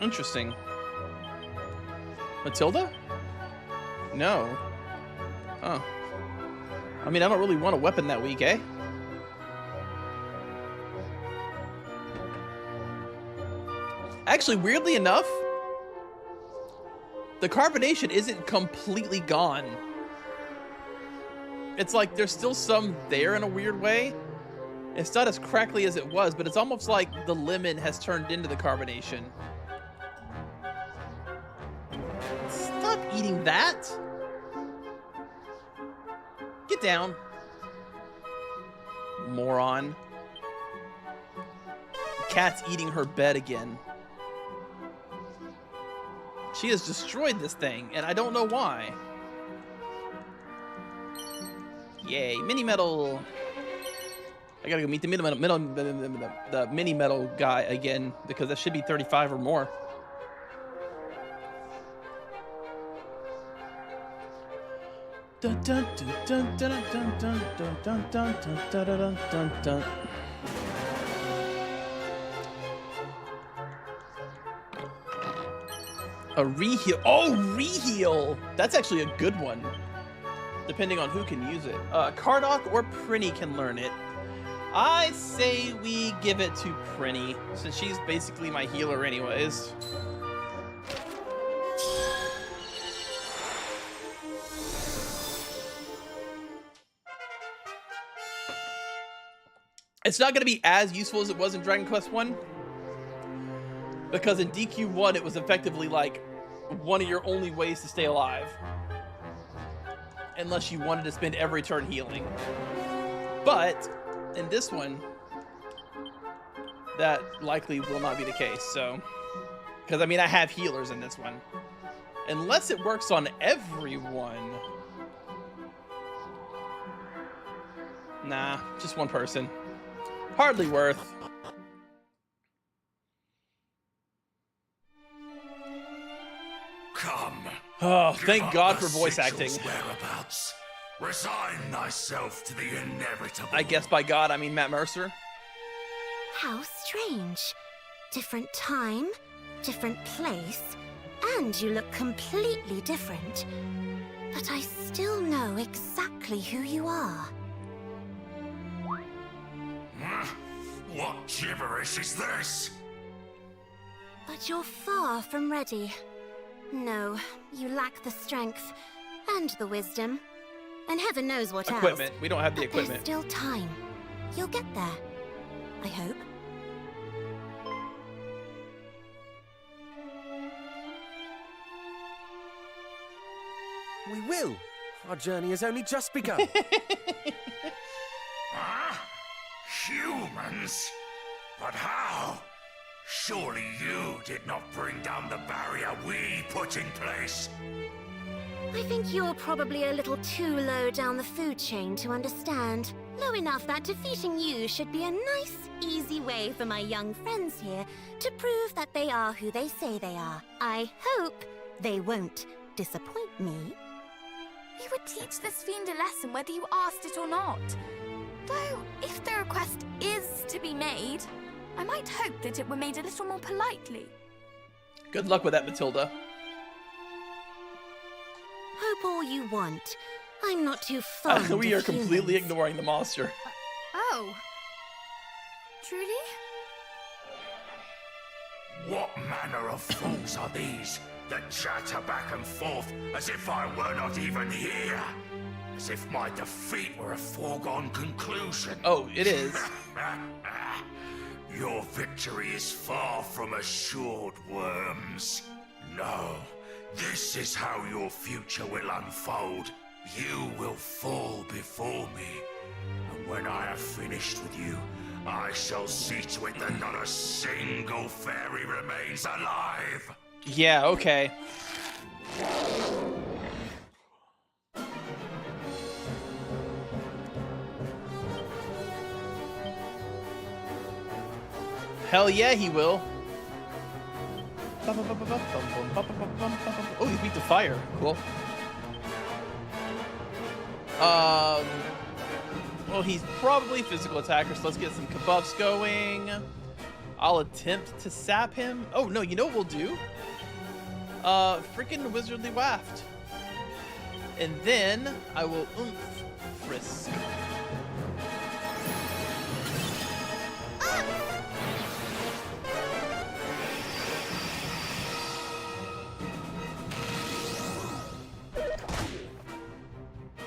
Interesting. Matilda? No. Oh. I mean, I don't really want a weapon that weak, eh? Actually, weirdly enough, the carbonation isn't completely gone. It's like there's still some there in a weird way. It's not as crackly as it was, but it's almost like the lemon has turned into the carbonation. Stop eating that. Get down. Moron. The cat's eating her bed again. She has destroyed this thing, and I don't know why. Yay, mini metal. I gotta go meet the the mini metal guy again, because that should be 35 or more. Dun dun dun dun dun dun dun dun dun dun dun dun dun. A reheal. Oh, reheal. That's actually a good one, depending on who can use it. Kardak or Prinny can learn it. I say we give it to Prinny, since she's basically my healer anyways. It's not going to be as useful as it was in Dragon Quest 1. Because in DQ1, it was effectively like one of your only ways to stay alive. Unless you wanted to spend every turn healing. But in this one, that likely will not be the case, so. Because, I mean, I have healers in this one. Unless it works on everyone. Nah, just one person. Hardly worth. Come. Oh, thank Give God up for the voice acting. sigil's whereabouts. Resign thyself to the inevitable. I guess by God, I mean Matt Mercer. How strange. Different time, different place, and you look completely different. But I still know exactly who you are. What gibberish is this? But you're far from ready. No, you lack the strength and the wisdom. And heaven knows what Equipment. else. We don't have the But equipment. there's still time. You'll get there. I hope. We will. Our journey has only just begun. Huh? Humans? But how? Surely you did not bring down the barrier we put in place. I think you're probably a little too low down the food chain to understand. Low enough that defeating you should be a nice, easy way for my young friends here to prove that they are who they say they are. I hope they won't disappoint me. We would teach this fiend a lesson whether you asked it or not. Though, if the request is to be made, I might hope that it were made a little more politely. Good luck with that, Matilda. Hope all you want. I'm not too fond We are of completely humans. ignoring the monster. Oh. Truly? What manner of fools are these that chatter back and forth as if I were not even here? As if my defeat were a foregone conclusion. Oh, it is. Your victory is far from assured, worms. No, this is how your future will unfold. You will fall before me. And when I have finished with you, I shall see to it that not a single fairy remains alive. Yeah, okay. Hell yeah, he will. Oh, he beat the fire. Cool. Well, he's probably physical attacker, so let's get some buffs going. I'll attempt to sap him. Oh, no, you know what we'll do? Freaking Wizardly Waft. And then I will oomph frisk.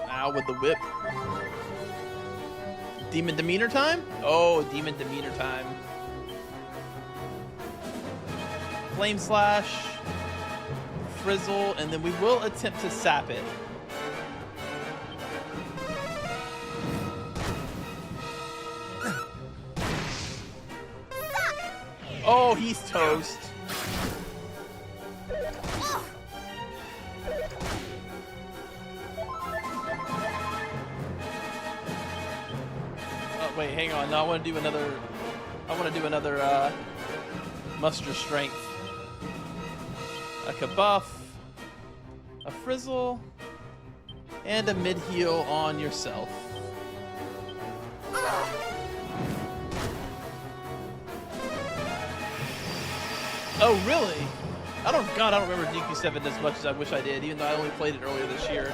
Ow, with the whip. Demon Demeanor time? Oh, Demon Demeanor time. Flame Slash, Frizzle, and then we will attempt to sap it. Oh, he's toast. Oh, wait, hang on. No, I want to do another. Muster Strength. Like a buff, a frizzle, and a mid heal on yourself. Oh, really? I don't remember DQ7 as much as I wish I did, even though I only played it earlier this year.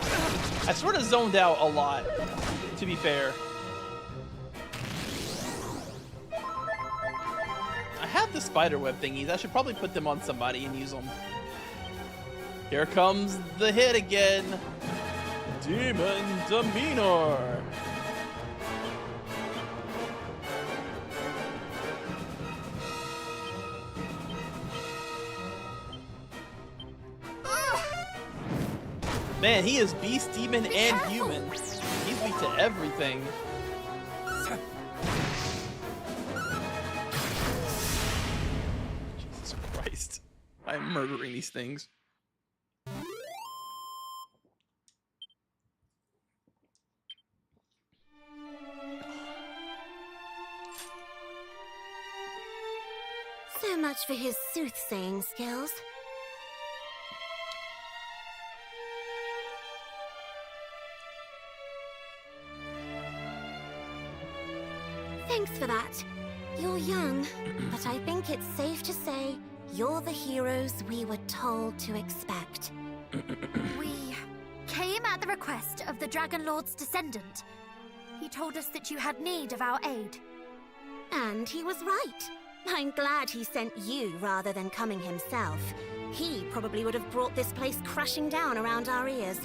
I sort of zoned out a lot, to be fair. I have the spiderweb thingies. I should probably put them on somebody and use them. Here comes the hit again. Demon Demeanor. Man, he is beast, demon, and human. He's weak to everything. Jesus Christ. I'm murdering these things. So much for his soothsaying skills. Thanks for that. You're young, but I think it's safe to say you're the heroes we were told to expect. We came at the request of the Dragon Lord's descendant. He told us that you had need of our aid. And he was right. I'm glad he sent you rather than coming himself. He probably would have brought this place crashing down around our ears.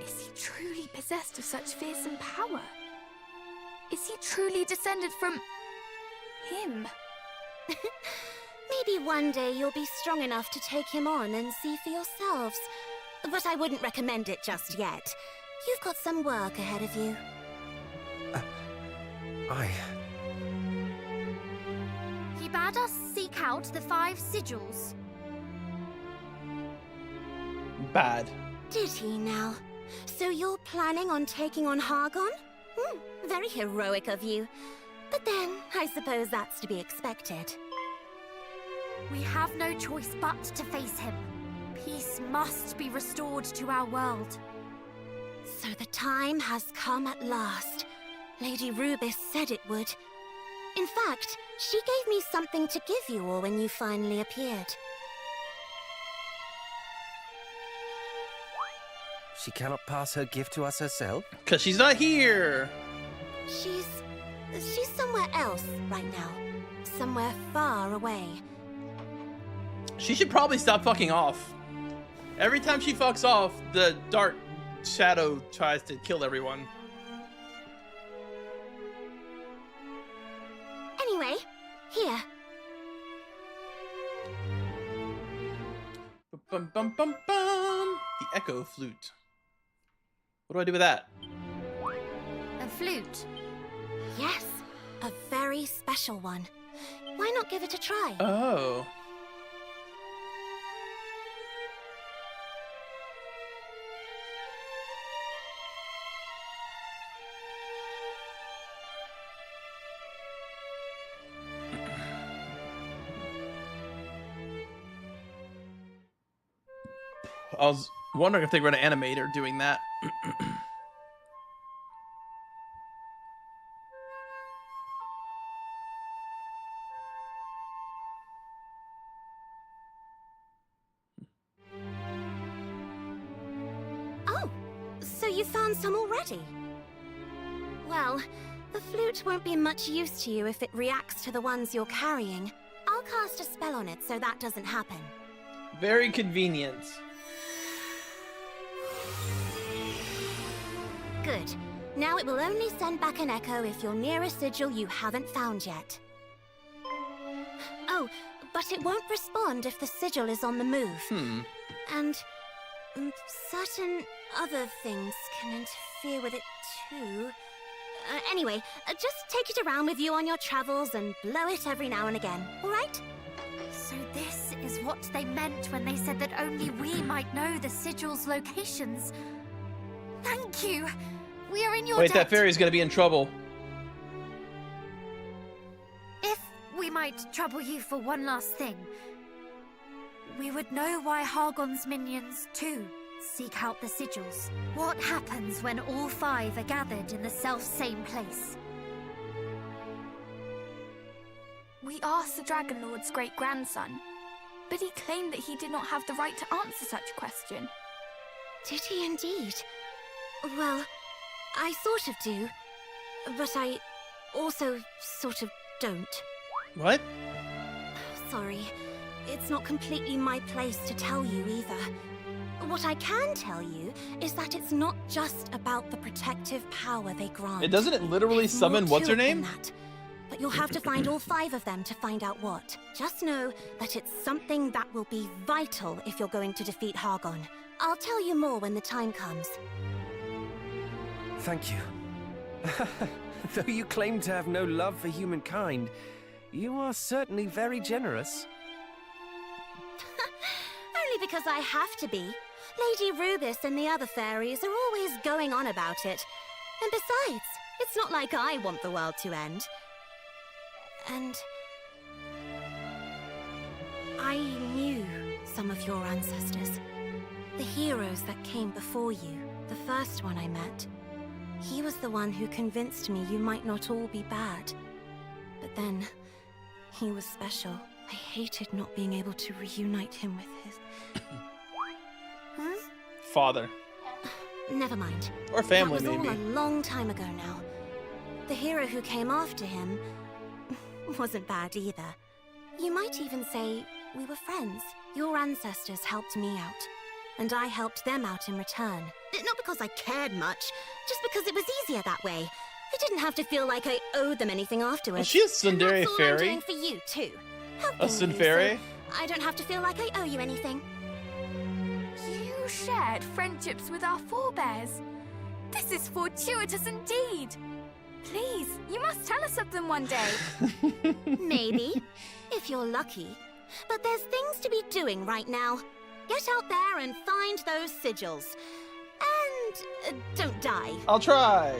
Is he truly possessed of such fearsome power? Is he truly descended from him? Maybe one day you'll be strong enough to take him on and see for yourselves. But I wouldn't recommend it just yet. You've got some work ahead of you. He bade us seek out the 5 sigils. Bad. Did he now? So you're planning on taking on Hargon? Very heroic of you. But then, I suppose that's to be expected. We have no choice but to face him. Peace must be restored to our world. So the time has come at last. Lady Rubis said it would. In fact, she gave me something to give you all when you finally appeared. She cannot pass her gift to us herself? 'Cause she's not here. She's somewhere else right now. Somewhere far away. She should probably stop fucking off. Every time she fucks off, the dark shadow tries to kill everyone. Anyway, here. Bum, bum, bum, bum. The echo flute. What do I do with that? A flute. Yes, a very special one. Why not give it a try? Oh. I was wondering if they were an animator doing that. Oh, so you found some already? Well, the flute won't be much use to you if it reacts to the ones you're carrying. I'll cast a spell on it so that doesn't happen. Very convenient. Good. Now it will only send back an echo if you're near a sigil you haven't found yet. Oh, but it won't respond if the sigil is on the move. And certain other things can interfere with it too. Anyway, just take it around with you on your travels and blow it every now and again, alright? So this is what they meant when they said that only we might know the sigil's locations. Thank you. We are in your Wait, debt. that fairy's gonna be in trouble. If we might trouble you for one last thing, we would know why Hargon's minions, too, seek out the sigils. What happens when all 5 are gathered in the self-same place? We asked the Dragon Lord's great-grandson, but he claimed that he did not have the right to answer such a question. Did he indeed? Well, I sort of do, but I also sort of don't. What? Sorry, it's not completely my place to tell you either. What I can tell you is that it's not just about the protective power they grant. Doesn't it literally There's summon more what's to her it than name? that. But you'll have to find all 5 of them to find out what. Just know that it's something that will be vital if you're going to defeat Hargon. I'll tell you more when the time comes. Thank you. Though you claim to have no love for humankind, you are certainly very generous. Only because I have to be. Lady Rubis and the other fairies are always going on about it. And besides, it's not like I want the world to end. And I knew some of your ancestors. The heroes that came before you. The first one I met. He was the one who convinced me you might not all be bad. But then, he was special. I hated not being able to reunite him with his... Father. Never mind. Or family, that was maybe. all a long time ago now. The hero who came after him wasn't bad either. You might even say we were friends. Your ancestors helped me out, and I helped them out in return. Not because I cared much, just because it was easier that way. I didn't have to feel like I owed them anything afterwards. Is she a tsundere and that's all fairy? I'm doing for you too. A Helping Sun you, fairy? so I don't have to feel like I owe you anything. You shared friendships with our forebears. This is fortuitous indeed. Please, you must tell us of them one day. Maybe, if you're lucky. But there's things to be doing right now. Get out there and find those sigils. And don't die. I'll try.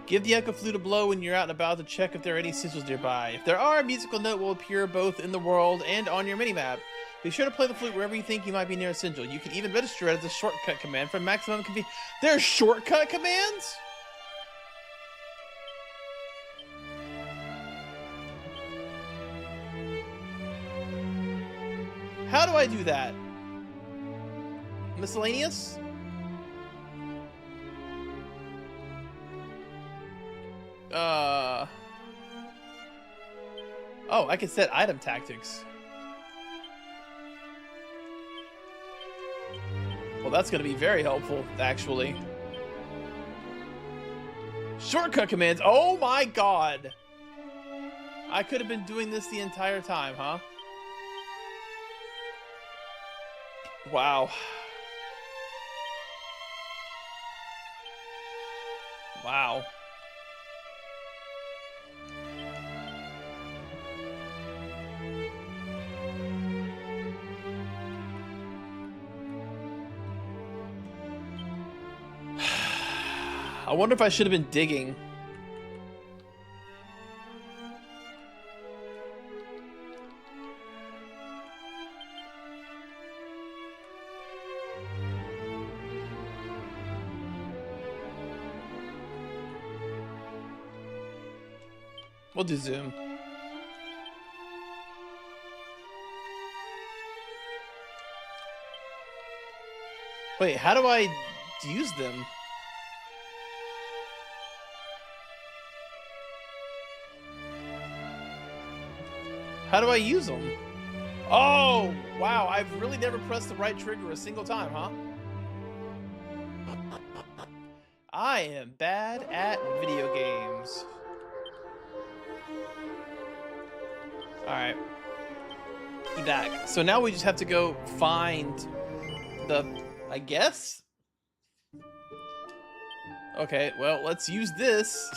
Give the echo flute a blow when you're out and about to check if there are any sigils nearby. If there are, a musical note will appear both in the world and on your minimap. Be sure to play the flute wherever you think you might be near a sigil. You can even register it as a shortcut command for maximum convenience. There are shortcut commands? How do I do that? Miscellaneous? Oh, I can set item tactics. Well, that's going to be very helpful, actually. Shortcut commands. Oh my god. I could have been doing this the entire time, huh? Wow. Wow. I wonder if I should have been digging. We'll do zoom. Wait, how do I use them? How do I use them? Oh, wow. I've really never pressed the right trigger a single time, huh? I am bad at video games. Alright. Be back. So now we just have to go find the... I guess? Okay, well, let's use this.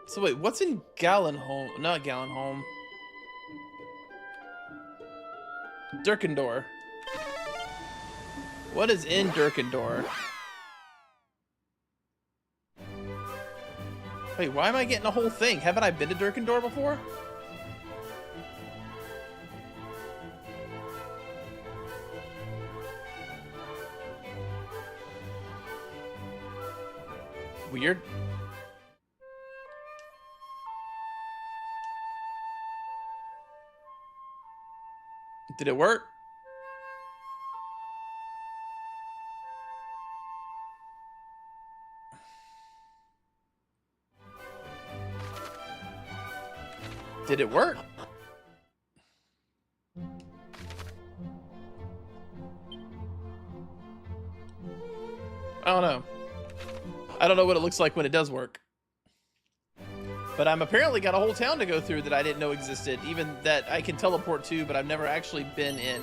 So wait, what's in Gallenholm? Not Gallenholm. Durkendor. What is in Durkendor? Wait, why am I getting a whole thing? Haven't I been to Durkendor before? Weird. Did it work? Did it work? I don't know. I don't know what it looks like when it does work. But I'm apparently got a whole town to go through that I didn't know existed. Even that I can teleport to, but I've never actually been in.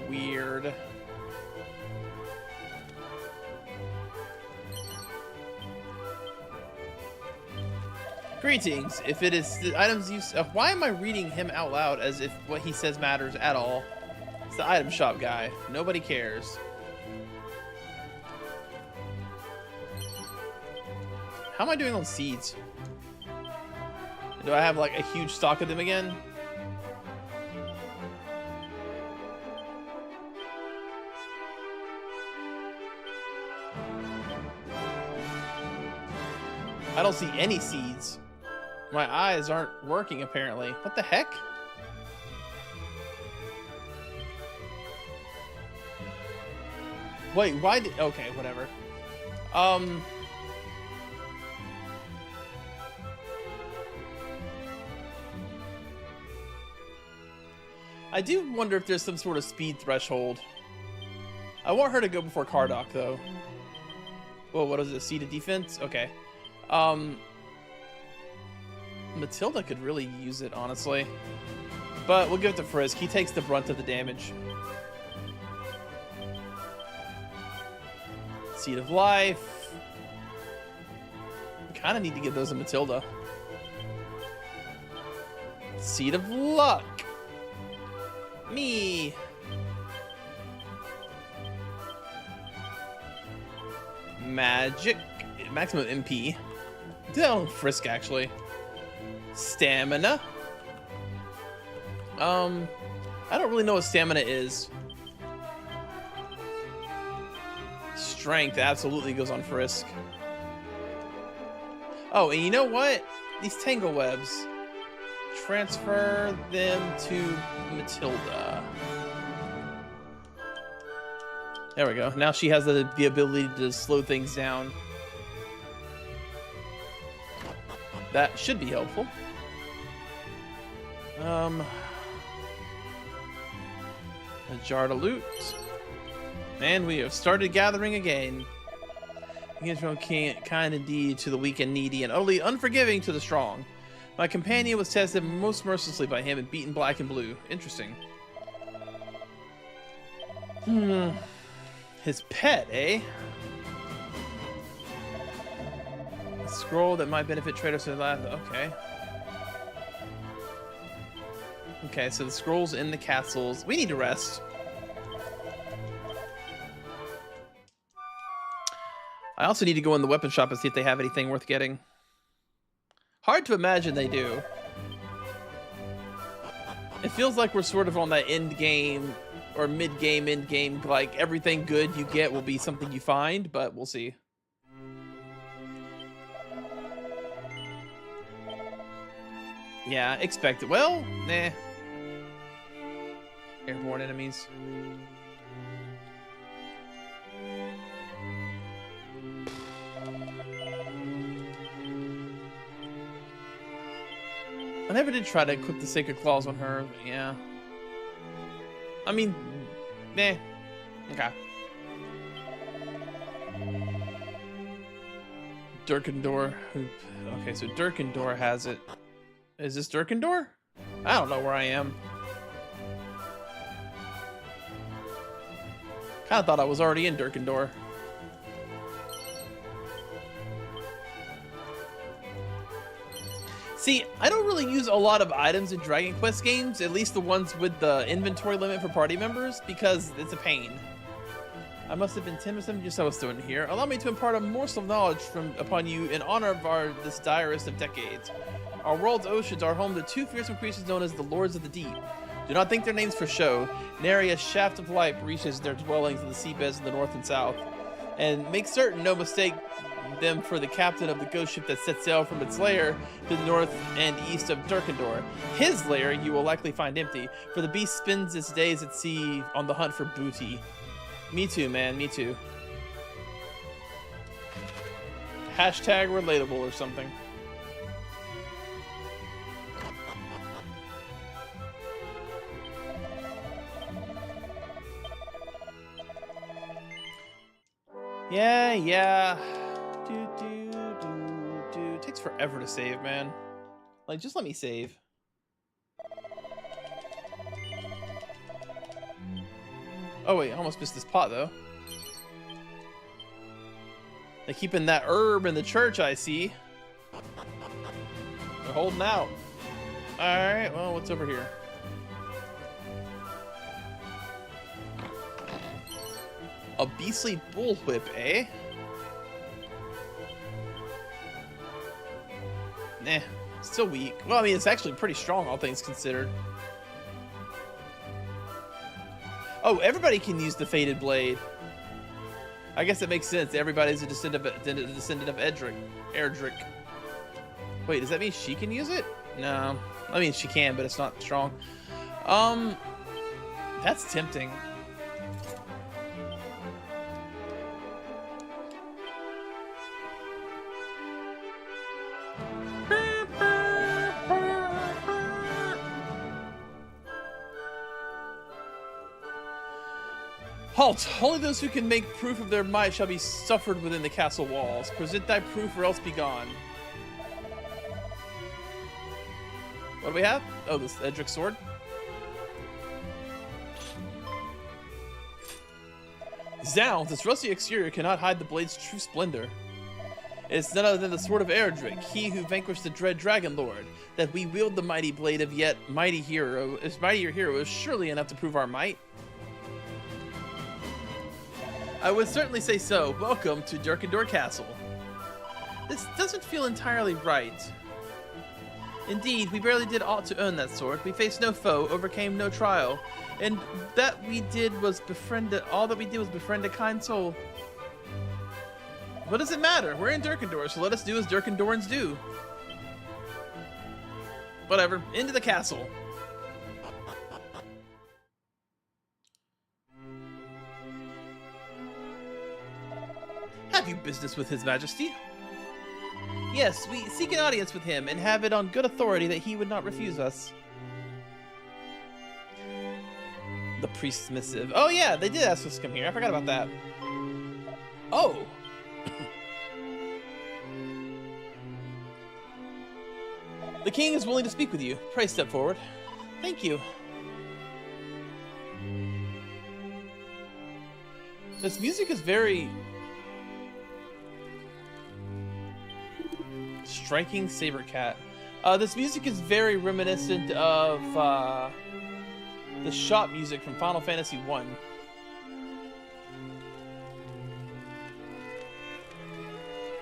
Weird. Greetings. If it is the items you... why am I reading him out loud as if what he says matters at all? It's the item shop guy. Nobody cares. How am I doing on seeds? Do I have like a huge stock of them again? I don't see any seeds. My eyes aren't working apparently. What the heck? Wait, why did... okay, whatever. I do wonder if there's some sort of speed threshold. I want her to go before Cardok, though. Whoa, what is it? Seed of defense? Okay. Matilda could really use it, honestly. But we'll give it to Frisk. He takes the brunt of the damage. Seed of life. We kind of need to give those to Matilda. Seed of luck. Me. Magic. Maximum MP. Oh, Frisk, actually. Stamina. I don't really know what stamina is. Strength absolutely goes on Frisk. Oh, and you know what? These tangle webs. Transfer them to Matilda. There we go. Now she has the ability to slow things down. That should be helpful. A jar to loot. And we have started gathering again. Against from kind indeed to the weak and needy, and utterly unforgiving to the strong. My companion was tested most mercilessly by him and beaten black and blue. Interesting. His pet, eh? A scroll that might benefit traders to the lab. Okay. Okay, so the scrolls in the castles. We need to rest. I also need to go in the weapon shop and see if they have anything worth getting. Hard to imagine they do. It feels like we're sort of on that end game or mid-game, end game, like everything good you get will be something you find, but we'll see. Yeah, expect it. Well, nah. Airborne enemies. I never did try to equip the Sacred Claws on her, but yeah. I mean, meh. Okay. Durkendor. Okay, so Durkendor has it. Is this Durkendor? I don't know where I am. Kinda thought I was already in Durkendor. See, I don't really use a lot of items in Dragon Quest games, at least the ones with the inventory limit for party members, because it's a pain. I must have been timid, just I was doing here. Allow me to impart a morsel of knowledge upon you in honor of this direst of decades. Our world's oceans are home to two fearsome creatures known as the Lords of the Deep. Do not think their names for show. Nary a shaft of light reaches their dwellings in the seabeds in the north and south. And make certain, no mistake them for the captain of the ghost ship that sets sail from its lair to the north and east of Durkendor. His lair you will likely find empty, for the beast spends its days at sea on the hunt for booty. Me too, man, me too. Hashtag relatable or something. Yeah. It takes forever to save, man. Like, just let me save. Oh wait, I almost missed this pot though. They're keeping that herb in the church, I see. They're holding out. Alright, well, what's over here? A beastly bullwhip, eh? Nah, still weak. Well, I mean, it's actually pretty strong, all things considered. Oh, everybody can use the Fated Blade. I guess that makes sense. Everybody's a descendant of Erdrick. Wait, does that mean she can use it? No. I mean, she can, but it's not strong. That's tempting. Halt! Only those who can make proof of their might shall be suffered within the castle walls. Present thy proof or else be gone. What do we have? Oh, this Edric sword. Zounds, this rusty exterior cannot hide the blade's true splendor. It is none other than the sword of Erdrick, he who vanquished the dread Dragon Lord. That we wield the mighty blade of yet mightier hero is surely enough to prove our might. I would certainly say so. Welcome to Durkendor Castle. This doesn't feel entirely right. Indeed, we barely did aught to earn that sword. We faced no foe, overcame no trial, and all that we did was befriend a kind soul. What does it matter? We're in Durkendor, so let us do as Durkendorans do. Whatever, into the castle. Have you business with His Majesty? Yes, we seek an audience with him and have it on good authority that he would not refuse us. The priest's missive. Oh yeah, they did ask us to come here. I forgot about that. Oh! The king is willing to speak with you. Pray step forward. Thank you. This music is very striking saber cat. This music is very reminiscent of the shop music from Final Fantasy 1.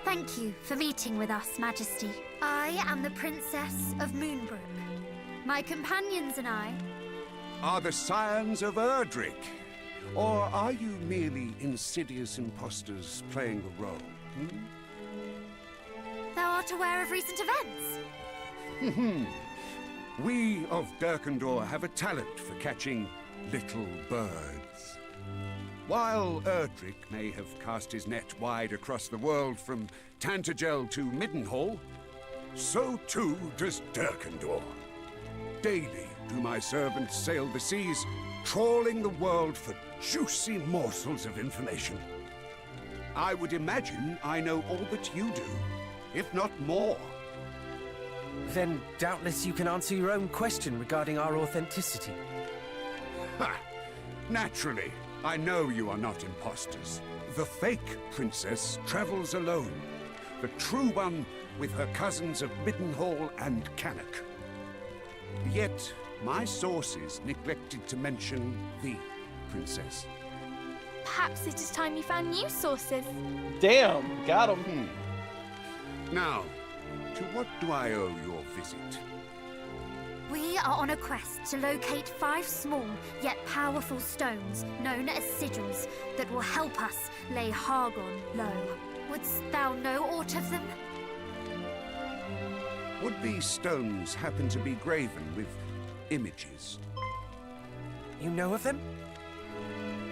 Thank you for meeting with us, Majesty. I am the Princess of Moonbrook. My companions and I... Are the scions of Erdrick? Or are you merely insidious impostors playing a role? Thou art aware of recent events? We of Durkandor have a talent for catching little birds. While Erdrick may have cast his net wide across the world from Tantagel to Middenhall, so too does Durkandor. Daily do my servants sail the seas, trawling the world for juicy morsels of information. I would imagine I know all that you do, if not more. Then doubtless you can answer your own question regarding our authenticity. Ha! Naturally, I know you are not imposters. The fake princess travels alone. The true one with her cousins of Middenhall and Cannock. Yet, my sources neglected to mention the princess. Perhaps it is time you found new sources. Damn, got him. Now, to what do I owe your visit? We are on a quest to locate 5 small yet powerful stones known as sigils that will help us lay Hargon low. Wouldst thou know aught of them? Would these stones happen to be graven with images? You know of them?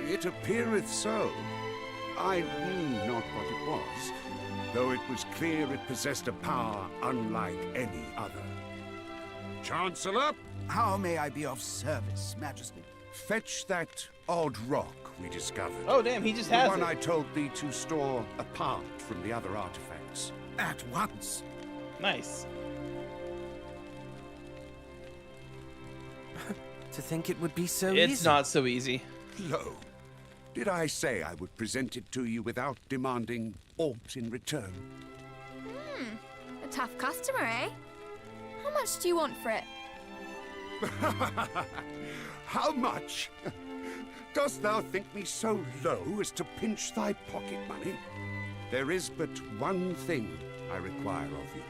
It appeareth so. I knew not what it was, though it was clear it possessed a power unlike any other. Chancellor? How may I be of service, Majesty? Fetch that odd rock we discovered. Oh damn, he just the has one it. I told thee to store apart from the other artifacts. At once. Nice. To think it would be so It's easy. not so easy. Lo, did I say I would present it to you without demanding aught in return? A tough customer, eh? How much do you want for it? How much? Dost thou think me so low as to pinch thy pocket money? There is but one thing I require of you.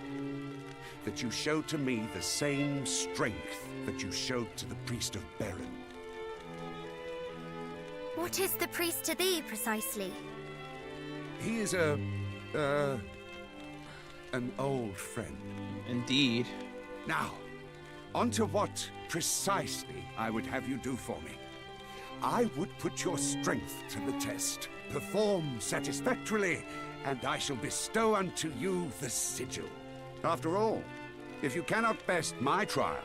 That you show to me the same strength that you showed to the priest of Beren. What is the priest to thee, precisely? He is an old friend. Indeed. Now, on to what precisely I would have you do for me. I would put your strength to the test. Perform satisfactorily, and I shall bestow unto you the sigil. After all, if you cannot best my trial,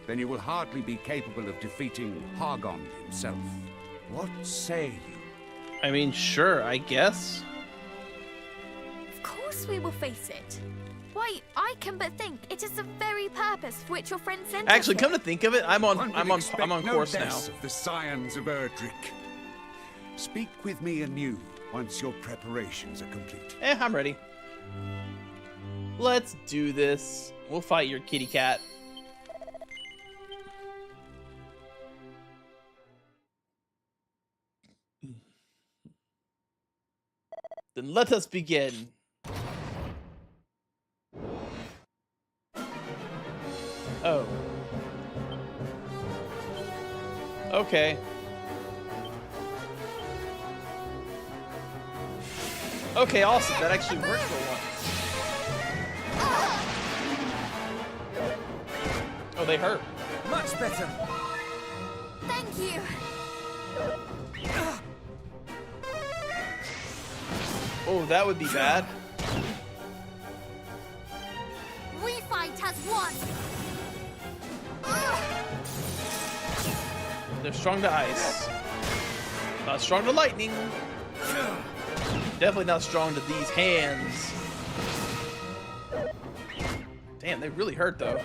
then you will hardly be capable of defeating Hargon himself. What say you? I mean, sure, I guess. Of course we will face it. Why, I can but think it is the very purpose for which your friend sent us Actually, come here. to think of it, I'm on One would I'm on expect no course now. less of the scions of Erdrick. Speak with me anew once your preparations are complete. I'm ready. Let's do this. We'll fight your kitty cat. Then let us begin. Oh. Okay. Okay, awesome. That actually worked for once. Oh, they hurt. Much better. Thank you. Oh, that would be bad. We fight as one! They're strong to ice. Not strong to lightning. Definitely not strong to these hands. Damn, they really hurt though.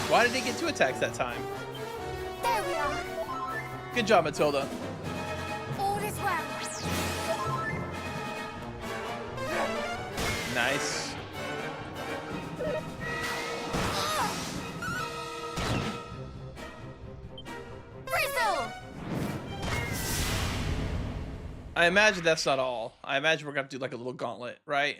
Why did they get 2 attacks that time? There we are. Good job, Matilda. All is well. Nice. Bristle! I imagine that's not all. I imagine we're gonna have to do like a little gauntlet, right?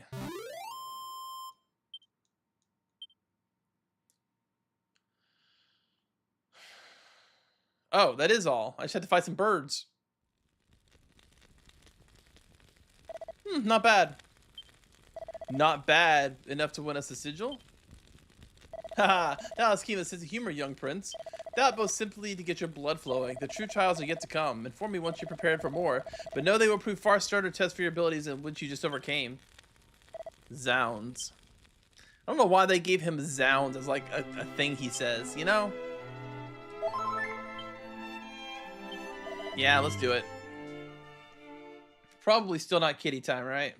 Oh, that is all. I just had to fight some birds. Not bad. Not bad enough to win us a sigil? Haha, now let's keep a sense of humor, young prince. That both simply to get your blood flowing. The true trials are yet to come. Inform me once you're prepared for more, but know they will prove far starter tests for your abilities than which you just overcame. Zounds. I don't know why they gave him zounds as like a thing he says, you know? Yeah, let's do it. Probably still not kitty time, right?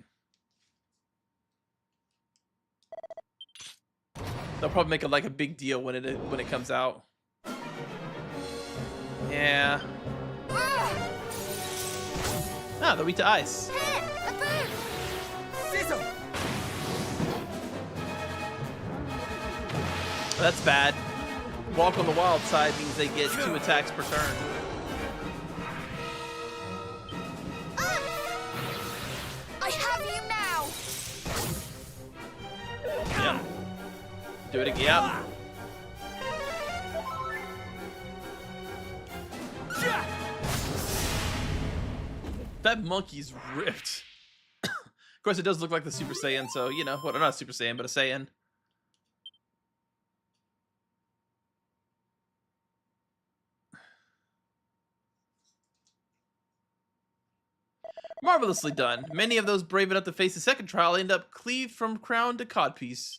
They'll probably make it like a big deal when it comes out. Yeah. Ah, they'll beat to ice. Sizzle! That's bad. Walk on the wild side means they get 2 attacks per turn. I have you now! Yeah. Do it again. Yeah. That monkey's ripped. Of course, it does look like the Super Saiyan, so, you know, what, not a Super Saiyan, but a Saiyan. Marvelously done. Many of those brave enough to face the second trial end up cleaved from crown to codpiece.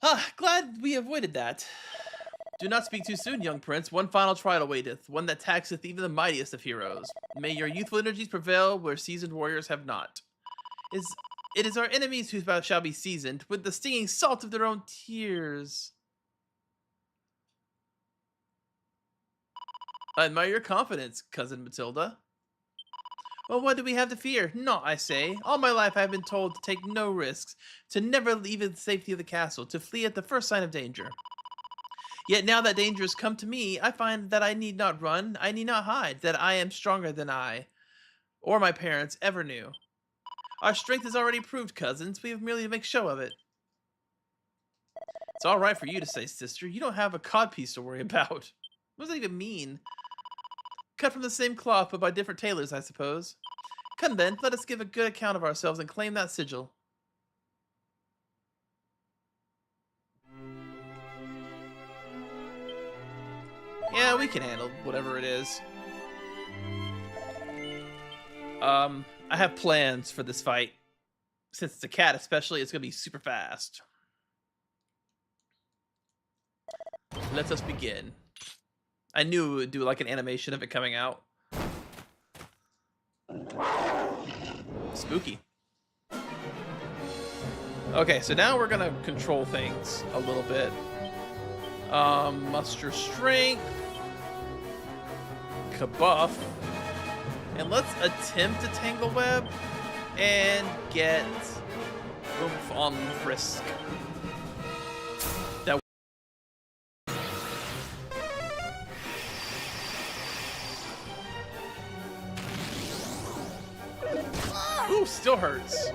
Ah, glad we avoided that. Do not speak too soon, young prince. One final trial awaiteth, one that taxeth even the mightiest of heroes. May your youthful energies prevail where seasoned warriors have not. It is our enemies who shall be seasoned with the stinging salt of their own tears. I admire your confidence, cousin Matilda. Well, what do we have to fear? Naught, I say. All my life I have been told to take no risks, to never leave the safety of the castle, to flee at the first sign of danger. Yet now that danger has come to me, I find that I need not run, I need not hide, that I am stronger than I, or my parents, ever knew. Our strength is already proved, cousins. We have merely to make show of it. It's all right for you to say, sister. You don't have a codpiece to worry about. What does that even mean? Cut from the same cloth, but by different tailors, I suppose. Come then, let us give a good account of ourselves and claim that sigil. Yeah, we can handle whatever it is. I have plans for this fight. Since it's a cat especially, it's gonna be super fast. Let us begin. I knew it would do like an animation of it coming out. Spooky. Okay, so now we're gonna control things a little bit. Muster strength. Kabuff. And let's attempt to tangle web and get oomph on frisk. That ooh, still hurts.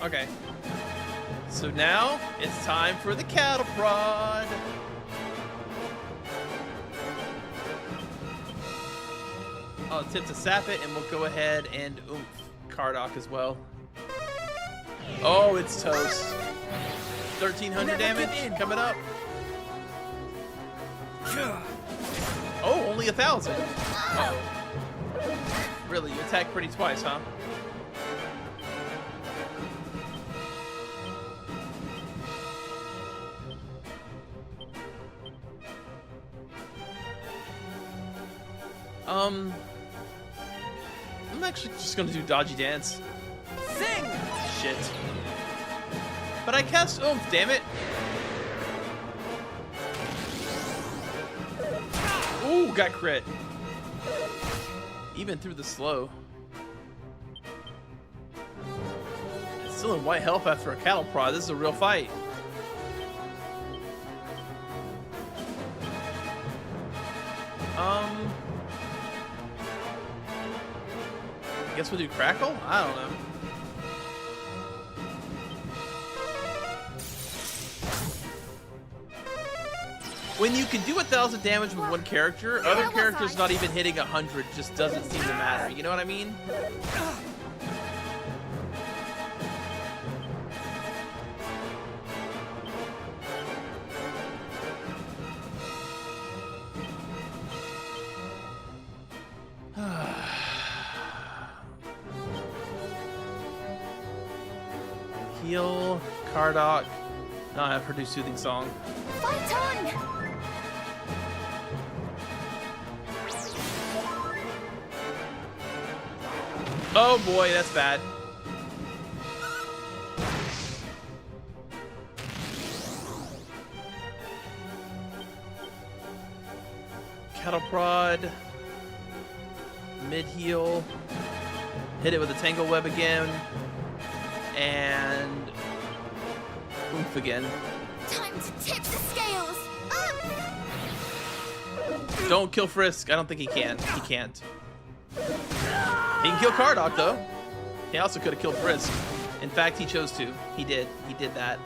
Okay. So now it's time for the cattle prod. I'll attempt to sap it, and we'll go ahead and oomph Kardak as well. Oh, it's toast. 1,300 damage coming up. Oh, only 1,000. Uh-oh. Really, you attacked pretty twice, huh? I'm actually just gonna do dodgy dance. Sing! Shit. But I cast oomph, damn it. Ooh, got crit. Even through the slow. It's still in white health after a cattle prod. This is a real fight. I guess we'll do Crackle? I don't know. When you can do 1,000 damage with one character, other characters not even hitting 100 just doesn't seem to matter. You know what I mean? Heal, Kardak. No, I have her do Soothing Song. Fight on! Oh boy, that's bad. Cattle prod. Mid heal. Hit it with a Tangle Web again. And oomph again. Time to tip the scales up! Don't kill Frisk. I don't think he can. He can't. He can kill Kardak though. He also could have killed Frisk. In fact, he chose to. He did. He did that.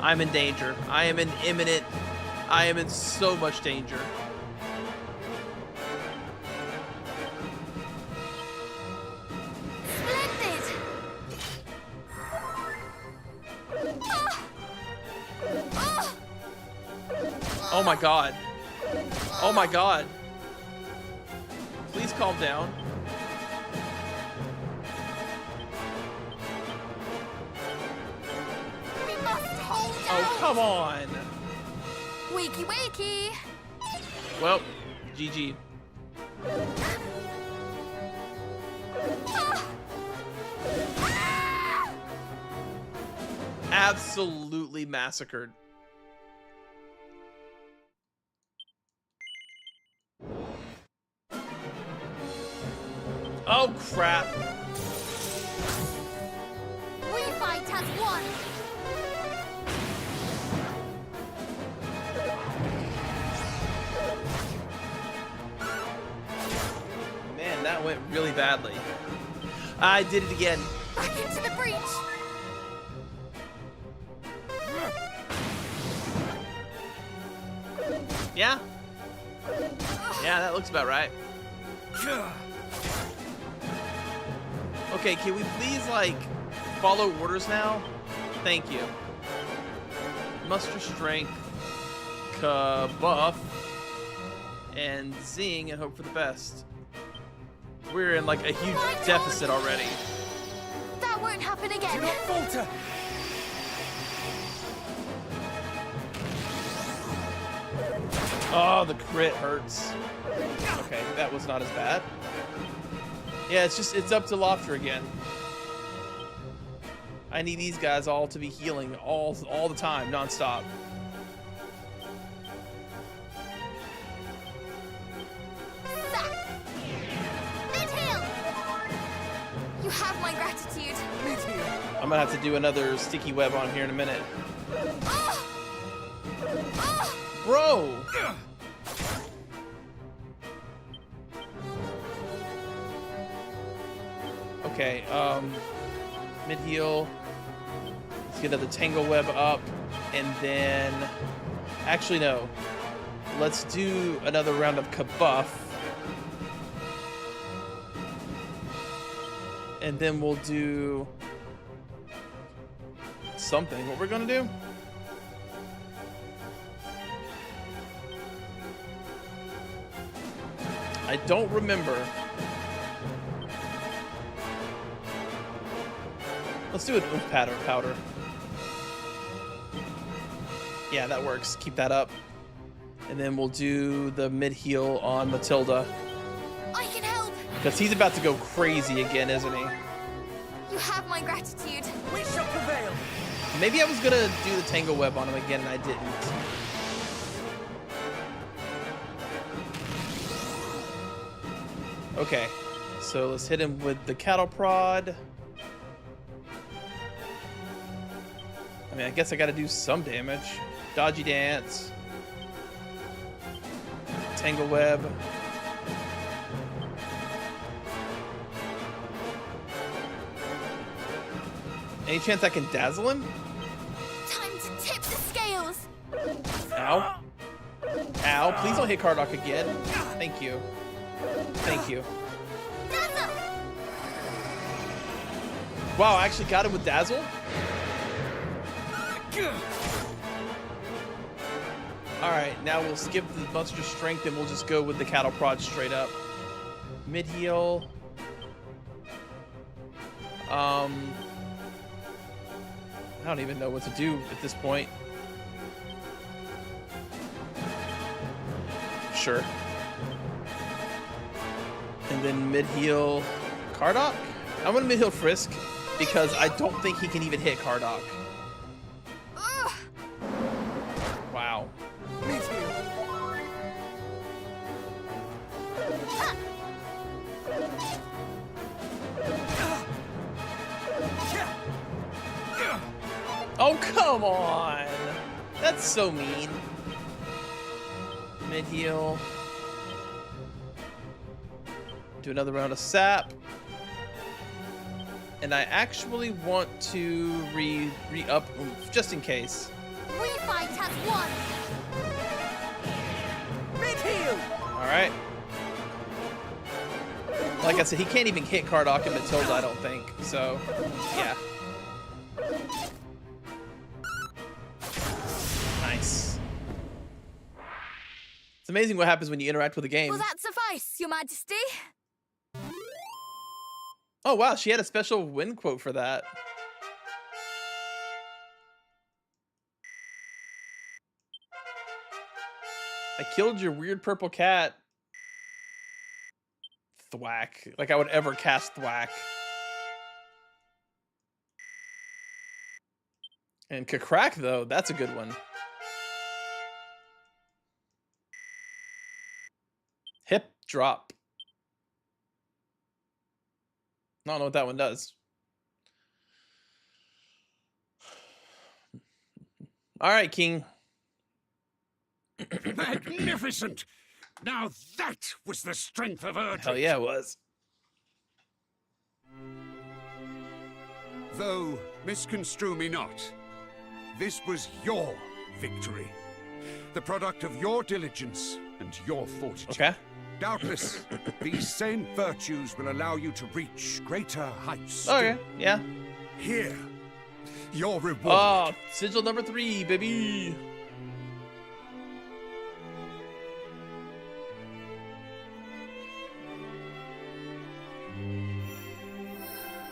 I'm in danger. I am in imminent. I am in so much danger. Splendid! Oh my god. Oh my god. Please calm down. We must hold Oh, out! come on. Wakey wakey! Well, GG. Absolutely massacred. Oh crap. Refight has won! Man, that went really badly. I did it again. Back into the breach! Yeah? Yeah, that looks about right. Okay, can we please, like, follow orders now? Thank you. Muster strength, buff, and zing and hope for the best. We're in, like, a huge deficit already. That won't happen again! Do not falter! Oh, the crit hurts. Okay, that was not as bad. Yeah, it's up to Lofter again. I need these guys all to be healing all the time, non-stop. Mid-heal! You have my gratitude. I'm gonna have to do another sticky web on here in a minute. Bro! Okay, mid-heal. Let's get another Tangle Web up, and then... Actually, no. Let's do another round of Kabuff. And then we'll do... something. What we're gonna do? I don't remember. Let's do an oomph powder. Yeah, that works. Keep that up. And then we'll do the mid-heal on Matilda. I can help! Because he's about to go crazy again, isn't he? You have my gratitude. We shall prevail! Maybe I was gonna do the Tangle Web on him again and I didn't. Okay, so let's hit him with the cattle prod. I mean, I guess I gotta do some damage. Dodgy dance. Tangle web. Any chance I can dazzle him? Time to tip the scales. Ow. Ow, please don't hit Kardak again. Thank you. Thank you. Dazzle! Wow, I actually got him with dazzle? Alright, now we'll skip the monster strength and we'll just go with the cattle prod straight up. Mid heal. I don't even know what to do at this point. Sure. And then mid heal Kardak? I'm gonna mid heal Frisk because I don't think he can even hit Kardak. Wow. Oh, come on! That's so mean. Mid heal. Do another round of sap. And I actually want to re-up oomph, just in case. We fight as one. Mid heal! Alright. Like I said, he can't even hit Kardak and Matilda, I don't think. So, yeah. Nice. It's amazing what happens when you interact with a game. Will that suffice, Your Majesty? Oh wow, she had a special win quote for that. I killed your weird purple cat. Thwack. Like I would ever cast Thwack. And Kakrak though, that's a good one. Hip drop. I don't know what that one does. All right, King. Magnificent! Now that was the strength of Erdrick. Hell yeah, it was. Though, misconstrue me not, this was your victory. The product of your diligence and your fortitude. Okay. Doubtless, these same virtues will allow you to reach greater heights. Okay, yeah. Here, your reward. Oh, sigil number 3, baby.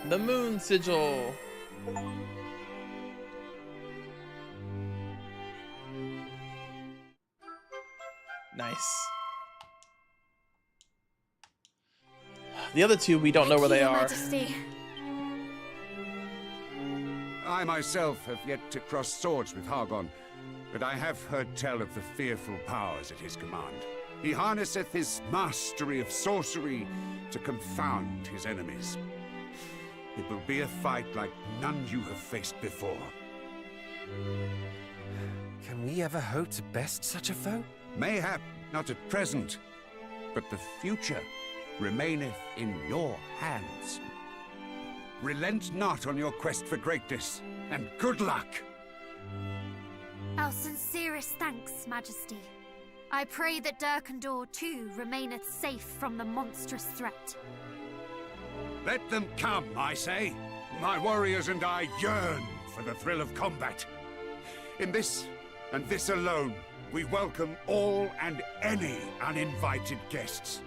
The moon sigil. Nice. The other two, we don't know where they Your are. Majesty. I myself have yet to cross swords with Hargon, but I have heard tell of the fearful powers at his command. He harnesseth his mastery of sorcery to confound his enemies. It will be a fight like none you have faced before. Can we ever hope to best such a foe? Mayhap not at present, but the future remaineth in your hands. Relent not on your quest for greatness, and good luck! Our sincerest thanks, Majesty. I pray that Durkandor too remaineth safe from the monstrous threat. Let them come, I say. My warriors and I yearn for the thrill of combat. In this, and this alone, we welcome all and any uninvited guests.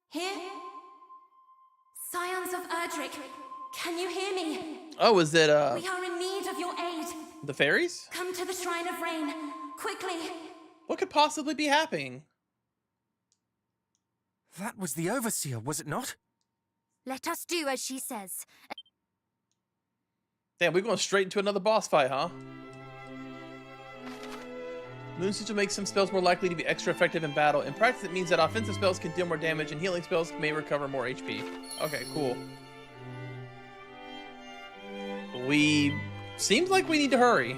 Here? Scions of Erdrick, can you hear me? Oh, is it We are in need of your aid. the fairies? Come to the Shrine of Rain, quickly. What could possibly be happening? That was the Overseer, was it not? Let us do as she says. Damn, we're going straight into another boss fight, huh? Moon Sigil makes some spells more likely to be extra effective in battle. In practice, it means that offensive spells can deal more damage and healing spells may recover more HP. Okay, cool. Seems like we need to hurry.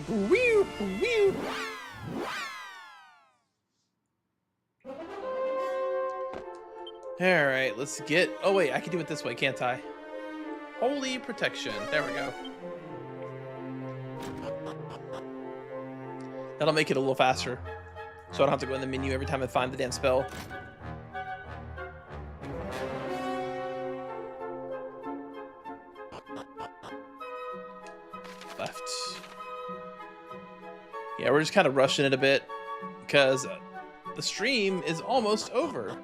Whew, whew. Alright, let's get... Oh wait, I can do it this way, can't I? Holy protection. There we go. That'll make it a little faster. So I don't have to go in the menu every time I find the damn spell. Left. Yeah, we're just kind of rushing it a bit because the stream is almost over.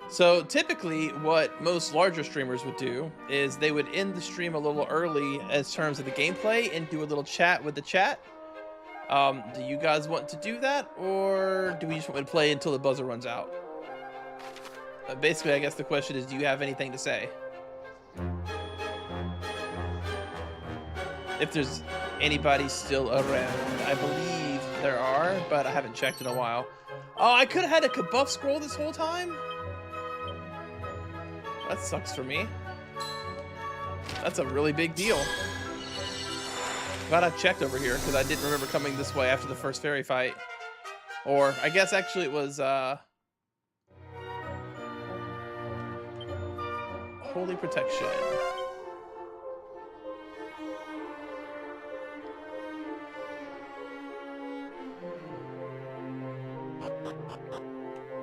So typically what most larger streamers would do is they would end the stream a little early as terms of the gameplay and do a little chat with the chat. Do you guys want to do that, or do we just want to play until the buzzer runs out? Basically, I guess the question is, do you have anything to say? If there's anybody still around. I believe there are, but I haven't checked in a while. Oh, I could have had a kabuff scroll this whole time? That sucks for me. That's a really big deal. Glad I checked over here, because I didn't remember coming this way after the first fairy fight. Or, I guess actually it was, Holy Protection.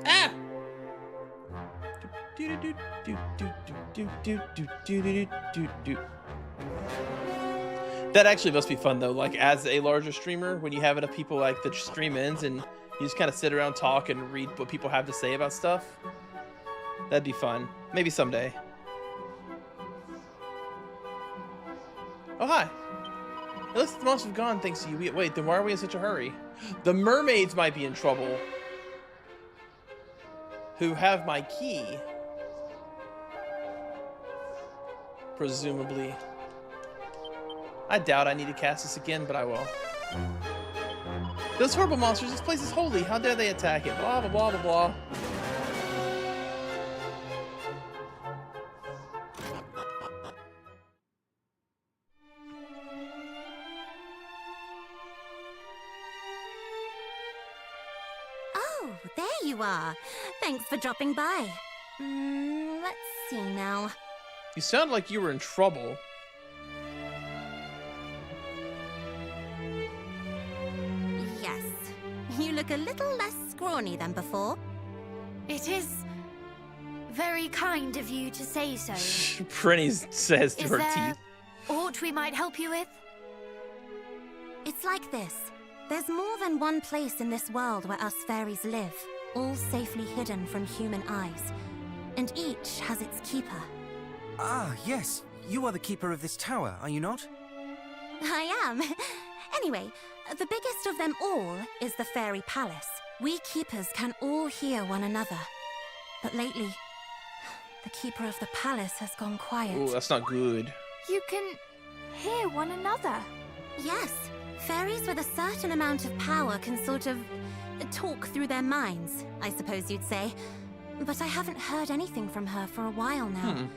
Ah! That actually must be fun though, like as a larger streamer, when you have enough people like the stream ends and you just kind of sit around, talk, and read what people have to say about stuff. That'd be fun. Maybe someday. Oh, hi. It looks like the monsters have gone thanks to you. Wait, then why are we in such a hurry? The mermaids might be in trouble. Who have my key. Presumably. I doubt I need to cast this again, but I will. Those horrible monsters, this place is holy. How dare they attack it? Blah, blah, blah, blah, blah. Oh, there you are. Thanks for dropping by. Let's see now. You sound like you were in trouble. Yes. You look a little less scrawny than before. It is very kind of you to say so. Prinny says to Is her there teeth. aught we might help you with? It's like this. There's more than one place in this world where us fairies live, all safely hidden from human eyes. And each has its keeper. Ah, yes. You are the keeper of this tower, are you not? I am. Anyway, the biggest of them all is the Fairy Palace. We keepers can all hear one another. But lately, the keeper of the palace has gone quiet. Ooh, that's not good. You can hear one another. Yes. Fairies with a certain amount of power can sort of talk through their minds, I suppose you'd say. But I haven't heard anything from her for a while now.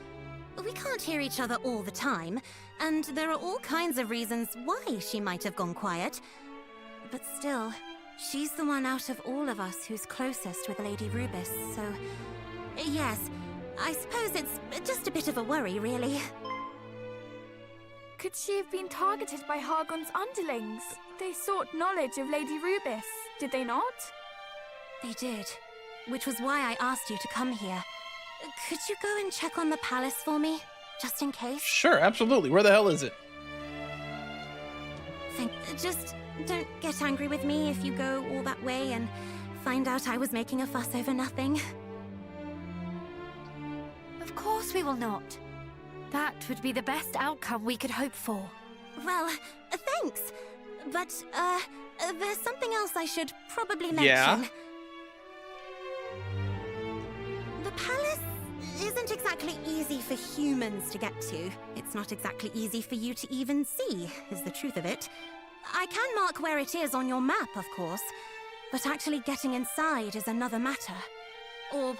We can't hear each other all the time, and there are all kinds of reasons why she might have gone quiet. But still, she's the one out of all of us who's closest with Lady Rubis, so... Yes, I suppose it's just a bit of a worry, really. Could she have been targeted by Hargon's underlings? They sought knowledge of Lady Rubis, did they not? They did, which was why I asked you to come here. Could you go and check on the palace for me, just in case? Sure, absolutely. Where the hell is it? Just don't get angry with me if you go all that way and find out I was making a fuss over nothing. Of course we will not. That would be the best outcome we could hope for. Well, thanks. But, there's something else I should probably mention. Yeah? The palace isn't exactly easy for humans to get to. It's not exactly easy for you to even see, is the truth of it. I can mark where it is on your map, of course, but actually getting inside is another matter. Or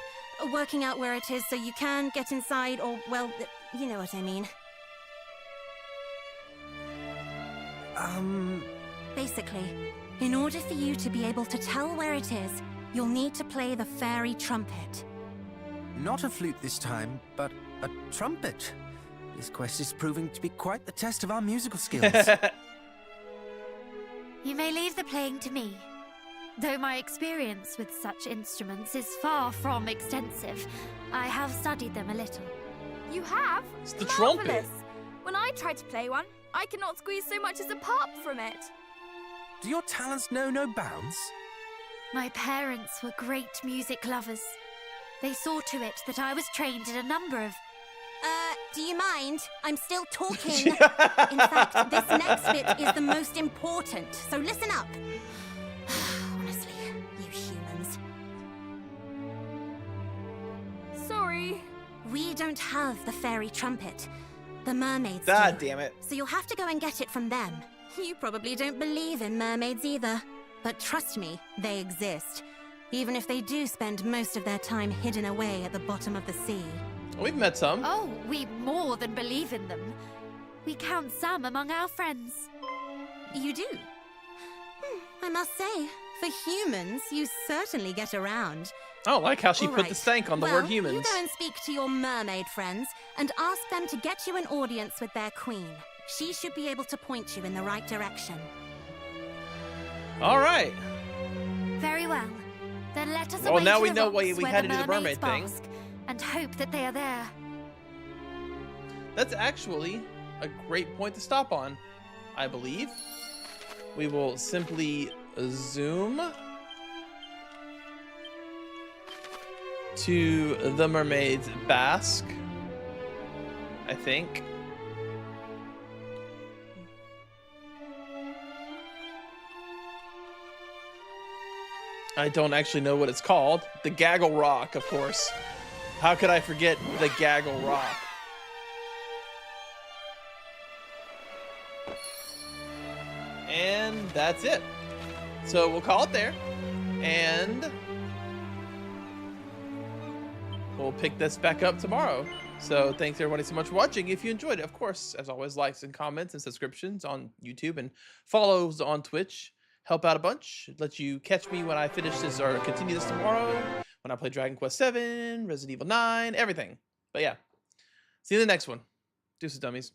working out where it is so you can get inside, or, well, you know what I mean. Basically, in order for you to be able to tell where it is, you'll need to play the fairy trumpet. Not a flute this time, but a trumpet. This quest is proving to be quite the test of our musical skills. You may leave the playing to me. Though my experience with such instruments is far from extensive, I have studied them a little. You have? It's the Marvelous. trumpet. When I tried to play one, I could not squeeze so much as a pop from it. Do your talents know no bounds? My parents were great music lovers. They saw to it that I was trained in a number of... Do you mind? I'm still talking. In fact, this next bit is the most important, so listen up. Honestly, you humans. Sorry. We don't have the fairy trumpet. The mermaids God do. damn it. So you'll have to go and get it from them. You probably don't believe in mermaids either. But trust me, they exist. Even if they do spend most of their time hidden away at the bottom of the sea. We've met some. Oh, we more than believe in them. We count some among our friends. You do? I must say, for humans, you certainly get around. I don't like how she All put right. the stank on the Well, word humans. You go and speak to your mermaid friends and ask them to get you an audience with their queen. She should be able to point you in the right direction. All right. Very well. Then let us Well, away now to we the know rocks why we where had to do the mermaids mermaid thing. bask, and hope that they are there. That's actually a great point to stop on, I believe. We will simply zoom to the mermaid's bask, I think. I don't actually know what it's called. The Gaggle Rock, of course. How could I forget the Gaggle Rock? And that's it. So we'll call it there. And we'll pick this back up tomorrow. So thanks everybody so much for watching. If you enjoyed it, of course, as always, likes and comments and subscriptions on YouTube and follows on Twitch help out a bunch. Let you catch me when I finish this or continue this tomorrow, when I play Dragon Quest 7, Resident Evil 9, everything. But yeah, see you in the next one. Deuces, dummies.